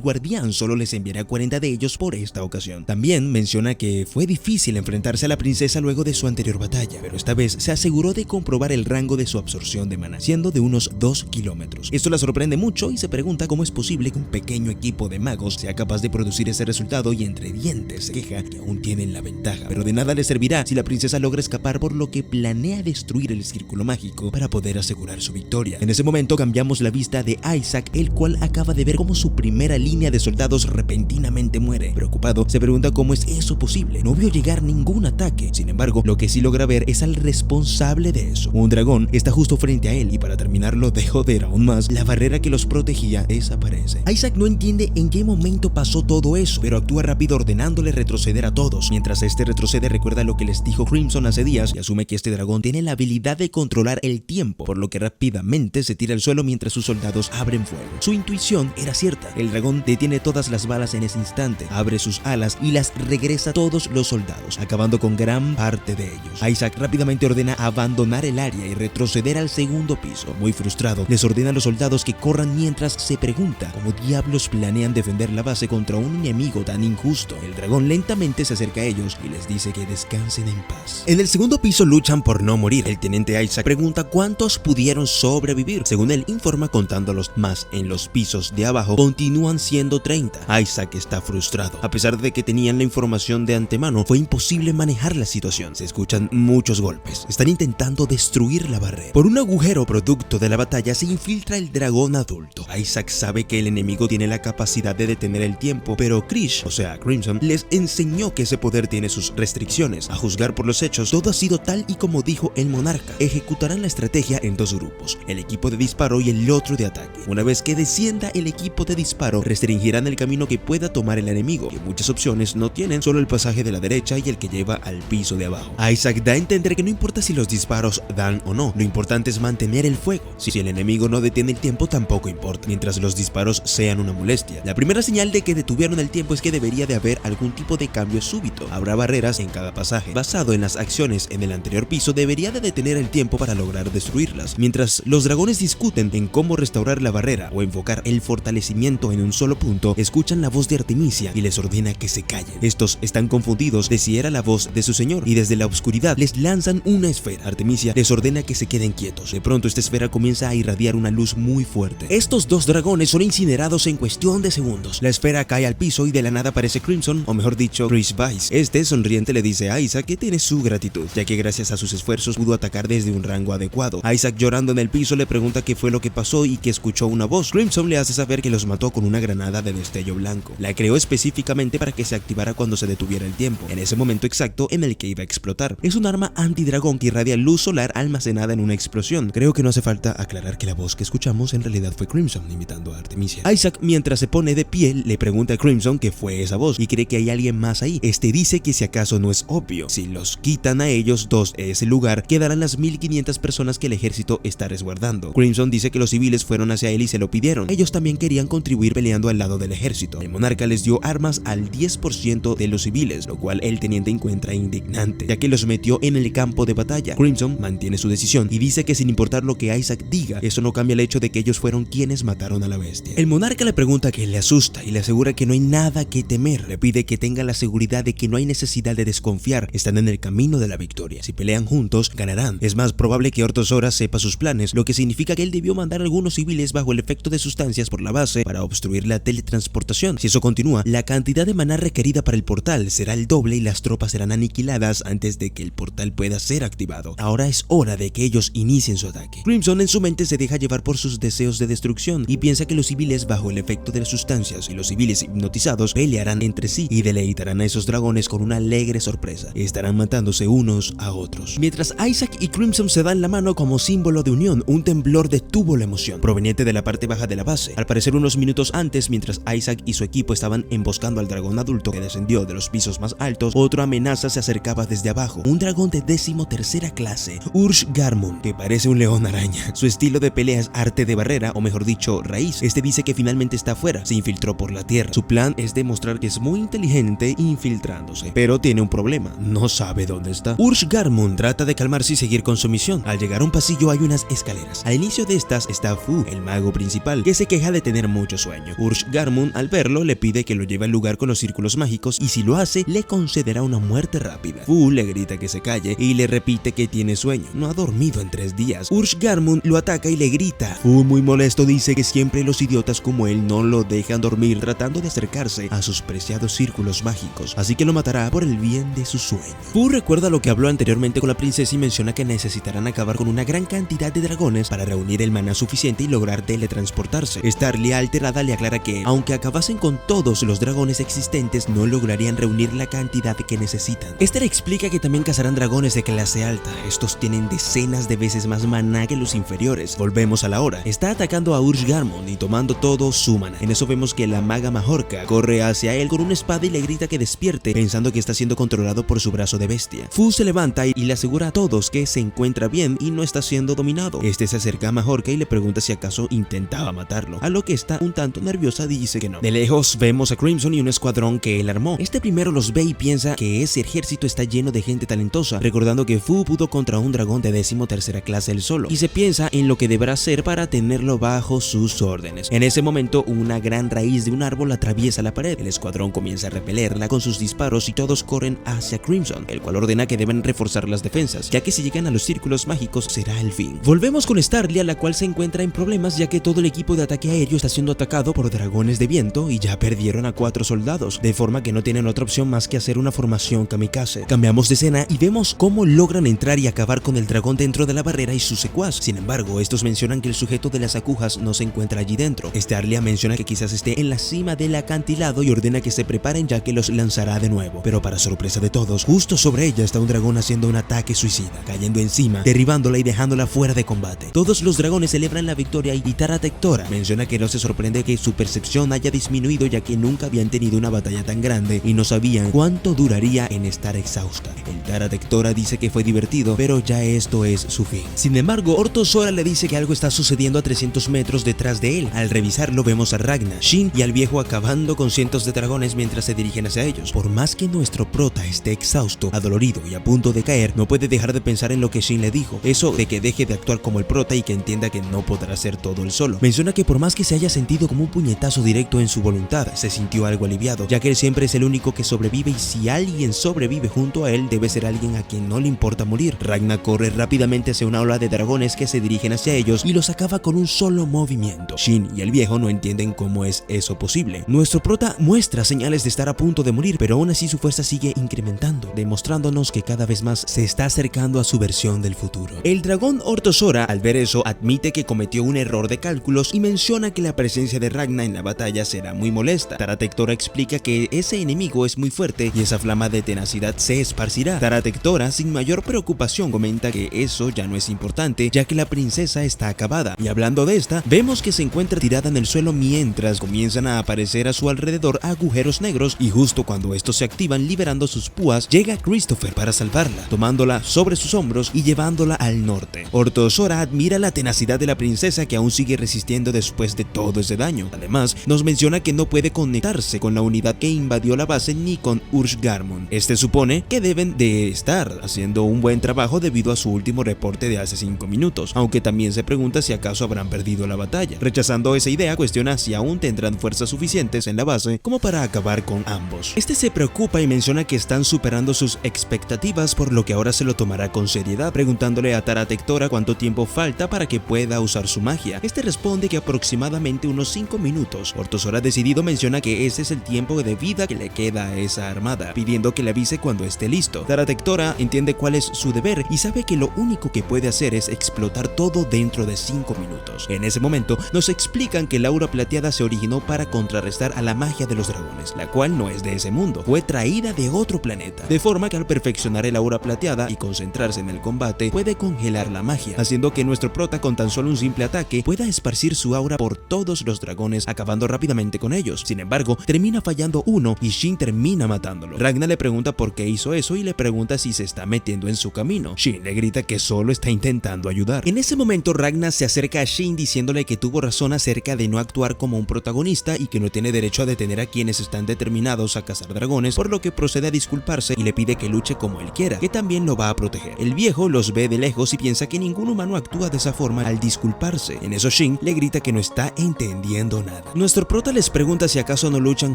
guardián solo les enviará 40 de ellos por esta ocasión. También menciona que fue difícil enfrentarse a la princesa luego de su anterior batalla, pero esta vez se aseguró de comprobar el rango de su absorción de maná, siendo de unos 2 kilómetros. Esto la sorprende mucho y se pregunta cómo es posible que un pequeño equipo de magos sea capaz de producir ese resultado, y entre dientes se queja que aún tienen la ventaja, pero de nada le servirá si la princesa logra escapar, por lo que planea destruir el círculo mágico para poder asegurar su victoria. En ese momento cambiamos la vista de Isaac, el cual acaba de ver cómo su primera línea de soldados repentinamente muere. Preocupado, se pregunta cómo es eso posible. No vio llegar ningún ataque. Sin embargo, lo que sí logra ver es al responsable de eso. Un dragón está justo frente a él y para terminarlo de joder aún más, la barrera que los protegía desaparece. Isaac no entiende en qué momento pasó todo eso, pero actúa rápido ordenándole retroceder a todos. Mientras este retrocede, recuerda lo que les dijo Crimson hace días y asume que este dragón tiene la habilidad de controlar el tiempo, por lo que rápidamente se tira al suelo mientras sus soldados abren fuego. Su intuición era cierta. El dragón detiene todas las balas en ese instante, abre sus alas y las regresa a todos los soldados, acabando con gran parte de ellos. Isaac rápidamente ordena abandonar el área y retroceder al segundo piso. Muy frustrado, les ordena a los soldados que corran mientras se pregunta cómo diablos planean defender la base contra un enemigo tan injusto. El dragón lentamente se acerca a ellos y les dice que descansen en paz. En el segundo piso luchan por no morir. El teniente Isaac pregunta cuántos pudieron sobrevivir. Según él informa, contándolos más en los pisos de abajo, continúan siendo 30. Isaac está frustrado. A pesar de que tenían la información de antemano, fue imposible manejar la situación. Se escuchan muchos golpes. Están intentando destruir la barrera. Por un agujero producto de la batalla se infiltra el dragón adulto. Isaac sabe que el enemigo tiene la capacidad de detener el tiempo, pero Krish, o sea Crimson, les enseñó que ese poder tiene sus restricciones. A juzgar por los hechos, todo ha sido tal y como dijo el monarca. Ejecutarán la estrategia en dos grupos, el equipo de disparo y el otro de ataque. Una vez que descienda el equipo de disparo, restringirán el camino que pueda tomar el enemigo, que muchas opciones no tienen, solo el pasaje de la derecha y el que lleva al piso de abajo. Isaac da a entender que no importa si los disparos dan o no, lo importante es mantener el fuego. Si el enemigo no detiene el tiempo, tampoco importa, mientras los disparos sean una molestia. La primera señal de que detuvieron el tiempo es que debería de haber algún tipo de cambio súbito. Habrá barreras en cada pasaje. Basado en las acciones en el anterior piso, debería de detener el tiempo para lograr destruirlas. Mientras los dragones discuten en cómo restaurar la barrera o enfocar el fortalecimiento en un solo punto, escuchan la voz de Artemisia y les ordena que se callen. Estos están confundidos de si era la voz de su señor y desde la oscuridad les lanzan una esfera. Artemisia les ordena que se queden quietos. De pronto esta esfera comienza a irradiar una luz muy fuerte. Estos dos dragones son incinerados en cuestión de segundos. La esfera cae al piso y de la nada aparece Crimson, o mejor dicho, Krish Vice. Este sonriente le dice a Isaac que tiene su gratitud, ya que gracias a sus esfuerzos pudo atacar desde un rango adecuado. Isaac, llorando en el piso, Crimson le pregunta qué fue lo que pasó y que escuchó una voz. Crimson le hace saber que los mató con una granada de destello blanco. La creó específicamente para que se activara cuando se detuviera el tiempo, en ese momento exacto en el que iba a explotar. Es un arma antidragón que irradia luz solar almacenada en una explosión. Creo que no hace falta aclarar que la voz que escuchamos en realidad fue Crimson imitando a Artemisia. Isaac, mientras se pone de pie, le pregunta a Crimson qué fue esa voz y cree que hay alguien más ahí. Este dice que si acaso no es obvio, si los quitan a ellos dos de ese lugar, quedarán las 1500 personas que el ejército está resguardando. Crimson dice que los civiles fueron hacia él y se lo pidieron. Ellos también querían contribuir peleando al lado del ejército. El monarca les dio armas al 10% de los civiles, lo cual el teniente encuentra indignante, ya que los metió en el campo de batalla. Crimson mantiene su decisión y dice que sin importar lo que Isaac diga, eso no cambia el hecho de que ellos fueron quienes mataron a la bestia. El monarca le pregunta qué le asusta y le asegura que no hay nada que temer. Le pide que tenga la seguridad de que no hay necesidad de desconfiar, están en el camino de la victoria. Si pelean juntos, ganarán. Es más probable que Ortos Hora sepa sus planes, lo que significa que él debió mandar a algunos civiles bajo el efecto de sustancias por la base para obstruir la teletransportación. Si eso continúa, la cantidad de maná requerida para el portal será el doble y las tropas serán aniquiladas antes de que el portal pueda ser activado. Ahora es hora de que ellos inicien su ataque. Crimson en su mente se deja llevar por sus deseos de destrucción y piensa que los civiles bajo el efecto de las sustancias y los civiles hipnotizados pelearán entre sí y deleitarán a esos dragones con una alegre sorpresa. Estarán matándose unos a otros. Mientras Isaac y Crimson se dan la mano como símbolo de unión, un temblor detuvo la emoción, proveniente de la parte baja de la base. Al parecer unos minutos antes, mientras Isaac y su equipo estaban emboscando al dragón adulto que descendió de los pisos más altos, otra amenaza se acercaba desde abajo. Un dragón de 13ª clase, Ursh Garmund, que parece un león araña. Su estilo de pelea es arte de barrera, o mejor dicho, raíz. Este dice que finalmente está afuera, se infiltró por la tierra. Su plan es demostrar que es muy inteligente infiltrándose, pero tiene un problema, no sabe dónde está. Ursh Garmund trata de calmarse y seguir con su misión. Al llegar a un pasillo hay unas escaleras. Al inicio de estas está Fu, el mago principal, que se queja de tener mucho sueño. Ursh Garmund, al verlo, le pide que lo lleve al lugar con los círculos mágicos y si lo hace, le concederá una muerte rápida. Fu le grita que se calle y le repite que tiene sueño. No ha dormido en 3 días. Ursh Garmund lo ataca y le grita. Fu, muy molesto, dice que siempre los idiotas como él no lo dejan dormir tratando de acercarse a sus preciados círculos mágicos, así que lo matará por el bien de su sueño. Fu recuerda lo que habló anteriormente con la princesa y menciona que necesitarán acabar con una gran cantidad de dragones para reunir el maná suficiente y lograr teletransportarse. Starlia, alterada, le aclara que, aunque acabasen con todos los dragones existentes, no lograrían reunir la cantidad que necesitan. Este le explica que también cazarán dragones de clase alta. Estos tienen decenas de veces más maná que los inferiores. Volvemos a la hora. Está atacando a Ursh Garmund y tomando todo su maná. En eso vemos que la maga Majorca corre hacia él con una espada y le grita que despierte, pensando que está siendo controlado por su brazo de bestia. Fu se levanta y le asegura a todos que se encuentra bien y no está siendo dominado. Este se acerca a Majorca y le pregunta si acaso intentaba matarlo, a lo que está un tanto nerviosa dice que no. De lejos vemos a Crimson y un escuadrón que él armó. Este primero los ve y piensa que ese ejército está lleno de gente talentosa, recordando que Fu pudo contra un dragón de 13ª clase él solo, y se piensa en lo que deberá hacer para tenerlo bajo sus órdenes. En ese momento, una gran raíz de un árbol atraviesa la pared. El escuadrón comienza a repelerla con sus disparos y todos corren hacia Crimson, el cual ordena que deben reforzar las defensas, ya que si llegan a los círculos mágicos será el fin. Volvemos con Starlia, la cual se encuentra en problemas ya que todo el equipo de ataque aéreo está siendo atacado por dragones de viento y ya perdieron a 4 soldados, de forma que no tienen otra opción más que hacer una formación kamikaze. Cambiamos de escena y vemos cómo logran entrar y acabar con el dragón dentro de la barrera y su secuaz. Sin embargo, estos mencionan que el sujeto de las agujas no se encuentra allí dentro. Starlia menciona que quizás esté en la cima del acantilado y ordena que se preparen ya que los lanzará de nuevo. Pero para sorpresa de todos, justo sobre ella está un dragón haciendo un ataque suicida, cayendo encima, derribándola y dejándola fuera de combate. Todos los dragones celebran la victoria y Tara Tectora menciona que no se sorprende que su percepción haya disminuido ya que nunca habían tenido una batalla tan grande y no sabían cuánto duraría en estar exhausta. El Tara Tectora dice que fue divertido, pero ya esto es su fin. Sin embargo, Ortos Hora le dice que algo está sucediendo a 300 metros detrás de él. Al revisarlo vemos a Ragnar, Shin y al viejo acabando con cientos de dragones mientras se dirigen hacia ellos. Por más que nuestro prota esté exhausto, adolorido y a punto de caer, no puede dejar de pensar en lo que Shin le dijo, eso de que deje de actuar como el prota y que entienda que no podrá hacer todo él solo. Menciona que por más que se haya sentido como un puñetazo directo en su voluntad, se sintió algo aliviado, ya que él siempre es el único que sobrevive y si alguien sobrevive junto a él, debe ser alguien a quien no le importa morir. Ragnar corre rápidamente hacia una ola de dragones que se dirigen hacia ellos y los acaba con un solo movimiento. Shin y el viejo no entienden cómo es eso posible. Nuestro prota muestra señales de estar a punto de morir, pero aún así su fuerza sigue incrementando, demostrándonos que cada vez más se está acercando a su versión del futuro. El dragón Ortos Hora, al ver eso, admite que cometió un error de cálculos y menciona que la presencia de Ragna en la batalla será muy molesta. Taratectora explica que ese enemigo es muy fuerte y esa flama de tenacidad se esparcirá. Taratectora, sin mayor preocupación, comenta que eso ya no es importante, ya que la princesa está acabada. Y hablando de esta, vemos que se encuentra tirada en el suelo mientras comienzan a aparecer a su alrededor agujeros negros, y justo cuando estos se activan liberando sus púas, llega Christopher para salvarla, tomándola sobre sus hombros y llevándola al norte. Orto Sora admira la tenacidad de la princesa, que aún sigue resistiendo después de todo ese daño. Además, nos menciona que no puede conectarse con la unidad que invadió la base ni con Ursh Garmon. Este supone que deben de estar haciendo un buen trabajo debido a su último reporte de hace 5 minutos, aunque también se pregunta si acaso habrán perdido la batalla. Rechazando esa idea, cuestiona si aún tendrán fuerzas suficientes en la base como para acabar con ambos. Este se preocupa y menciona que están superando sus expectativas, por lo que ahora se lo tomará con seriedad, preguntándole a Taratectora cuánto tiempo falta para que pueda usar su magia. Este responde que aproximadamente unos 5 minutos. Orto Sora, decidido, menciona que ese es el tiempo de vida que le queda a esa armada, pidiendo que le avise cuando esté listo. Taratectora entiende cuál es su deber y sabe que lo único que puede hacer es explotar todo dentro de 5 minutos. En ese momento nos explican que el aura plateada se originó para contrarrestar a la magia de los dragones, la cual no es de ese mundo, fue traída de otro planeta, de forma que al perfeccionar el aura plateada y concentrarse en el combate puede congelar la magia, haciendo que nuestro prota con tan solo un simple ataque pueda esparcir su aura por todos los dragones, acabando rápidamente con ellos. Sin embargo, termina fallando uno y Shin termina matándolo. Ragna le pregunta por qué hizo eso y le pregunta si se está metiendo en su camino. Shin le grita que solo está intentando ayudar. En ese momento, Ragna se acerca a Shin diciéndole que tuvo razón acerca de no actuar como un protagonista y que no tiene derecho a detener a quienes están determinados a cazar dragones, por lo que procede a disculparse y le pide que luche como él quiera, que también lo va a proteger. El viejo los ve de lejos y piensa que ningún humano actúa de esa forma al disculparse. En eso Shin le grita que no está entendiendo nada. Nuestro prota les pregunta si acaso no luchan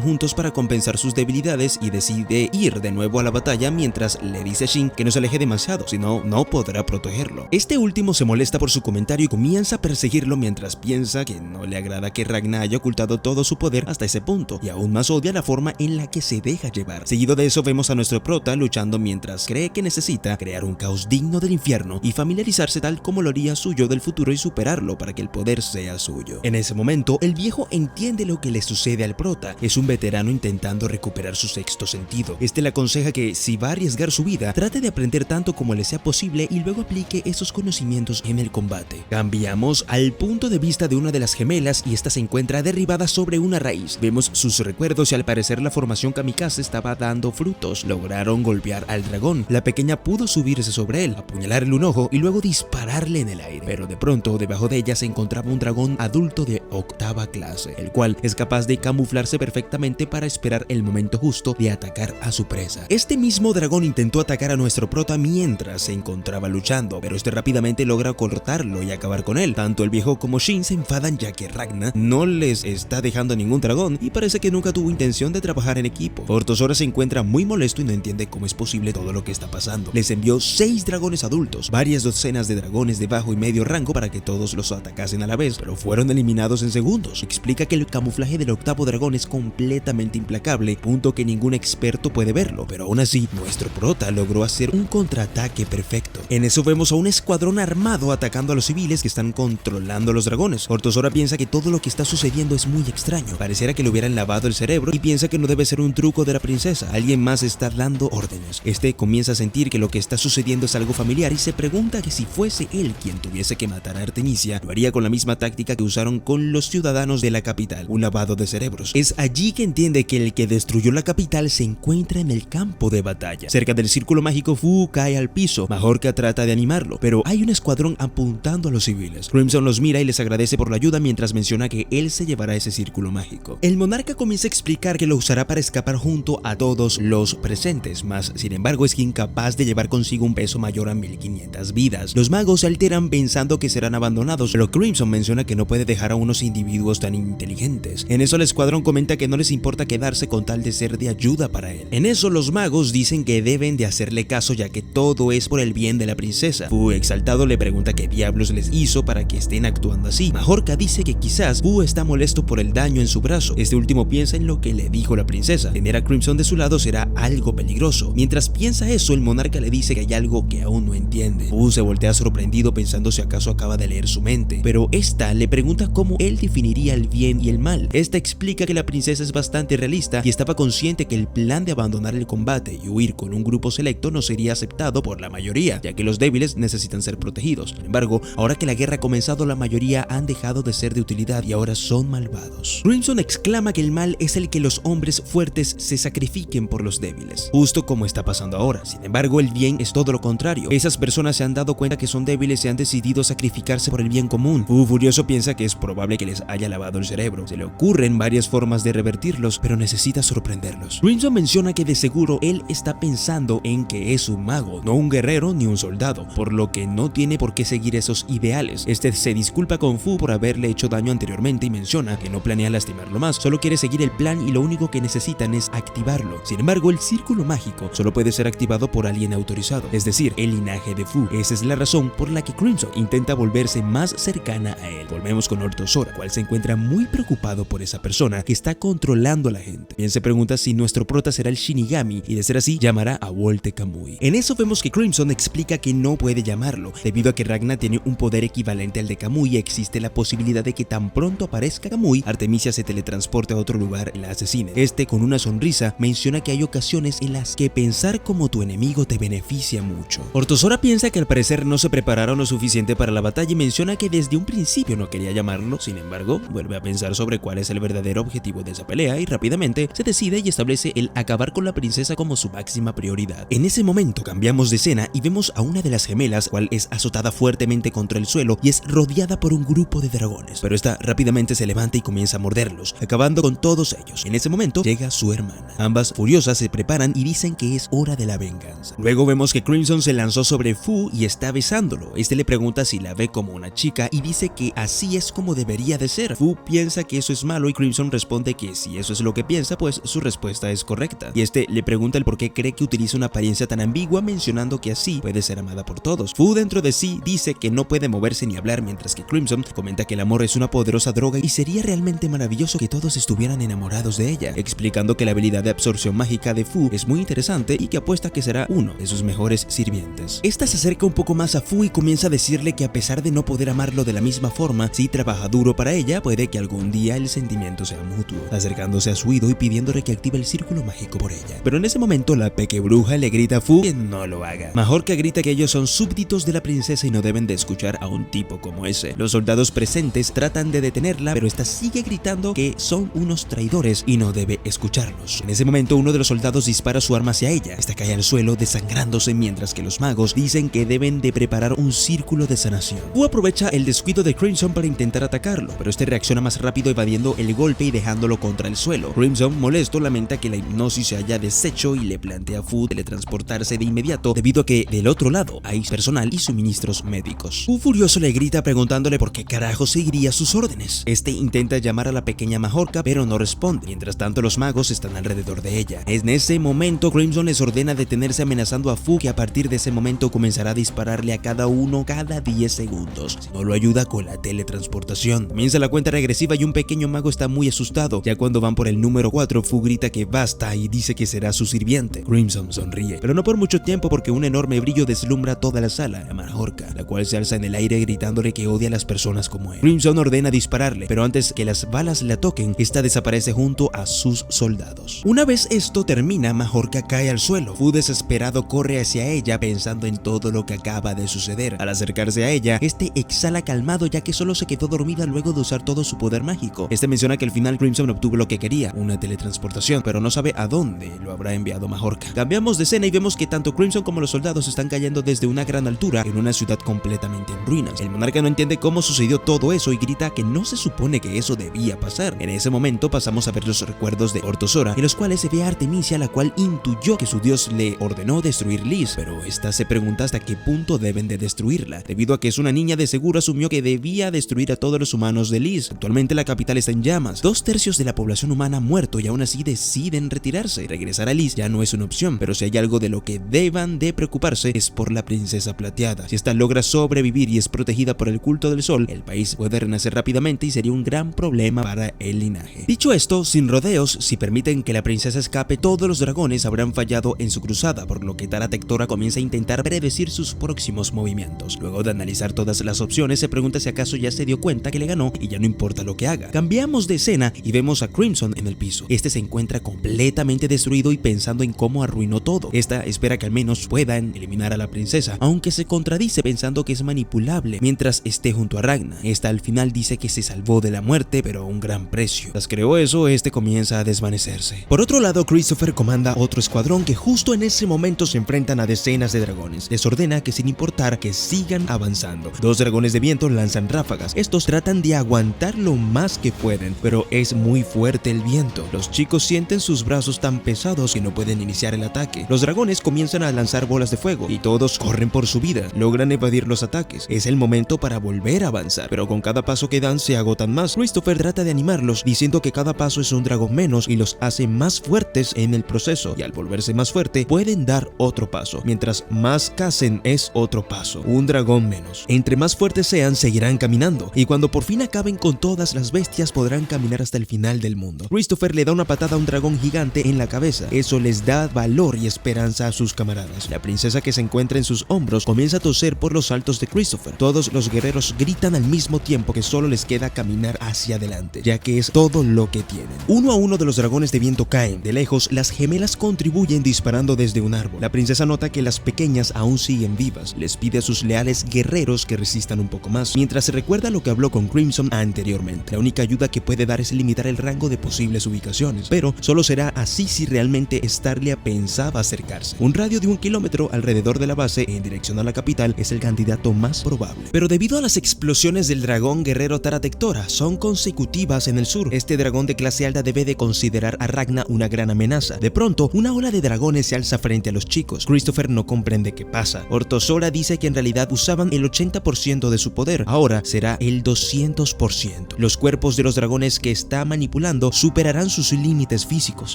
juntos para compensar sus debilidades y decide ir de nuevo a la batalla, mientras le dice a Shin que no se aleje demasiado, si no, no podrá protegerlo. Este último se molesta por su comentario y comienza a perseguirlo, mientras piensa que no le agrada que Ragna haya ocultado todo su poder hasta ese punto, y aún más odia la forma en la que se deja llevar. Seguido de eso vemos a nuestro prota luchando mientras cree que necesita crear un caos digno del infierno y familiarizarse tal como lo haría su yo del futuro y superarlo para que el poder sea suyo. En ese momento, el viejo entiende lo que le sucede al prota. Es un veterano intentando recuperar su sexto sentido. Este le aconseja que si va a arriesgar su vida, trate de aprender tanto como le sea posible y luego aplique esos conocimientos en el combate. Cambiamos al punto de vista de una de las gemelas y esta se encuentra derribada sobre una raíz. Vemos sus recuerdos y al parecer la formación kamikaze estaba dando frutos. Lograron golpear al dragón. La pequeña pudo subirse sobre él, apuñalarle un ojo y luego dispararle en el aire. Pero de pronto, debajo de ella se encontraba un dragón adulto de 8ª clase, el cual es capaz de camuflarse perfectamente para esperar el momento justo de atacar a su presa. Este mismo dragón intentó atacar a nuestro prota mientras se encontraba luchando, pero este rápidamente logra cortarlo y acabar con él. Tanto el viejo como Shin se enfadan ya que Ragna no les está dejando ningún dragón y parece que nunca tuvo intención de trabajar en equipo. Orto Sora se encuentra muy molesto y no entiende cómo es posible todo lo que está pasando. Les envió 6 dragones adultos, varias docenas de dragones de bajo y medio rango para que todos los atacasen a la vez, pero fueron eliminados en segundos. Explica que el camuflaje del 8º dragón es completamente implacable, punto que ningún experto puede verlo, pero aún así, nuestro prota logró hacer un contraataque perfecto. En eso vemos a un escuadrón armado atacando a los civiles que están controlando los dragones. Orto Sora piensa que todo lo que está sucediendo es muy extraño, pareciera que le hubieran lavado el cerebro y piensa que no debe ser un truco de la princesa, alguien más está dando órdenes. Este comienza a sentir que lo que está sucediendo es algo familiar y se pregunta que si fuese él quien tuviese que matar a Artemisia, lo haría con la misma táctica que usaron con los ciudadanos de la capital, un lavado de cerebros. Es allí que entiende que el que destruyó la capital se encuentra en el campo de batalla. Cerca del círculo mágico, Fu cae al piso. Majorca trata de animarlo, pero hay un escuadrón apuntando a los civiles. Crimson los mira y les agradece por la ayuda mientras menciona que él se llevará ese círculo mágico. El monarca comienza a explicar que lo usará para escapar junto a todos los presentes, mas sin embargo es incapaz de llevar consigo un peso mayor a 1500 vidas. Los magos se alteran pensando que serán abandonados, pero Crimson menciona que no puede dejar a unos individuos tan inteligentes. En eso el escuadrón comenta que no les importa quedarse con tal de ser de ayuda para él. En eso los magos dicen que deben de hacerle caso ya que todo es por el bien de la princesa. Fu, exaltado, le pregunta qué diablos les hizo para que estén actuando así. Majorca dice que quizás Fu está molesto por el daño en su brazo. Este último piensa en lo que le dijo la princesa. Tener a Crimson de su lado será algo peligroso. Mientras piensa eso, el monarca le dice que hay algo que aún no entiende. Fu se voltea sorprendido pensando pensando si acaso acaba de leer su mente, pero esta le pregunta cómo él definiría el bien y el mal. Esta explica que la princesa es bastante realista y estaba consciente que el plan de abandonar el combate y huir con un grupo selecto no sería aceptado por la mayoría, ya que los débiles necesitan ser protegidos. Sin embargo, ahora que la guerra ha comenzado, la mayoría han dejado de ser de utilidad y ahora son malvados. Crimson exclama que el mal es el que los hombres fuertes se sacrifiquen por los débiles, justo como está pasando ahora. Sin embargo, el bien es todo lo contrario. Esas personas se han dado cuenta que son débiles y han decidido sacrificarse por el bien común. Fu, furioso, piensa que es probable que les haya lavado el cerebro. Se le ocurren varias formas de revertirlos, pero necesita sorprenderlos. Crimson menciona que de seguro él está pensando en que es un mago, no un guerrero ni un soldado, por lo que no tiene por qué seguir esos ideales. Este se disculpa con Fu por haberle hecho daño anteriormente y menciona que no planea lastimarlo más, solo quiere seguir el plan y lo único que necesitan es activarlo. Sin embargo, el círculo mágico solo puede ser activado por alguien autorizado, es decir, el linaje de Fu. Esa es la razón por la que Crimson intenta volverse más cercana a él. Volvemos con Orthosora, cual se encuentra muy preocupado por esa persona que está controlando a la gente. Bien se pregunta si nuestro prota será el Shinigami y de ser así llamará a Wolte Kamui. En eso vemos que Crimson explica que no puede llamarlo, debido a que Ragna tiene un poder equivalente al de Kamui y existe la posibilidad de que tan pronto aparezca Kamui, Artemisia se teletransporte a otro lugar y la asesine. Este, con una sonrisa, menciona que hay ocasiones en las que pensar como tu enemigo te beneficia mucho. Orthosora piensa que al parecer no se prepararon lo suficiente para la batalla y menciona que desde un principio no quería llamarlo. Sin embargo, vuelve a pensar sobre cuál es el verdadero objetivo de esa pelea y rápidamente se decide y establece el acabar con la princesa como su máxima prioridad. En ese momento cambiamos de escena y vemos a una de las gemelas, cual es azotada fuertemente contra el suelo y es rodeada por un grupo de dragones, pero esta rápidamente se levanta y comienza a morderlos, acabando con todos ellos. En ese momento llega su hermana. Ambas, furiosas, se preparan y dicen que es hora de la venganza. Luego vemos que Crimson se lanzó sobre Fu y está besándolo. Este le pregunta si la ve como una chica y dice que así es como debería de ser. Fu piensa que eso es malo y Crimson responde que si eso es lo que piensa, pues su respuesta es correcta. Y este le pregunta el por qué cree que utiliza una apariencia tan ambigua, mencionando que así puede ser amada por todos. Fu dentro de sí dice que no puede moverse ni hablar, mientras que Crimson comenta que el amor es una poderosa droga y sería realmente maravilloso que todos estuvieran enamorados de ella, explicando que la habilidad de absorción mágica de Fu es muy interesante y que apuesta que será uno de sus mejores sirvientes. Esta se acerca un poco más a Fu y comienza a decirle que a pesar de no poder amarlo de la misma forma, si trabaja duro para ella, puede que algún día el sentimiento sea mutuo, acercándose a su oído y pidiéndole que active el círculo mágico por ella. Pero en ese momento la pequebruja le grita a Fu que no lo haga. Majorca grita que ellos son súbditos de la princesa y no deben de escuchar a un tipo como ese. Los soldados presentes tratan de detenerla, pero esta sigue gritando que son unos traidores y no debe escucharlos. En ese momento uno de los soldados dispara su arma hacia ella. Esta cae al suelo desangrándose, mientras que los magos dicen que deben de preparar un círculo de sanación. Fu aprovecha el descuido de Crimson para intentar atacarlo, pero este reacciona más rápido evadiendo el golpe y dejándolo contra el suelo. Crimson, molesto, lamenta que la hipnosis se haya deshecho y le plantea a Fu teletransportarse de inmediato, debido a que del otro lado hay personal y suministros médicos. Fu furioso le grita preguntándole por qué carajo seguiría sus órdenes. Este intenta llamar a la pequeña Majorca, pero no responde. Mientras tanto, los magos están alrededor de ella. En ese momento, Crimson les ordena detenerse, amenazando a Fu que a partir de ese momento comenzará a dispararle a cada uno cada 10 segundos, si no lo ayuda con la teletransportación. Comienza la cuenta regresiva y un pequeño mago está muy asustado. Ya cuando van por el número 4, Fu grita que basta y dice que será su sirviente. Crimson sonríe, pero no por mucho tiempo, porque un enorme brillo deslumbra toda la sala. La Majorca, la cual se alza en el aire gritándole que odia a las personas como él. Crimson ordena dispararle, pero antes que las balas la toquen, esta desaparece junto a sus soldados. Una vez esto termina, Majorca cae al suelo. Fu, desesperado, corre hacia ella pensando en todo lo que acaba de suceder. Al acercarse a ella, este exhala calmado, ya que solo se quedó dormida luego de usar todo su poder mágico. Este menciona que al final Crimson obtuvo lo que quería, una teletransportación, pero no sabe a dónde lo habrá enviado Majorca. Cambiamos de escena y vemos que tanto Crimson como los soldados están cayendo desde una gran altura en una ciudad completamente en ruinas. El monarca no entiende cómo sucedió todo eso y grita que no se supone que eso debía pasar. En ese momento pasamos a ver los recuerdos de Orthosora, en los cuales se ve a Artemisia, la cual intuyó que su dios le ordenó destruir Lys, pero esta se pregunta hasta qué punto deben de destruirla. Debido a que es una niña, de seguro asumió que debía destruir a todos los humanos de Lys. Actualmente la capital está en llamas, 2/3 de la población humana ha muerto y aún así deciden retirarse. Regresar a Lys ya no es una opción, pero si hay algo de lo que deban de preocuparse es por la princesa plateada. Si esta logra sobrevivir y es protegida por el culto del sol, el país puede renacer rápidamente y sería un gran problema para el linaje. Dicho esto, sin rodeos, si permiten que la princesa escape, todos los dragones habrán fallado en su cruzada, por lo que Tara Tectora comienza a intentar predecir sus próximos movimientos. Luego de analizar todas las opciones, se pregunta si acaso ya se dio cuenta que le ganó y ya no importa lo que haga. Cambiamos de escena y vemos a Crimson en el piso. Este se encuentra completamente destruido y pensando en cómo arruinó todo. Esta espera que al menos puedan eliminar a la princesa, aunque se contradice pensando que es manipulable mientras esté junto a Ragna. Esta al final dice que se salvó de la muerte, pero a un gran precio. Tras creó eso, este comienza a desvanecerse. Por otro lado, Christopher comanda otro escuadrón que justo en ese momento se enfrentan a decenas de dragones. Les ordena que sin importar que sigan avanzando. Dos dragones de viento lanzan ráfagas. Estos tratan de aguantar lo más que pueden, pero es muy fuerte el viento. Los chicos sienten sus brazos tan pesados que no pueden iniciar el ataque. Los dragones comienzan a lanzar bolas de fuego y todos corren por su vida. Logran evadir los ataques. Es el momento para volver a avanzar, pero con cada paso que dan se agotan más. Christopher trata de animarlos diciendo que cada paso es un dragón menos y los hace más fuertes en el proceso, y al volverse más fuerte pueden dar otro paso. Mientras más casen es otro paso, un dragón menos. Entre más fuertes sean, seguirán caminando, y cuando por fin acaben con todas las bestias podrán caminar hasta el final del mundo. Christopher le da una patada a un dragón gigante en la cabeza. Eso les da valor y esperanza a sus camaradas. La princesa, que se encuentra en sus hombros, comienza a toser por los saltos de Christopher. Todos los guerreros gritan al mismo tiempo que solo les queda caminar hacia adelante, ya que es todo lo que tienen. Uno a uno de los dragones de viento caen. De lejos, las gemelas contribuyen disparando desde un árbol. La princesa nota que las pequeñas aún siguen vivas. Les pide a sus leales guerreros que resistan un poco más, mientras se recuerda lo que habló con Crimson anteriormente. La única ayuda que puede dar es limitar el rango de posibles ubicaciones, pero solo será así si realmente Starlia pensaba acercarse. Un radio de 1 kilómetro alrededor de la base en dirección a la capital es el candidato más probable. Pero debido a las explosiones del dragón guerrero Taratectora, son consecutivas en el sur. Este dragón de clase alta debe de considerar a Ragna una gran amenaza. De pronto, una ola de dragones se alza frente a los chicos. Christopher no comprende qué pasa. Ortosora dice que en realidad usaban el 80% de su poder, ahora será el 200%. Los cuerpos de los dragones que está manipulando superarán sus límites físicos,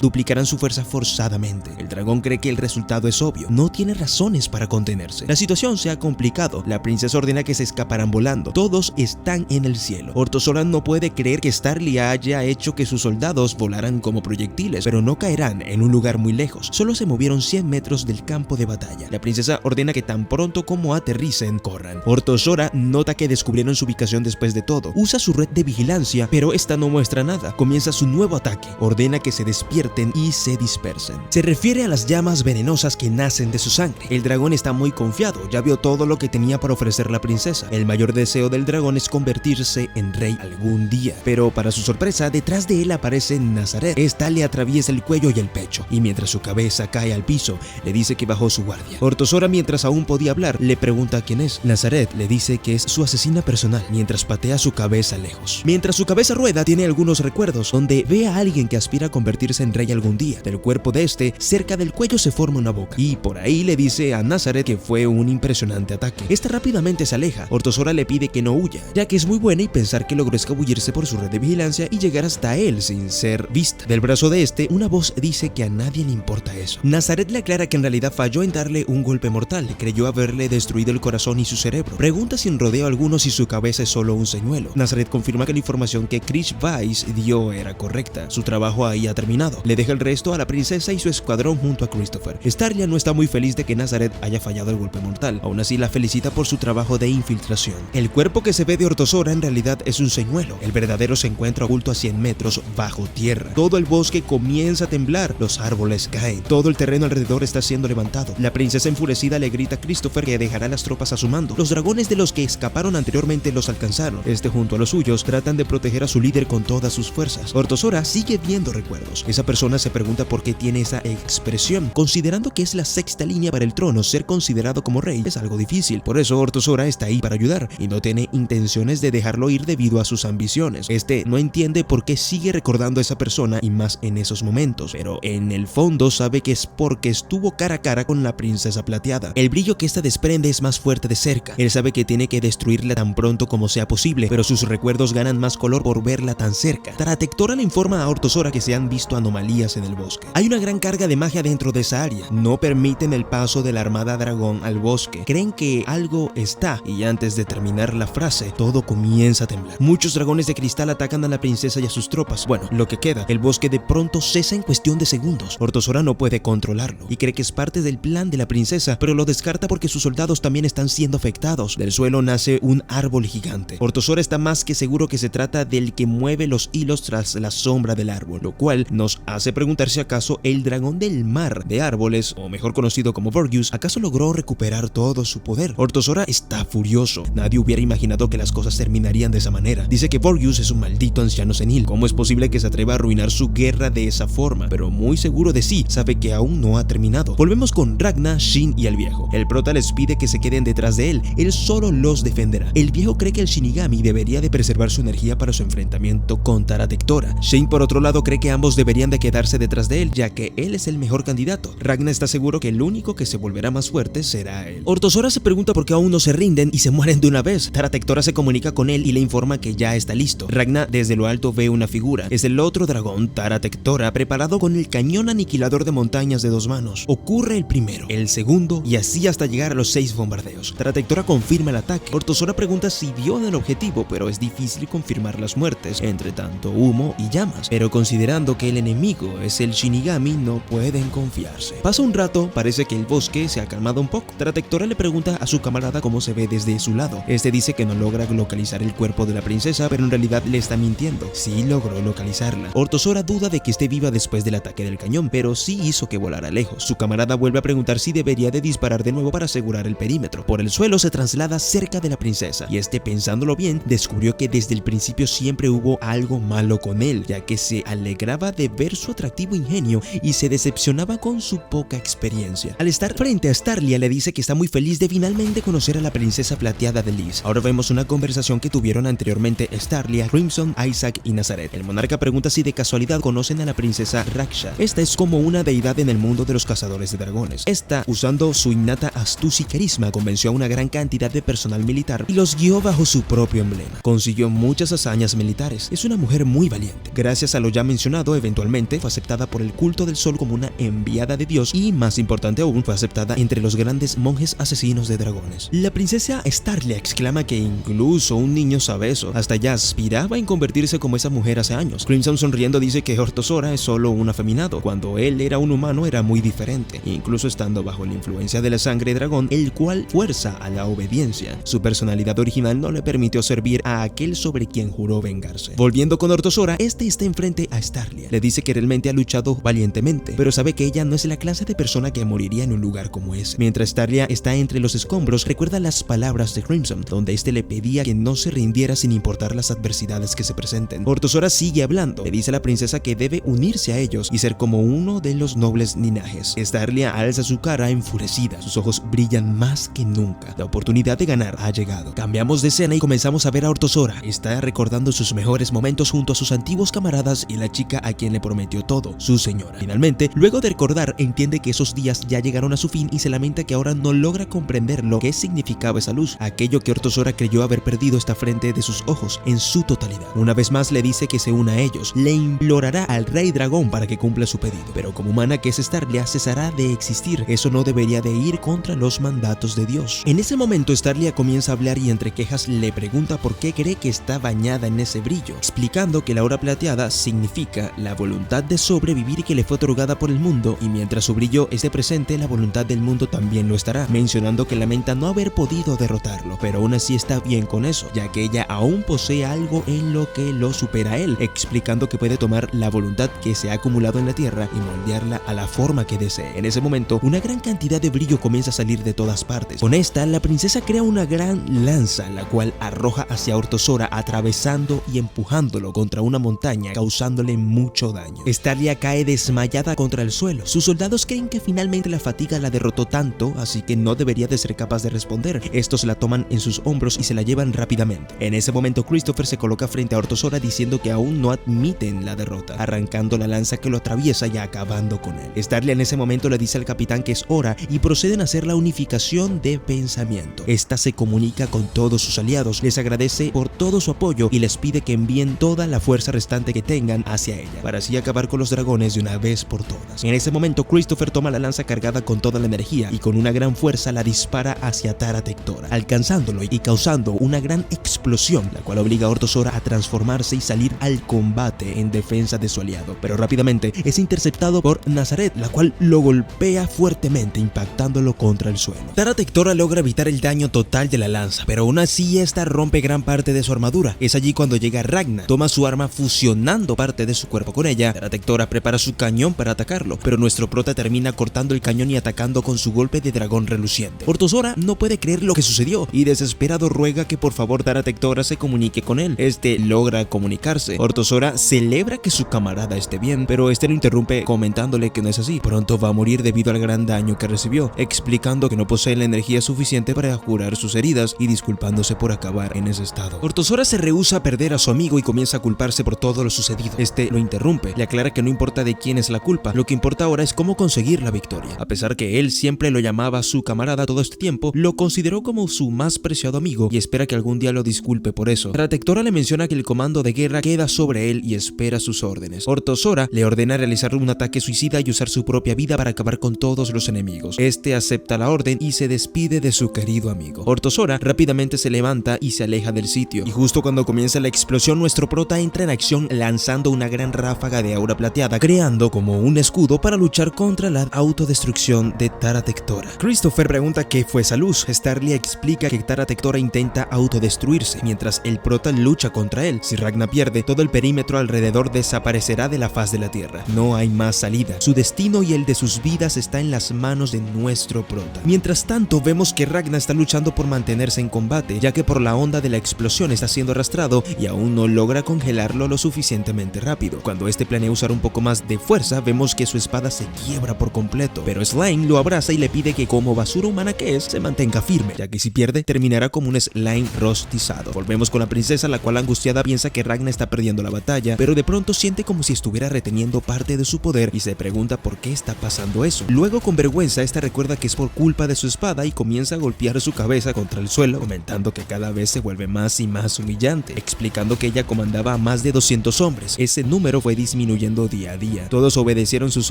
duplicarán su fuerza forzadamente. El dragón cree que el resultado es obvio, no tiene razones para contenerse. La situación se ha complicado. La princesa ordena que se escaparán volando. Todos están en el cielo. Ortosora no puede creer que Starlia haya hecho que sus soldados volaran como proyectiles, pero no caerán en un lugar muy lejos. Solo se movieron 100 metros del campo de batalla. La princesa ordena que tan pronto como aterricen, corran. Ortosora nota que descubrieron su ubicación después de todo. Usa su red de vigilancia, pero esta no muestra nada. Comienza su nuevo ataque. Ordena que se despierten y se dispersen. Se refiere a las llamas venenosas que nacen de su sangre. El dragón está muy confiado, ya vio todo lo que tenía para ofrecer la princesa. El mayor deseo del dragón es convertirse en rey algún día, pero para su sorpresa, detrás de él aparece Nazaret. Esta le atraviesa el cuello y el pecho, y mientras su cabeza cae al piso, le dice que bajó su guardia. Ortosora, mientras aún podía hablar, le pregunta quién es. Nazaret le dice que es su asesina personal, mientras patea su cabeza lejos. Mientras su cabeza rueda, tiene algunos recuerdos, donde ve a alguien que aspira a convertirse en rey algún día. Del cuerpo de este, cerca del cuello se forma una boca, y por ahí le dice a Nazaret que fue un impresionante ataque. Esta rápidamente se aleja. Ortosora le pide que no huya, ya que es muy buena y pensar que logró escabullirse por su red de vigilancia y llegar hasta él sin ser vista. Del brazo de este, una voz dice que a nadie le importa eso. Nazaret le aclara que en realidad falló en darle un golpe mortal, creyó haberle destruido el corazón y su cerebro. Pregunta sin rodeo alguno si su cabeza es solo un señuelo. Nazaret confirma que la información que Chris Weiss dio era correcta. Su trabajo ahí ha terminado. Le deja el resto a la princesa y su escuadrón junto a Christopher. Starlia no está muy feliz de que Nazaret haya fallado el golpe mortal. Aún así la felicita por su trabajo de infiltración. El cuerpo que se ve de Ortosora en realidad es un señuelo. El verdadero se encuentra oculto a 100 metros bajo tierra. Todo el bosque comienza a temblar. Los árboles caen. Todo el terreno alrededor está siendo levantado. La princesa enfurecida le grita a Christopher que dejará las tropas a su mando. Los dragones de los que escaparon anteriormente los alcanzaron. Este junto a los suyos tratan de proteger a su líder con todas sus fuerzas. Ortosora sigue viendo recuerdos. Esa persona se pregunta por qué tiene esa expresión. Considerando que es la sexta línea para el trono, ser considerado como rey es algo difícil. Por eso Ortosora está ahí para ayudar y no tiene intenciones de dejarlo ir debido a sus ambiciones. Este no entiende por qué sigue recordando a esa persona y más en esos momentos, pero en el fondo sabe que es porque estuvo cara a cara con la princesa plateada. El brillo que esta desprende es más fuerte de cerca. Él sabe que tiene que destruirla tan pronto como sea posible, pero sus recuerdos ganan más color por verla tan cerca. Taratectora le informa a Ortosora que se han visto anomalías en el bosque. Hay una gran carga de magia dentro de esa área. No permiten el paso de la armada dragón al bosque. Creen que algo está, y antes de terminar la frase, todo comienza a temblar. Muchos dragones de cristal atacan a la princesa y a sus tropas. Bueno, lo que queda, el bosque de pronto cesa en cuestión de segundos. Ortosora no puede controlarlo y cree que es parte del plan de la princesa, pero lo descarta porque sus soldados también están siendo afectados. Del suelo nace un árbol gigante. Orthosora está más que seguro que se trata del que mueve los hilos tras la sombra del árbol, lo cual nos hace preguntar si acaso el dragón del mar de árboles, o mejor conocido como Vorgius, acaso logró recuperar todo su poder. Orthosora está furioso. Nadie hubiera imaginado que las cosas terminarían de esa manera. Dice que Vorgius es un maldito anciano senil. ¿Cómo es posible que se atreva a arruinar su guerra de esa forma? Pero muy seguro de sí, sabe que aún no ha terminado. Volvemos con Ragna, Shin y el viejo. El prota les pide que se queden detrás de él solo los defenderá. El viejo cree que el Shinigami debería de preservar su energía para su enfrentamiento con Tara Tectora. Shin por otro lado cree que ambos deberían de quedarse detrás de él, ya que él es el mejor candidato. Ragna está seguro que el único que se volverá más fuerte será él. Orthosora se pregunta por qué aún no se rinden y se mueren de una vez. Tara Tectora se comunica con él y le informa que ya está listo. Ragna desde lo alto ve una figura. Es el otro dragón, Tara Tectora, preparado con el cañón aniquilador de montañas de 2 manos. Ocurre el primero, el segundo y así hasta llegar a los 6 bombardeos. Tara Tectora confirma el ataque. Orthosora pregunta si vio el objetivo, pero es difícil confirmar las muertes entre tanto humo y llamas. Pero considerando que el enemigo es el Shinigami, no pueden confiarse. Pasa un rato, parece que el bosque se ha calmado un poco. Tara Tectora le pregunta a su camarada cómo se ve desde su lado. Este dice que no logra localizar el cuerpo de la princesa, pero en realidad le está mintiendo. Sí logró localizarla. Orthosora duda de que esté viva después del ataque del cañón, pero sí hizo que volara lejos. Su camarada vuelve a preguntar si debería de disparar de nuevo para asegurar el perímetro. Por el suelo se traslada cerca de la princesa, y este, pensándolo bien, descubrió que desde el principio siempre hubo algo malo con él, ya que se alegraba de ver su atractivo ingenio y se decepcionaba con su poca experiencia. Al estar frente a Starlia le dice que está muy feliz de finalmente conocer a la princesa plateada de Liz. Ahora vemos una conversación que tuvieron anteriormente Starlia, Crimson, Isaac y Nazaret. El monarca pregunta si de casualidad conocen a la princesa Raksha. Esta es como una deidad en el mundo de los cazadores de dragones. Esta, usando su innata astucia y carisma, convenció a una gran cantidad de personal militar y los guió bajo su propio emblema. Consiguió muchas hazañas militares. Es una mujer muy valiente. Gracias a lo ya mencionado, eventualmente fue aceptada por el culto del sol como una enviada de Dios y, más importante aún, fue aceptada entre los grandes monjes asesinos de dragones. La princesa Starlia exclama que incluso un niño sabe eso. Hasta ya aspiraba en convertirse como esa mujer hace años. Crimson sonriendo dice que Orthosora es solo un afeminado. Cuando él era un humano era muy diferente, incluso estando bajo la influencia de la sangre dragón, el cual fuerza a la obediencia. Su personalidad original no le permitió servir a aquel sobre quien juró vengarse. Volviendo con Orthosora, este está enfrente a Starlia. Le dice que realmente ha luchado valientemente, pero sabe que ella no es la clase de persona que moriría en un lugar como ese. Mientras Starlia está entre los escombros, recuerda las palabras de Crimson, donde este le pedía que no se rindiera sin importar las adversidades que se presenten. Orthosora sigue hablando. Le dice a la princesa que debe unirse a ellos y ser como uno de los nobles linajes. Starlia alza su cara enfurecida. Sus ojos brillan más que nunca. La oportunidad de ganar ha llegado. Cambiamos de escena y comenzamos a ver a Orthosora. Está recordando sus mejores momentos junto a sus antiguos camaradas y la chica a quien le prometió todo, su señora. Finalmente, luego de recordar, entiende que esos días ya llegaron a su fin y se lamenta que ahora no logra comprender lo que significaba esa luz. Aquello que Orthosora creyó haber perdido está frente de sus ojos en su totalidad. Una vez más le dice que se una a ellos. Le implorará al rey dragón para que cumpla su pedido. Pero como humana que es Starlia, cesará de existir. Eso no debería de ir contra los mandatos de Dios. En ese momento Starlia comienza a hablar y entre quejas le pregunta por qué cree que está bañada en ese brillo, explicando que la aura plateada significa la voluntad de sobrevivir que le fue otorgada por el mundo, y mientras su brillo esté presente, la voluntad del mundo también lo estará, mencionando que lamenta no haber podido derrotarlo, pero aún así está bien con eso, ya que ella aún posee algo en lo que lo supera a él, explicando que puede tomar la voluntad que se ha acumulado en la tierra y moldearla a la forma que desee. En ese momento, una gran cantidad de brillo comienza a salir de todas partes. Con esta, la princesa crea una gran lanza, la cual arroja hacia Orthosora, atravesando y empujándolo contra una montaña, causándole mucho daño. Starlia cae desmayada contra el suelo. Sus soldados creen que finalmente la fatiga la derrotó tanto, así que no debería de ser capaz de responder. Estos la toman en sus hombros y se la llevan rápidamente. En ese momento, Christopher se coloca frente a Orthosora diciendo que aún no admiten la derrota, arrancando la lanza que lo atraviesa y acabando con él. Starlia en ese momento le dice al capitán que es hora y proceden a hacer la unificación de pensamiento. Esta se comunica con todos sus aliados, les agradece por todo su apoyo y les pide que envíen toda la fuerza restante que tengan hacia ella, para así acabar con los dragones de una vez por todas. En ese momento, Christopher toma la lanza cargada con toda la energía y con una gran fuerza la dispara hacia Tara Tectora, alcanzándolo y causando una gran explosión, la cual obliga a Orthosora a transformarse y salir al combate en defensa de su aliado, pero rápidamente es interceptado por Nazaret, la cual lo golpea fuertemente, impactándolo contra el suelo. Tara Tectora logra logra evitar el daño total de la lanza, pero aún así esta rompe gran parte de su armadura. Es allí cuando llega Ragna, toma su arma fusionando parte de su cuerpo con ella. Taratectora prepara su cañón para atacarlo, pero nuestro prota termina cortando el cañón y atacando con su golpe de dragón reluciente. Orthosora no puede creer lo que sucedió y desesperado ruega que por favor Taratectora se comunique con él. Este logra comunicarse. Orthosora celebra que su camarada esté bien, pero este lo interrumpe comentándole que no es así. Pronto va a morir debido al gran daño que recibió, explicando que no posee la energía suficiente para curar sus heridas y disculpándose por acabar en ese estado. Orthosora se rehúsa a perder a su amigo y comienza a culparse por todo lo sucedido. Este lo interrumpe, le aclara que no importa de quién es la culpa, lo que importa ahora es cómo conseguir la victoria. A pesar que él siempre lo llamaba su camarada todo este tiempo, lo consideró como su más preciado amigo y espera que algún día lo disculpe por eso. Taratectora le menciona que el comando de guerra queda sobre él y espera sus órdenes. Orthosora le ordena realizar un ataque suicida y usar su propia vida para acabar con todos los enemigos. Este acepta la orden y se despide de su querido amigo. Orthosora rápidamente se levanta y se aleja del sitio, y justo cuando comienza la explosión nuestro prota entra en acción lanzando una gran ráfaga de aura plateada, creando como un escudo para luchar contra la autodestrucción de Taratectora. Christopher pregunta qué fue esa luz. Starlia explica que Taratectora intenta autodestruirse mientras el prota lucha contra él. Si Ragna pierde, todo el perímetro alrededor desaparecerá de la faz de la tierra. No hay más salida. Su destino y el de sus vidas está en las manos de nuestro prota. Mientras tanto, vemos que Ragna está luchando por mantenerse en combate, ya que por la onda de la explosión está siendo arrastrado y aún no logra congelarlo lo suficientemente rápido. Cuando este planea usar un poco más de fuerza, vemos que su espada se quiebra por completo, pero Slime lo abraza y le pide que, como basura humana que es, se mantenga firme, ya que si pierde, terminará como un slime rostizado. Volvemos con la princesa, la cual angustiada piensa que Ragna está perdiendo la batalla, pero de pronto siente como si estuviera reteniendo parte de su poder y se pregunta por qué está pasando eso. Luego, con vergüenza, esta recuerda que es por culpa de su espada y comienza a golpear su cabeza contra el suelo, comentando que cada vez se vuelve más y más humillante, explicando que ella comandaba a más de 200 hombres. Ese número fue disminuyendo día a día. Todos obedecieron sus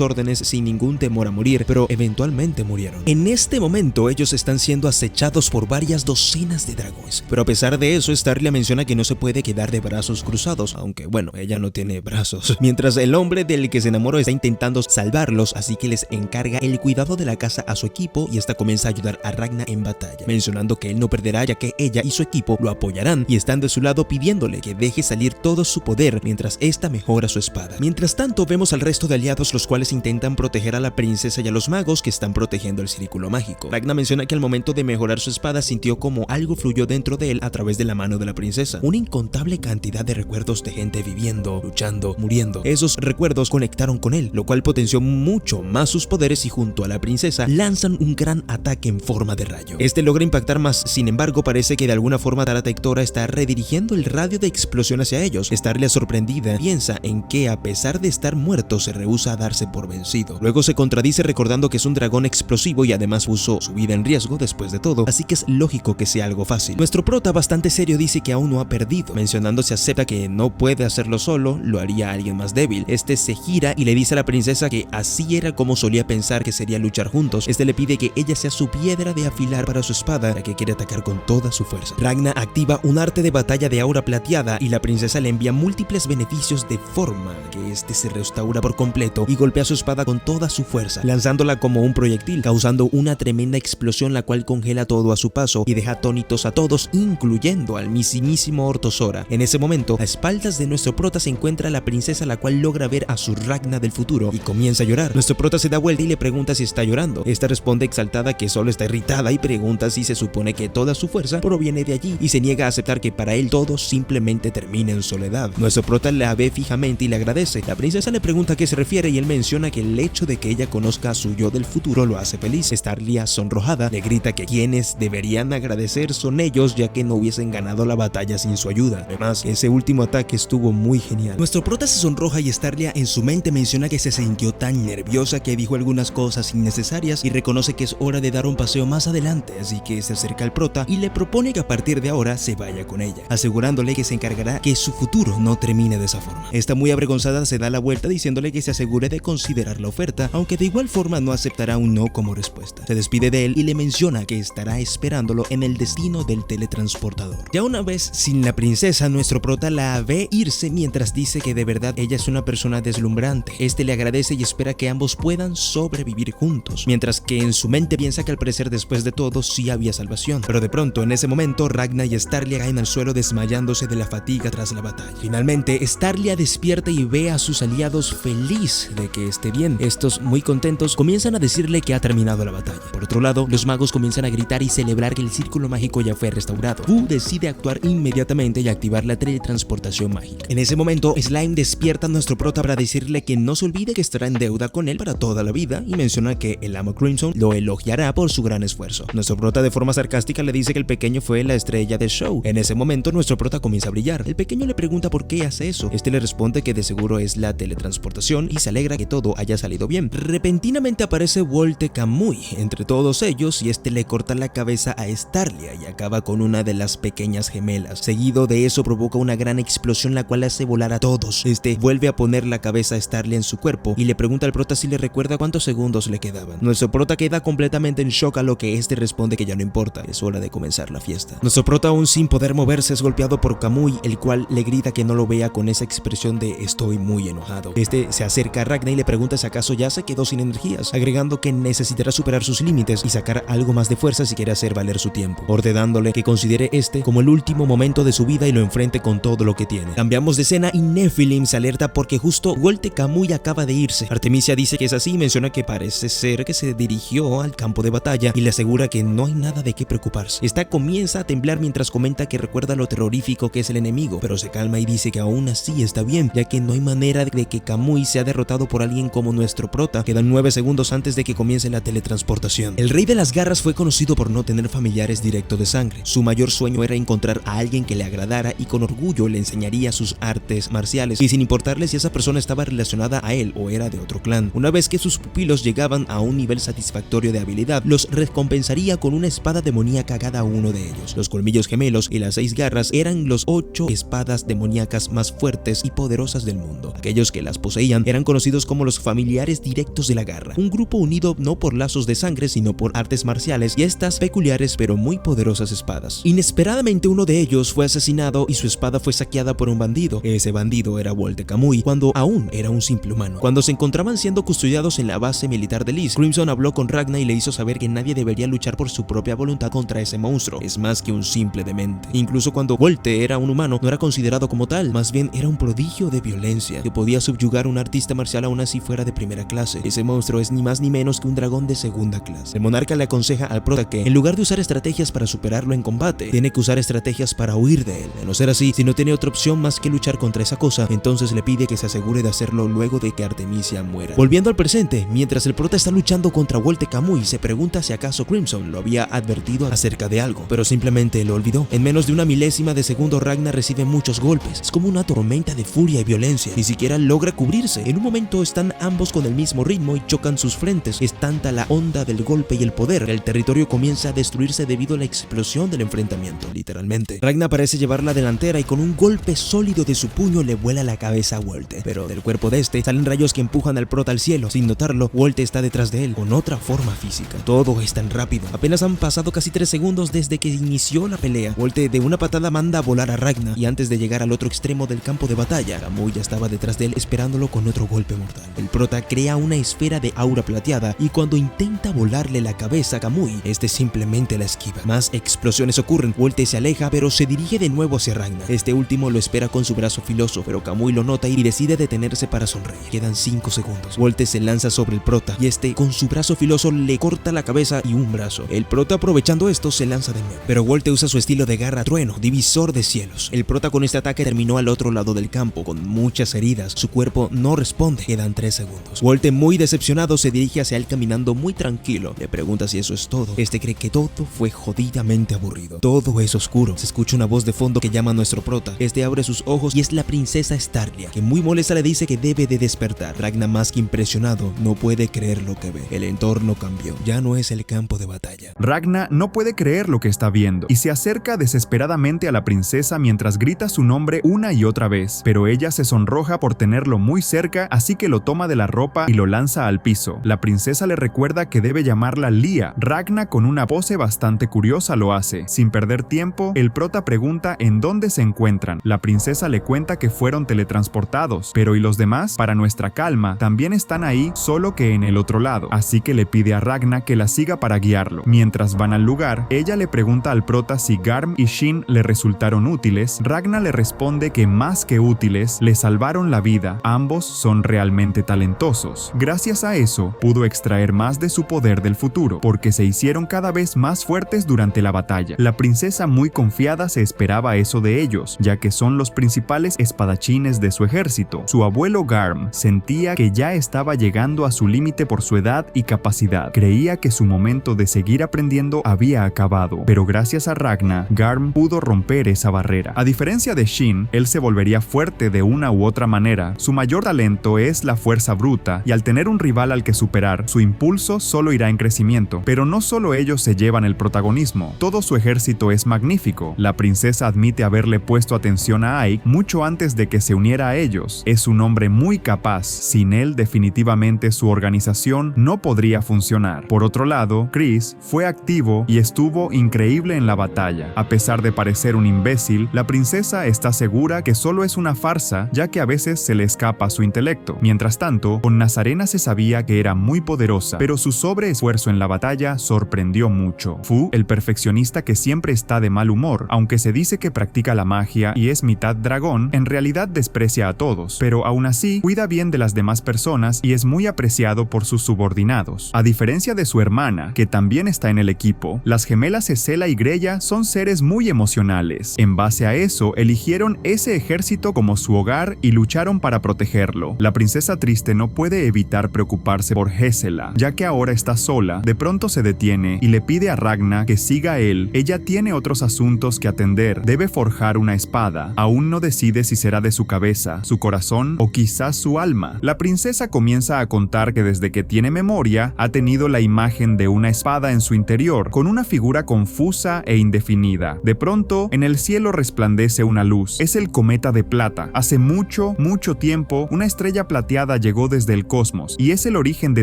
órdenes sin ningún temor a morir, pero eventualmente murieron. En este momento, ellos están siendo acechados por varias docenas de dragones, pero a pesar de eso, Starlia menciona que no se puede quedar de brazos cruzados, aunque bueno, ella no tiene brazos. Mientras el hombre del que se enamoró está intentando salvarlos, así que les encarga el cuidado de la casa a su equipo y esta comienza a ayudar a Ragna en batalla, mencionando que él no perderá ya que ella y su equipo lo apoyarán y están de su lado pidiéndole que deje salir todo su poder mientras esta mejora su espada. Mientras tanto, vemos al resto de aliados los cuales intentan proteger a la princesa y a los magos que están protegiendo el círculo mágico. Ragna menciona que al momento de mejorar su espada sintió como algo fluyó dentro de él a través de la mano de la princesa. Una incontable cantidad de recuerdos de gente viviendo, luchando, muriendo. Esos recuerdos conectaron con él, lo cual potenció mucho más sus poderes y junto a la princesa lanzan un gran ataque en forma de rayo. Este logra impactar más, sin embargo parece que de alguna forma Taratectora está redirigiendo el radio de explosión hacia ellos. Starlia sorprendida piensa en que a pesar de estar muerto se rehúsa a darse por vencido. Luego se contradice recordando que es un dragón explosivo y además puso su vida en riesgo después de todo, así que es lógico que sea algo fácil. Nuestro prota bastante serio dice que aún no ha perdido, mencionando si acepta que no puede hacerlo solo, lo haría alguien más débil. Este se gira y le dice a la princesa que así era como solía pensar que sería luchar juntos. Este le pide que ella sea su piedra de afilar para su espada, ya que quiere atacar con toda su fuerza. Ragna activa un arte de batalla de aura plateada y la princesa le envía múltiples beneficios de forma que este se restaura por completo y golpea su espada con toda su fuerza, lanzándola como un proyectil, causando una tremenda explosión la cual congela todo a su paso y deja atónitos a todos, incluyendo al mismísimo Orthosora. En ese momento, a espaldas de nuestro prota se encuentra la princesa, la cual logra ver a su Ragna del futuro y comienza a llorar. Nuestro prota se da vuelta y le pregunta si está llorando. Esta responde exaltada que solo está irritada y pregunta si se supone que toda su fuerza proviene de allí y se niega a aceptar que para él todo simplemente termina en soledad. Nuestro prota la ve fijamente y le agradece. La princesa le pregunta a qué se refiere y él menciona que el hecho de que ella conozca a su yo del futuro lo hace feliz. Starlia, sonrojada, le grita que quienes deberían agradecer son ellos, ya que no hubiesen ganado la batalla sin su ayuda. Además, ese último ataque estuvo muy genial. Nuestro prota se sonroja y Starlia en su mente menciona que se sintió tan nerviosa que dijo algunas cosas innecesarias y reconoce que es hora de dar un paseo más adelante, así que se acerca al prota y le propone que a partir de ahora se vaya con ella, asegurándole que se encargará que su futuro no termine de esa forma. Esta muy avergonzada se da la vuelta diciéndole que se asegure de considerar la oferta, aunque de igual forma no aceptará un no como respuesta. Se despide de él y le menciona que estará esperándolo en el destino del teletransportador. Ya una vez sin la princesa, nuestro prota la ve irse mientras dice que de verdad ella es una persona deslumbrante. Este le agradece y espera que ambos puedan sobrevivir juntos, mientras que en su mente piensa que al parecer después de todo sí había salvación. Pero de pronto, en ese momento, Ragna y Starlia caen al suelo desmayándose de la fatiga tras la batalla. Finalmente, Starlia despierta y ve a sus aliados feliz de que esté bien. Estos, muy contentos, comienzan a decirle que ha terminado la batalla. Por otro lado, los magos comienzan a gritar y celebrar que el círculo mágico ya fue restaurado. Fu decide actuar inmediatamente y activar la teletransportación mágica. En ese momento, Slime despierta a nuestro prota para decirle que no se olvide que estará en deuda con él para toda la vida y menciona que el amo Crimson lo elogiará por su gran esfuerzo. Nuestro prota de forma sarcástica le dice que el pequeño fue la estrella del show. En ese momento, nuestro prota comienza a brillar. El pequeño le pregunta por qué hace eso. Este le responde que de seguro es la teletransportación y se alegra que todo haya salido bien. Repentinamente aparece Wolte Kamui entre todos ellos y este le corta la cabeza a Starlia y acaba con una de las pequeñas gemelas. Seguido de eso provoca una gran explosión la cual hace volar a todos. Este vuelve a poner la cabeza a Starlia en su cuerpo y le pregunta al prota si le recuerda cuántos segundos le quedaban. Nuestro prota queda completamente en shock, a lo que este responde que ya no importa, es hora de comenzar la fiesta. Nuestro prota, aún sin poder moverse, es golpeado por Kamui, el cual le grita que no lo vea con esa expresión de estoy muy enojado. Este se acerca a Ragna y le pregunta si acaso ya se quedó sin energías, agregando que necesitará superar sus límites y sacar algo más de fuerza si quiere hacer valer su tiempo, ordenándole que considere este como el último momento de su vida y lo enfrente con todo lo que tiene. Cambiamos de escena y Nephilim se alerta porque justo Wolte Kamui acaba de irse. Artemisia dice que es así y menciona que parece ser que se dirigió al campo de batalla y le asegura que no hay nada de qué preocuparse. Esta comienza a temblar mientras comenta que recuerda lo terrorífico que es el enemigo, pero se calma y dice que aún así está bien, ya que no hay manera de que Kamui sea derrotado por alguien como nuestro prota. Quedan 9 segundos antes de que comience la teletransportación. El Rey de las Garras fue conocido por no tener familiares directos de sangre. Su mayor sueño era encontrar a alguien que le agradara y con orgullo le enseñaría sus artes marciales, y sin importarle si esa persona estaba relacionada a él o era de otro clan. Una vez que sus pupilos llegaban a un nivel satisfactorio de habilidad, los recompensaría con una espada demoníaca a cada uno de ellos. Los colmillos gemelos y las 6 garras eran los 8 espadas demoníacas más fuertes y poderosas del mundo. Aquellos que las poseían eran conocidos como los familiares directos de la garra, un grupo unido no por lazos de sangre sino por artes marciales y estas peculiares pero muy poderosas espadas. Inesperadamente uno de ellos fue asesinado y su espada fue saqueada por un bandido. Ese bandido era Wolte Kamui cuando aún era un simple humano. Cuando se encontraban siendo custodiados en la base militar de Lis, Crimson habló con Ragna y le hizo saber que nadie debería luchar por su propia voluntad contra ese monstruo. Es más que un simple demente. Incluso cuando Wolte era un humano, no era considerado como tal, más bien era un prodigio de violencia que podía subyugar a un artista marcial aún así fuera de primera clase. Ese monstruo es ni más ni menos que un dragón de segunda clase. El monarca le aconseja al prota que, en lugar de usar estrategias para superarlo en combate, tiene que usar estrategias para huir de él. De no ser así, si no tiene otra opción más que luchar contra esa cosa, entonces le pide que se asegure de hacerlo luego de que Artemisia muera. Volviendo al presente, mientras el prota está luchando contra Wolte Kamui, se pregunta si acaso Crimson lo había advertido acerca de algo, pero simplemente lo olvidó. En menos de una milésima de segundo, Ragna recibe muchos golpes. Es como una tormenta de furia y violencia. Ni siquiera logra cubrirse. En un momento están ambos con el mismo ritmo y chocan sus frentes. Es tanta la onda del golpe y el poder que el territorio comienza a destruirse debido a la explosión del enfrentamiento, literalmente. Ragna parece llevar la delantera y con un golpe sólido de su puño le vuela la cabeza a Wolte, pero del cuerpo de este salen rayos que empujan al prota al cielo. Sin notarlo, Wolte está detrás de él, con otra forma física. Todo es tan rápido. Apenas han pasado casi 3 segundos desde que inició la pelea. Wolte de una patada manda a volar a Ragna y antes de llegar al otro extremo del campo de batalla, Kamui ya estaba detrás de él esperándolo con otro golpe mortal. El prota crea una esfera de aura plateada y cuando intenta volarle la cabeza a Kamui, este simplemente la esquiva. Más explosiones ocurren. Wolte se aleja pero se dirige de nuevo hacia Ragna. Este último lo espera con su brazo filoso, pero Kamui lo nota y decide detenerse para sonreír. Quedan 5 segundos. Wolte se lanza sobre el prota y este con su brazo filoso le corta la cabeza y un brazo. El prota, aprovechando esto, se lanza de nuevo, pero Wolte usa su estilo de garra trueno, divisor de cielos. El prota con este ataque terminó al otro lado del campo con muchas heridas. Su cuerpo no responde. Quedan 3 segundos. Wolte, muy decepcionado, se dirige hacia él caminando muy tranquilo. Le pregunta si eso es todo. Este cree que todo fue jodidamente aburrido. Todo es oscuro. Se escucha una voz de fondo que llama a nuestro prota. Este abre sus ojos y es la princesa Starlia, que muy molesta le dice que debe de despertar. Ragna, más que impresionado, no puede creer lo que ve. El entorno cambió. Ya no es el campo de batalla. Ragna no puede creer lo que está viendo y se acerca desesperadamente a la princesa mientras grita su nombre una y otra vez, pero ella se sonroja por tenerlo muy cerca, así que lo toma de la ropa y lo lanza al piso. La princesa le recuerda que debe llamarla Lia. Ragna, con una pose bastante curiosa, lo hace. Sin perder tiempo, el prota pregunta en dónde se encuentran. La princesa le cuenta que fueron teletransportados, pero ¿y los demás? Para nuestra calma, también están ahí, solo que en el otro lado, así que le pide a Ragna que la siga para guiar guiarlo. Mientras van al lugar, ella le pregunta al prota si Garm y Shin le resultaron útiles. Ragna le responde que más que útiles, le salvaron la vida. Ambos son realmente talentosos. Gracias a eso, pudo extraer más de su poder del futuro, porque se hicieron cada vez más fuertes durante la batalla. La princesa, muy confiada, se esperaba eso de ellos, ya que son los principales espadachines de su ejército. Su abuelo Garm sentía que ya estaba llegando a su límite por su edad y capacidad. Creía que su momento de seguir aprendiendo había acabado, pero gracias a Ragna, Garm pudo romper esa barrera. A diferencia de Shin, él se volvería fuerte de una u otra manera. Su mayor talento es la fuerza bruta, y al tener un rival al que superar, su impulso solo irá en crecimiento. Pero no solo ellos se llevan el protagonismo, todo su ejército es magnífico. La princesa admite haberle puesto atención a Ike mucho antes de que se uniera a ellos. Es un hombre muy capaz. Sin él, definitivamente su organización no podría funcionar. Por otro lado, Chris fue activo y estuvo increíble en la batalla. A pesar de parecer un imbécil, la princesa está segura que solo es una farsa, ya que a veces se le escapa su intelecto. Mientras tanto, con Nazarena se sabía que era muy poderosa, pero su sobreesfuerzo en la batalla sorprendió mucho. Fu, el perfeccionista que siempre está de mal humor, aunque se dice que practica la magia y es mitad dragón, en realidad desprecia a todos, pero aún así cuida bien de las demás personas y es muy apreciado por sus subordinados. A diferencia de su hermana, que también está en el equipo, las gemelas Ezela y Greya son seres muy emocionales. En base a eso, eligieron ese ejército como su hogar y lucharon para protegerlo. La princesa triste no puede evitar preocuparse por Ezela, ya que ahora está sola. De pronto se detiene y le pide a Ragna que siga a él. Ella tiene otros asuntos que atender. Debe forjar una espada. Aún no decide si será de su cabeza, su corazón o quizás su alma. La princesa comienza a contar que desde que tiene memoria ha tenido la imagen de una espada en su interior, con una figura confusa e indefinida. De pronto, en el cielo resplandece una luz. Es el cometa de plata. Hace mucho tiempo, una estrella plateada llegó desde el cosmos y es el origen de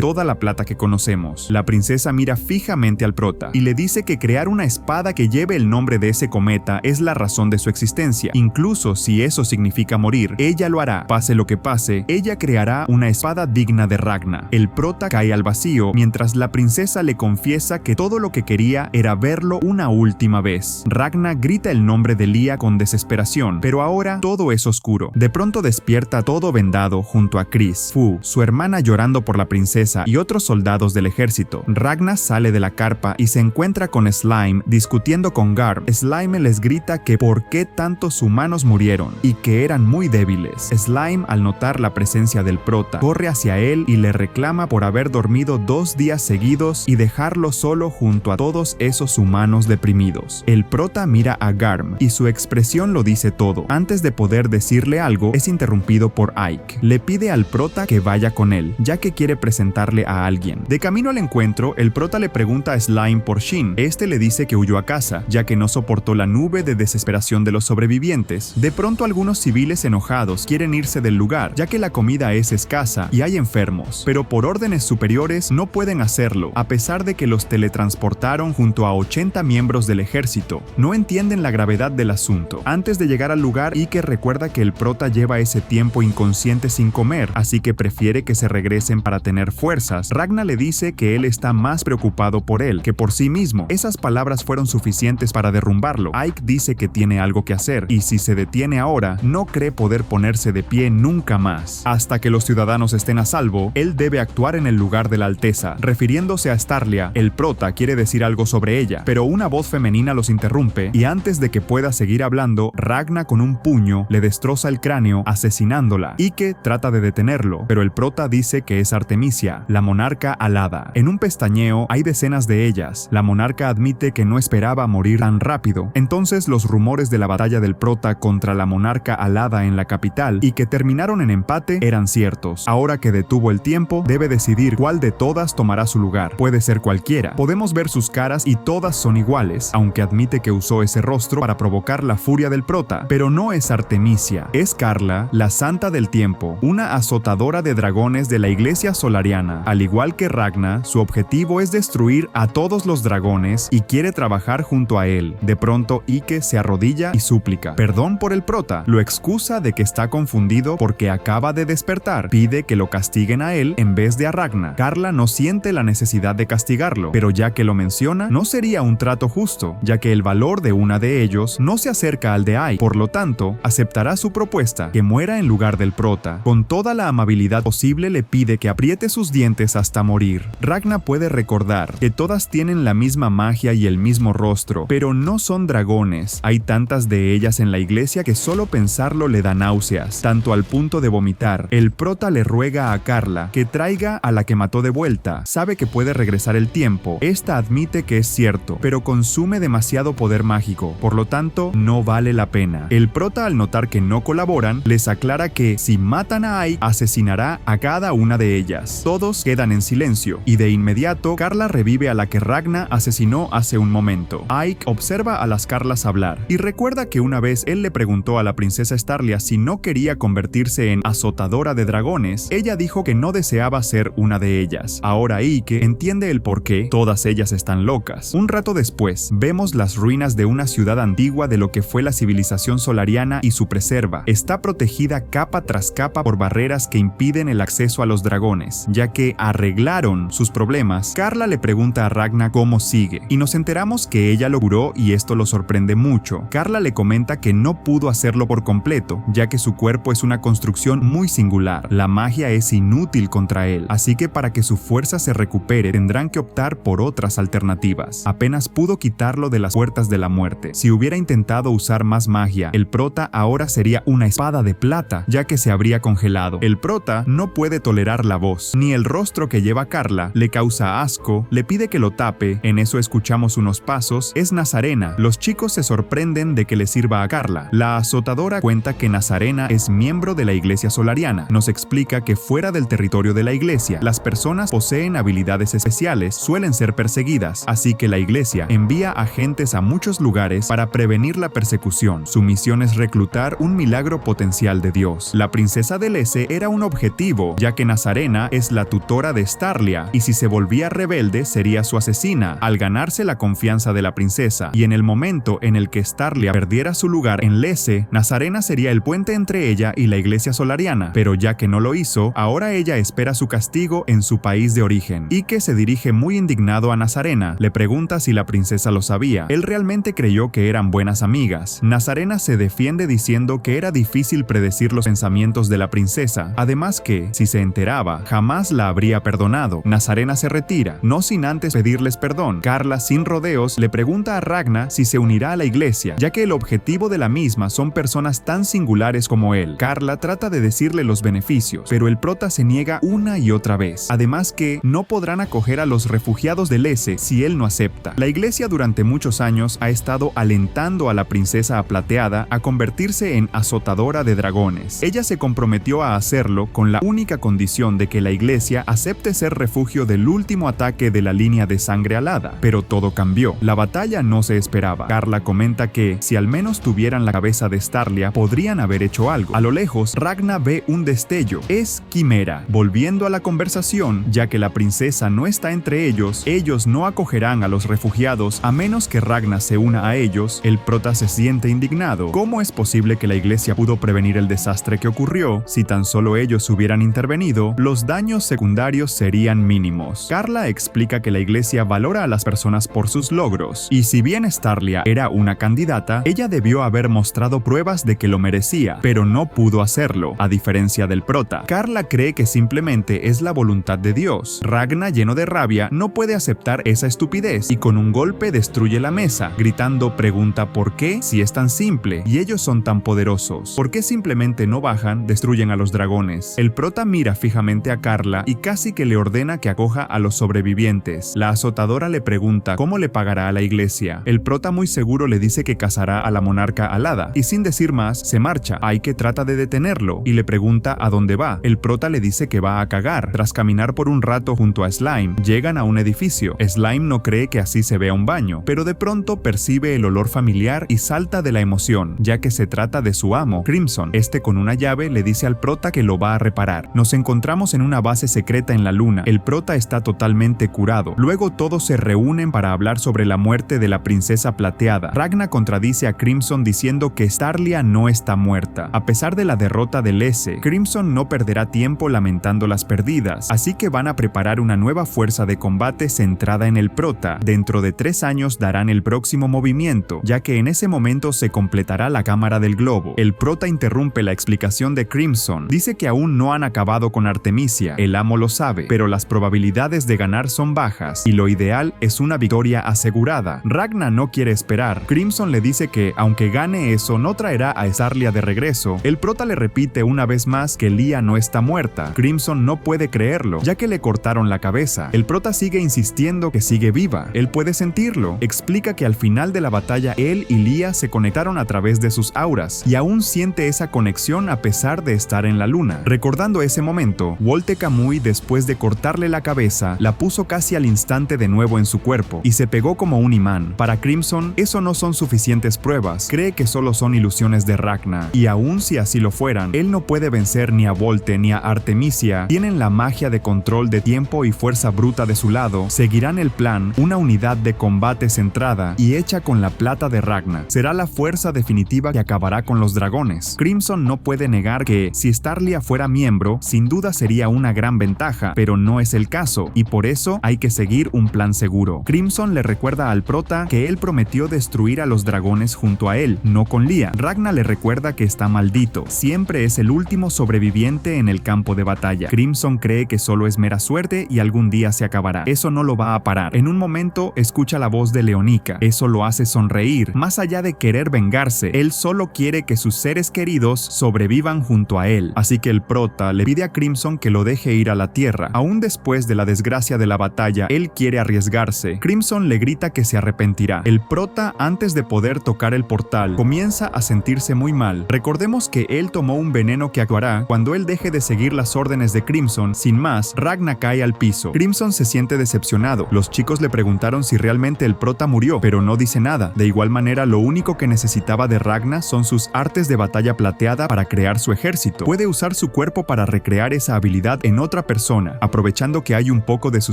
toda la plata que conocemos. La princesa mira fijamente al prota y le dice que crear una espada que lleve el nombre de ese cometa es la razón de su existencia. Incluso si eso significa morir, ella lo hará. Pase lo que pase, ella creará una espada digna de Ragna. El prota cae al vacío mientras la princesa le confiesa que todo lo que quería era verlo una última vez. Ragna grita el nombre de Lia con desesperación, pero ahora todo es oscuro. De pronto despierta todo vendado junto a Chris, Fu, su hermana llorando por la princesa y otros soldados del ejército. Ragna sale de la carpa y se encuentra con Slime discutiendo con Garm. Slime les grita que por qué tantos humanos murieron y que eran muy débiles. Slime, al notar la presencia del prota, corre hacia él y le reclama por haber dormido 2 días seguidos y dejarlo solo junto a todos esos humanos deprimidos. El prota mira a Garm y su expresión lo dice todo. Antes de poder decirle algo, es interrumpido por Ike. Le pide al prota que vaya con él, ya que quiere presentarle a alguien. De camino al encuentro, el prota le pregunta a Slime por Shin. Este le dice que huyó a casa, ya que no soportó la nube de desesperación de los sobrevivientes. De pronto, algunos civiles enojados quieren irse del lugar, ya que la comida es escasa y hay enfermos, pero por órdenes superiores no pueden hacerlo, a pesar de que los teletransportaron junto a 80 miembros del ejército. No entienden la gravedad del asunto. Antes de llegar al lugar, Ike recuerda que el prota lleva ese tiempo inconsciente sin comer, así que prefiere que se regresen para tener fuerzas. Ragna le dice que él está más preocupado por él que por sí mismo. Esas palabras fueron suficientes para derrumbarlo. Ike dice que tiene algo que hacer, y si se detiene ahora, no cree poder ponerse de pie nunca más. Hasta que los ciudadanos estén a salvo, él debe actuar en el lugar de la Alteza. Refiriéndose a Starlia, el prota quiere decir algo sobre ella, pero una voz femenina los interrumpe, y antes de que pueda seguir hablando, Ragna con un puño le destroza el cráneo, asesinándola. Ike trata de detenerlo, pero el prota dice que es Artemisia, la monarca alada. En un pestañeo hay decenas de ellas. La monarca admite que no esperaba morir tan rápido. Entonces los rumores de la batalla del prota contra la monarca alada en la capital y que terminaron en empate eran ciertos. Ahora que detuvo el tiempo, debe decidir cuál de todas tomará su lugar. Puede ser cualquiera. Podemos ver sus caras y todas son iguales, aunque admite que usó ese rostro para provocar la furia del prota. Pero no es Artemisia, es Carla, la santa del tiempo, una azotadora de dragones de la iglesia solariana. Al igual que Ragna, su objetivo es destruir a todos los dragones y quiere trabajar junto a él. De pronto, Ike se arrodilla y súplica perdón por el prota. Lo excusa de que está confundido porque acaba de despertar. Pide que lo castiguen a él en vez de a Ragna. Carla no siente la necesidad de castigarlo. hacerlo, pero ya que lo menciona, no sería un trato justo, ya que el valor de una de ellos no se acerca al de Ike. Por lo tanto, aceptará su propuesta, que muera en lugar del prota. Con toda la amabilidad posible le pide que apriete sus dientes hasta morir. Ragna puede recordar que todas tienen la misma magia y el mismo rostro, pero no son dragones. Hay tantas de ellas en la iglesia que solo pensarlo le da náuseas, tanto al punto de vomitar. El prota le ruega a Carla que traiga a la que mató de vuelta. Sabe que puede regresar el tiempo. Esta admite que es cierto, pero consume demasiado poder mágico, por lo tanto no vale la pena. El prota, al notar que no colaboran, les aclara que si matan a Ike, asesinará a cada una de ellas. Todos quedan en silencio, y de inmediato Carla revive a la que Ragna asesinó hace un momento. Ike observa a las Carlas hablar, y recuerda que una vez él le preguntó a la princesa Starlia si no quería convertirse en azotadora de dragones. Ella dijo que no deseaba ser una de ellas. Ahora Ike entiende el por qué todas ellas están locas. Un rato después, vemos las ruinas de una ciudad antigua de lo que fue la civilización solariana y su preserva. Está protegida capa tras capa por barreras que impiden el acceso a los dragones, ya que arreglaron sus problemas. Carla le pregunta a Ragna cómo sigue, y nos enteramos que ella lo curó y esto lo sorprende mucho. Carla le comenta que no pudo hacerlo por completo, ya que su cuerpo es una construcción muy singular. La magia es inútil contra él, así que para que su fuerza se recupere tendrán que optar por otras alternativas. Apenas pudo quitarlo de las puertas de la muerte. Si hubiera intentado usar más magia, el prota ahora sería una espada de plata, ya que se habría congelado. El prota no puede tolerar la voz, ni el rostro que lleva Carla, le causa asco, le pide que lo tape. En eso escuchamos unos pasos. Es Nazarena. Los chicos se sorprenden de que le sirva a Carla. La azotadora cuenta que Nazarena es miembro de la iglesia solariana. Nos explica que fuera del territorio de la iglesia, las personas poseen habilidades especiales, suelen ser perseguidas, así que la iglesia envía agentes a muchos lugares para prevenir la persecución. Su misión es reclutar un milagro potencial de Dios. La princesa de Lese era un objetivo, ya que Nazarena es la tutora de Starlia, y si se volvía rebelde sería su asesina, al ganarse la confianza de la princesa. Y en el momento en el que Starlia perdiera su lugar en Lese, Nazarena sería el puente entre ella y la iglesia solariana, pero ya que no lo hizo, ahora ella espera su castigo en su país de origen. Ike se dirige muy indignado a Nazarena, le pregunta si la princesa lo sabía. Él realmente creyó que eran buenas amigas. Nazarena se defiende diciendo que era difícil predecir los pensamientos de la princesa, además que, si se enteraba, jamás la habría perdonado. Nazarena se retira, no sin antes pedirles perdón. Carla, sin rodeos, le pregunta a Ragna si se unirá a la iglesia, ya que el objetivo de la misma son personas tan singulares como él. Carla trata de decirle los beneficios, pero el prota se niega una y otra vez. Además que no podrán acoger a los refugiados de Lese si él no acepta. La iglesia durante muchos años ha estado alentando a la princesa Plateada a convertirse en azotadora de dragones. Ella se comprometió a hacerlo con la única condición de que la iglesia acepte ser refugio del último ataque de la línea de sangre alada. Pero todo cambió. La batalla no se esperaba. Carla comenta que, si al menos tuvieran la cabeza de Starlia, podrían haber hecho algo. A lo lejos, Ragna ve un destello. Es Quimera. Volviendo a la conversación, ya que la princesa no está entre ellos no acogerán a los refugiados a menos que Ragna se una a ellos. El prota se siente indignado. ¿Cómo es posible que la iglesia pudo prevenir el desastre que ocurrió? Si tan solo ellos hubieran intervenido, los daños secundarios serían mínimos. Carla explica que la iglesia valora a las personas por sus logros, y si bien Starlia era una candidata, ella debió haber mostrado pruebas de que lo merecía, pero no pudo hacerlo, a diferencia del prota. Carla cree que simplemente es la voluntad de Dios. Ragna, lleno de rabia, no puede aceptar esa estupidez y con un golpe destruye la mesa, gritando pregunta ¿por qué? Si es tan simple y ellos son tan poderosos. ¿Por qué simplemente no bajan, destruyen a los dragones? El prota mira fijamente a Carla y casi que le ordena que acoja a los sobrevivientes. La azotadora le pregunta cómo le pagará a la iglesia. El prota muy seguro le dice que casará a la monarca alada y sin decir más se marcha. Ike trata de detenerlo y le pregunta a dónde va. El prota le dice que va a cagar. Tras caminar por un rato junto a Slime, llegan a un edificio. Slime no cree que así se vea un baño, pero de pronto percibe el olor familiar y salta de la emoción, ya que se trata de su amo, Crimson. Este con una llave le dice al prota que lo va a reparar. Nos encontramos en una base secreta en la luna. El prota está totalmente curado. Luego todos se reúnen para hablar sobre la muerte de la princesa Plateada. Ragna contradice a Crimson diciendo que Starlia no está muerta. A pesar de la derrota de Lese, Crimson no perderá tiempo lamentando las pérdidas, así que van a preparar una nueva fuerza de combate combate centrada en el prota. Dentro de 3 años darán el próximo movimiento, ya que en ese momento se completará la cámara del globo. El prota interrumpe la explicación de Crimson. Dice que aún no han acabado con Artemisia. El amo lo sabe, pero las probabilidades de ganar son bajas y lo ideal es una victoria asegurada. Ragna no quiere esperar. Crimson le dice que, aunque gane eso, no traerá a Starlia de regreso. El prota le repite una vez más que Lía no está muerta. Crimson no puede creerlo, ya que le cortaron la cabeza. El prota sigue insistiendo que sigue viva. Él puede sentirlo. Explica que al final de la batalla él y Lía se conectaron a través de sus auras y aún siente esa conexión a pesar de estar en la luna. Recordando ese momento, Wolte Kamui, después de cortarle la cabeza, la puso casi al instante de nuevo en su cuerpo y se pegó como un imán. Para Crimson, eso no son suficientes pruebas. Cree que solo son ilusiones de Ragna, y aun si así lo fueran, él no puede vencer ni a Wolte ni a Artemisia. Tienen la magia de control de tiempo y fuerza bruta de su lado. Seguirán el plan, una unidad de combate centrada y hecha con la plata de Ragna. Será la fuerza definitiva que acabará con los dragones. Crimson no puede negar que, si Starlia fuera miembro, sin duda sería una gran ventaja, pero no es el caso, y por eso hay que seguir un plan seguro. Crimson le recuerda al prota que él prometió destruir a los dragones junto a él, no con Lía. Ragna le recuerda que está maldito, siempre es el último sobreviviente en el campo de batalla. Crimson cree que solo es mera suerte y algún día se acabará. Eso no lo va a parar. En un momento escucha la voz de Leonica. Eso lo hace sonreír. Más allá de querer vengarse, él solo quiere que sus seres queridos sobrevivan junto a él. Así que el prota le pide a Crimson que lo deje ir a la tierra. Aún después de la desgracia de la batalla, él quiere arriesgarse. Crimson le grita que se arrepentirá. El prota, antes de poder tocar el portal, comienza a sentirse muy mal. Recordemos que él tomó un veneno que actuará cuando él deje de seguir las órdenes de Crimson. Sin más, Ragna cae al piso. Crimson se siente decepcionado. Los chicos le preguntaron si realmente el prota murió, pero no dice nada. De igual manera, lo único que necesitaba de Ragna son sus artes de batalla plateada para crear su ejército. Puede usar su cuerpo para recrear esa habilidad en otra persona, aprovechando que hay un poco de su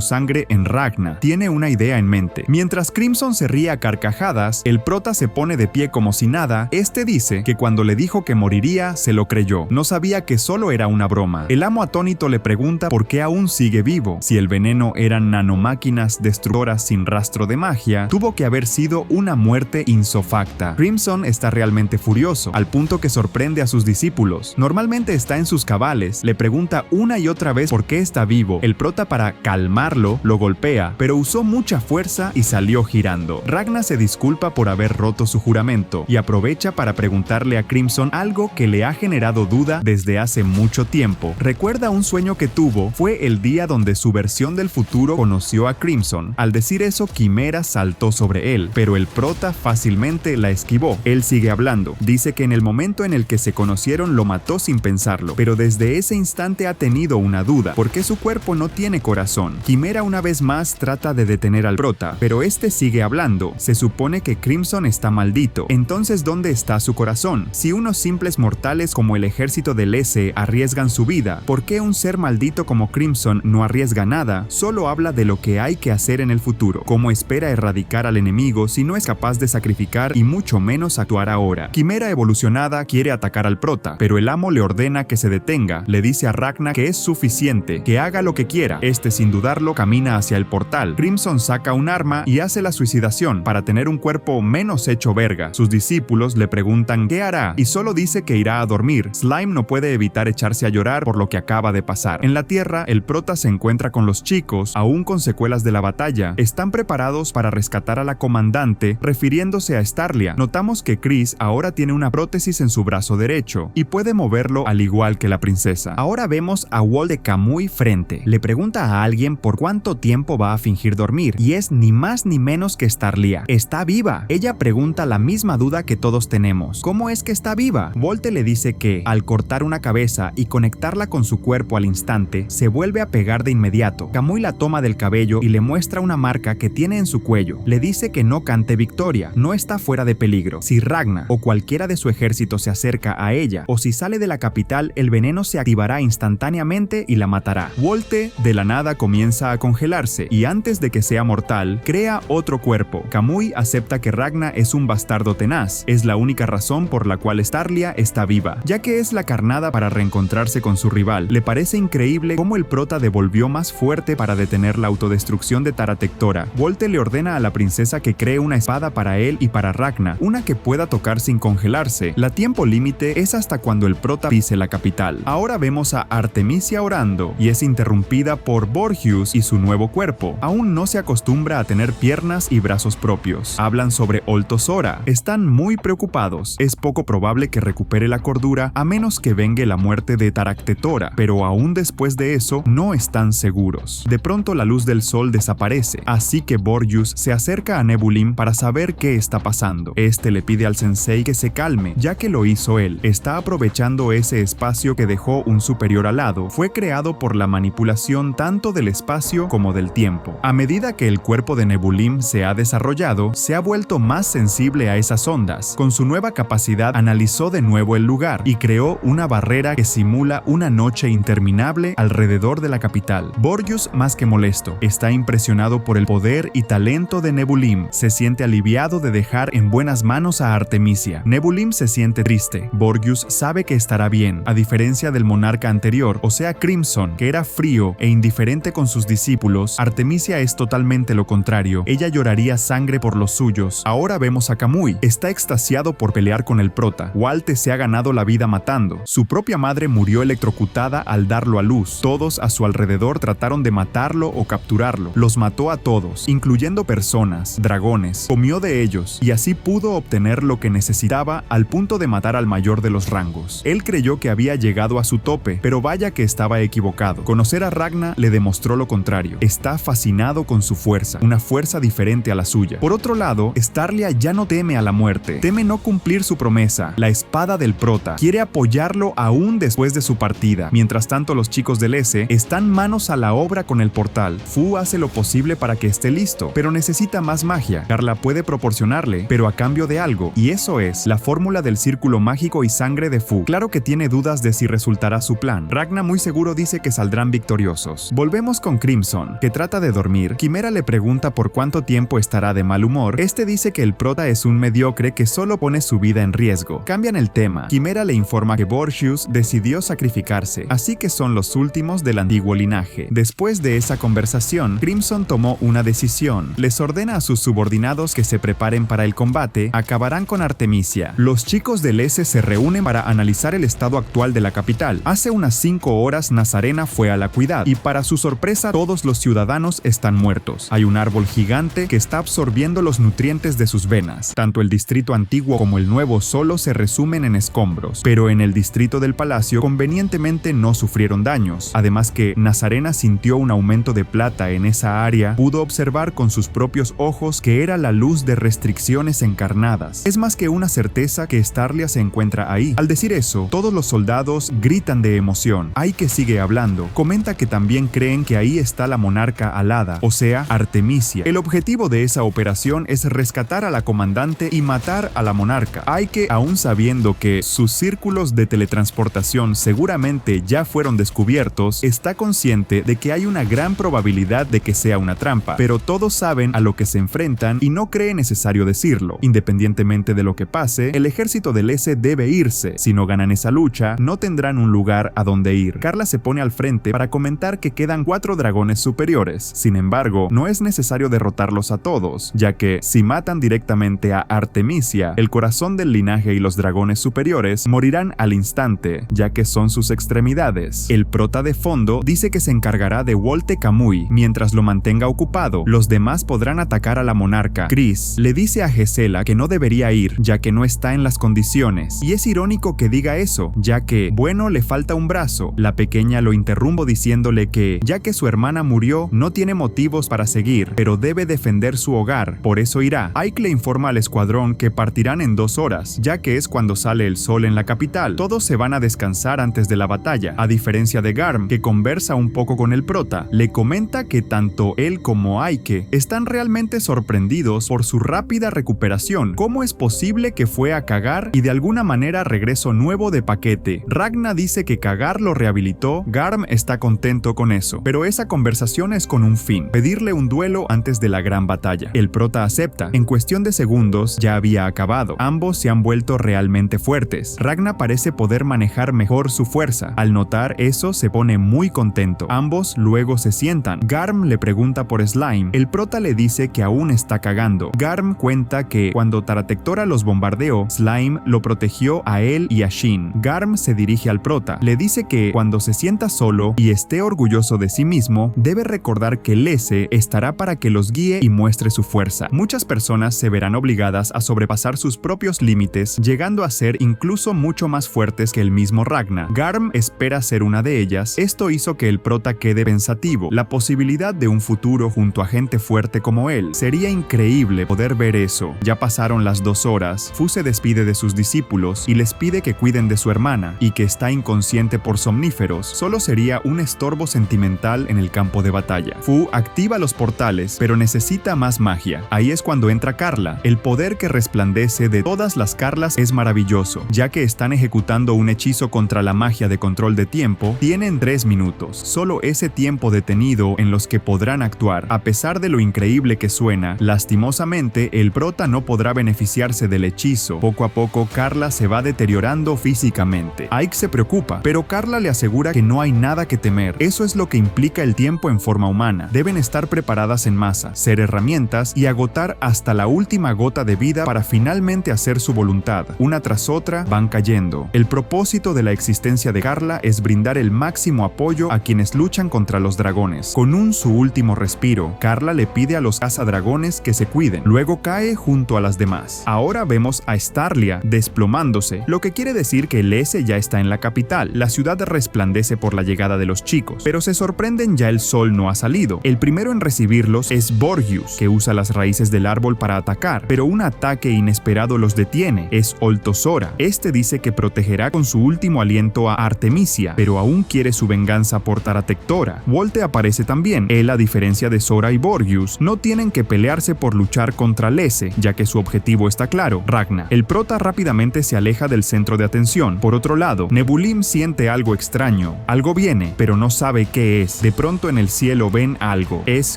sangre en Ragna. Tiene una idea en mente. Mientras Crimson se ríe a carcajadas, el prota se pone de pie como si nada. Este dice que cuando le dijo que moriría, se lo creyó. No sabía que solo era una broma. El amo atónito le pregunta por qué aún sigue vivo. Si el veneno eran nanomáquinas destructoras sin rastro de magia, tuvo que haber sido una muerte insofacta. Crimson está realmente furioso, al punto que sorprende a sus discípulos. Normalmente está en sus cabales. Le pregunta una y otra vez por qué está vivo. El prota, para calmarlo, lo golpea, pero usó mucha fuerza y salió girando. Ragna se disculpa por haber roto su juramento y aprovecha para preguntarle a Crimson algo que le ha generado duda desde hace mucho tiempo. Recuerda un sueño que tuvo. Fue el día donde su versión del futuro conoció a Crimson. Al decir eso, Quimera saltó sobre él, pero el prota fácilmente la esquivó. Él sigue hablando. Dice que en el momento en el que se conocieron lo mató sin pensarlo, pero desde ese instante ha tenido una duda, porque su cuerpo no tiene corazón. Quimera una vez más trata de detener al prota, pero este sigue hablando. Se supone que Crimson está maldito. Entonces, ¿dónde está su corazón? Si unos simples mortales como el ejército del S arriesgan su vida, ¿por qué un ser maldito como Crimson no arriesga nada? Solo habla de lo que hay que hacer en el futuro. ¿Cómo espera erradicar al enemigo si no es capaz de sacrificar y mucho menos actuar ahora? Quimera evolucionada quiere atacar al prota, pero el amo le ordena que se detenga. Le dice a Ragna que es suficiente, que haga lo que quiera. Este, sin dudarlo, camina hacia el portal. Crimson saca un arma y hace la suicidación para tener un cuerpo menos hecho verga. Sus discípulos le preguntan qué hará y solo dice que irá a dormir. Slime no puede evitar echarse a llorar por lo que acaba de pasar. En la tierra, el prota se encuentra con los chicos, aún con secuelas de la batalla. Están preparados para rescatar a la comandante, refiriéndose a Starlia. Notamos que Chris ahora tiene una prótesis en su brazo derecho y puede moverlo al igual que la princesa. Ahora vemos a Wolte Kamui frente. Le pregunta a alguien por cuánto tiempo va a fingir dormir y es ni más ni menos que Starlia. Está viva. Ella pregunta la misma duda que todos tenemos. ¿Cómo es que está viva? Wolte le dice que, al cortar una cabeza y conectarla con su cuerpo al instante, se vuelve a pegar de inmediato. Kamui la toma del cabello y le muestra una marca que tiene en su cuello. Le dice que no cante victoria, no está fuera de peligro. Si Ragna o cualquiera de su ejército se acerca a ella o si sale de la capital, el veneno se activará instantáneamente y la matará. Wolte de la nada comienza a congelarse y antes de que sea mortal, crea otro cuerpo. Kamui acepta que Ragna es un bastardo tenaz. Es la única razón por la cual Starlia está viva, ya que es la carnada para reencontrarse con su rival. Le parece increíble cómo el prota devolvió más fuerte para detener la autodestrucción de Taratectora, Volte le ordena a la princesa que cree una espada para él y para Ragna, una que pueda tocar sin congelarse. La tiempo límite es hasta cuando el prota pise la capital. Ahora vemos a Artemisia orando y es interrumpida por Borgius y su nuevo cuerpo. Aún no se acostumbra a tener piernas y brazos propios. Hablan sobre Oltosora. Están muy preocupados. Es poco probable que recupere la cordura a menos que vengue la muerte de Taratectora, pero aún después de eso no están seguros. De pronto la luz del sol desaparece, así que Borgius se acerca a Nebulim para saber qué está pasando. Este le pide al sensei que se calme, ya que lo hizo él. Está aprovechando ese espacio que dejó un superior al lado. Fue creado por la manipulación tanto del espacio como del tiempo. A medida que el cuerpo de Nebulim se ha desarrollado, se ha vuelto más sensible a esas ondas. Con su nueva capacidad analizó de nuevo el lugar y creó una barrera que simula una noche interminable alrededor de la capital. Borgius, más que molesto, está impresionado por el poder y talento de Nebulim. Se siente aliviado de dejar en buenas manos a Artemisia. Nebulim se siente triste. Borgius sabe que estará bien, a diferencia del monarca anterior, o sea Crimson, que era frío e indiferente con sus discípulos. Artemisia es totalmente lo contrario. Ella lloraría sangre por los suyos. Ahora vemos a Kamui. Está extasiado por pelear con el prota. Walte se ha ganado la vida matando. Su propia madre murió electrocutada al darlo a luz. Todos a su alrededor trataron de matarlo o capturarlo. Los mató a todos, incluyendo personas, dragones. Comió de ellos y así pudo obtener lo que necesitaba al punto de matar al mayor de los rangos. Él creyó que había llegado a su tope, pero vaya que estaba equivocado. Conocer a Ragna le demostró lo contrario. Está fascinado con su fuerza, una fuerza diferente a la suya. Por otro lado, Starlia ya no teme a la muerte. Teme no cumplir su promesa, la espada del prota. Quiere apoyarlo aún después de su partida. Mientras tanto, los chicos del S están manos a la obra con el portal. Fu hace lo posible para que esté listo, pero necesita más magia. Carla puede proporcionarle, pero a cambio de algo, y eso es la fórmula del círculo mágico y sangre de Fu. Claro que tiene dudas de si resultará su plan. Ragna muy seguro dice que saldrán victoriosos. Volvemos con Crimson, que trata de dormir. Quimera le pregunta por cuánto tiempo estará de mal humor. Este dice que el prota es un mediocre que solo pone su vida en riesgo. Cambian el tema. Quimera le informa que Borgius decidió sacrificarse, así que son los últimos del antiguo linaje. Después de esa conversación, Crimson tomó una decisión. Les ordena a sus subordinados que se preparen para el combate. Acabarán con Artemisia. Los chicos del S se reúnen para analizar el estado actual de la capital. Hace unas 5 horas Nazarena fue a la Cuidad y para su sorpresa todos los ciudadanos están muertos. Hay un árbol gigante que está absorbiendo los nutrientes de sus venas. Tanto el distrito antiguo como el nuevo solo se resumen en escombros, pero en el distrito del palacio convenientemente no sufrieron daños. Además que Nazarena sintió un aumento de plata en esa área, pudo observar con sus propios ojos que era la luz de restricciones encarnadas. Es más que una certeza que Starlia se encuentra ahí. Al decir eso, todos los soldados gritan de emoción. Aike sigue hablando. Comenta que también creen que ahí está la monarca alada, o sea, Artemisia. El objetivo de esa operación es rescatar a la comandante y matar a la monarca. Aike, aún sabiendo que sus círculos de teletransportación seguramente ya fueron descubiertos, está consciente de que hay una gran probabilidad de que sea una trampa, pero todos saben a lo que se enfrentan y no cree necesario decirlo. Independientemente de lo que pase, el ejército del S debe irse. Si no ganan esa lucha, no tendrán un lugar a donde ir. Carla se pone al frente para comentar que quedan 4 dragones superiores. Sin embargo, no es necesario derrotarlos a todos, ya que si matan directamente a Artemisia, el corazón del linaje y los dragones superiores morirán al instante, ya que son sus extremidades. El prota de fondo dice que se encargará de Wolte Kamui mientras lo mantenga ocupado. Los demás podrán atacar a la monarca. Chris le dice a Gisela que no debería ir, ya que no está en las condiciones. Y es irónico que diga eso, ya que, bueno, le falta un brazo. La pequeña lo interrumpe diciéndole que, ya que su hermana murió, no tiene motivos para seguir, pero debe defender su hogar, por eso irá. Ike le informa al escuadrón que partirán en 2 horas, ya que es cuando sale el sol en la capital. Todos se van a descansar antes de la batalla, a diferencia de Garm, que conversa un poco con el prota. Le comenta que tanto él como Ike están realmente sorprendidos por su rápida recuperación. ¿Cómo es posible que fue a cagar y de alguna manera regreso nuevo de paquete? Ragna dice que cagar lo rehabilitó. Garm está contento con eso, pero esa conversación es con un fin: pedirle un duelo antes de la gran batalla. El prota acepta. En cuestión de segundos ya había acabado. Ambos se han vuelto realmente fuertes. Ragna parece poder manejar mejor su fuerza. Al notar eso se pone muy contento. Ambos luego se sientan. ayudan. Garm le pregunta por Slime. El prota le dice que aún está cagando. Garm cuenta que cuando Taratectora los bombardeó, Slime lo protegió a él y a Shin. Garm se dirige al prota. Le dice que cuando se sienta solo y esté orgulloso de sí mismo, debe recordar que Lese estará para que los guíe y muestre su fuerza. Muchas personas se verán obligadas a sobrepasar sus propios límites, llegando a ser incluso mucho más fuertes que el mismo Ragna. Garm espera ser una de ellas. Esto hizo que el prota quede pensativo. La posibilidad de un futuro junto a gente fuerte como él. Sería increíble poder ver eso. Ya pasaron las 2 horas. Fu se despide de sus discípulos y les pide que cuiden de su hermana, y que está inconsciente por somníferos. Solo sería un estorbo sentimental en el campo de batalla. Fu activa los portales, pero necesita más magia. Ahí es cuando entra Carla. El poder que resplandece de todas las Carlas es maravilloso, ya que están ejecutando un hechizo contra la magia de control de tiempo. Tienen 3 minutos, solo ese tiempo detenido en los que podrán actuar. A pesar de lo increíble que suena, lastimosamente el prota no podrá beneficiarse del hechizo. Poco a poco Carla se va deteriorando físicamente. Ike se preocupa, pero Carla le asegura que no hay nada que temer. Eso es lo que implica el tiempo en forma humana. Deben estar preparadas en masa, ser herramientas y agotar hasta la última gota de vida para finalmente hacer su voluntad. Una tras otra van cayendo. El propósito de la existencia de Carla es brindar el máximo apoyo a quienes luchan contra los dragones. Con su último respiro, Carla le pide a los cazadragones que se cuiden. Luego cae junto a las demás. Ahora vemos a Starlia desplomándose, lo que quiere decir que Lese ya está en la capital. La ciudad resplandece por la llegada de los chicos, pero se sorprenden ya el sol no ha salido. El primero en recibirlos es Borgius, que usa las raíces del árbol para atacar, pero un ataque inesperado los detiene. Es Oltosora. Este dice que protegerá con su último aliento a Artemisia, pero aún quiere su venganza por Taratectora. Wolte aparece también. Él, a diferencia de Sora y Borgius, no tienen que pelearse por luchar contra Lese, ya que su objetivo está claro, Ragna. El prota rápidamente se aleja del centro de atención. Por otro lado, Nebulim siente algo extraño. Algo viene, pero no sabe qué es. De pronto en el cielo ven algo. Es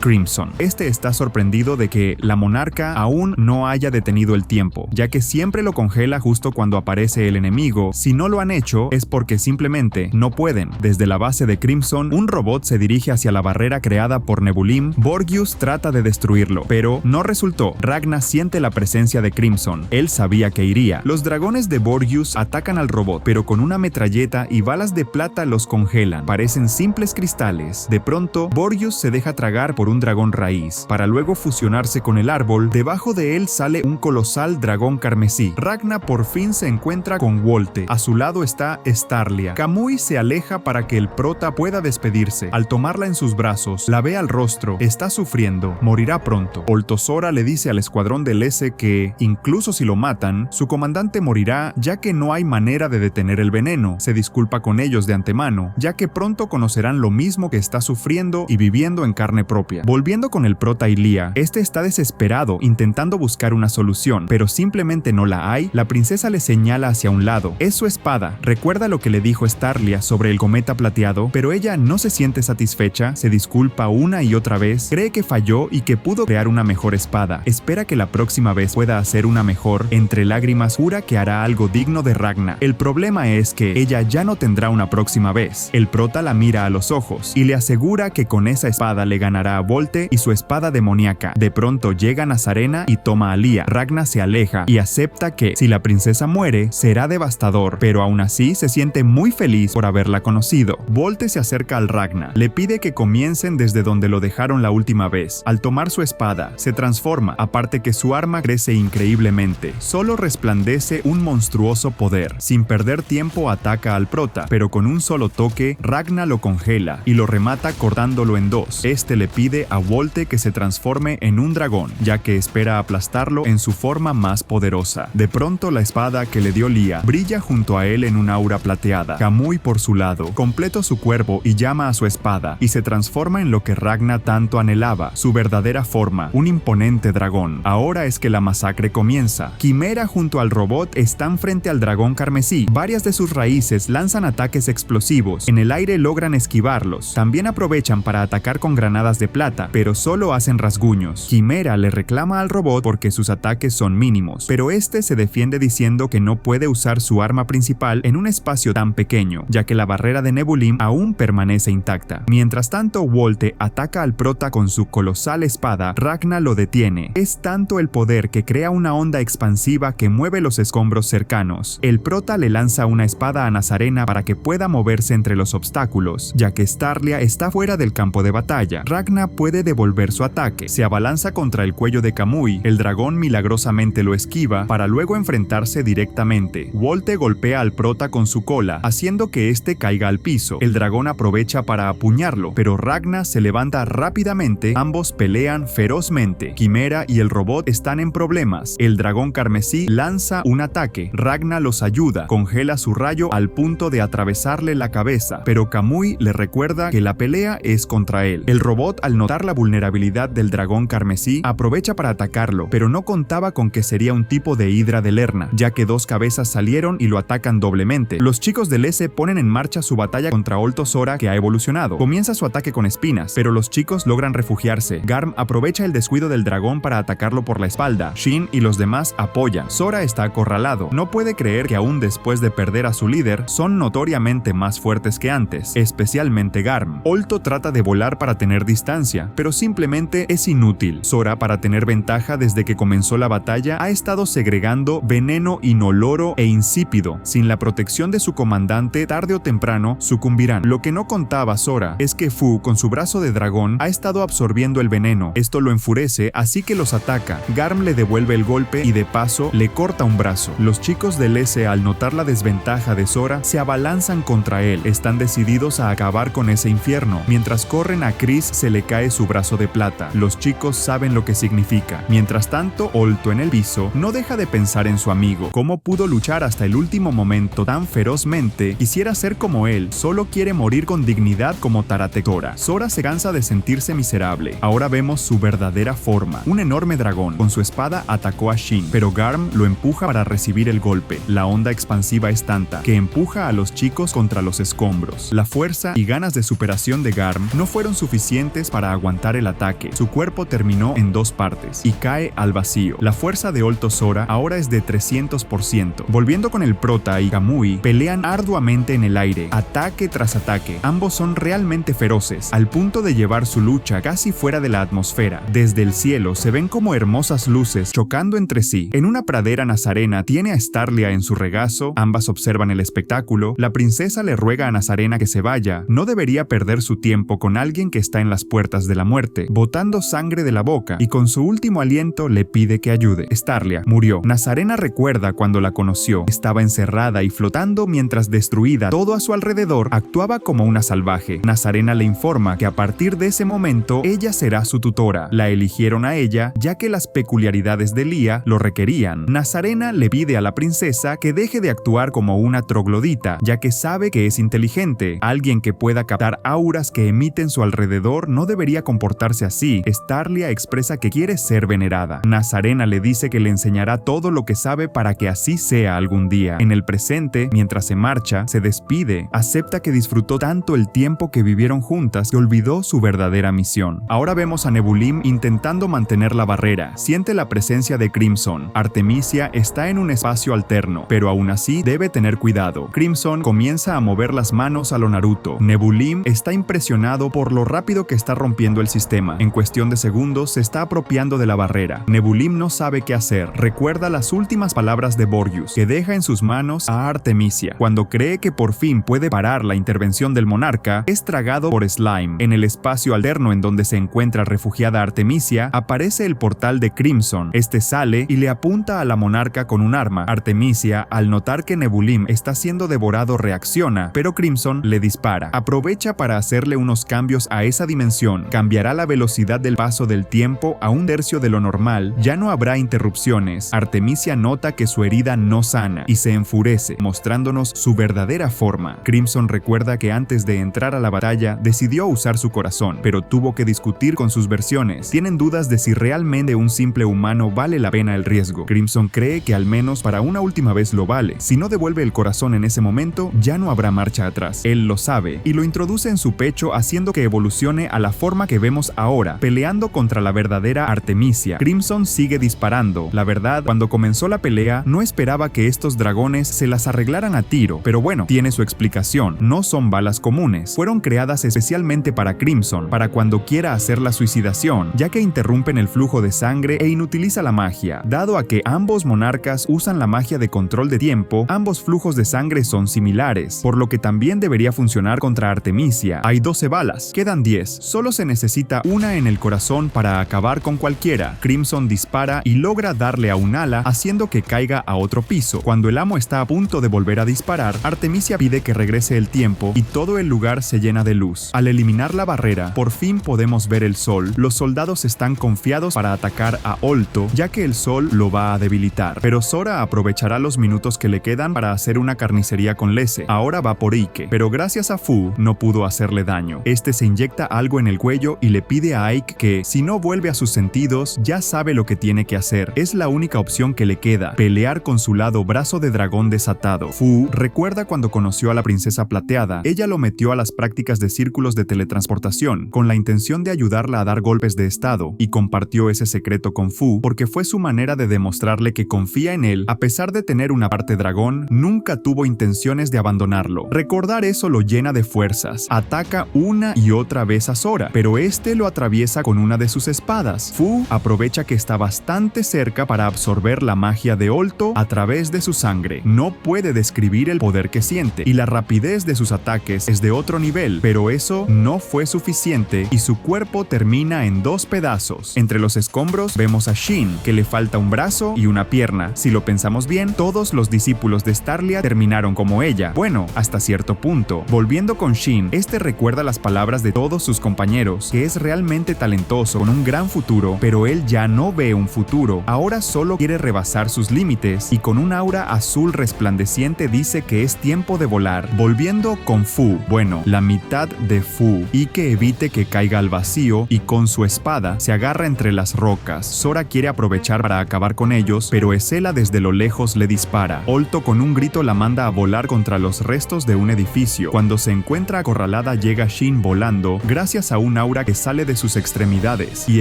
Crimson. Este está sorprendido de que la monarca aún no haya detenido el tiempo, ya que siempre lo congela justo cuando aparece el enemigo. Si no lo han hecho, es porque simplemente no pueden. Desde la base de Crimson, un robot se dirige hacia la barrera creada por Nebulim. Borgius trata de destruirlo, pero no resultó. Ragna siente la presencia de Crimson. Él sabía que iría. Los dragones de Borgius atacan al robot, pero con una metralleta y balas de plata los congelan. Parecen simples cristales. De pronto, Borgius se deja tragar por un dragón raíz, para luego fusionarse con el árbol. Debajo de él sale un colosal dragón carmesí. Ragna por fin se encuentra con Wolte. A su lado está Starlia. Kamui se aleja para que el prota pueda despedirse. Al tomarla en sus brazos, la ve al rostro. Está sufriendo. Morirá pronto. Oltosora le dice al escuadrón de Lese que, incluso si lo matan, su comandante morirá, ya que no hay manera de detener el veneno. Se disculpa con ellos de antemano, ya que pronto conocerán lo mismo que está sufriendo y viviendo en carne propia. Volviendo con el prota y Lia, este está desesperado intentando buscar una solución, pero simplemente no la hay. La princesa le señala hacia un lado. Es su espada. Recuerda lo que le dijo Starlia sobre el cometa plateado, pero ella no se siente satisfecha, se disculpa una y otra vez, cree que falló y que pudo crear una mejor espada. Espera que la próxima vez pueda hacer una mejor. Entre lágrimas jura que hará algo digno de Ragna. El problema es que ella ya no tendrá una próxima vez. El prota la mira a los ojos y le asegura que con esa espada le ganará a Wolte y su espada demoníaca. De pronto llega Nazarena y toma a Lia. Ragna se aleja y acepta que, si la princesa muere, será devastador, pero aún así se siente muy feliz por haberla conocido. Wolte se acerca al Ragna. Le pide que comiencen desde donde lo dejaron la última vez. Al tomar su espada, se transforma, aparte que su arma crece increíblemente. Solo resplandece un monstruoso poder. Sin perder tiempo ataca al prota, pero con un solo toque, Ragna lo congela y lo remata cortándolo en dos. Este le pide a Wolte que se transforme en un dragón, ya que espera aplastarlo en su forma más poderosa. De pronto la espada que le dio Lia brilla junto a él en un aura plateada. Kamui por su lado, completa su cuerpo y llama a su espada, y se transforma en lo que Ragna tanto anhelaba, su verdadera forma, un imponente dragón. Ahora es que la masacre comienza. Quimera junto al robot están frente al dragón carmesí. Varias de sus raíces lanzan ataques explosivos. En el aire logran esquivarlos. También aprovechan para atacar con granadas de plata, pero solo hacen rasguños. Quimera le reclama al robot porque sus ataques son mínimos, pero este se defiende diciendo que no puede usar su arma principal en un espacio tan pequeño, ya que la barrera de Nebulim aún permanece intacta. Mientras tanto, cuanto Wolte ataca al prota con su colosal espada, Ragna lo detiene. Es tanto el poder que crea una onda expansiva que mueve los escombros cercanos. El prota le lanza una espada a Nazarena para que pueda moverse entre los obstáculos, ya que Starlia está fuera del campo de batalla. Ragna puede devolver su ataque. Se abalanza contra el cuello de Kamui. El dragón milagrosamente lo esquiva para luego enfrentarse directamente. Wolte golpea al prota con su cola, haciendo que este caiga al piso. El dragón aprovecha para apuñarlo, pero Ragna se levanta rápidamente. Ambos pelean ferozmente. Quimera y el robot están en problemas. El dragón carmesí lanza un ataque. Ragna los ayuda. Congela su rayo al punto de atravesarle la cabeza, pero Kamui le recuerda que la pelea es contra él. El robot, al notar la vulnerabilidad del dragón carmesí, aprovecha para atacarlo, pero no contaba con que sería un tipo de hidra de Lerna, ya que dos cabezas salieron y lo atacan doblemente. Los chicos del S ponen en marcha su batalla contra Olto Sora, que ha evolucionado. Comienza su ataque con espinas, pero los chicos logran refugiarse. Garm aprovecha el descuido del dragón para atacarlo por la espalda. Shin y los demás apoyan. Sora está acorralado. No puede creer que aún después de perder a su líder, son notoriamente más fuertes que antes, especialmente Garm. Olto trata de volar para tener distancia, pero simplemente es inútil. Sora, para tener ventaja desde que comenzó la batalla, ha estado segregando veneno inoloro e insípido. Sin la protección de su comandante, tarde o temprano sucumbirán. Lo que no contaba Sora es que Fu, con su brazo de dragón, ha estado absorbiendo el veneno. Esto lo enfurece, así que los ataca. Garm le devuelve el golpe y de paso le corta un brazo. Los chicos del S, al notar la desventaja de Sora, se abalanzan contra él. Están decididos a acabar con ese infierno. Mientras corren, a Chris se le cae su brazo de plata. Los chicos saben lo que significa. Mientras tanto, Olto, en el piso, no deja de pensar en su amigo. ¿Cómo pudo luchar hasta el último momento tan ferozmente? Quisiera ser como él. Solo quiere morir con dignidad como Taratectora. Sora se cansa de sentirse miserable. Ahora vemos su verdadera forma. Un enorme dragón. Con su espada atacó a Shin, pero Garm lo empuja para recibir el golpe. La onda expansiva es tanta que empuja a los chicos contra los escombros. La fuerza y ganas de superación de Garm no fueron suficientes para aguantar el ataque. Su cuerpo terminó en dos partes y cae al vacío. La fuerza de Olto Sora ahora es de 300%. Volviendo con el prota y Kamui, pelean arduamente en el aire, ataque tras ataque. Ambos son realmente feroces, al punto de llevar su lucha casi fuera de la atmósfera. Desde el cielo se ven como hermosas luces chocando entre sí. En una pradera, Nazarena tiene a Starlia en su regazo. Ambas observan el espectáculo. La princesa le ruega a Nazarena que se vaya. No debería perder su tiempo con alguien que está en las puertas de la muerte, botando sangre de la boca, y con su último aliento le pide que ayude. Starlia murió. Nazarena recuerda cuando la conoció. Estaba encerrada y flotando mientras, destruida todo a su alrededor, actuaba como una salvaje. Nazarena le informa que a partir de ese momento ella será su tutora. La eligieron a ella ya que las peculiaridades de Lía lo requerían. Nazarena le pide a la princesa que deje de actuar como una troglodita, ya que sabe que es inteligente. Alguien que pueda captar auras que emiten su alrededor no debería comportarse así. Starlia expresa que quiere ser venerada. Nazarena le dice que le enseñará todo lo que sabe para que así sea algún día. En el presente, mientras se marcha, se despide. Acepta que disfrutó tanto el tiempo que vivieron juntas que olvidó su verdadera misión. Ahora vemos a Nebulim intentando mantener la barrera. Siente la presencia de Crimson. Artemisia está en un espacio alterno, pero aún así debe tener cuidado. Crimson comienza a mover las manos a lo Naruto. Nebulim está impresionado por lo rápido que está rompiendo el sistema. En cuestión de segundos se está apropiando de la barrera. Nebulim no sabe qué hacer. Recuerda las últimas palabras de Borgius, que deja en sus manos a Artemisia. Cuando cree que por fin puede parar la intervención del monarca, es tragado por Slime. En el espacio alterno en donde se encuentra refugiada Artemisia, aparece el portal de Crimson. Este sale y le apunta a la monarca con un arma. Artemisia, al notar que Nebulim está siendo devorado, reacciona, pero Crimson le dispara. Aprovecha para hacerle unos cambios a esa dimensión. Cambiará la velocidad del paso del tiempo a 1/3 de lo normal. Ya no habrá interrupciones. Artemisia nota que su herida no sana y se enfurece, mostrándonos su verdadera forma. Crimson recuerda que antes de entrar a la batalla decidió usar su corazón, pero tuvo que discutir con sus versiones. Tienen dudas de si realmente un simple humano vale la pena el riesgo. Crimson cree que al menos para una última vez lo vale. Si no devuelve el corazón en ese momento, ya no habrá marcha atrás. Él lo sabe y lo introduce en su pecho, haciendo que evolucione a la forma que vemos ahora, peleando contra la verdadera Artemisia. Crimson sigue disparando. La verdad, cuando comenzó la pelea, no esperaba que estos dragones se las arreglaran a tiro, pero bueno, tiene su explicación. No son balas comunes. Fueron creadas especialmente especialmente para Crimson, para cuando quiera hacer la suicidación, ya que interrumpen el flujo de sangre e inutiliza la magia. Dado a que ambos monarcas usan la magia de control de tiempo, ambos flujos de sangre son similares, por lo que también debería funcionar contra Artemisia. Hay 12 balas, quedan 10, solo se necesita una en el corazón para acabar con cualquiera. Crimson dispara y logra darle a un ala, haciendo que caiga a otro piso. Cuando el amo está a punto de volver a disparar, Artemisia pide que regrese el tiempo y todo el lugar se llena de luz. Al eliminar la barrera, por fin podemos ver el sol. Los soldados están confiados para atacar a Olto, ya que el sol lo va a debilitar. Pero Sora aprovechará los minutos que le quedan para hacer una carnicería con Lese. Ahora va por Ike, pero gracias a Fu no pudo hacerle daño. Este se inyecta algo en el cuello y le pide a Ike que, si no vuelve a sus sentidos, ya sabe lo que tiene que hacer. Es la única opción que le queda, pelear con su lado brazo de dragón desatado. Fu recuerda cuando conoció a la princesa plateada. Ella lo metió a las prácticas de círculos de teletransportación con la intención de ayudarla a dar golpes de estado, y compartió ese secreto con Fu porque fue su manera de demostrarle que confía en él. A pesar de tener una parte dragón, nunca tuvo intenciones de abandonarlo. Recordar eso lo llena de fuerzas. Ataca una y otra vez a Sora, pero este lo atraviesa con una de sus espadas. Fu aprovecha que está bastante cerca para absorber la magia de Olto a través de su sangre. No puede describir el poder que siente, y la rapidez de sus ataques es de otro nivel, pero eso no fue suficiente y su cuerpo termina en 2 pedazos. Entre los escombros vemos a Shin, que le falta un brazo y una pierna. Si lo pensamos bien, todos los discípulos de Starlia terminaron como ella. Bueno, hasta cierto punto. Volviendo con Shin, este recuerda las palabras de todos sus compañeros, que es realmente talentoso, con un gran futuro, pero él ya no ve un futuro. Ahora solo quiere rebasar sus límites, y con un aura azul resplandeciente dice que es tiempo de volar. Volviendo con Fu, bueno, la mitad de Fu, y que evite que caiga al vacío, y con su espada se agarra entre las rocas. Sora quiere aprovechar para acabar con ellos, pero Ezela desde lo lejos le dispara. Olto con un grito la manda a volar contra los restos de un edificio. Cuando se encuentra acorralada, llega Shin volando gracias a un aura que sale de sus extremidades y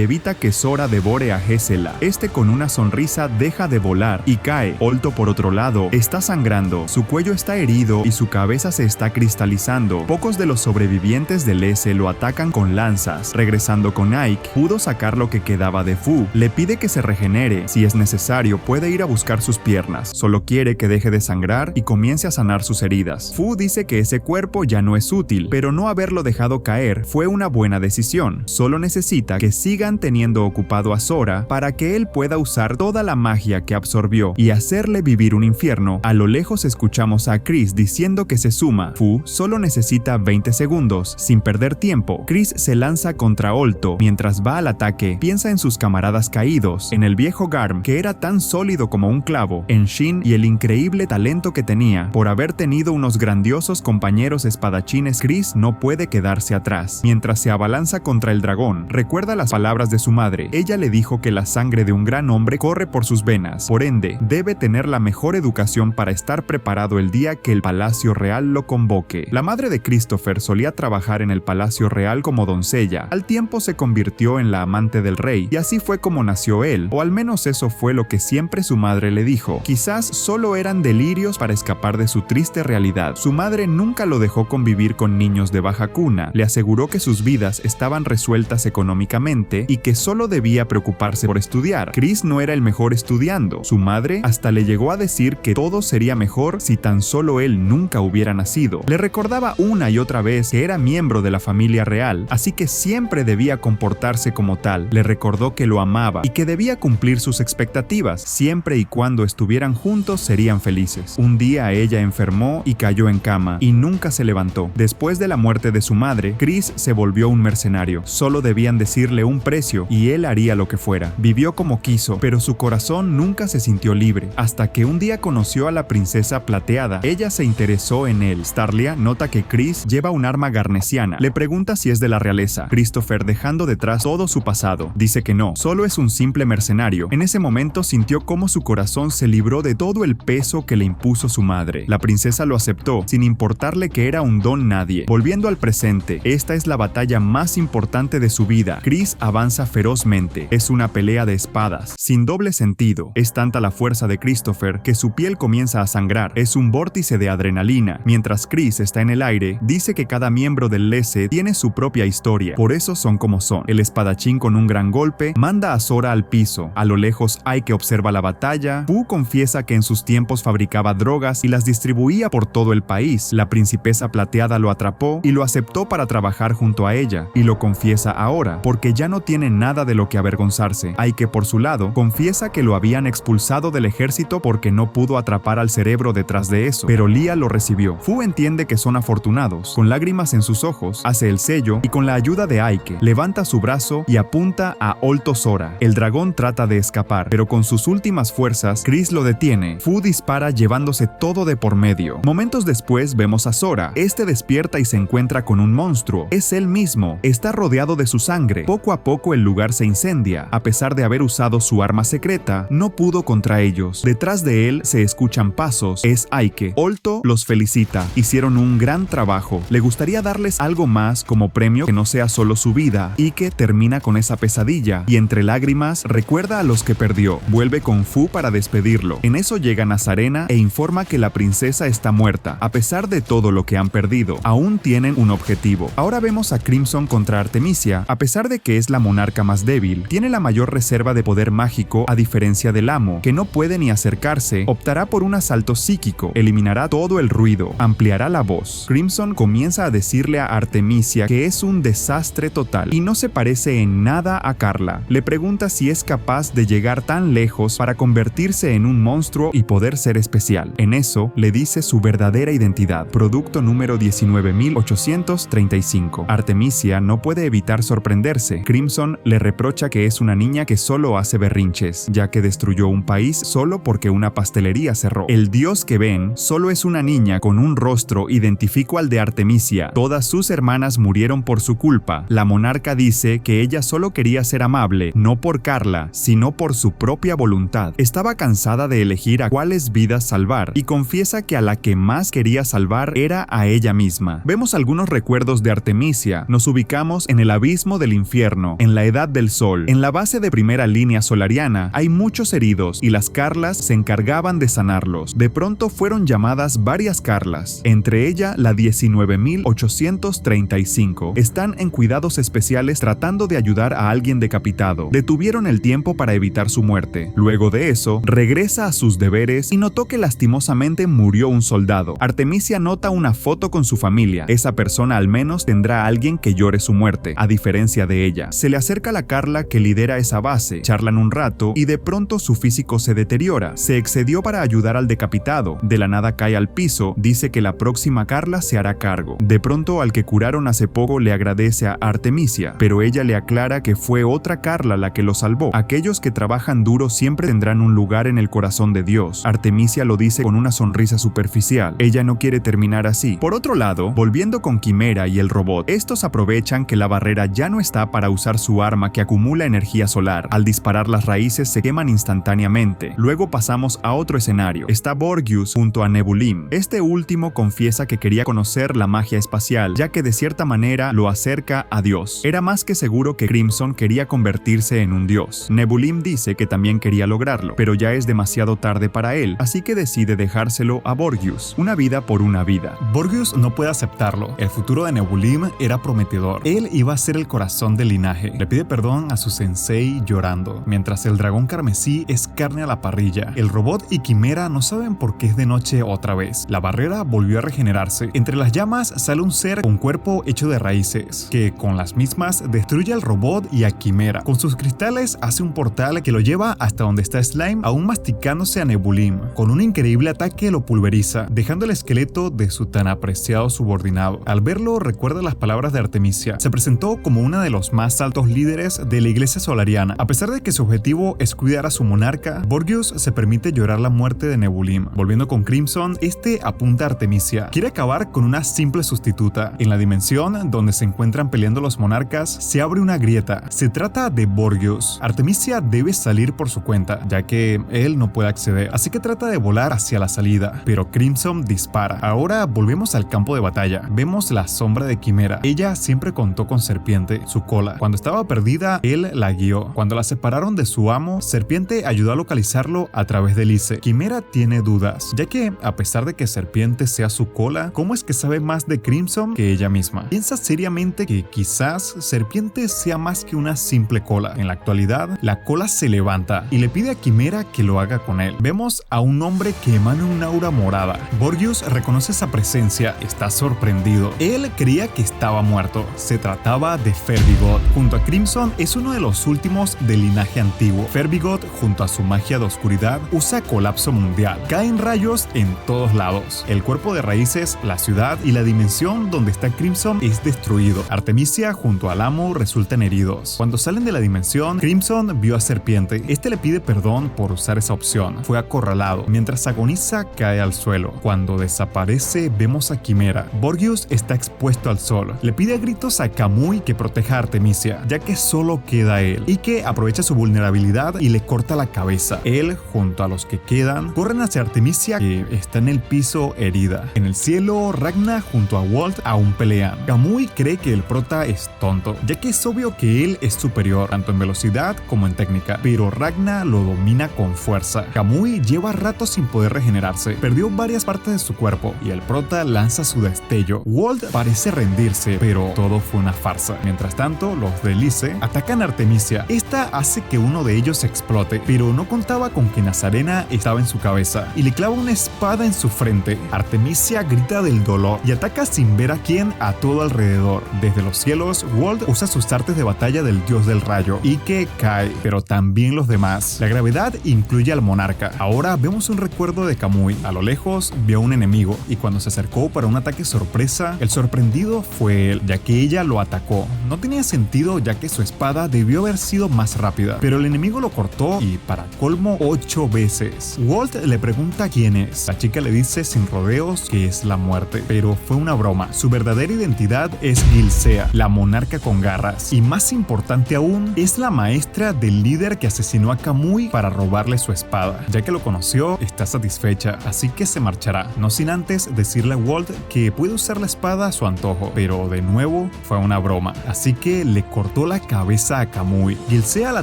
evita que Sora devore a Ezela. Este con una sonrisa deja de volar y cae. Olto por otro lado está sangrando, su cuello está herido y su cabeza se está cristalizando. Pocos de los sobrevivientes del Lese lo atacan con lanzas. Regresando con Ike, pudo sacar lo que quedaba de Fu. Le pide que se regenere. Si es necesario, puede ir a buscar sus piernas. Solo quiere que deje de sangrar y comience a sanar sus heridas. Fu dice que ese cuerpo ya no es útil, pero no haberlo dejado caer fue una buena decisión. Solo necesita que sigan teniendo ocupado a Sora para que él pueda usar toda la magia que absorbió y hacerle vivir un infierno. A lo lejos escuchamos a Chris diciendo que se suma. Fu solo necesita 20 segundos. Sin perder tiempo, Chris se lanza contra Olto. Mientras va al ataque, piensa en sus camaradas caídos, en el viejo Garm, que era tan sólido como un clavo, en Shin y el increíble talento que tenía. Por haber tenido unos grandiosos compañeros espadachines, Chris no puede quedarse atrás. Mientras se abalanza contra el dragón, recuerda las palabras de su madre. Ella le dijo que la sangre de un gran hombre corre por sus venas, por ende, debe tener la mejor educación para estar preparado el día que el Palacio Real lo convoque. La madre de Christopher solía trabajar en el Palacio Real como doncella. Al tiempo se convirtió en la amante del rey, y así fue como nació él, o al menos eso fue lo que siempre su madre le dijo. Quizás solo eran delirios para escapar de su triste realidad. Su madre nunca lo dejó convivir con niños de baja cuna, le aseguró que sus vidas estaban resueltas económicamente y que solo debía preocuparse por estudiar. Chris no era el mejor estudiando. Su madre hasta le llegó a decir que todo sería mejor si tan solo él nunca hubiera nacido. Le recordaba una y otra vez que era miembro de la familia real, así que siempre debía comportarse como tal. Le recordó que lo amaba y que debía cumplir sus expectativas. Siempre y cuando estuvieran juntos serían felices. Un día ella enfermó y cayó en cama y nunca se levantó. Después de la muerte de su madre, Chris se volvió un mercenario. Solo debían decirle un precio y él haría lo que fuera. Vivió como quiso, pero su corazón nunca se sintió libre, hasta que un día conoció a la princesa plateada. Ella se interesó en él. Starlia nota que Chris lleva un arma garnesiana. Le pregunta si es de la realeza. Christopher, dejando detrás todo su pasado, dice que no, solo es un simple mercenario. En ese momento sintió cómo su corazón se libró de todo el peso que le impuso su madre. La princesa lo aceptó, sin importarle que era un don nadie. Volviendo al presente, esta es la batalla más importante de su vida. Chris avanza ferozmente. Es una pelea de espadas, sin doble sentido. Es tanta la fuerza de Christopher que su piel comienza a sangrar. Es un vórtice de adrenalina. Mientras Chris está en el aire, dice que cada miembro del establece tiene su propia historia, por eso son como son. El espadachín con un gran golpe manda a Sora al piso. A lo lejos Ike observa la batalla. Fu confiesa que en sus tiempos fabricaba drogas y las distribuía por todo el país. La princesa plateada lo atrapó y lo aceptó para trabajar junto a ella, y lo confiesa ahora, porque ya no tiene nada de lo que avergonzarse. Ike, por su lado, confiesa que lo habían expulsado del ejército porque no pudo atrapar al cerebro detrás de eso, pero Lia lo recibió. Fu entiende que son afortunados. Con lágrimas en sus ojos, hace el sello y con la ayuda de Ike, levanta su brazo y apunta a Olto Sora. El dragón trata de escapar, pero con sus últimas fuerzas, Chris lo detiene. Fu dispara llevándose todo de por medio. Momentos después vemos a Sora. Este despierta y se encuentra con un monstruo. Es él mismo. Está rodeado de su sangre. Poco a poco el lugar se incendia. A pesar de haber usado su arma secreta, no pudo contra ellos. Detrás de él se escuchan pasos. Es Ike. Olto los felicita. Hicieron un gran trabajo. Le gustaría darles algo más como premio que no sea solo su vida. Ike termina con esa pesadilla y entre lágrimas recuerda a los que perdió. Vuelve con Fu para despedirlo. En eso llega Nazarena e informa que la princesa está muerta. A pesar de todo lo que han perdido, aún tienen un objetivo. Ahora vemos a Crimson contra Artemisia. A pesar de que es la monarca más débil, tiene la mayor reserva de poder mágico a diferencia del amo, que no puede ni acercarse. Optará por un asalto psíquico. Eliminará todo el ruido. Ampliará la voz. Crimson comienza a decirle a Artemisia que es un desastre total y no se parece en nada a Carla. Le pregunta si es capaz de llegar tan lejos para convertirse en un monstruo y poder ser especial. En eso, le dice su verdadera identidad, producto número 19.835. Artemisia no puede evitar sorprenderse. Crimson le reprocha que es una niña que solo hace berrinches, ya que destruyó un país solo porque una pastelería cerró. El dios que ven solo es una niña con un rostro idéntico al de Artemisia. Todas sus hermanas murieron por su culpa. La monarca dice que ella solo quería ser amable, no por Carla, sino por su propia voluntad. Estaba cansada de elegir a cuáles vidas salvar y confiesa que a la que más quería salvar era a ella misma. Vemos algunos recuerdos de Artemisia. Nos ubicamos en el abismo del infierno, en la edad del sol. En la base de primera línea solariana hay muchos heridos y las Carlas se encargaban de sanarlos. De pronto fueron llamadas varias Carlas, entre ella la 19.835. Están en cuidados especiales tratando de ayudar a alguien decapitado. Detuvieron el tiempo para evitar su muerte. Luego de eso, regresa a sus deberes y notó que lastimosamente murió un soldado. Artemisia nota una foto con su familia. Esa persona al menos tendrá a alguien que llore su muerte, a diferencia de ella. Se le acerca la Carla que lidera esa base. Charlan un rato y de pronto su físico se deteriora. Se excedió para ayudar al decapitado. De la nada cae al piso. Dice que la próxima Carla se hará cargo. De pronto al que curaron hace poco le agradece a Artemisia, pero ella le aclara que fue otra Carla la que lo salvó. Aquellos que trabajan duro siempre tendrán un lugar en el corazón de Dios. Artemisia lo dice con una sonrisa superficial. Ella no quiere terminar así. Por otro lado, volviendo con Quimera y el robot, estos aprovechan que la barrera ya no está para usar su arma que acumula energía solar. Al disparar las raíces se queman instantáneamente. Luego pasamos a otro escenario. Está Borgius junto a Nebulim. Este último confiesa que quería conocer la magia espacial, ya que de cierta manera lo acerca a Dios. Era más que seguro que Crimson quería convertirse en un dios. Nebulim dice que también quería lograrlo, pero ya es demasiado tarde para él, así que decide dejárselo a Borgius. Una vida por una vida. Borgius no puede aceptarlo. El futuro de Nebulim era prometedor. Él iba a ser el corazón del linaje. Le pide perdón a su sensei llorando, mientras el dragón carmesí es carne a la parrilla. El robot y Quimera no saben por qué es de noche otra vez. La barrera volvió a regenerarse. Entre las llamas sale un ser con cuerpo hecho de raíces, que con las mismas destruye al robot y a Quimera. Con sus cristales hace un portal que lo lleva hasta donde está Slime, aún masticándose a Nebulim. Con un increíble ataque lo pulveriza, dejando el esqueleto de su tan apreciado subordinado. Al verlo recuerda las palabras de Artemisia. Se presentó como uno de los más altos líderes de la iglesia solariana. A pesar de que su objetivo es cuidar a su monarca, Borgius se permite llorar la muerte de Nebulim. Volviendo con Crimson, este apunta a Artemisia. Quiere acabar con una simple sustituta. En la dimensión donde se encuentran peleando los monarcas, se abre una grieta. Se trata de Borgius. Artemisia debe salir por su cuenta, ya que él no puede acceder, así que trata de volar hacia la salida, pero Crimson dispara. Ahora volvemos al campo de batalla. Vemos la sombra de Quimera. Ella siempre contó con Serpiente, su cola. Cuando estaba perdida, él la guió. Cuando la separaron de su amo, Serpiente ayudó a localizarlo a través de Lice. Quimera tiene dudas, ya que a pesar de que Serpiente sea su cola, ¿cómo es que sabe más de Crimson que ella ella misma. Piensa seriamente que quizás Serpiente sea más que una simple cola. En la actualidad, la cola se levanta y le pide a Quimera que lo haga con él. Vemos a un hombre que emana un aura morada. Borgius reconoce esa presencia, está sorprendido. Él creía que estaba muerto. Se trataba de Ferbigoth. Junto a Crimson es uno de los últimos del linaje antiguo. Ferbigoth, junto a su magia de oscuridad, usa colapso mundial. Caen rayos en todos lados. El cuerpo de raíces, la ciudad y la dimensión donde está Crimson es destruido. Artemisia junto al amo resultan heridos. Cuando salen de la dimensión, Crimson vio a Serpiente. Este le pide perdón por usar esa opción. Fue acorralado. Mientras agoniza, cae al suelo. Cuando desaparece, vemos a Quimera. Borgius está expuesto al sol. Le pide a gritos a Kamui que proteja a Artemisia, ya que solo queda él, y que aprovecha su vulnerabilidad y le corta la cabeza. Él, junto a los que quedan, corren hacia Artemisia, que está en el piso herida. En el cielo, Ragna junto a Walt aún pelean. Kamui cree que el prota es tonto, ya que es obvio que él es superior, tanto en velocidad como en técnica, pero Ragna lo domina con fuerza. Kamui lleva rato sin poder regenerarse, perdió varias partes de su cuerpo y el prota lanza su destello. Walt parece rendirse, pero todo fue una farsa. Mientras tanto, los de Lice atacan a Artemisia. Esta hace que uno de ellos explote, pero no contaba con que Nazarena estaba en su cabeza y le clava una espada en su frente. Artemisia grita del dolor y ataca sin ver a quién a todo alrededor. Desde los cielos, Walt usa sus artes de batalla del dios del rayo y que cae, pero también los demás. La gravedad incluye al monarca. Ahora vemos un recuerdo de Kamui. A lo lejos vio a un enemigo y cuando se acercó para un ataque sorpresa, el sorprendido fue él, ya que ella lo atacó. No tenía sentido, ya que su espada debió haber sido más rápida, pero el enemigo lo cortó y para colmo 8 veces. Walt le pregunta quién es. La chica le dice sin rodeos que es la muerte, pero fue una broma. Su verdadera identidad es Gilsea, la monarca con garras, y más importante aún, es la maestra del líder que asesinó a Kamui para robarle su espada. Ya que lo conoció, está satisfecha, así que se marchará, no sin antes decirle a Walt que puede usar la espada a su antojo, pero de nuevo fue una broma, así que le cortó la cabeza a Kamui. Gilsea la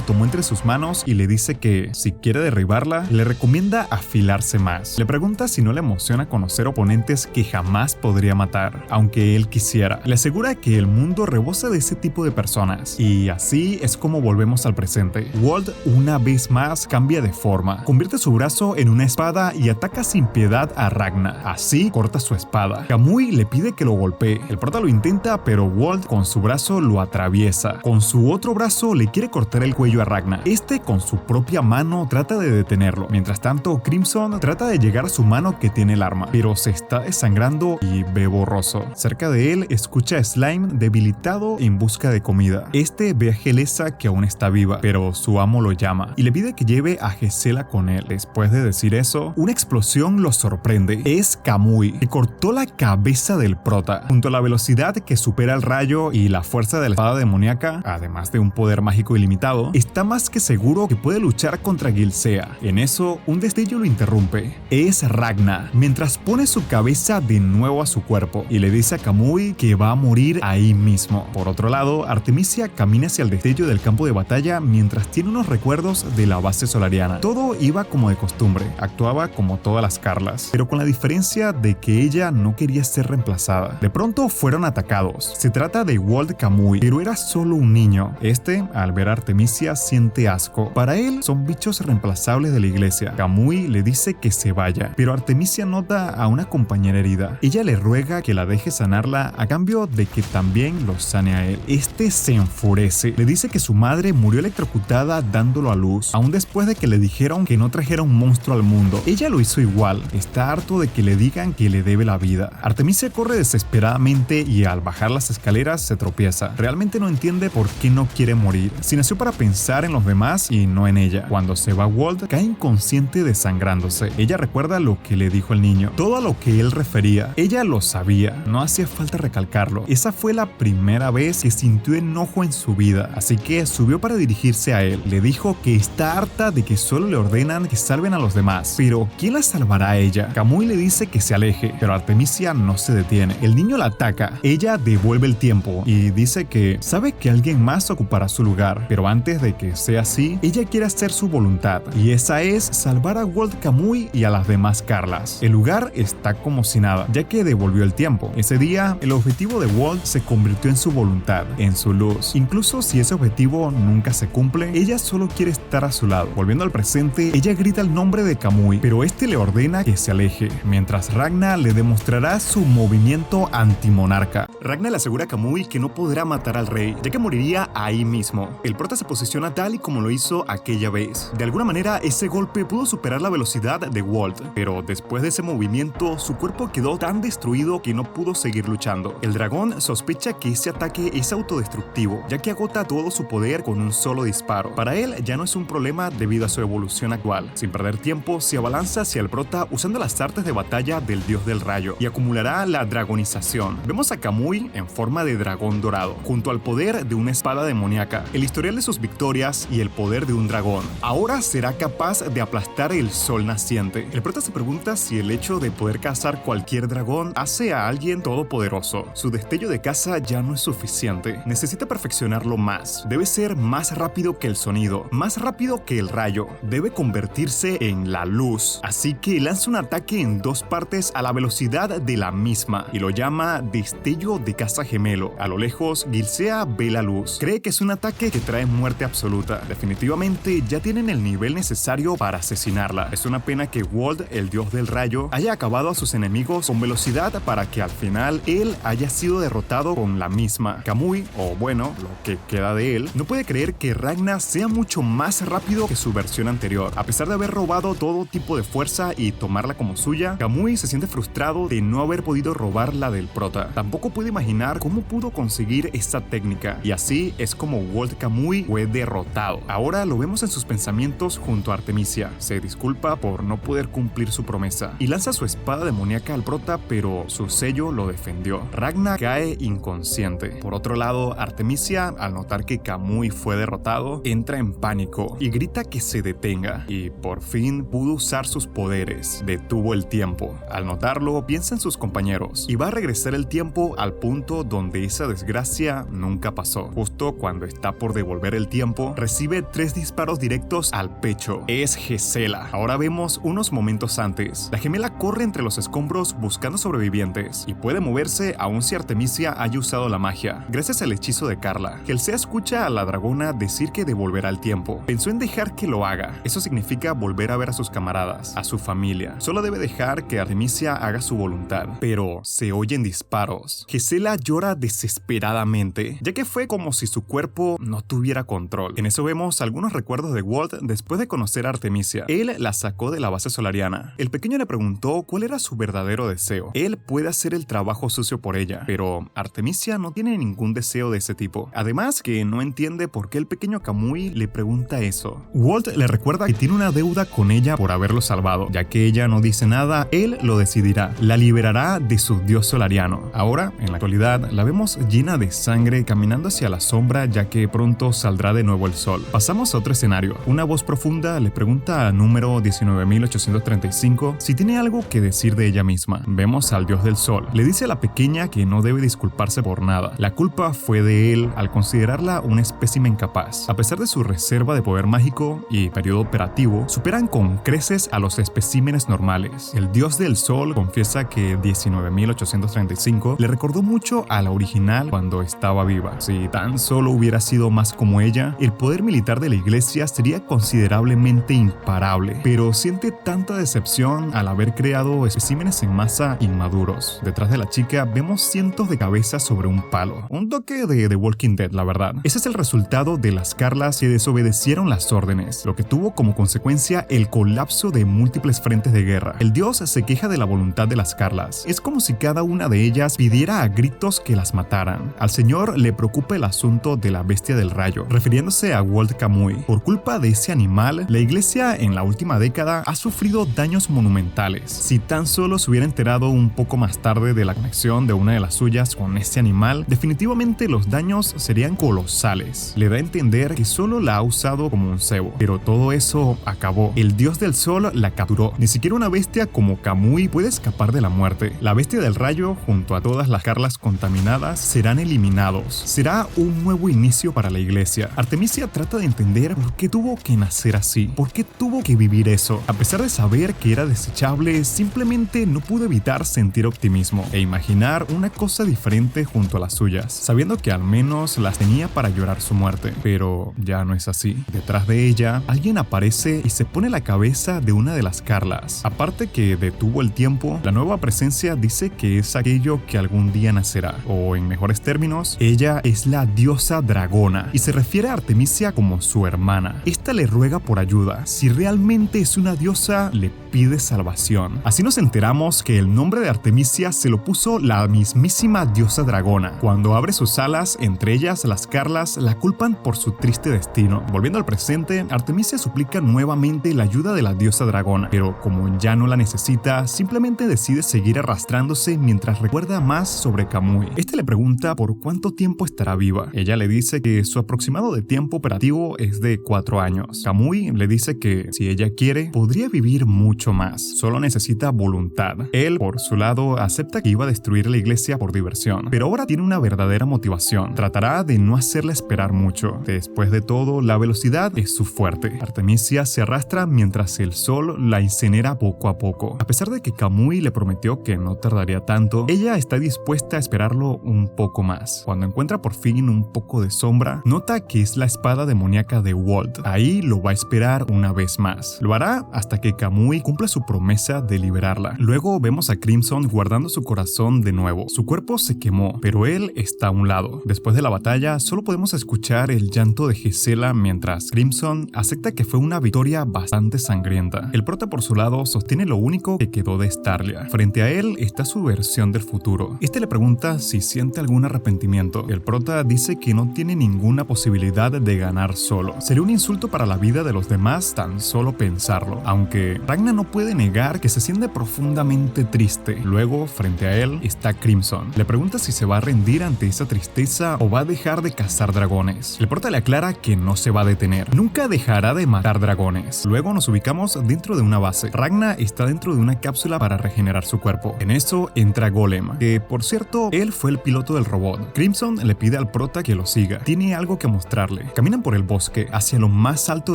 tomó entre sus manos y le dice que si quiere derribarla, le recomienda afilarse más. Le pregunta si no le emociona conocer oponentes que jamás podría matar, aunque él quisiera. Le asegura que el mundo rebosa de ese tipo de personas, y así es como volvemos al presente. Walt una vez más cambia de forma, convierte su brazo en una espada y ataca sin piedad a Ragna. Así corta su espada. Kamui le pide que lo golpee. El prota lo intenta, pero Walt con su brazo lo atraviesa. Con su otro brazo le quiere cortar el cuello a Ragna. Este con su propia mano trata de detenerlo. Mientras tanto, Crimson trata de llegar a su mano que tiene el arma, pero se está desangrando y ve borroso. Cerca de él escucha a Slime debilitado en busca de comida. Este ve a Gelesa que aún está viva, pero su amo lo llama y le pide que lleve a Gisela con él. Después de decir eso, una explosión lo sorprende. Es Kamui, que cortó la cabeza del prota. Junto a la velocidad que supera el rayo y la fuerza de la espada demoníaca, además de un poder mágico ilimitado, está más que seguro que puede luchar contra Gilsea. En eso, un destello lo interrumpe. Es Ragna, mientras pone su cabeza de nuevo a su cuerpo y le dice a Kamui que va a morir ahí mismo. Por otro lado, Artemisia camina hacia el destello del campo de batalla mientras tiene unos recuerdos de la base solariana. Todo iba como de costumbre, actuaba como todas las Carlas, pero con la diferencia de que ella no quería ser reemplazada. De pronto fueron atacados. Se trata de Walt Kamui, pero era solo un niño. Este, al ver a Artemisia, siente asco. Para él, son bichos reemplazables de la iglesia. Kamui le dice que se vaya, pero Artemisia nota a una compañera herida. Ella le ruega que la deje sanarla a cambio de que también lo sane a él. Este se enfurece. Le dice que su madre murió electrocutada dándolo a luz, aún después de que le dijeron que no trajera un monstruo al mundo. Ella lo hizo igual. Está harto de que le digan que le debe la vida. Artemisia corre desesperadamente y al bajar las escaleras se tropieza. Realmente no entiende por qué no quiere morir. Si nació para pensar en los demás y no en ella. Cuando se va Walt, cae inconsciente desangrándose. Ella recuerda lo que le dijo el niño, todo a lo que él refería. Ella lo sabía, no hacía falta recalcarlo. Esa fue la primera vez que sintió enojo en su vida, así que subió para dirigirse a él. Le dijo que está harta de que solo le ordenan que salven a los demás. Pero ¿quién la salvará a ella? Kamui le dice que se aleje, pero Artemisia no se detiene. El niño la ataca. Ella devuelve el tiempo y dice que sabe que alguien más ocupará su lugar, pero antes de que sea así, ella quiere hacer su voluntad, y esa es salvar a Walt Kamui y a las demás Carlas. El lugar está como si nada, ya que devolvió el tiempo. Ese día, Ahora, el objetivo de Walt se convirtió en su voluntad, en su luz. Incluso si ese objetivo nunca se cumple, ella solo quiere estar a su lado. Volviendo al presente, ella grita el nombre de Kamui, pero este le ordena que se aleje, mientras Ragna le demostrará su movimiento antimonarca. Ragna le asegura a Kamui que no podrá matar al rey, ya que moriría ahí mismo. El prota se posiciona tal y como lo hizo aquella vez. De alguna manera, ese golpe pudo superar la velocidad de Walt, pero después de ese movimiento, su cuerpo quedó tan destruido que no pudo seguir luchando. El dragón sospecha que ese ataque es autodestructivo, ya que agota todo su poder con un solo disparo. Para él ya no es un problema debido a su evolución actual. Sin perder tiempo, se abalanza hacia el prota usando las artes de batalla del dios del rayo y acumulará la dragonización. Vemos a Kamui en forma de dragón dorado, junto al poder de una espada demoníaca, el historial de sus victorias y el poder de un dragón. Ahora será capaz de aplastar el sol naciente. El prota se pregunta si el hecho de poder cazar cualquier dragón hace a alguien todopoderoso. Su destello de caza ya no es suficiente. Necesita perfeccionarlo más. Debe ser más rápido que el sonido, más rápido que el rayo. Debe convertirse en la luz. Así que lanza un ataque en dos partes a la velocidad de la misma y lo llama destello de caza gemelo. A lo lejos, Gilsea ve la luz. Cree que es un ataque que trae muerte absoluta. Definitivamente ya tienen el nivel necesario para asesinarla. Es una pena que Walt, el dios del rayo, haya acabado a sus enemigos con velocidad para que al final él haya sido derrotado con la misma. Kamui, o bueno, lo que queda de él, no puede creer que Ragna sea mucho más rápido que su versión anterior. A pesar de haber robado todo tipo de fuerza y tomarla como suya, Kamui se siente frustrado de no haber podido robar la del prota. Tampoco puede imaginar cómo pudo conseguir esta técnica, y así es como Walt Kamui fue derrotado. Ahora lo vemos en sus pensamientos junto a Artemisia. Se disculpa por no poder cumplir su promesa y lanza su espada demoníaca al prota, pero su sello lo defendió. Ragna cae inconsciente. Por otro lado, Artemisia, al notar que Kamui fue derrotado, entra en pánico y grita que se detenga, y por fin pudo usar sus poderes. Detuvo el tiempo. Al notarlo, piensa en sus compañeros y va a regresar el tiempo al punto donde esa desgracia nunca pasó. Justo cuando está por devolver el tiempo, recibe 3 disparos directos al pecho. Es Gisela. Ahora vemos unos momentos antes. La gemela corre entre los escombros buscando sobrevivientes y puede moverse aun si Artemisia haya usado la magia. Gracias al hechizo de Carla, Gilsea escucha a la dragona decir que devolverá el tiempo. Pensó en dejar que lo haga. Eso significa volver a ver a sus camaradas, a su familia. Solo debe dejar que Artemisia haga su voluntad. Pero se oyen disparos. Gisela llora desesperadamente, ya que fue como si su cuerpo no tuviera control. En eso vemos algunos recuerdos de Walt después de conocer a Artemisia. Él la sacó de la base solariana. El pequeño le preguntó cuál era su verdadero deseo. Él puede hacer el trabajo sucio por ella, pero Artemisia no tiene ningún deseo de ese tipo. Además que no entiende por qué el pequeño Kamui le pregunta eso. Walt le recuerda que tiene una deuda con ella por haberlo salvado. Ya que ella no dice nada, él lo decidirá. La liberará de su dios solariano. Ahora, en la actualidad, la vemos llena de sangre caminando hacia la sombra, ya que pronto saldrá de nuevo el sol. Pasamos a otro escenario. Una voz profunda le pregunta a número 19.835 si tiene algo que decir de ella misma. Vemos al dios del sol. Le dice a la pequeña que no debe disculparse por nada. La culpa fue de él al considerarla un espécimen capaz. A pesar de su reserva de poder mágico y periodo operativo, superan con creces a los especímenes normales. El dios del sol confiesa que 19.835 le recordó mucho a la original cuando estaba viva. Si tan solo hubiera sido más como ella, el poder militar de la iglesia sería considerablemente imparable, pero siente tanta decepción al haber creado especímenes en masa inmaduros. Detrás de la chica vemos cientos de cabezas sobre un palo. Un toque de The Walking Dead, la verdad. Ese es el resultado de las Carlas que desobedecieron las órdenes, lo que tuvo como consecuencia el colapso de múltiples frentes de guerra. El dios se queja de la voluntad de las Carlas. Es como si cada una de ellas pidiera a gritos que las mataran. Al señor le preocupa el asunto de la bestia del rayo, refiriéndose a Walt Kamui. Por culpa de ese animal, la iglesia en la última década ha sufrido daños monumentales. Si tan solo se hubiera enterado un poco más tarde de la conexión de una de las suyas con ese animal, definitivamente los daños serían colosales. Le da a entender que solo la ha usado como un cebo, pero todo eso acabó. El dios del sol la capturó. Ni siquiera una bestia como Kamui puede escapar de la muerte. La bestia del rayo, junto a todas las Carlas contaminadas, serán eliminados. Será un nuevo inicio para la iglesia. Artemisia trata de entender por qué tuvo que nacer así, por qué tuvo que vivir eso. A pesar de saber que era desechable, simplemente no pudo evitar sentir optimismo e imaginar imaginar una cosa diferente junto a las suyas, sabiendo que al menos las tenía para llorar su muerte, pero ya no es así. Detrás de ella, alguien aparece y se pone la cabeza de una de las Carlas. Aparte que detuvo el tiempo, la nueva presencia dice que es aquello que algún día nacerá, o en mejores términos, ella es la diosa dragona, y se refiere a Artemisia como su hermana. Esta le ruega por ayuda. Si realmente es una diosa, le pide salvación. Así nos enteramos que el nombre de Artemisia se lo puso la mismísima diosa dragona. Cuando abre sus alas, entre ellas las Carlas la culpan por su triste destino. Volviendo al presente, Artemisia suplica nuevamente la ayuda de la diosa dragona, pero como ya no la necesita, simplemente decide seguir arrastrándose mientras recuerda más sobre Kamui. Este le pregunta por cuánto tiempo estará viva. Ella le dice que su aproximado de tiempo operativo es de 4 años. Kamui le dice que si ella quiere, podría vivir mucho más, solo necesita voluntad. Él, por su lado, acepta que iba a destruir la iglesia por diversión, pero ahora tiene una verdadera motivación. Tratará de no hacerla esperar mucho. Después de todo, la velocidad es su fuerte. Artemisia se arrastra mientras el sol la incinera poco a poco. A pesar de que Kamui le prometió que no tardaría tanto, ella está dispuesta a esperarlo un poco más. Cuando encuentra por fin un poco de sombra, nota que es la espada demoníaca de Walt. Ahí lo va a esperar una vez más. Lo hará hasta que Kamui cumpla su promesa de liberarla. Luego vemos a Crimson guardando su corazón de nuevo. Su cuerpo se quemó, pero él está a un lado. Después de la batalla, solo podemos escuchar el llanto de Gisela mientras Crimson acepta que fue una victoria bastante sangrienta. El prota, por su lado, sostiene lo único que quedó de Starlia. Frente a él está su versión del futuro. Este le pregunta si siente algún arrepentimiento. El prota dice que no tiene ninguna posibilidad de ganar solo. Sería un insulto para la vida de los demás tan solo pensarlo, aunque Ragna no puede negar que se siente profundamente triste. Luego, frente a él, está Crimson. Le pregunta si se va a rendir ante esa tristeza o va a dejar de cazar dragones. El prota le aclara que no se va a detener. Nunca dejará de matar dragones. Luego nos ubicamos dentro de una base. Ragna está dentro de una cápsula para regenerar su cuerpo. En eso entra Golem, que por cierto, él fue el piloto del robot. Crimson le pide al prota que lo siga. Tiene algo que mostrarle. Caminan por el bosque hacia lo más alto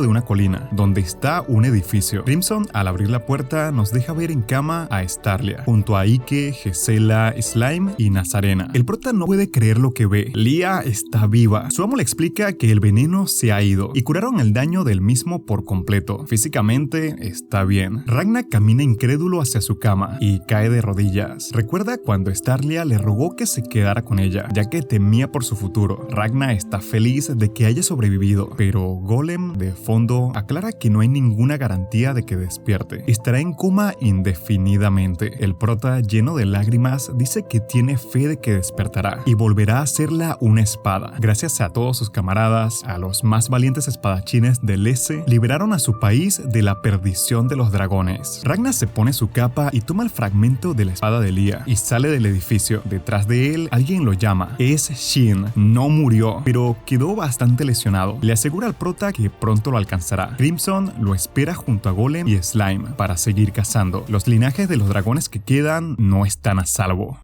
de una colina, donde está un edificio. Crimson, al abrir la puerta, nos deja ver en cama a Starlia, junto a Ike, Gisela, Slime y Nazarena. El prota no puede creer lo que ve. Lia está viva. Su amo le explica que el veneno se ha ido y curaron el daño del mismo por completo. Físicamente está bien. Ragna camina incrédulo hacia su cama y cae de rodillas. Recuerda cuando Starlia le rogó que se quedara con ella, ya que temía por su futuro. Ragna está feliz de que haya sobrevivido, pero Golem, de fondo, aclara que no hay ninguna garantía de que despierte. Estará en coma indefinidamente. El prota, lleno de lágrimas, dice que tiene fe de que despertará y volverá a hacerla una espada. Gracias a todos sus camaradas, a los más valientes espadachines del S, liberaron a su país de la perdición de los dragones. Ragna se pone su capa y toma el fragmento de la espada de Lia y sale del edificio. Detrás de él, alguien lo llama. Es Shin. No murió, pero quedó bastante lesionado. Le asegura al prota que pronto lo alcanzará. Crimson lo espera junto a Golem y Slime para seguir cazando. Los linajes de los dragones que quedan no están a salvo.